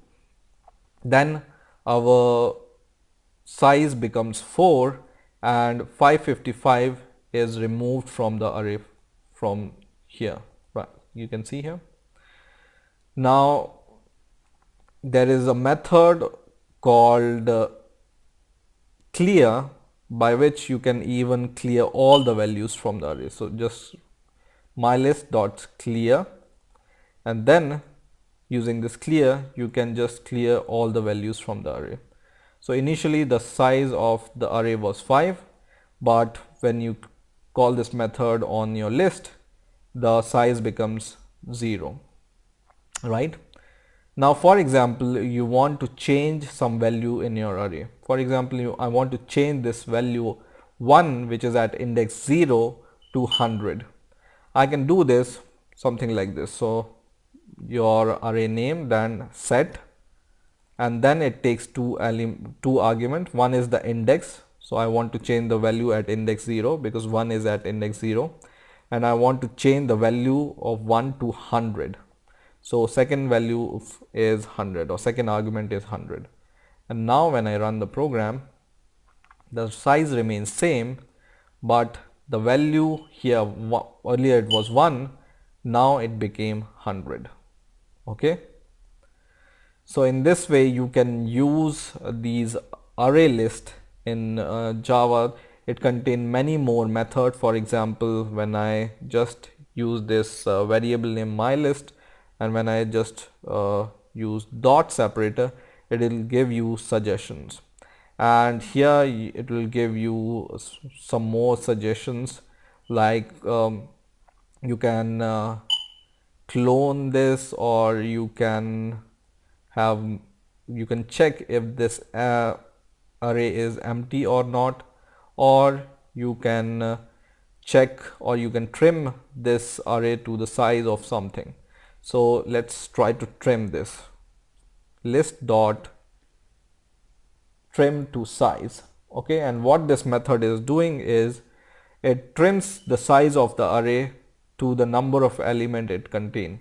then our size becomes 4 and 555 is removed from the array. from here, right? You can see here. Now there is a method called clear, by which you can even clear all the values from the array. So just mylist dot clear, and then using this clear you can just clear all the values from the array. So initially the size of the array was 5, but when you call this method on your list, the size becomes 0, right? Now for example, you want to change some value in your array. For example, I want to change this value 1, which is at index 0, to 100. I can do this something like this. So your array name, then set, and then it takes two arguments. One is the index, so I want to change the value at index 0 because 1 is at index 0, and I want to change the value of 1 to 100. So second value is 100, or second argument is 100. And now when I run the program, the size remains same, but the value here, earlier it was 1, now it became 100. Okay. So in this way you can use these array list in Java. It contains many more methods. For example, when I just use this variable name mylist, and when I just use dot separator, it will give you suggestions, and here it will give you some more suggestions, like you can clone this, or you can check if this array is empty or not, or you can check, or you can trim this array to the size of something. So let's try to trim this. List dot trim to size. Okay, and what this method is doing is it trims the size of the array to the number of element it contains.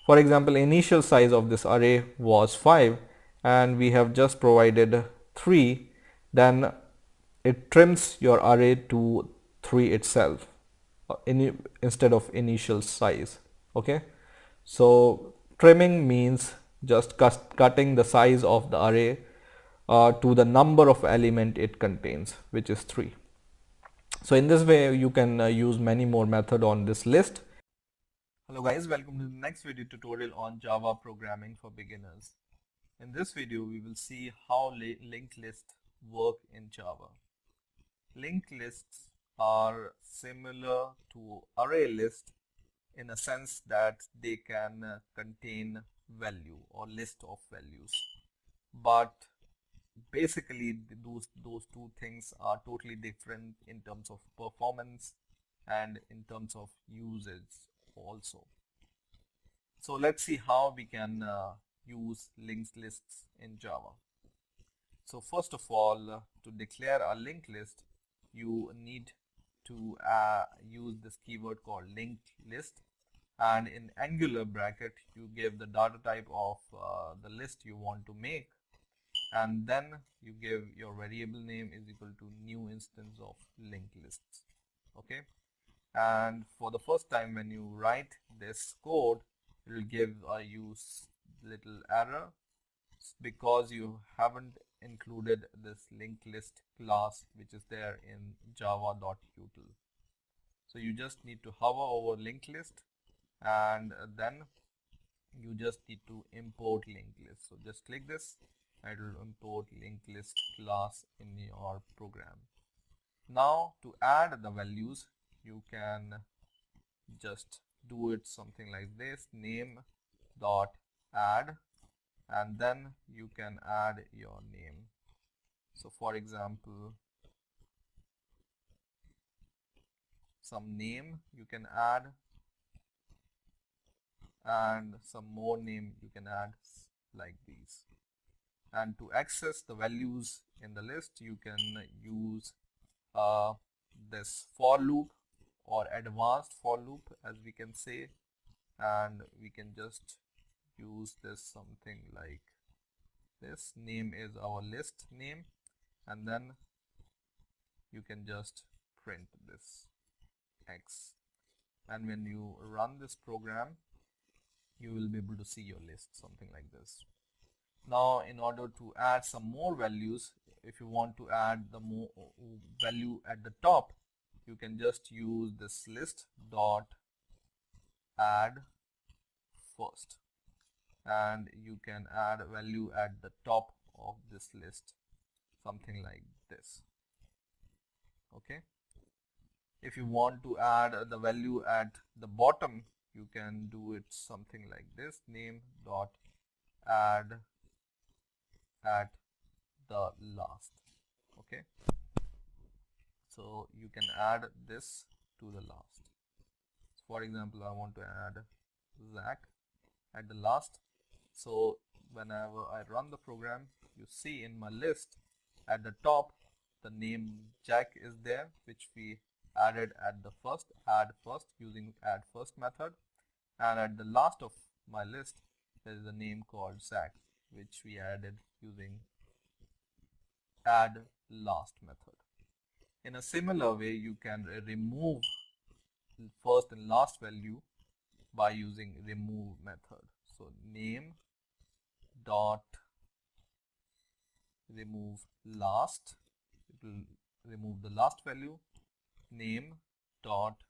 For example, initial size of this array was 5, and we have just provided 3, then it trims your array to 3 itself instead of initial size. Okay, so trimming means just cutting the size of the array to the number of element it contains, which is 3. So in this way you can use many more method on this list. Hello guys, welcome to the next video tutorial on Java programming for beginners. In this video we will see how linked lists work in Java. Linked lists are similar to array lists in a sense that they can contain value or list of values, but basically those two things are totally different in terms of performance and in terms of usage also. So let's see how we can use linked lists in Java. So first of all, to declare a linked list, you need to use this keyword called linked list, and in Angular bracket you give the data type of the list you want to make, and then you give your variable name is equal to new instance of linked lists. Okay, and for the first time when you write this code, it will give you little error because you haven't included this linked list class which is there in java.util. So you just need to hover over linked list, and then you just need to import linked list. So just click this, and it will import linked list class in your program. Now to add the values, you can just do it something like this, name dot add, and then you can add your name. So for example, some name you can add, and some more name you can add like these. And to access the values in the list, you can use this for loop or advanced for loop, as we can say, and we can just use this something like this. Name is our list name, and then you can just print this X. and when you run this program, you will be able to see your list, something like this. Now, in order to add some more values, if you want to add the more value at the top, you can just use this list dot add first, and you can add a value at the top of this list, something like this. Okay. If you want to add the value at the bottom, you can do it something like this, name dot add at the last. Okay, so you can add this to the last. For example, I want to add Zach at the last. So whenever I run the program, you see in my list at the top the name Jack is there, which we added at the add first using add first method, and at the last of my list there is a name called Zach, which we added using add last method. In a similar way, you can remove first and last value by using remove method. So name dot remove last, it will remove the last value, name dot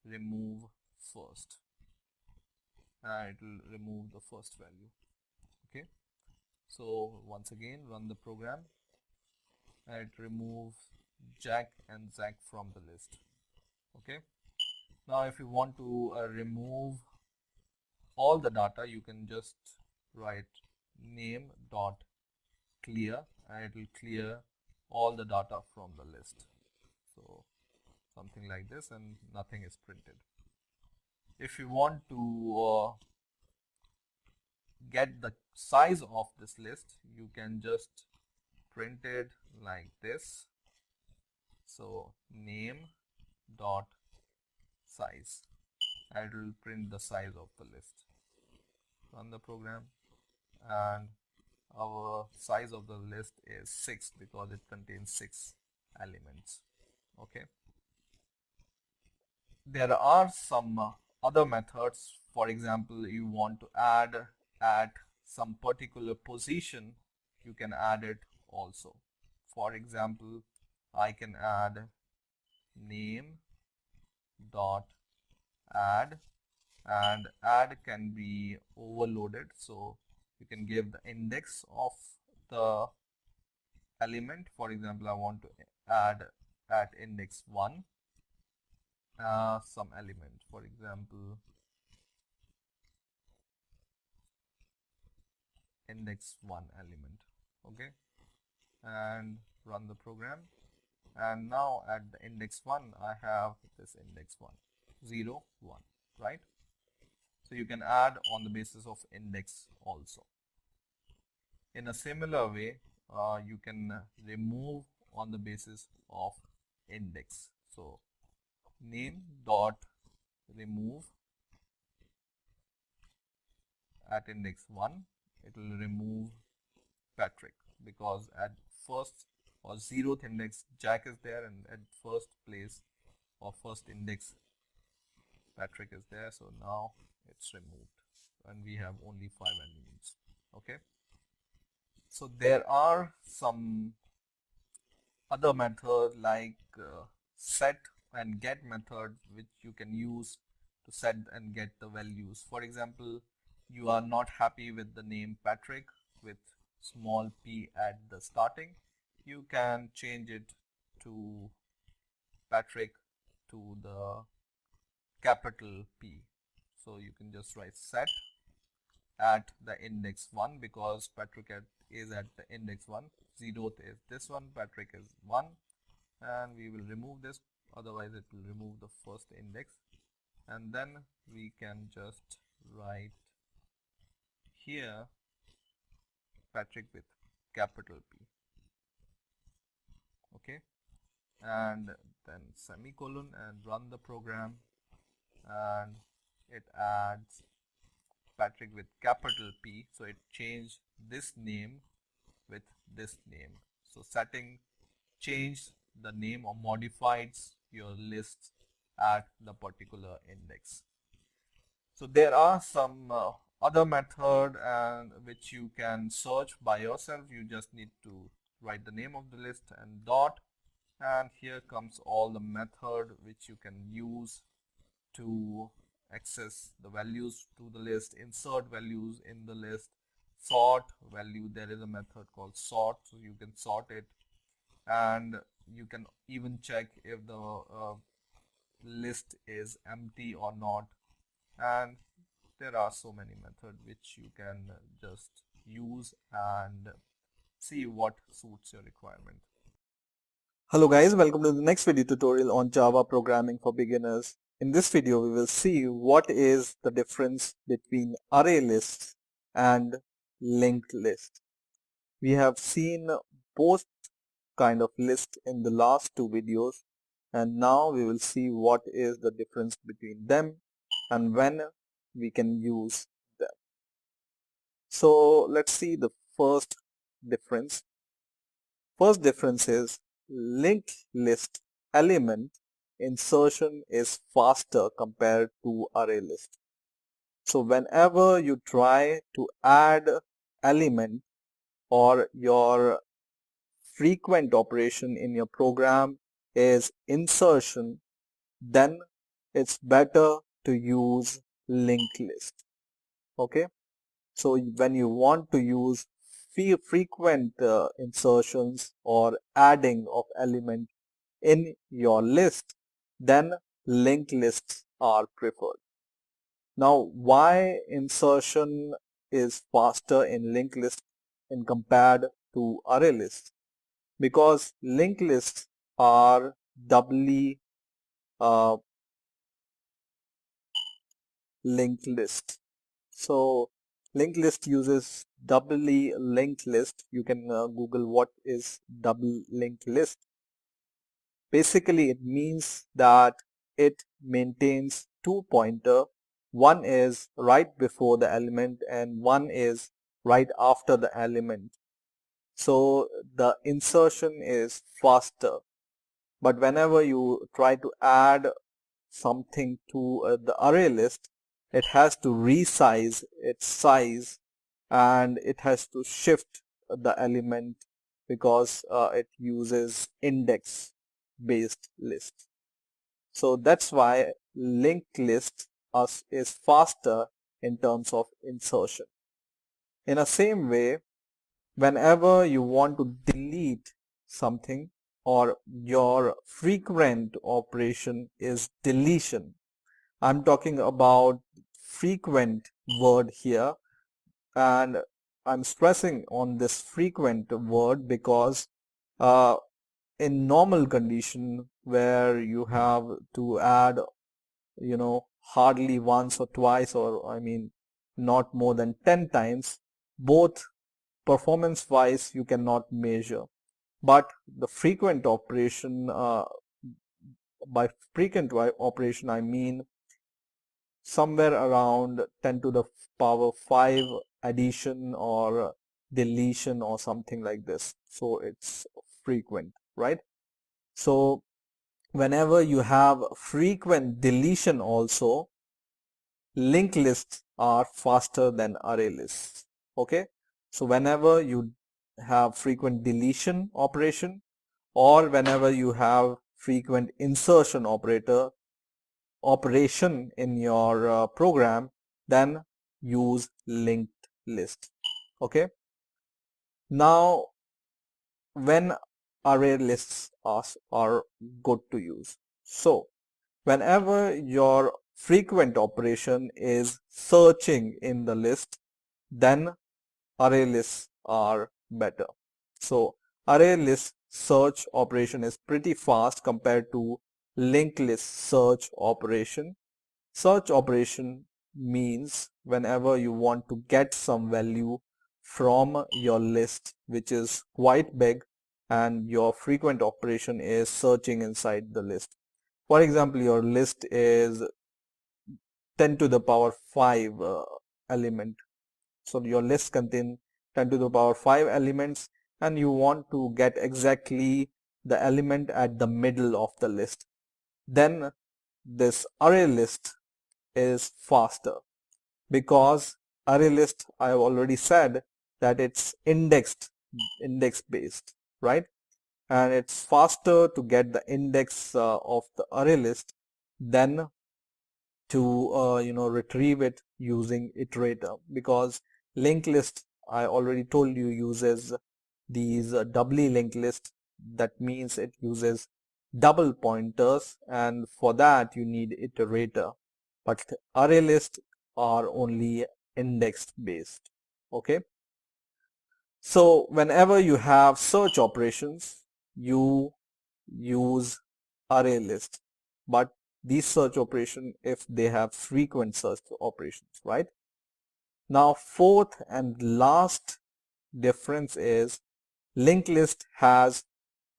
remove first, and it will remove the first value. Okay, so once again run the program and it removes Jack and Zach from the list. Okay, now if you want to remove all the data, you can just write name dot clear and it will clear all the data from the list. So something like this, and nothing is printed. If you want to get the size of this list, you can just print it like this. So name dot size, and it will print the size of the list. Run the program, and our size of the list is 6 because it contains 6 elements. Okay, there are some other methods. For example, you want to add at some particular position, you can add it also. For example, I can add name dot add, and add can be overloaded, so you can give the index of the element. For example, I want to add at index 1 some element, for example index 1 element. Okay, and run the program, and now at the index 1 I have this index 1 0 1, right? So you can add on the basis of index also. In a similar way, you can remove on the basis of index. So name dot remove at index 1, it will remove Patrick because at first or 0th index Jack is there, and at first place or first index Patrick is there. So now it's removed and we have only 5 elements. Okay, so there are some other methods like set and get methods which you can use to set and get the values. For example, you are not happy with the name Patrick with small p at the starting, you can change it to Patrick to the capital P. So you can just write set at the index 1 because Patrick is at the index 1, 0th is this one, Patrick is 1, and we will remove this, otherwise it will remove the first index. And then we can just write here Patrick with capital P. Okay, and then semicolon and run the program, and it adds Patrick with capital P, so it changed this name with this name. So setting changed the name or modified your list at the particular index. So there are some other method and which you can search by yourself. You just need to write the name of the list and dot, and here comes all the method which you can use to access the values to the list, insert values in the list, sort value. There is a method called sort, so you can sort it, and you can even check if the list is empty or not. And there are so many methods which you can just use and see what suits your requirement. Hello guys, welcome to the next video tutorial on Java programming for beginners. In this video we will see what is the difference between array lists and linked list. We have seen both kind of list in the last two videos, and now we will see what is the difference between them and when we can use them. So let's see the first difference. First difference is linked list element insertion is faster compared to array list. So whenever you try to add element or your frequent operation in your program is insertion, then it's better to use linked list. Okay, so when you want to use frequent insertions or adding of element in your list, then linked lists are preferred. Now, why insertion is faster in linked list in compared to array list? Because linked lists are doubly linked list. So linked list uses doubly linked list. You can Google what is double linked list. Basically it means that it maintains two pointer. One is right before the element and one is right after the element. So the insertion is faster. But whenever you try to add something to the array list, it has to resize its size and it has to shift the element because it uses index based list. So that's why linked list is faster in terms of insertion. In the same way, whenever you want to delete something or your frequent operation is deletion, I'm talking about frequent word here, and I'm stressing on this frequent word because in normal condition where you have to add hardly once or twice, or I mean not more than 10 times, both performance wise you cannot measure. But the frequent operation, by frequent operation I mean somewhere around 10 to the power 5 addition or deletion or something like this. So it's frequent, right? So whenever you have frequent deletion also, linked lists are faster than array lists. Okay, so whenever you have frequent deletion operation or whenever you have frequent insertion operation in your program, then use linked list. Okay, now when array lists are good to use, so whenever your frequent operation is searching in the list, then array lists are better. So array list search operation is pretty fast compared to linked list search operation. Search operation means whenever you want to get some value from your list which is quite big and your frequent operation is searching inside the list. For example, your list is 10 to the power 5 element. So your list contains 10 to the power 5 elements and you want to get exactly the element at the middle of the list. Then this array list is faster, because array list, I have already said that it's index based, right? And it's faster to get the index of the array list than to retrieve it using iterator, because linked list, I already told you, uses these doubly linked list. That means it uses double pointers, and for that you need iterator, but array list are only index based. Okay, so whenever you have search operations, you use array list, but these search operation if they have frequent search operations, right? Now fourth and last difference is linked list has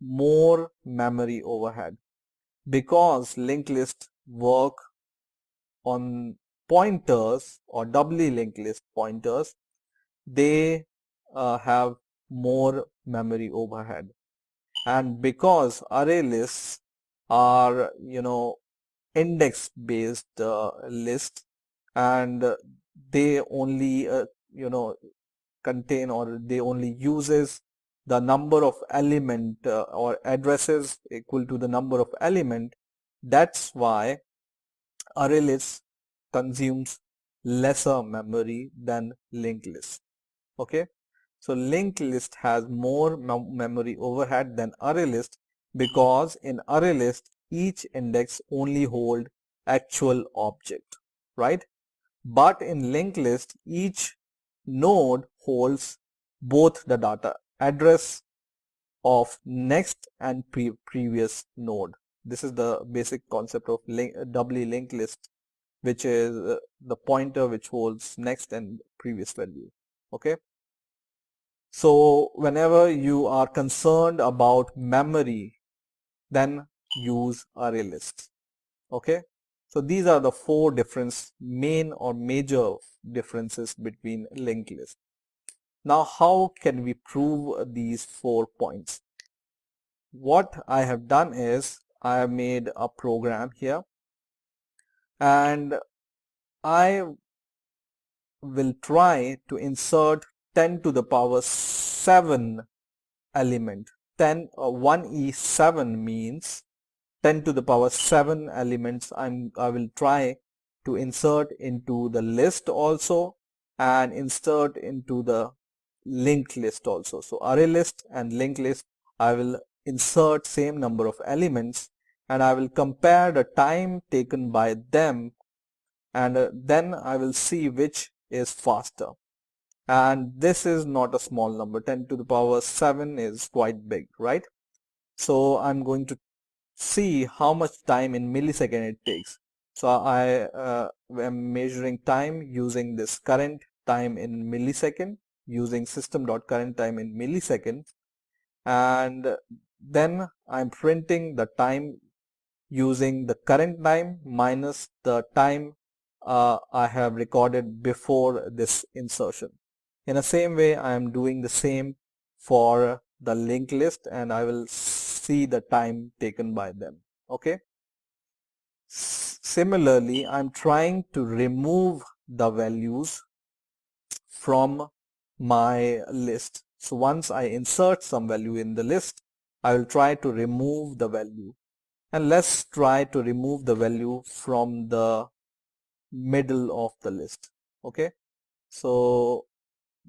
more memory overhead, because linked list work on pointers or doubly linked list pointers. They have more memory overhead, and because array lists are index based list, and they only contain, or they only uses the number of element or addresses equal to the number of element. That's why array list consumes lesser memory than linked list. Okay, so linked list has more memory overhead than array list, because in array list each index only hold actual object, right? But in linked list each node holds both the data address of next and previous node. This is the basic concept of doubly linked list, which is the pointer which holds next and previous value. Okay, so whenever you are concerned about memory, then use array list. Okay, so these are the four main or major differences between linked list. Now how can we prove these 4 points? What I have done is I have made a program here, and I will try to insert 10 to the power 7 element. 1e7 means 10 to the power 7 elements I will try to insert into the list also, and insert into the linked list also. So array list and linked list, I will insert same number of elements, and I will compare the time taken by them, and then I will see which is faster. And this is not a small number. 10 to the power 7 is quite big, right? So I'm going to see how much time in millisecond it takes. So I am measuring time using this current time in millisecond, using system.current time in millisecond, and then I'm printing the time using the current time minus the time I have recorded before this insertion. In the same way, I am doing the same for the linked list, and I will see the time taken by them. Okay. Similarly, I'm trying to remove the values from my list. So once I insert some value in the list, I will try to remove the value. And let's try to remove the value from the middle of the list. Okay, so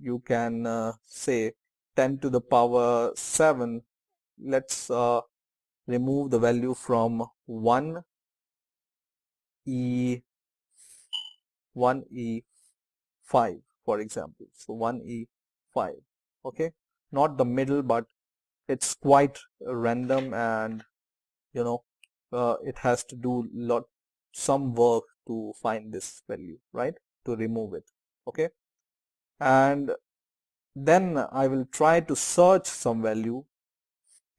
you can say 10 to the power 7. Let's remove the value from 1e5, for example. So 1e5. Okay, not the middle, but it's quite random, and it has to do some work to find this value, right, to remove it. Okay, and then I will try to search some value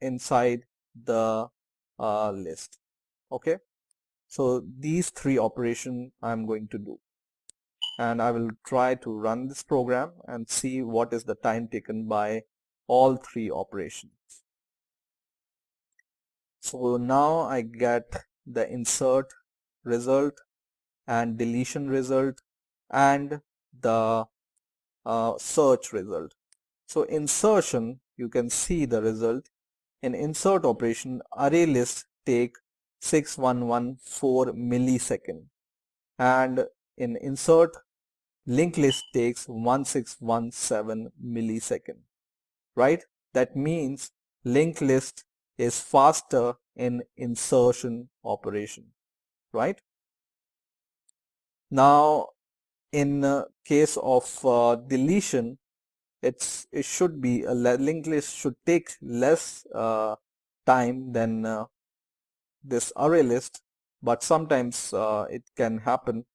inside the list. Okay, so these 3 operations I'm going to do, and I will try to run this program and see what is the time taken by all 3 operations. So now I get the insert result and deletion result and the search result. So insertion, you can see the result. In insert operation, array list take 6114 millisecond, and in insert, linked list takes 1617 millisecond, right? That means linked list is faster in insertion operation, right? Now in case of deletion, it should be a linked list should take less time than this array list, but sometimes it can happen.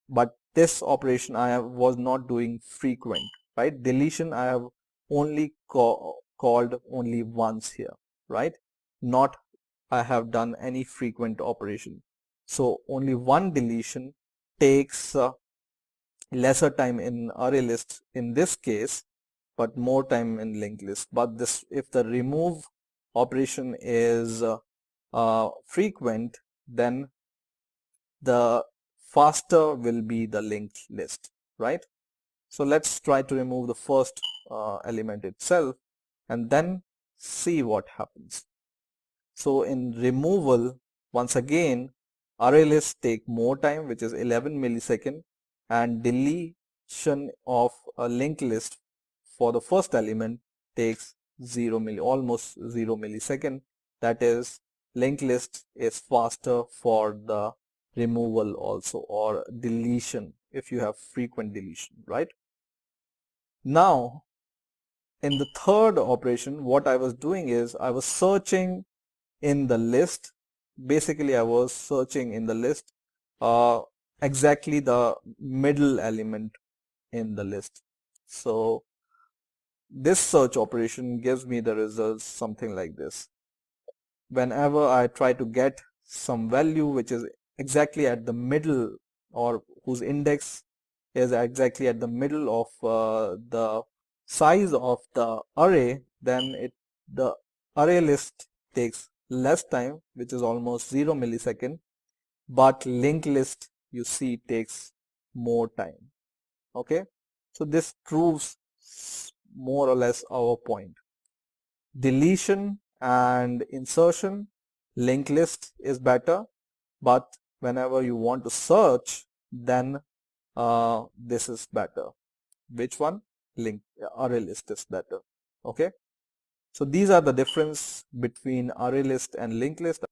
But this operation was not doing frequent, right? Deletion I have only called only once here, right? Not I have done any frequent operation. So only one deletion takes lesser time in array list in this case, but more time in linked list. But this, if the remove operation is frequent, then the faster will be the linked list, right? So let's try to remove the first element itself and then see what happens. So in removal, once again, array lists take more time, which is 11 millisecond, and deletion of a linked list for the first element takes almost 0 millisecond. That is, linked list is faster for the removal also, or deletion if you have frequent deletion, right? Now in the third operation, what I was doing is I was searching in the list. Basically I was searching in the list exactly the middle element in the list. So this search operation gives me the results something like this. Whenever I try to get some value which is exactly at the middle, or whose index is exactly at the middle of the size of the array, then the array list takes less time, which is almost 0 millisecond, but linked list you see takes more time. Okay, so this proves more or less our point. Deletion and insertion, linked list is better, but whenever you want to search, then this is better. Which one? Array list is better. Okay, so these are the difference between array list and linked list.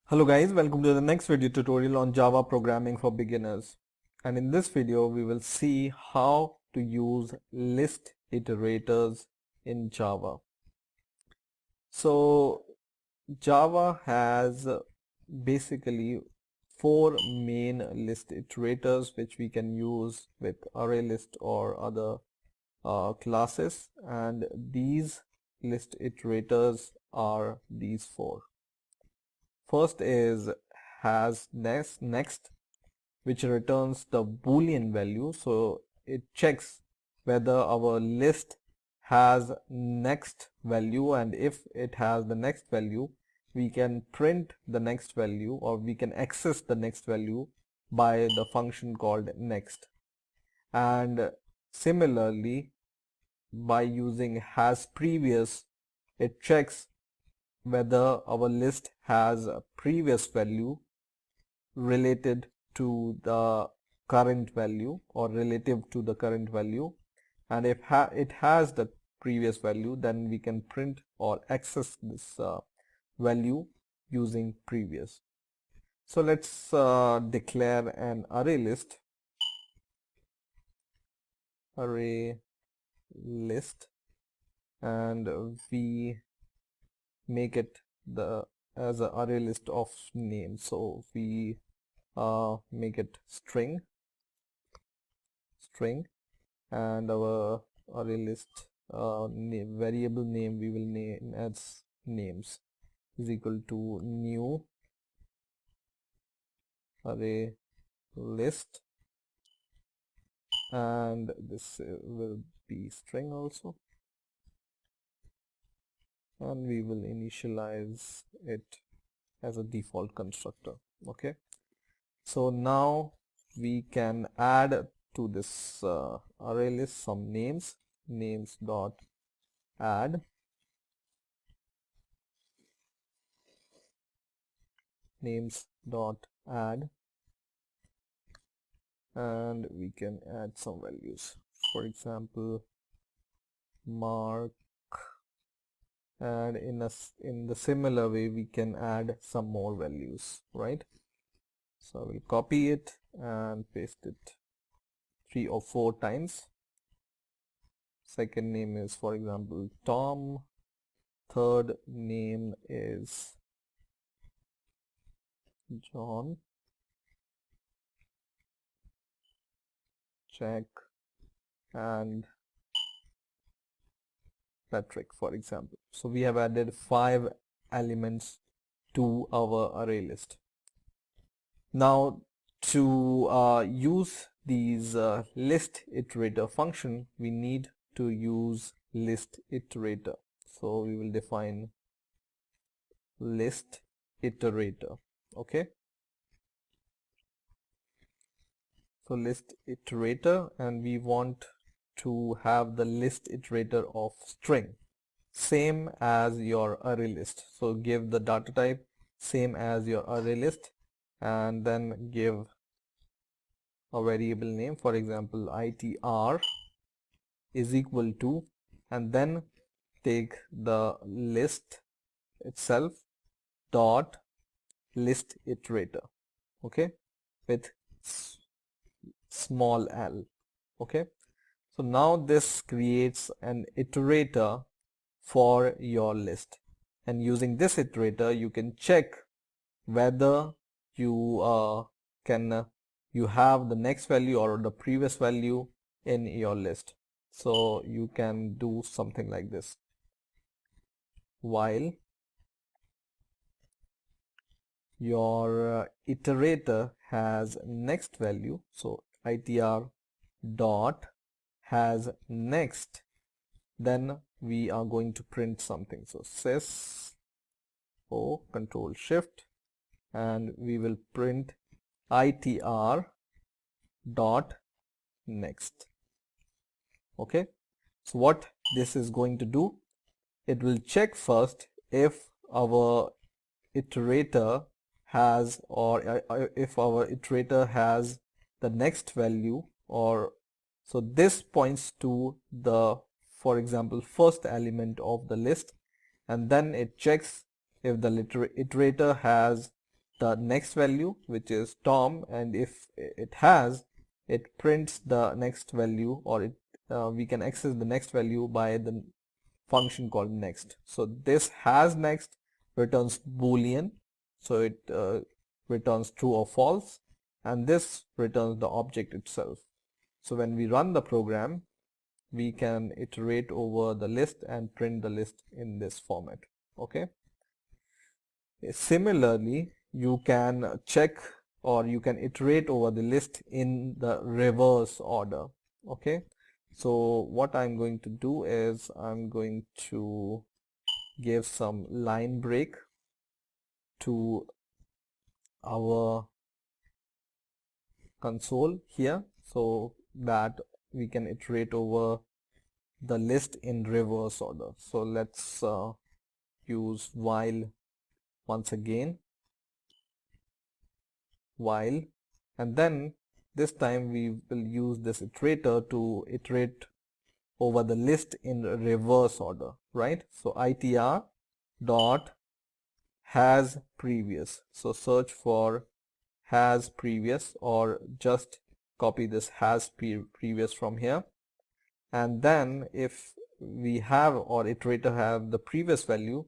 Hello guys, welcome to the next video tutorial on Java programming for beginners. And in this video we will see how to use list iterators in Java. So Java has basically 4 main list iterators which we can use with array list or other classes, and these list iterators are these 4. First is has next, which returns the boolean value. So it checks whether our list has next value, and if it has the next value, we can print the next value, or we can access the next value by the function called next. And similarly, by using has previous, it checks whether our list has a previous value related to the current value, or relative to the current value, and if it has the previous value, then we can print or access this value using previous. So let's declare an array list, and we make it as an array list of names. So we make it string, and our array list variable name we will name as names is equal to new array list, and this will be string also, and we will initialize it as a default constructor. Okay, So now we can add to this array list some names dot add names dot add, and we can add some values, for example Mark, and in the similar way we can add some more values, right? So I will copy it and paste it 3 or 4 times. Second name is, for example, Tom. Third name is John, Jack, and Patrick, for example. So we have added 5 elements to our array list. Now to use these list iterator function, we need to use list iterator. So we will define list iterator. Okay, so list iterator, and we want to have the list iterator of string, same as your array list. So give the data type same as your array list, and then give a variable name, for example itr is equal to, and then take the list itself dot list iterator, okay, with small l. Okay, so now this creates an iterator for your list, and using this iterator you can check whether you you have the next value or the previous value in your list. So you can do something like this: while your iterator has next value, so itr dot has next, then we are going to print something. So sys o control shift, and we will print itr dot next. Okay, so what this is going to do, it will check first if our iterator has, or if our iterator has the next value, or so this points to the, for example, first element of the list, and then it checks if the iterator has the next value, which is Tom, and if it has, it prints the next value, or we can access the next value by the function called next. So this has next returns boolean, so it returns true or false, and this returns the object itself. So when we run the program, we can iterate over the list and print the list in this format. Okay, similarly you can check, or you can iterate over the list in the reverse order. Okay, so what I'm going to do is I'm going to give some line break to our console here, so that we can iterate over the list in reverse order. So let's use while once again, while, and then this time we will use this iterator to iterate over the list in reverse order, right? So itr dot has previous, so search for has previous, or just copy this has previous from here, and then if we have, or iterator have the previous value,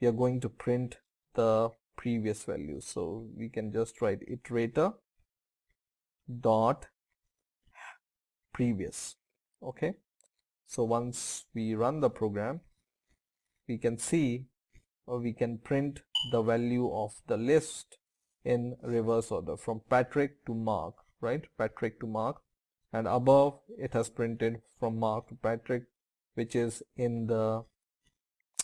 we are going to print the previous value. So we can just write iterator dot previous. Okay, so once we run the program, we can see, or we can print the value of the list in reverse order from Patrick to Mark, right? Patrick to Mark, and above it has printed from Mark to Patrick, which is in the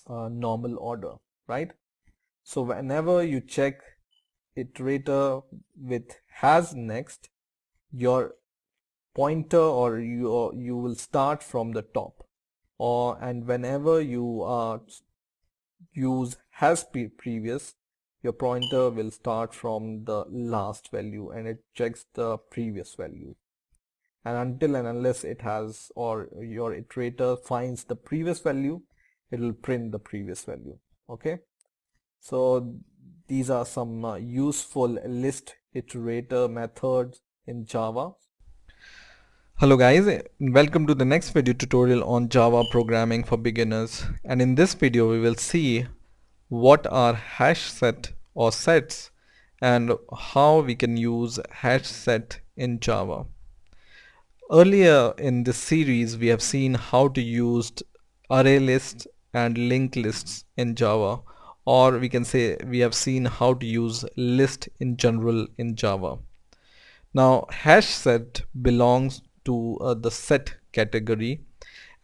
normal order, right? So whenever you check iterator with has next, your pointer or you will start from the top, and whenever you use has previous, your pointer will start from the last value and it checks the previous value, and until and unless it has, or your iterator finds the previous value, it will print the previous value. Okay, so these are some useful list iterator methods in Java. Hello guys, welcome to the next video tutorial on Java programming for beginners, and in this video we will see what are hash set or sets and how we can use hash set in Java. Earlier in this series we have seen how to use array lists and linked lists in Java, or we can say we have seen how to use list in general in Java. Now hash set belongs to the set category,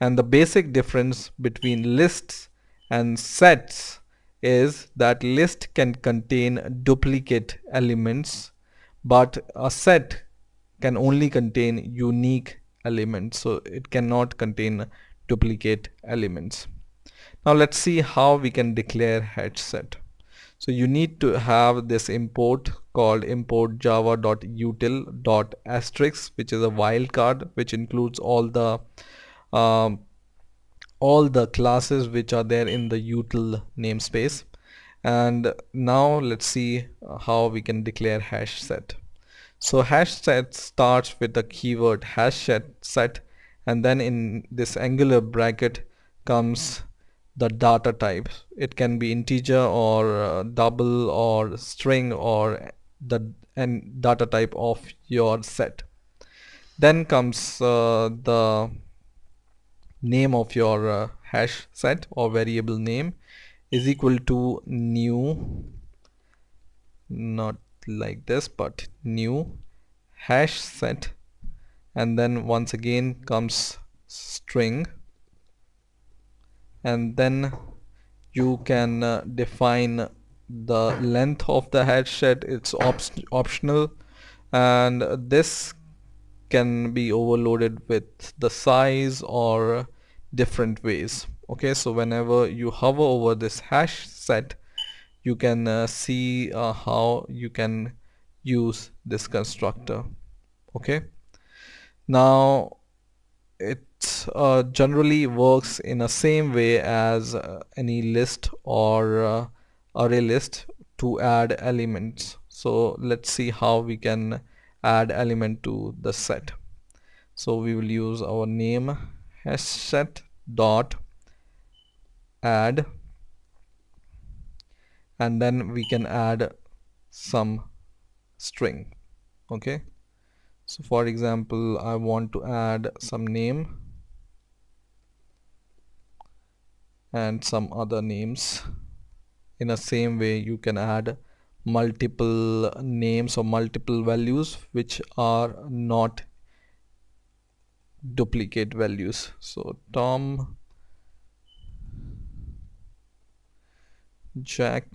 and the basic difference between lists and sets is that list can contain duplicate elements, but a set can only contain unique elements, so it cannot contain duplicate elements. Now let's see how we can declare hash set. So you need to have this import called import java.util.asterisk, which is a wildcard which includes um, all the classes which are there in the util namespace. And now let's see how we can declare hash set. So hash set starts with the keyword hash set, and then in this angular bracket comes the data type. It can be integer or double or string or the data type of your set. Then comes the name of your hash set or variable name is equal to new, not like this but new hash set, and then once again comes string, and then you can define the length of the hash set. It's optional, and this can be overloaded with the size or different ways. Okay, so whenever you hover over this hash set, you can see how you can use this constructor. Okay, now it generally works in the same way as any list or array list to add elements. So let's see how we can add element to the set. So we will use our name hash set dot add, and then we can add some string. Okay, so for example I want to add some name and some other names. In the same way you can add multiple names or multiple values which are not duplicate values. So Tom, Jack,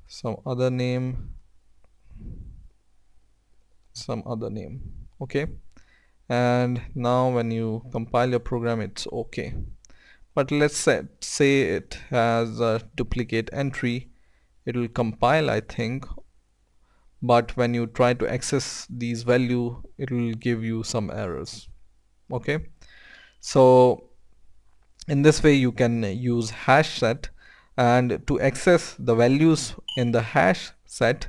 some other name, some other name. Okay, and now when you compile your program it's okay. But let's say it has a duplicate entry, it will compile I think, but when you try to access these value it will give you some errors. Okay, so in this way you can use hash set, and to access the values in the hash set,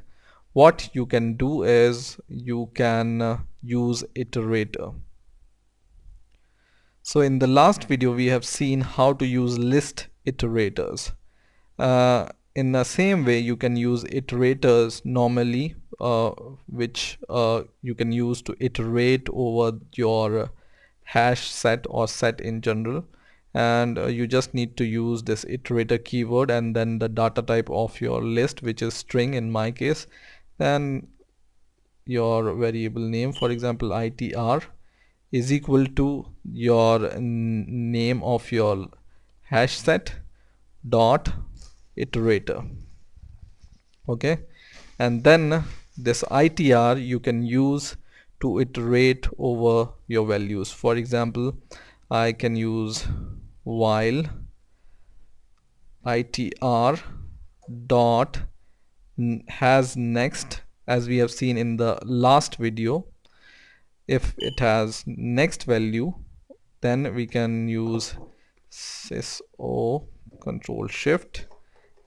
what you can do is you can use iterator. So in the last video we have seen how to use list iterators. In the same way you can use iterators normally, which you can use to iterate over your hash set or set in general, and you just need to use this iterator keyword and then the data type of your list, which is string in my case, then your variable name, for example itr, is equal to your name of your hash set dot iterator. Okay, and then this ITR you can use to iterate over your values. For example, I can use while ITR dot has next, as we have seen in the last video. If it has next value, then we can use syso control shift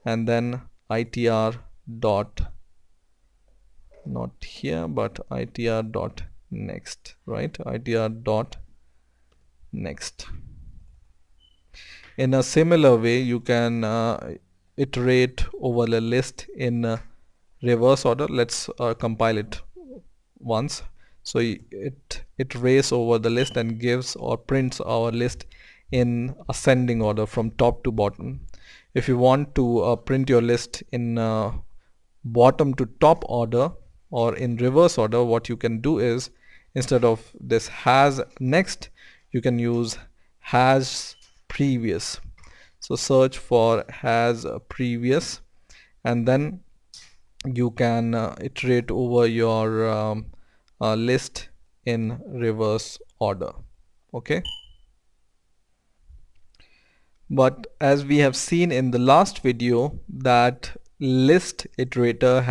and then ITR dot, not here but ITR dot next, right? ITR dot next. In a similar way, you can iterate over the list in reverse order. Let's compile it once. So it iterates over the list and gives or prints our list in ascending order from top to bottom. If you want to print your list in bottom to top order or in reverse order, what you can do is, instead of this has next, you can use has previous. So search for has previous, and then you can iterate over your list in reverse order. Okay, but as we have seen in the last video, that list iterator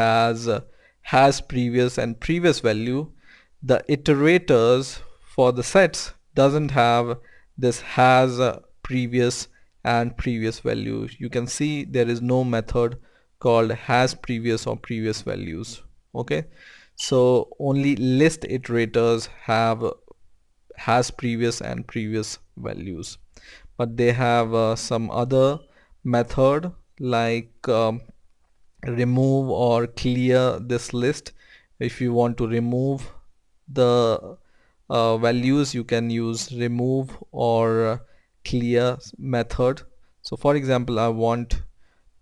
has previous and previous value. The iterators for the sets doesn't have this has previous and previous value. You can see there is no method called has previous or previous values. Okay, so only list iterators have has previous and previous values, but they have some other method like remove or clear this list. If you want to remove the values, you can use remove or clear method. So for example, I want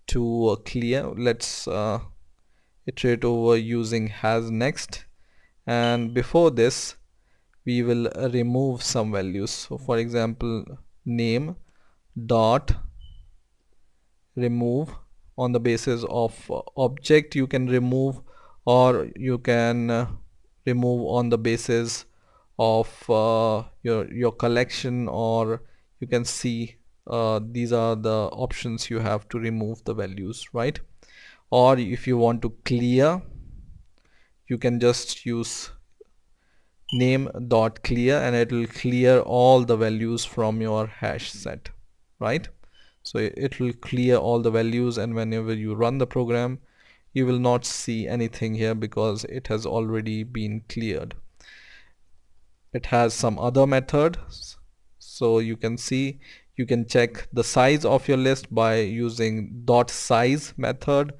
to clear, let's iterate over using has next, and before this we will remove some values. So for example, name dot remove on the basis of object you can remove, or you can remove on the basis of your collection, or you can see these are the options you have to remove the values, right? Or if you want to clear, you can just use name dot clear and it will clear all the values from your hash set, right? So it will clear all the values, and whenever you run the program you will not see anything here because it has already been cleared. It has some other methods, so you can see, you can check the size of your list by using dot size method.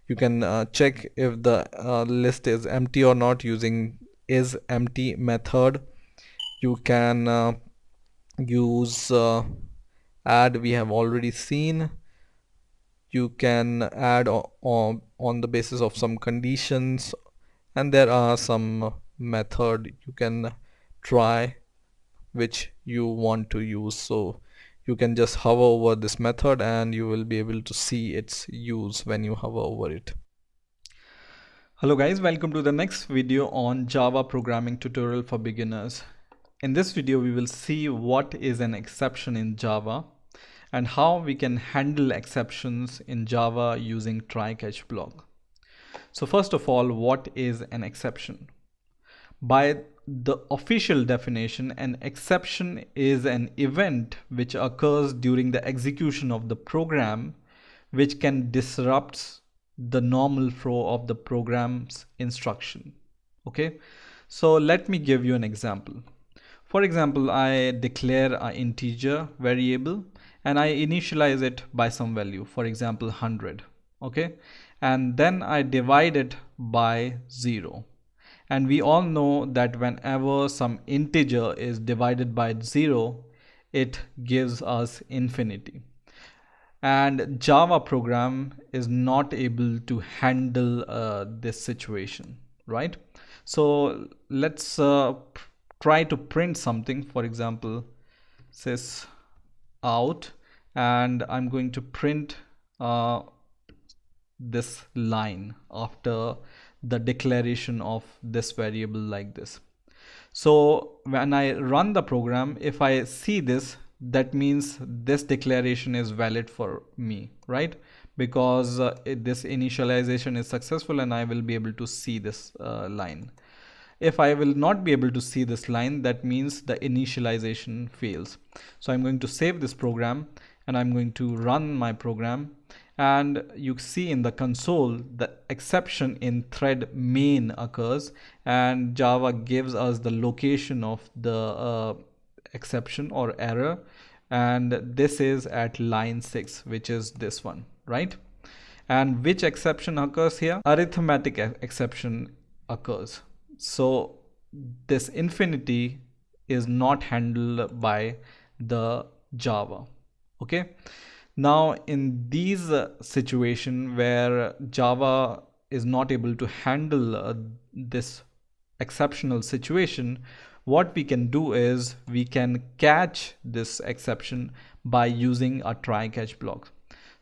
You can check if the list is empty or not using is empty method. You can use add, we have already seen. You can add on the basis of some conditions, and there are some method you can try which you want to use. So you can just hover over this method and you will be able to see its use when you hover over it. Hello guys, welcome to the next video on Java programming tutorial for beginners. In this video we will see what is an exception in Java and how we can handle exceptions in Java using try-catch block. So first of all, what is an exception? By the official definition, an exception is an event which occurs during the execution of the program which can disrupt the normal flow of the program's instruction. Okay, so let me give you an example. For example, I declare an integer variable and I initialize it by some value, for example 100. Okay, and then I divide it by 0. And we all know that whenever some integer is divided by 0, it gives us infinity. And Java program is not able to handle this situation, right? So let's try to print something. For example, sys out, and I'm going to print this line after the declaration of this variable like this. So when I run the program, if I see this, that means this declaration is valid for me, right? Because this initialization is successful and I will be able to see this line. If I will not be able to see this line, that means the initialization fails. So I'm going to save this program and I'm going to run my program, and you see in the console the exception in thread main occurs, and Java gives us the location of the exception or error, and this is at line 6, which is this one, right? And which exception occurs here? Arithmetic exception occurs. So this infinity is not handled by the Java. Okay, now in these situation where Java is not able to handle this exceptional situation, what we can do is we can catch this exception by using a try catch block.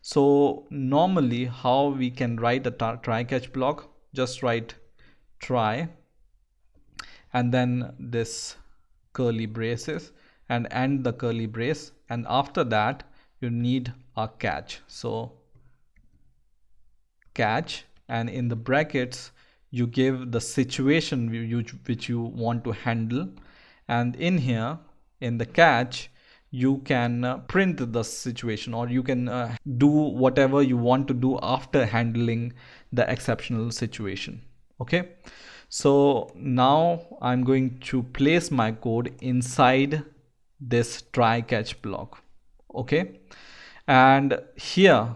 So normally how we can write a try catch block, just write try and then this curly braces and end the curly brace, and after that you need a catch. So catch, and in the brackets you give the situation which you want to handle, and in here in the catch you can print the situation, or you can do whatever you want to do after handling the exceptional situation. Okay, so now I'm going to place my code inside this try catch block. Okay, and here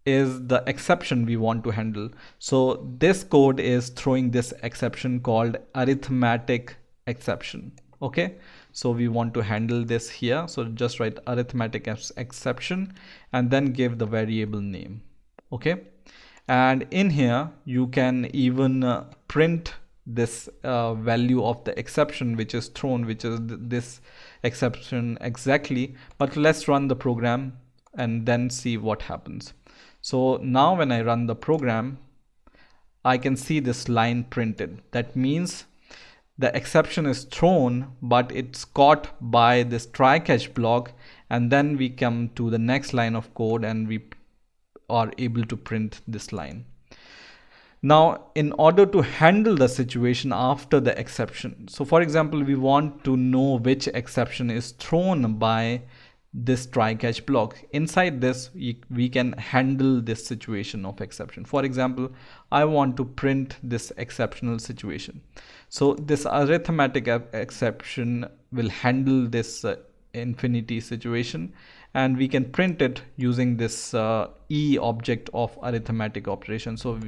is the exception we want to handle. So this code is throwing this exception called arithmetic exception. Okay, so we want to handle this here, so just write arithmetic exception and then give the variable name. Okay, and in here you can even print this value of the exception which is thrown, which is this exception exactly. But let's run the program and then see what happens. So now when I run the program, I can see this line printed. That means the exception is thrown, but it's caught by this try catch block, and then we come to the next line of code and we are able to print this line. Now in order to handle the situation after the exception, so for example we want to know which exception is thrown by this try catch block. Inside this we can handle this situation of exception. For example, I want to print this exceptional situation, so this arithmetic exception will handle this infinity situation, and we can print it using this E object of arithmetic operation. So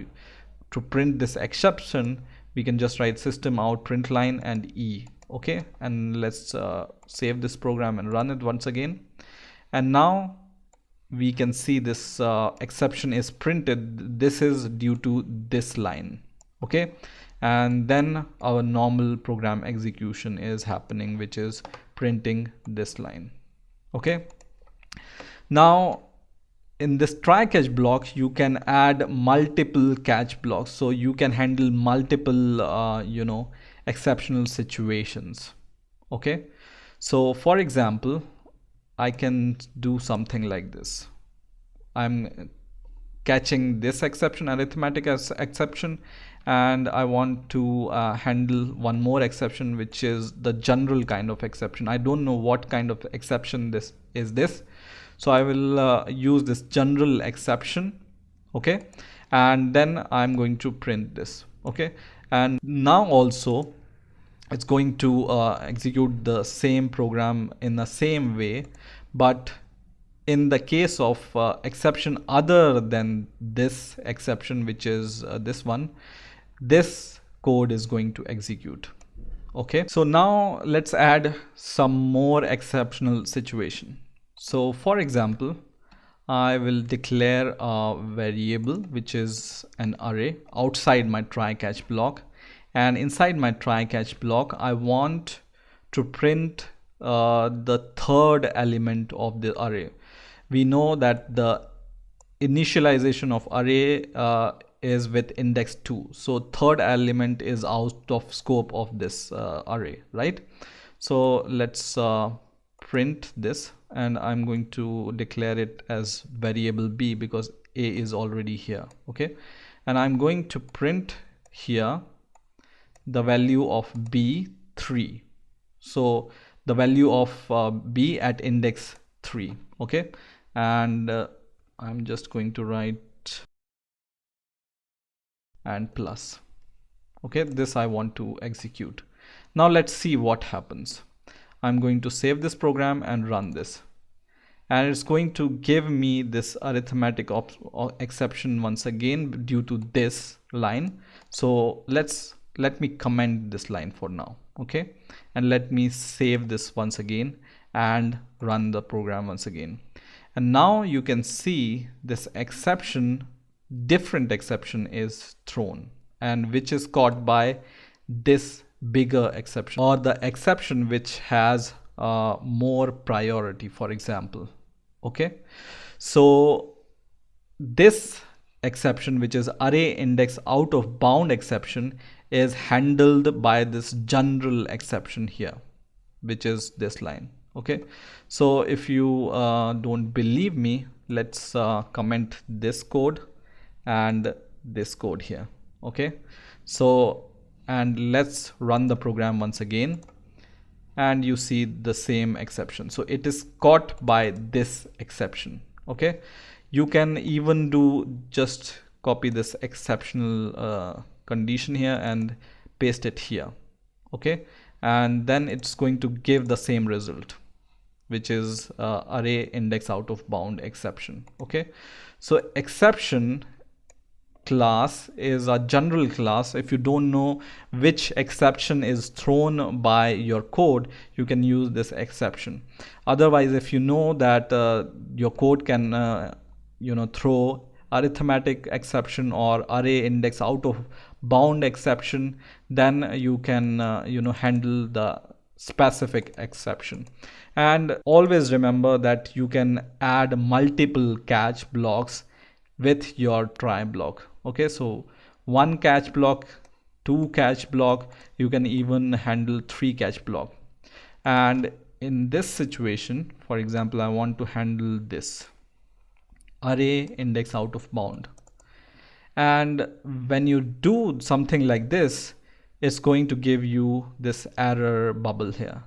to print this exception we can just write system out println and E. Okay, and let's save this program and run it once again, and now we can see this exception is printed. This is due to this line. Okay, and then our normal program execution is happening, which is printing this line. Okay, now in this try catch block you can add multiple catch blocks, so you can handle multiple exceptional situations. Okay, so for example I can do something like this. I'm catching this exception, arithmetic exception, and I want to handle one more exception, which is the general kind of exception. I don't know what kind of exception this is. So I will use this general exception. Okay, and then I'm going to print this. Okay, and now also it's going to execute the same program in the same way, but in the case of exception other than this exception, which is this one, this code is going to execute. Okay, so now let's add some more exceptional situation. So for example, I will declare a variable which is an array outside my try catch block, and inside my try catch block I want to print the third element of the array. We know that the initialization of array is with index 2. So third element is out of scope of this array, right? So let's print this, and I'm going to declare it as variable b because a is already here. Okay, and I'm going to print here the value of b3. So the value of b at index 3. Okay, and I'm just going to write and plus. Okay, this I want to execute. Now let's see what happens. I'm going to save this program and run this, and it's going to give me this arithmetic exception once again due to this line. So let me comment this line for now. Okay, and let me save this once again and run the program once again. And now you can see this exception, different exception is thrown, and which is caught by this bigger exception, or the exception which has more priority, for example. Okay, so this exception, which is array index out of bound exception, is handled by this general exception here, which is this line. Okay, so if you don't believe me, let's comment this code and this code here. Okay, so and let's run the program once again, and you see the same exception. So it is caught by this exception. Okay, you can even do just copy this exceptional condition here and paste it here. Okay, and then it's going to give the same result, which is array index out of bound exception. Okay, so exception class is a general class. If you don't know which exception is thrown by your code, you can use this exception. Otherwise, if you know that your code can throw arithmetic exception or array index out of bound exception, then you can handle the specific exception. And always remember that you can add multiple catch blocks with your try block. Okay, so 1 catch block, 2 catch block, you can even handle 3 catch block. And in this situation, for example, I want to handle this array index out of bound, and when you do something like this, it's going to give you this error bubble here,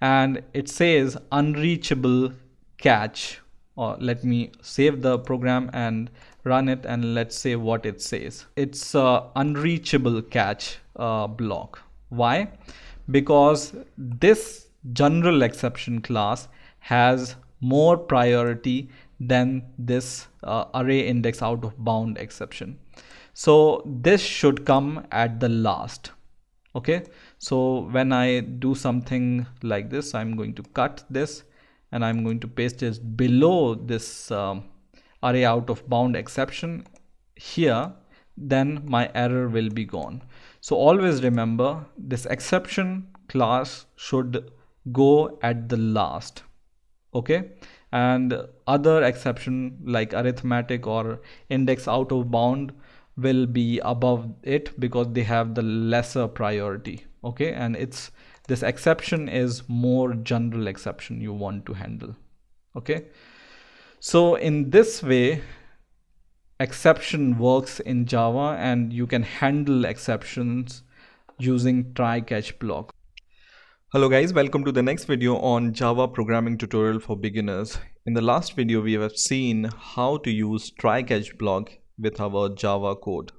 and it says unreachable catch. Or let me save the program and run it, and let's say what it says. It's unreachable catch block. Why? Because this general exception class has more priority than this array index out of bound exception. So this should come at the last. Okay, so when I do something like this, I'm going to cut this and I'm going to paste it below this array out of bound exception here, then my error will be gone. So always remember, this exception class should go at the last. Okay, and other exception like arithmetic or index out of bound will be above it because they have the lesser priority. Okay, and this exception is more general exception you want to handle. Okay, so in this way exception works in Java, and you can handle exceptions using try catch block. Hello guys, welcome to the next video on Java programming tutorial for beginners. In the last video we have seen how to use try catch block with our Java code.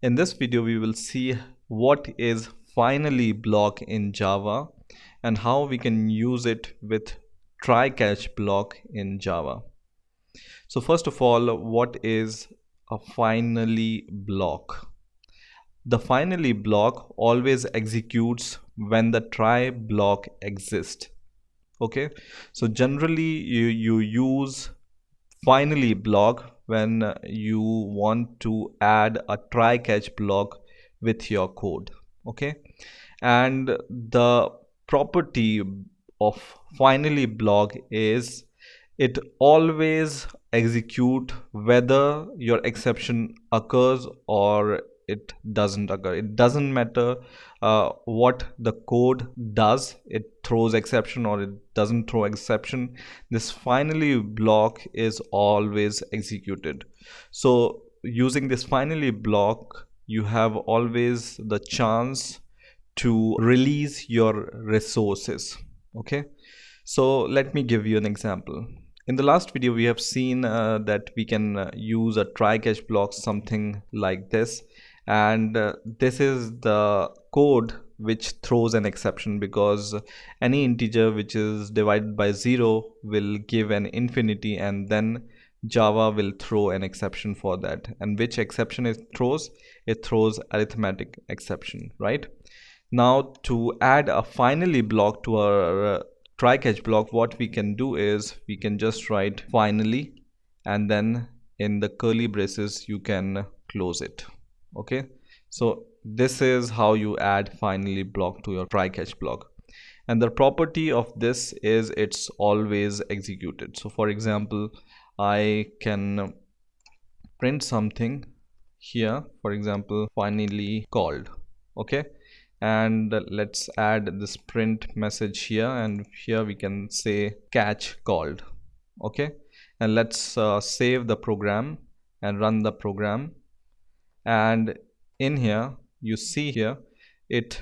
In this video we will see what is finally block in Java and how we can use it with try catch block in Java. So first of all, what is a finally block? The finally block always executes when the try block exists. Okay, so generally you use finally block when you want to add a try catch block with your code. Okay, and the property of finally block is it always execute whether your exception occurs or it doesn't occur. It doesn't matter what the code does, it throws exception or it doesn't throw exception, this finally block is always executed. So using this finally block, you have always the chance to release your resources. Okay, so let me give you an example. In the last video we have seen that we can use a try catch block, something like this, and this is the code which throws an exception, because any integer which is divided by 0 will give an infinity, and then Java will throw an exception for that. And which exception it throws? It throws arithmetic exception, right? Now to add a finally block to our try catch block, what we can do is we can just write finally, and then in the curly braces you can close it. Okay, so this is how you add finally block to your try catch block. And the property of this is it's always executed. So for example, I can print something here, for example, finally called. Okay, and let's add this print message here, and here we can say catch called. Okay, and let's save the program and run the program. And in here you see here it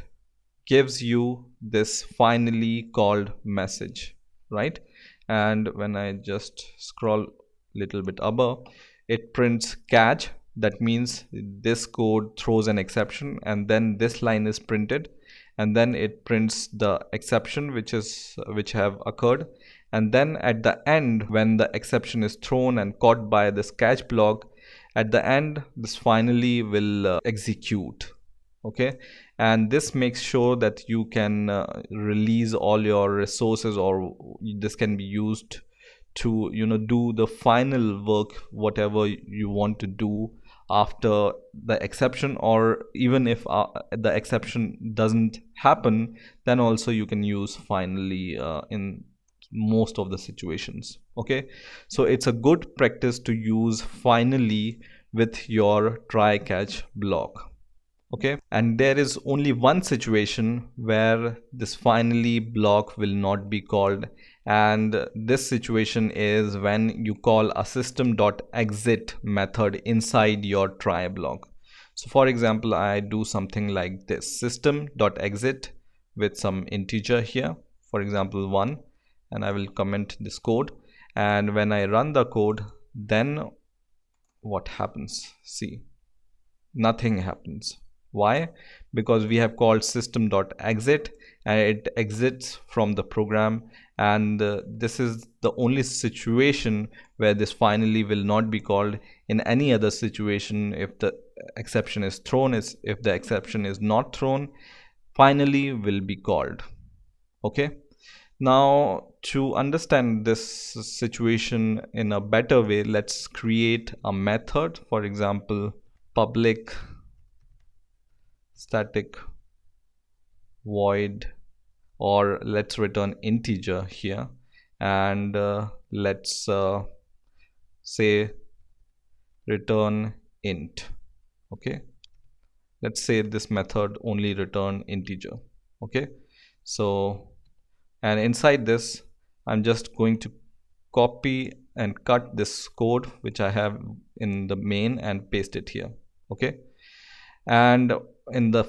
gives you this finally called message, right? And when I just scroll little bit above, it prints catch. That means this code throws an exception, and then this line is printed, and then it prints the exception which have occurred, and then at the end, when the exception is thrown and caught by this catch block, at the end this finally will execute. Okay, and this makes sure that you can release all your resources, or this can be used to do the final work whatever you want to do after the exception, or even if the exception doesn't happen, then also you can use finally in most of the situations. Okay, so it's a good practice to use finally with your try catch block. Okay, and there is only one situation where this finally block will not be called, and this situation is when you call a system.exit method inside your try block. So for example, I do something like this, system.exit with some integer here, for example 1, and I will comment this code, and when I run the code, then what happens? See, nothing happens. Why? Because we have called system.exit and it exits from the program, and this is the only situation where this finally will not be called. In any other situation, if the exception is thrown, if the exception is not thrown, finally will be called. Okay, now to understand this situation in a better way, let's create a method, for example public static void, or let's return integer here, and let's say return int. Okay, let's say this method only return integer. Okay, so and inside this I'm just going to copy and cut this code which I have in the main and paste it here. Okay, and in the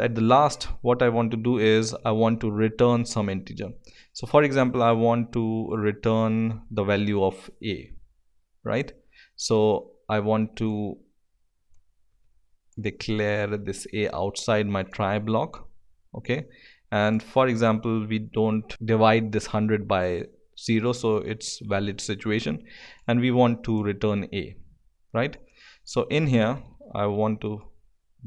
at the last what I want to do is I want to return some integer. So for example, I want to return the value of a, right? So I want to declare this a outside my try block. Okay, and for example, we don't divide this 100 by 0, so it's valid situation, and we want to return a, right? So in here I want to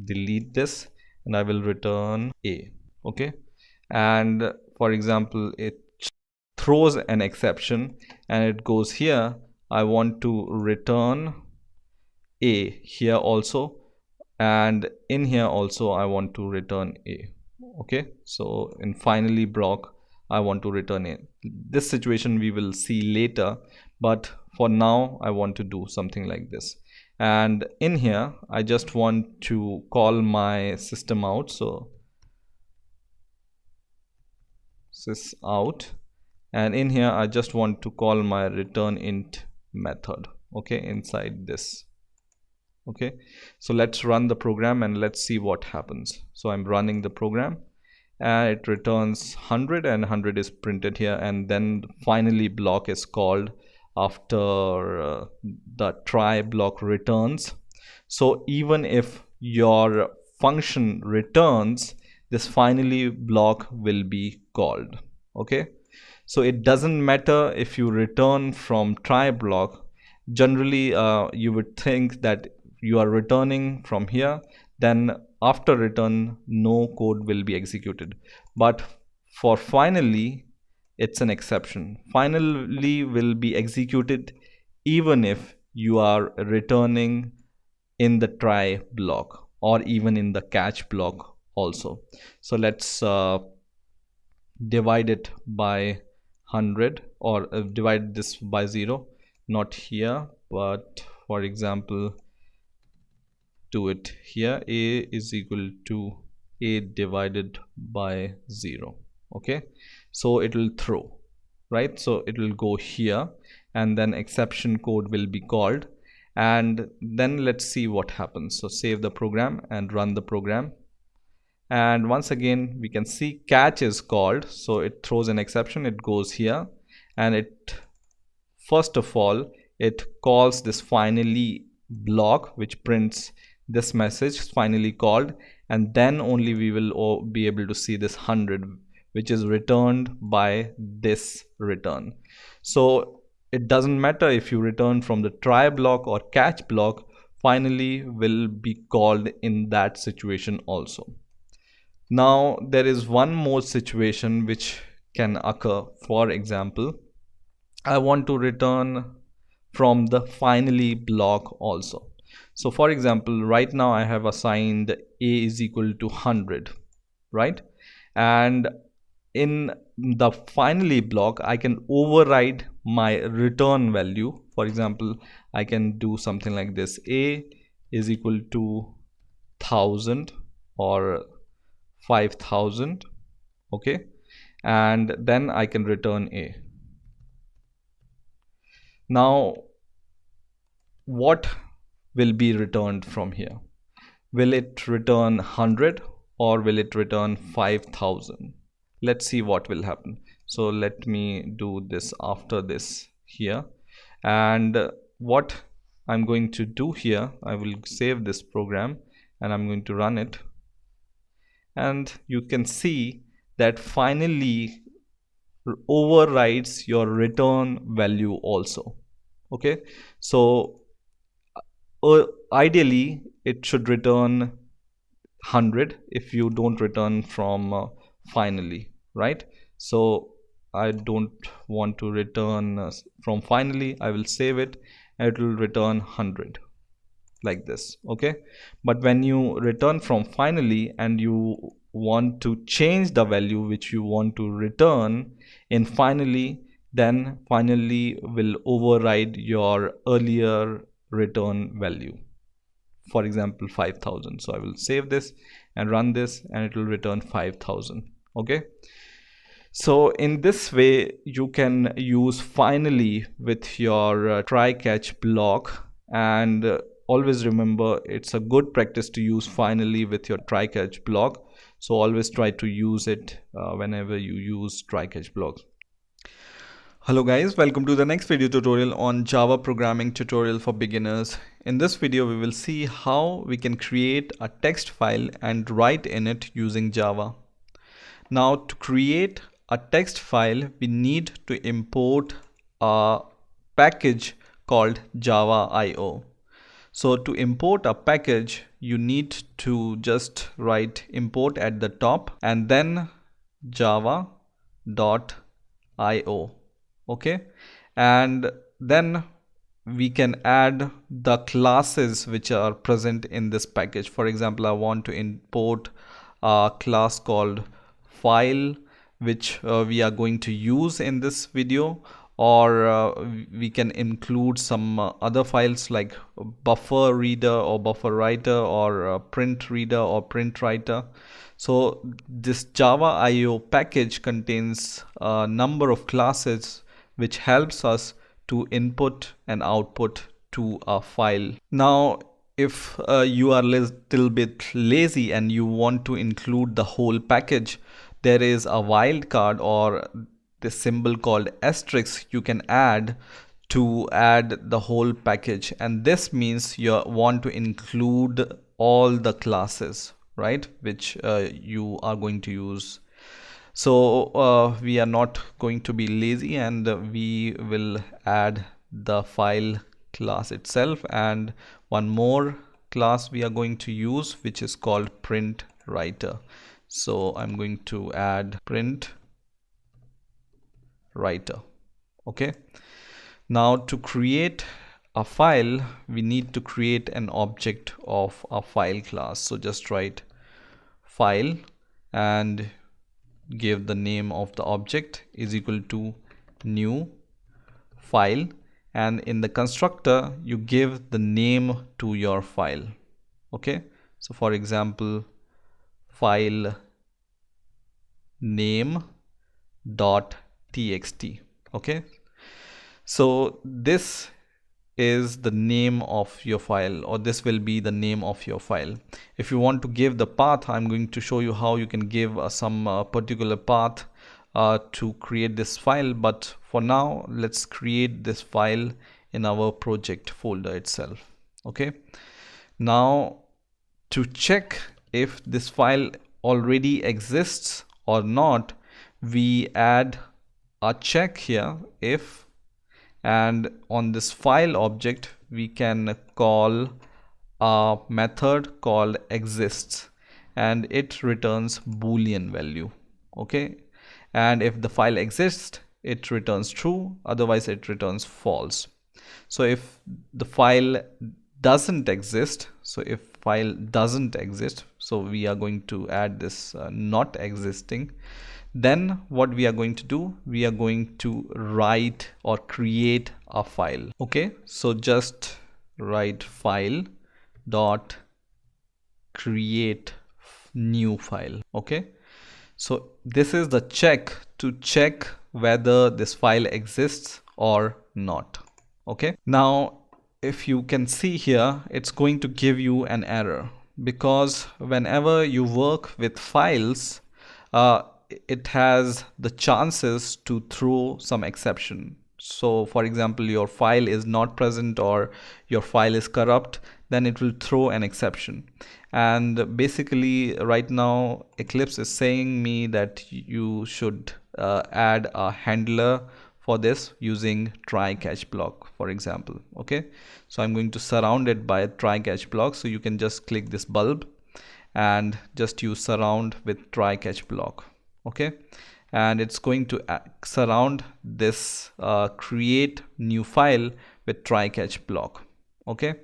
delete this and I will return a. Okay, and for example it throws an exception and it goes here, I want to return a here also, and in here also I want to return a. Okay, so in finally block I want to return it. This situation we will see later, but for now I want to do something like this. And in here I just want to call my system out. So sys out, and in here I just want to call my return int method, okay, inside this. Okay, so let's run the program and let's see what happens. So I'm running the program and it returns 100, and 100 is printed here, and then finally block is called after the try block returns. So even if your function returns, this finally block will be called. Okay, so it doesn't matter if you return from try block. Generally you would think that you are returning from here, then after return no code will be executed, but for finally it's an exception. Finally will be executed even if you are returning in the try block or even in the catch block also. So let's divide it by 100, or divide this by 0, not here, but for example do it here. A is equal to a divided by 0. Okay, so it will throw, right? So it will go here and then exception code will be called, and then let's see what happens. So save the program and run the program, and once again we can see catch is called, so it throws an exception. It goes here and it first of all it calls this finally block which prints this message finally called, and then only we will be able to see this 100 which is returned by this return. So it doesn't matter if you return from the try block or catch block, finally will be called in that situation also. Now there is one more situation which can occur. For example, I want to return from the finally block also. So for example, right now I have assigned a is equal to 100, right? And in the finally block I can override my return value. For example, I can do something like this: a is equal to 1000 or 5000. Okay, and then I can return a. Now what will be returned from here? Will it return 100 or will it return 5000? Let's see what will happen. So let me do this after this here, and what I'm going to do here, I will save this program and I'm going to run it, and you can see that finally overrides your return value also. Okay, so ideally it should return 100 if you don't return from finally, right? So I don't want to return from finally. I will save it and it will return 100 like this. Okay, but when you return from finally and you want to change the value which you want to return in finally, then finally will override your earlier return value, for example 5000. So I will save this and run this and it will return 5000. Okay, so in this way you can use finally with your try catch block, and always remember it's a good practice to use finally with your try catch block. So always try to use it whenever you use try catch blocks. Hello guys, welcome to the next video tutorial on Java programming tutorial for beginners. In this video we will see how we can create a text file and write in it using Java. Now to create a text file we need to import a package called Java.io. So to import a package you need to just write import at the top and then Java.io. Okay, and then we can add the classes which are present in this package. For example, I want to import a class called file which we are going to use in this video, or we can include some other files like buffer reader or buffer writer, or print reader or print writer. So this Java IO package contains a number of classes which helps us to input and output to a file. Now if you are a little bit lazy and you want to include the whole package, there is a wildcard or the symbol called asterisk you can add to add the whole package, and this means you want to include all the classes, right, which you are going to use. So we are not going to be lazy, and we will add the file class itself, and one more class we are going to use, which is called print writer. So I'm going to add print writer. Okay, now to create a file, we need to create an object of a file class. So just write file and give the name of the object is equal to new file, and in the constructor you give the name to your file. Okay, so for example, file name dot txt. Okay, so this is the name of your file, or this will be the name of your file. If you want to give the path, I'm going to show you how you can give some particular path to create this file, but for now let's create this file in our project folder itself. Okay, now to check if this file already exists or not, we add a check here, if, and on this file object we can call a method called exists, and it returns boolean value. Okay, and if the file exists, it returns true, otherwise it returns false. So if the file doesn't exist, so we are going to add this not existing. Then what we are going to do, we are going to write or create a file. Okay, so just write file dot create new file. Okay, so this is the check to check whether this file exists or not. Okay, now if you can see here, it's going to give you an error, because whenever you work with files, it has the chances to throw some exception. So for example, your file is not present or your file is corrupt, then it will throw an exception. And basically right now Eclipse is saying me that you should add a handler for this using try catch block, for example. Okay, so I'm going to surround it by a try catch block. So you can just click this bulb and just use surround with try catch block. Okay, and it's going to surround this create new file with try catch block. Okay,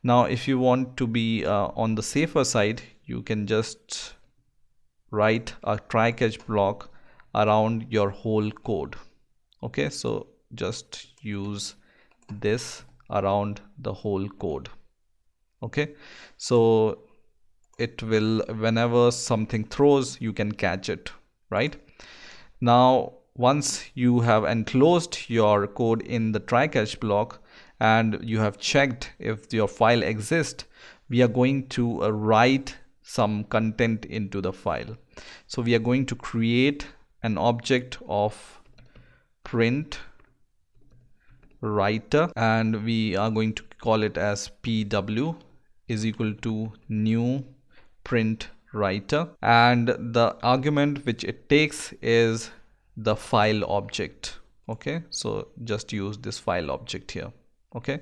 now if you want to be on the safer side, you can just write a try catch block around your whole code. Okay, so just use this around the whole code. Okay, so it will, whenever something throws, you can catch it. Right now, once you have enclosed your code in the try catch block and you have checked if your file exists, we are going to write some content into the file. So we are going to create an object of print writer, and we are going to call it as pw is equal to new print writer, and the argument which it takes is the file object. Okay, so just use this file object here. Okay,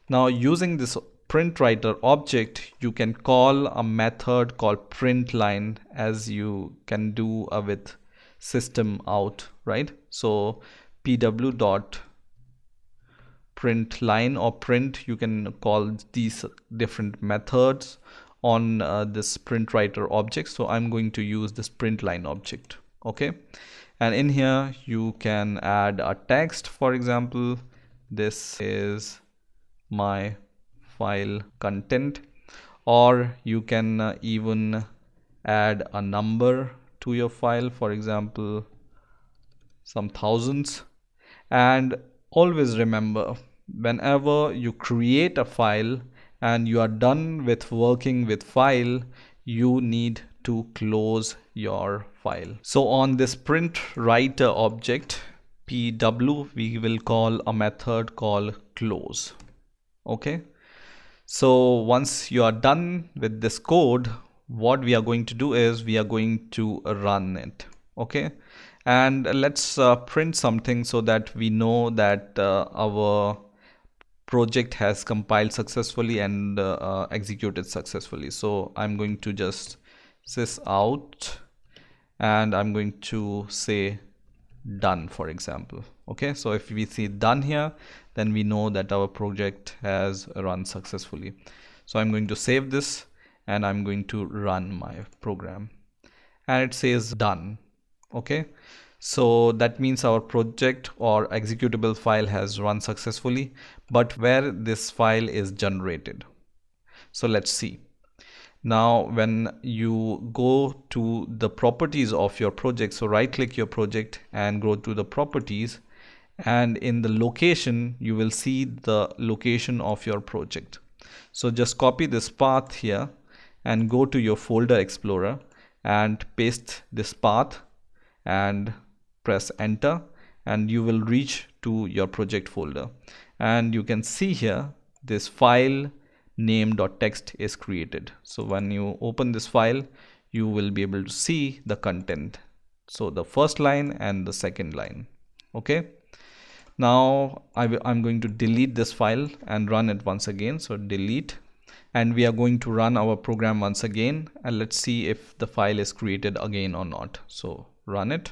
now using this print writer object, you can call a method called print line, as you can do with system out, right? So pw dot print line or print, you can call these different methods on this print writer object. So I'm going to use this print line object. Okay, and in here you can add a text. For example, this is my file content, or you can even add a number to your file, for example some thousands. And always remember, whenever you create a file and you are done with working with file, you need to close your file. So on this print writer object pw, we will call a method called close. Okay, so once you are done with this code, what we are going to do is we are going to run it. Okay, and let's print something so that we know that our project has compiled successfully and executed successfully. So I'm going to just sys out and I'm going to say done, for example. Okay, so if we see done here, then we know that our project has run successfully. So I'm going to save this and I'm going to run my program, and it says done. Okay, so that means our project or executable file has run successfully, but where this file is generated. So let's see. Now when you go to the properties of your project, so right click your project and go to the properties, and in the location you will see the location of your project. So just copy this path here and go to your folder explorer and paste this path and press enter, and you will reach to your project folder, and you can see here this file name.txt is created. So when you open this file, you will be able to see the content, so the first line and the second line. Okay, now I'm going to delete this file and run it once again. So delete, and we are going to run our program once again, and let's see if the file is created again or not. So run it,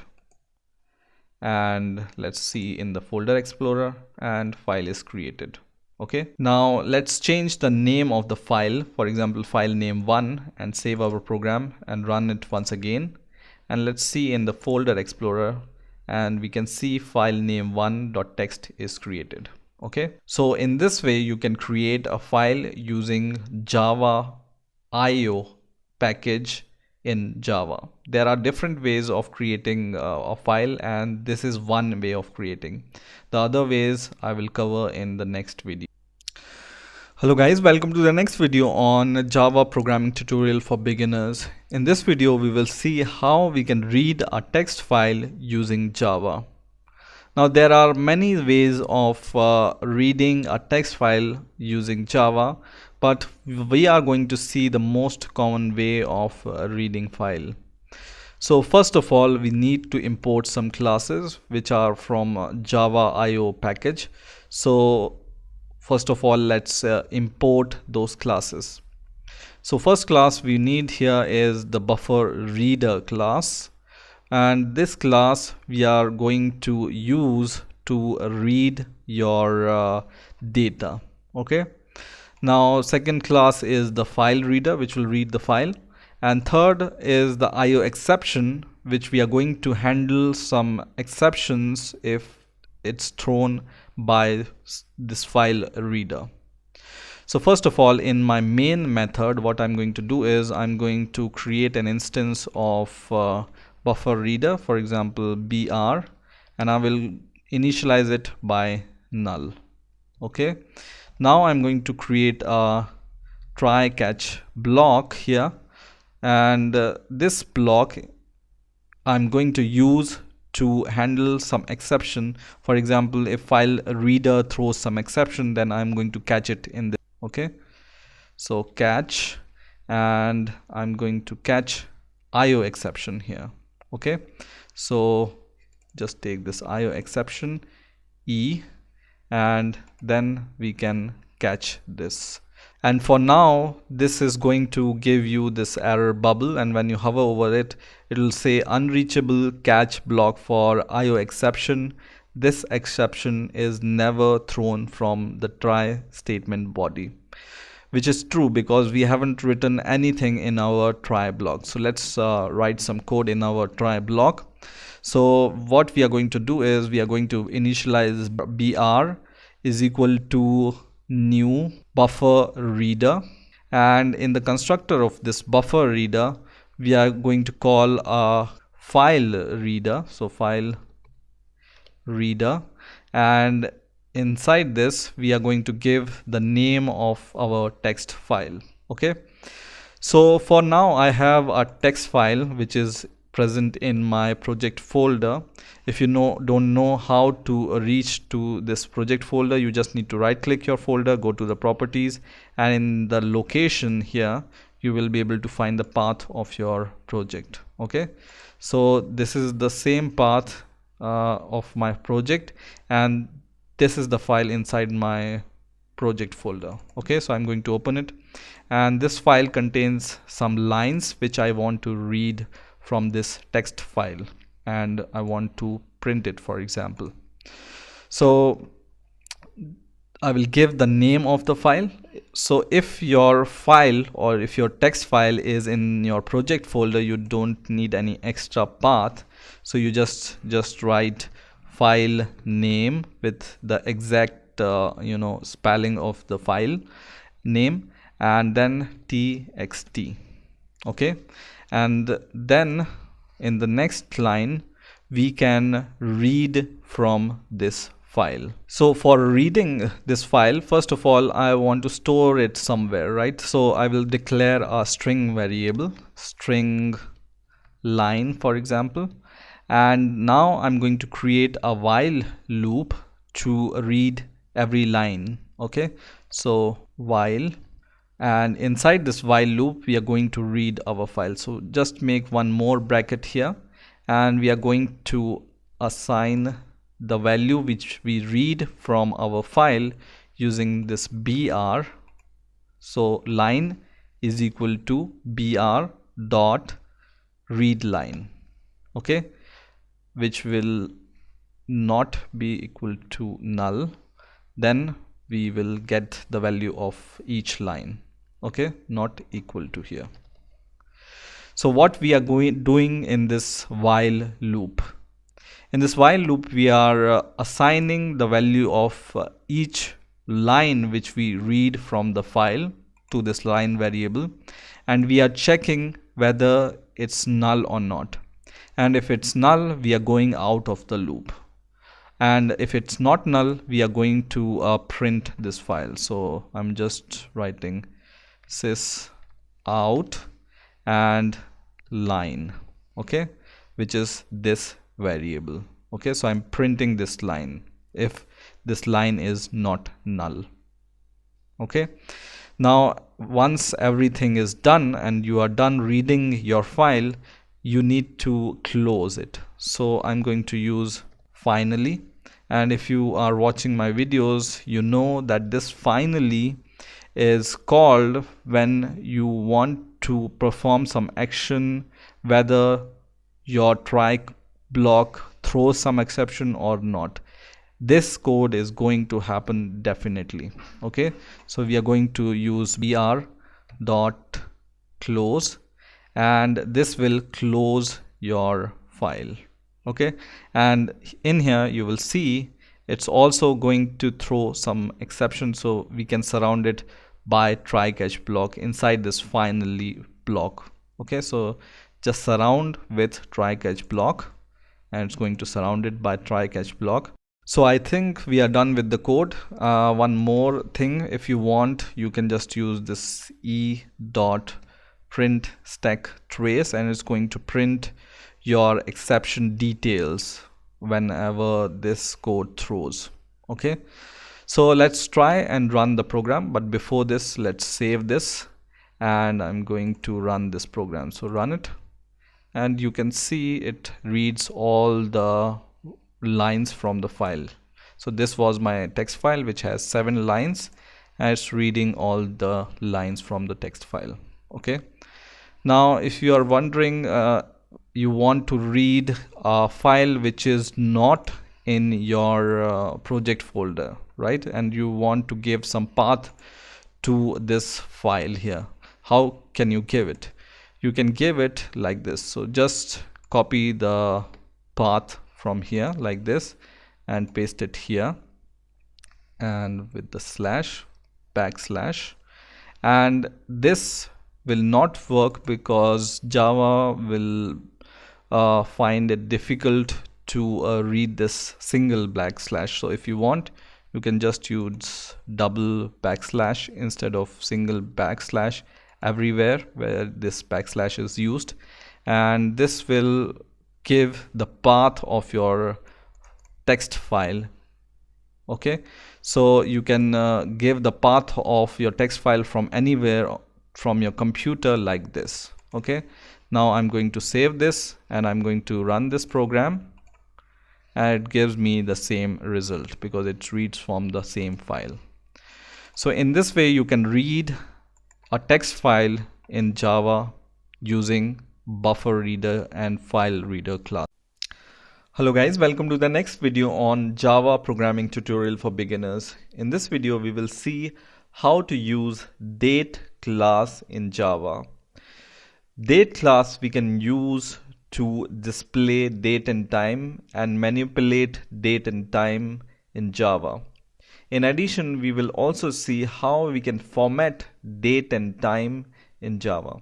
and let's see in the folder explorer, and file is created. Okay, now let's change the name of the file, for example file name 1, and save our program and run it once again, and let's see in the folder explorer, and we can see file name 1.txt is created. Okay, so in this way you can create a file using Java IO package in Java. There are different ways of creating a file, and this is one way of creating. The other ways I will cover in the next video. Hello guys, welcome to the next video on Java programming tutorial for beginners. In this video we will see how we can read a text file using Java. Now there are many ways of reading a text file using Java, but we are going to see the most common way of reading file. So first of all, we need to import some classes which are from Java IO package. So first of all, let's import those classes. So first class we need here is the buffer reader class, and this class we are going to use to read your data. Okay, now second class is the file reader, which will read the file, and third is the IO exception, which we are going to handle some exceptions if it's thrown by this file reader. So first of all, in my main method, what I'm going to do is I'm going to create an instance of buffer reader, for example br, and I will initialize it by null. Okay, now I'm going to create a try catch block here, and this block I'm going to use to handle some exception. For example, if file reader throws some exception, then I'm going to catch it in this. Okay, so catch, and I'm going to catch IO exception here. Okay, so just take this IO exception E, and then we can catch this. And for now, this is going to give you this error bubble, and when you hover over it, it will say unreachable catch block for IO exception. This exception is never thrown from the try statement body, which is true because we haven't written anything in our try block. So let's write some code in our try block. So what we are going to do is we are going to initialize br is equal to new buffer reader, and in the constructor of this buffer reader we are going to call a file reader, so file reader, and inside this we are going to give the name of our text file. Okay, so for now I have a text file which is present in my project folder. If you don't know how to reach to this project folder, you just need to right click your folder, go to the properties, and in the location here you will be able to find the path of your project. Okay, so this is the same path of my project, and this is the file inside my project folder. Okay, so I'm going to open it, and this file contains some lines which I want to read from this text file, and I want to print it, for example. So I will give the name of the file. So if your file or if your text file is in your project folder, you don't need any extra path. So you just write file name with the exact spelling of the file name, and then txt. Okay, and then in the next line we can read from this file. So for reading this file, first of all I want to store it somewhere, right? So I will declare a string variable, string line, for example, and now I'm going to create a while loop to read every line. Okay, so while, and inside this while loop we are going to read our file. So just make one more bracket here, and we are going to assign the value which we read from our file using this br. So line is equal to br dot read line. Okay, which will not be equal to null, then we will get the value of each line. Okay, not equal to here. So what we are doing in this while loop, in this while loop we are assigning the value of each line which we read from the file to this line variable, and we are checking whether it's null or not. And if it's null, we are going out of the loop, and if it's not null, we are going to print this file. So I'm just writing sys out and line, okay, which is this variable. Okay, so I'm printing this line if this line is not null. Okay, now once everything is done and you are done reading your file, you need to close it. So I'm going to use finally, and if you are watching my videos, you know that this finally is called when you want to perform some action, whether your try block throws some exception or not. This code is going to happen definitely. Okay, so we are going to use br dot close, and this will close your file. Okay, and in here you will see it's also going to throw some exception, so we can surround it by try catch block inside this finally block. Okay, so just surround with try catch block, and it's going to surround it by try catch block. So I think we are done with the code. One more thing, if you want, you can just use this e dot print stack trace, and it's going to print your exception details whenever this code throws. Okay, so let's try and run the program, but before this let's save this, and I'm going to run this program. So run it, and you can see it reads all the lines from the file. So this was my text file which has 7 lines, and it's reading all the lines from the text file. Okay, now if you are wondering, you want to read a file which is not in your project folder, right, and you want to give some path to this file here, how can you give it? You can give it like this. So just copy the path from here like this and paste it here, and with the slash, backslash, and this will not work because Java will find it difficult to read this single backslash. So if you want, you can just use double backslash instead of single backslash everywhere where this backslash is used, and this will give the path of your text file. Okay, so you can give the path of your text file from anywhere from your computer like this. Okay, now I'm going to save this and I'm going to run this program, and it gives me the same result because it reads from the same file. So in this way you can read a text file in Java using buffer reader and file reader class. Hello guys, welcome to the next video on Java programming tutorial for beginners. In this video we will see how to use date class in Java. Date class we can use to display date and time and manipulate date and time in Java. In addition, we will also see how we can format date and time in Java.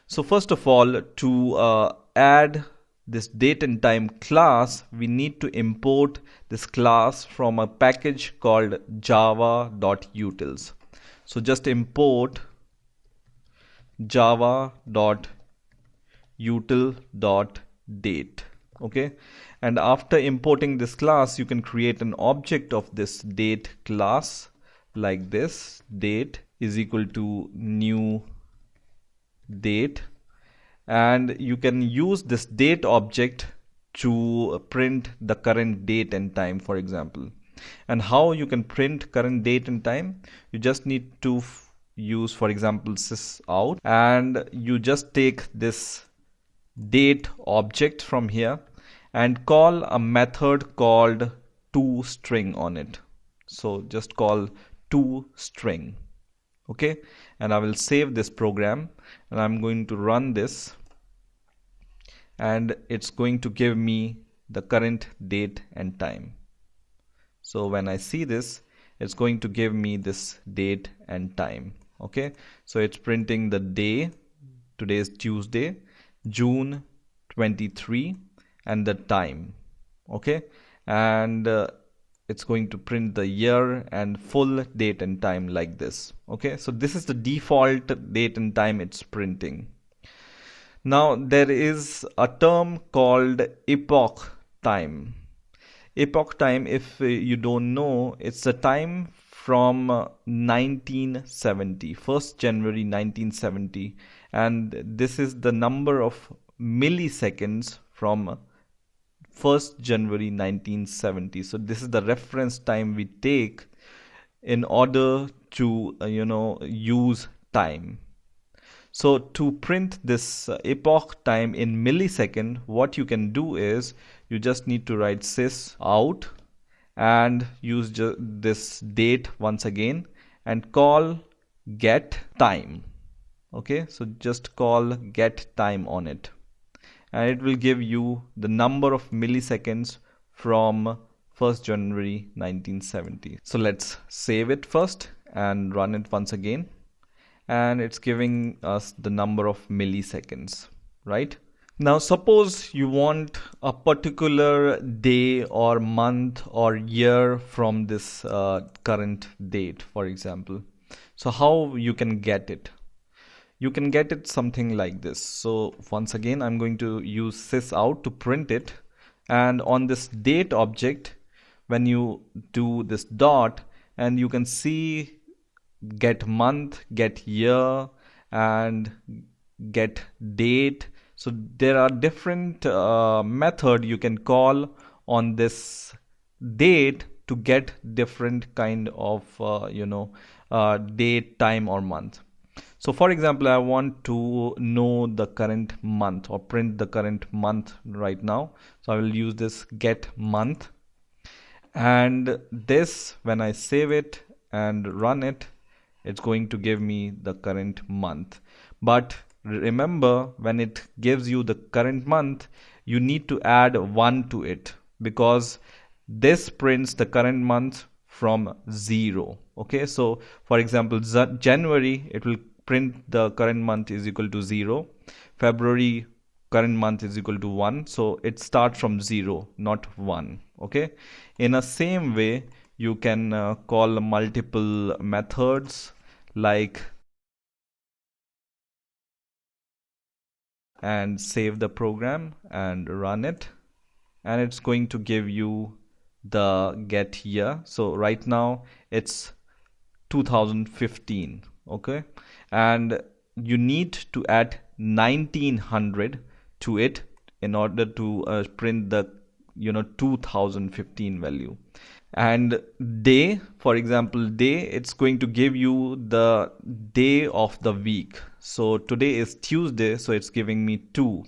So first of all, to add this date and time class, we need to import this class from a package called java.utils. So just import java.util.date. Okay, and after importing this class, you can create an object of this date class like this. Date is equal to new date, and you can use this date object to print the current date and time, for example. And how you can print current date and time? You just need to use, for example, sysout, and you just take this date object from here and call a method called toString on it. So just call toString. Okay, and I will save this program and I'm going to run this, and it's going to give me the current date and time. So when I see this, it's going to give me this date and time. Okay, so it's printing the day, today is Tuesday, June 23, and the time. Okay, and it's going to print the year and full date and time like this. Okay, so this is the default date and time it's printing. Now there is a term called epoch time. Epoch time, if you don't know, it's a time from 1970, 1st January 1970, and this is the number of milliseconds from 1st January 1970. So this is the reference time we take in order to use time. So to print this epoch time in millisecond, what you can do is you just need to write sysout and use this date once again and call get time. Okay, so just call get time on it, and it will give you the number of milliseconds from 1st January 1970. So let's save it first and run it once again, and it's giving us the number of milliseconds, right? Now suppose you want a particular day or month or year from this current date, for example. So how you can get it? You can get it something like this. So once again, I'm going to use sysout to print it, and on this date object, when you do this dot, and you can see get month, get year, and get date. So there are different method you can call on this date to get different kind of date, time, or month. So for example, I want to know the current month or print the current month right now. So I will use this get month, and this, when I save it and run it, it's going to give me the current month. But remember, when it gives you the current month, you need to add 1 to it, because this prints the current month from 0. Okay, so for example, January, it will print the current month is equal to 0. February, current month is equal to 1. So it starts from 0, not 1. Okay, in the same way, you can call multiple methods like, and save the program and run it, and it's going to give you the get year. So right now it's 2015. Okay, and you need to add 1900 to it in order to print the 2015 value. And day, for example, day, it's going to give you the day of the week. So today is Tuesday, so it's giving me 2,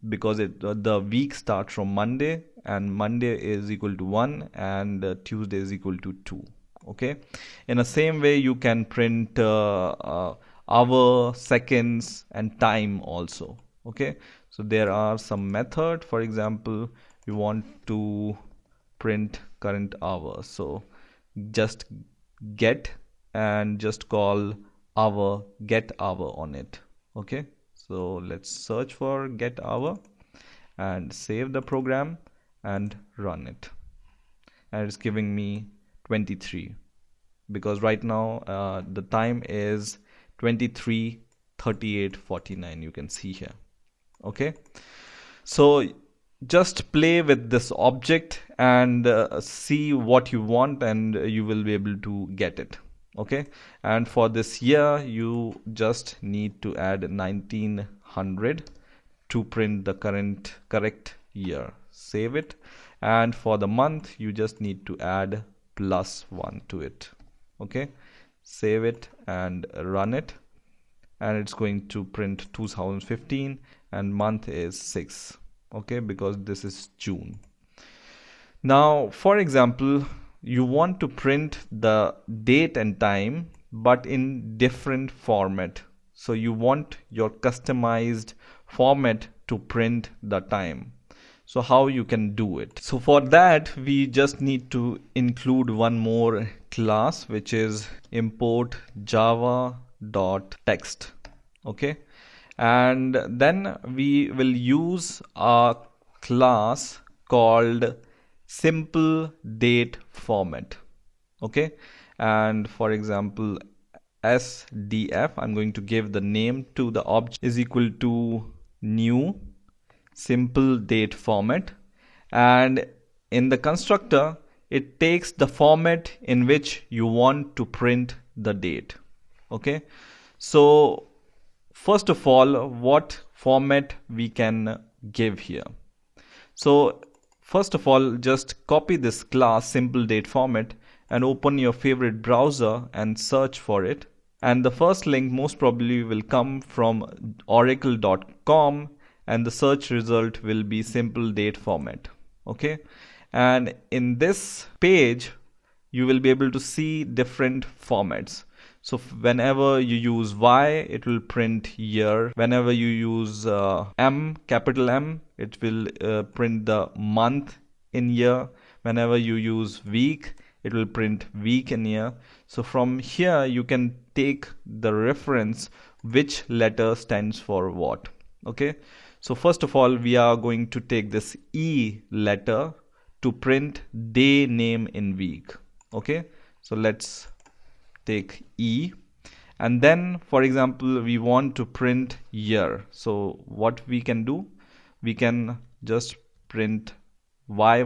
because the week starts from Monday, and Monday is equal to 1, and Tuesday is equal to 2. Okay, in the same way, you can print hour, seconds, and time also. Okay, so there are some method. For example, you want to print current hour, so just get and just call hour, get hour on it. Okay, so let's search for get hour and save the program and run it, and it's giving me 23, because right now the time is 23:38:49, you can see here. Okay, so just play with this object and see what you want, and you will be able to get it. Okay, and for this year, you just need to add 1900 to print the correct year. Save it, and for the month, you just need to add +1 to it. Okay, save it and run it, and it's going to print 2015, and month is 6. Okay, because this is June. Now, for example, you want to print the date and time, but in different format. So you want your customized format to print the time. So how you can do it? So for that, we just need to include one more class, which is import java.text. Okay, and then we will use a class called simple date format. Okay, and for example, SDF, I'm going to give the name to the object is equal to new simple date format, and in the constructor it takes the format in which you want to print the date. Okay, so first of all, what format we can give here? So first of all, just copy this class simple date format and open your favorite browser and search for it, and the first link most probably will come from oracle.com, and the search result will be simple date format. Okay, and in this page you will be able to see different formats. So whenever you use Y, it will print year. Whenever you use M, capital M, it will print the month in year. Whenever you use week, it will print week in year. So from here you can take the reference which letter stands for what. Okay, so first of all, we are going to take this E letter to print day name in week. Okay, so let's take E, and then for example we want to print year. So what we can do, we can just print Y,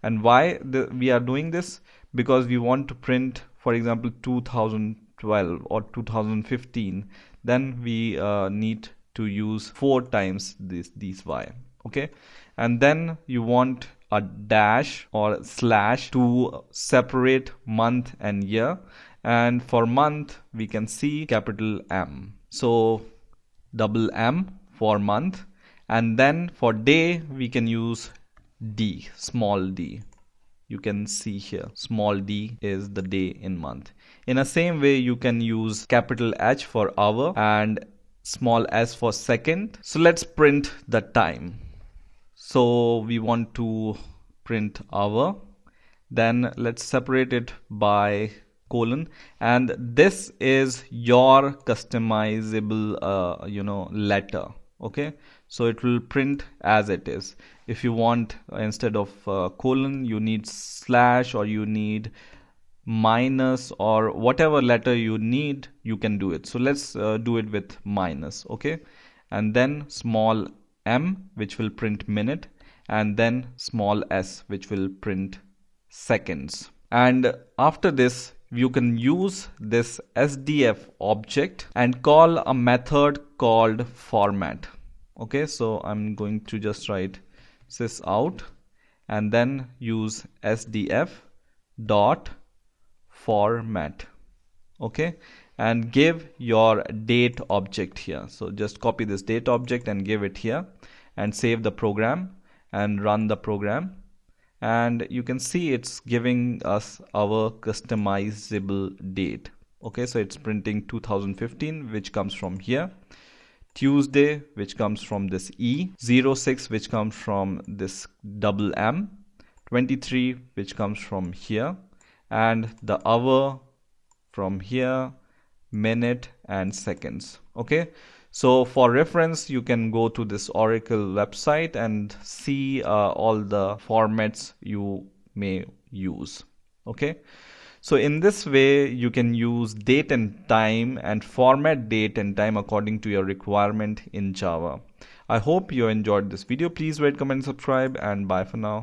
and why we are doing this? Because we want to print, for example, 2012 or 2015, then we need to use 4 times these Y. Okay, and then you want a dash or slash to separate month and year, and for month we can see capital M, so double M for month, and then for day we can use D, small d. You can see here small d is the day in month. In the same way, you can use capital H for hour and small s for second. So let's print the time. So we want to print hour, then let's separate it by colon, and this is your customizable letter. Okay, so it will print as it is. If you want, instead of colon, you need slash, or you need minus, or whatever letter you need, you can do it. So let's do it with minus. Okay, and then small m, which will print minute, and then small s, which will print seconds. And after this, you can use this SDF object and call a method called format. Okay, so I'm going to just write sys out and then use SDF dot format. Okay, and give your date object here. So just copy this date object and give it here, and save the program and run the program, and you can see it's giving us our customizable date. Okay, so it's printing 2015, which comes from here, Tuesday, which comes from this E, 06, which comes from this double M, 23, which comes from here, and the hour from here, minute and seconds. Okay, so for reference, you can go to this Oracle website and see all the formats you may use. Okay, so in this way, you can use date and time and format date and time according to your requirement in Java. I hope you enjoyed this video. Please rate, comment, subscribe, and bye for now.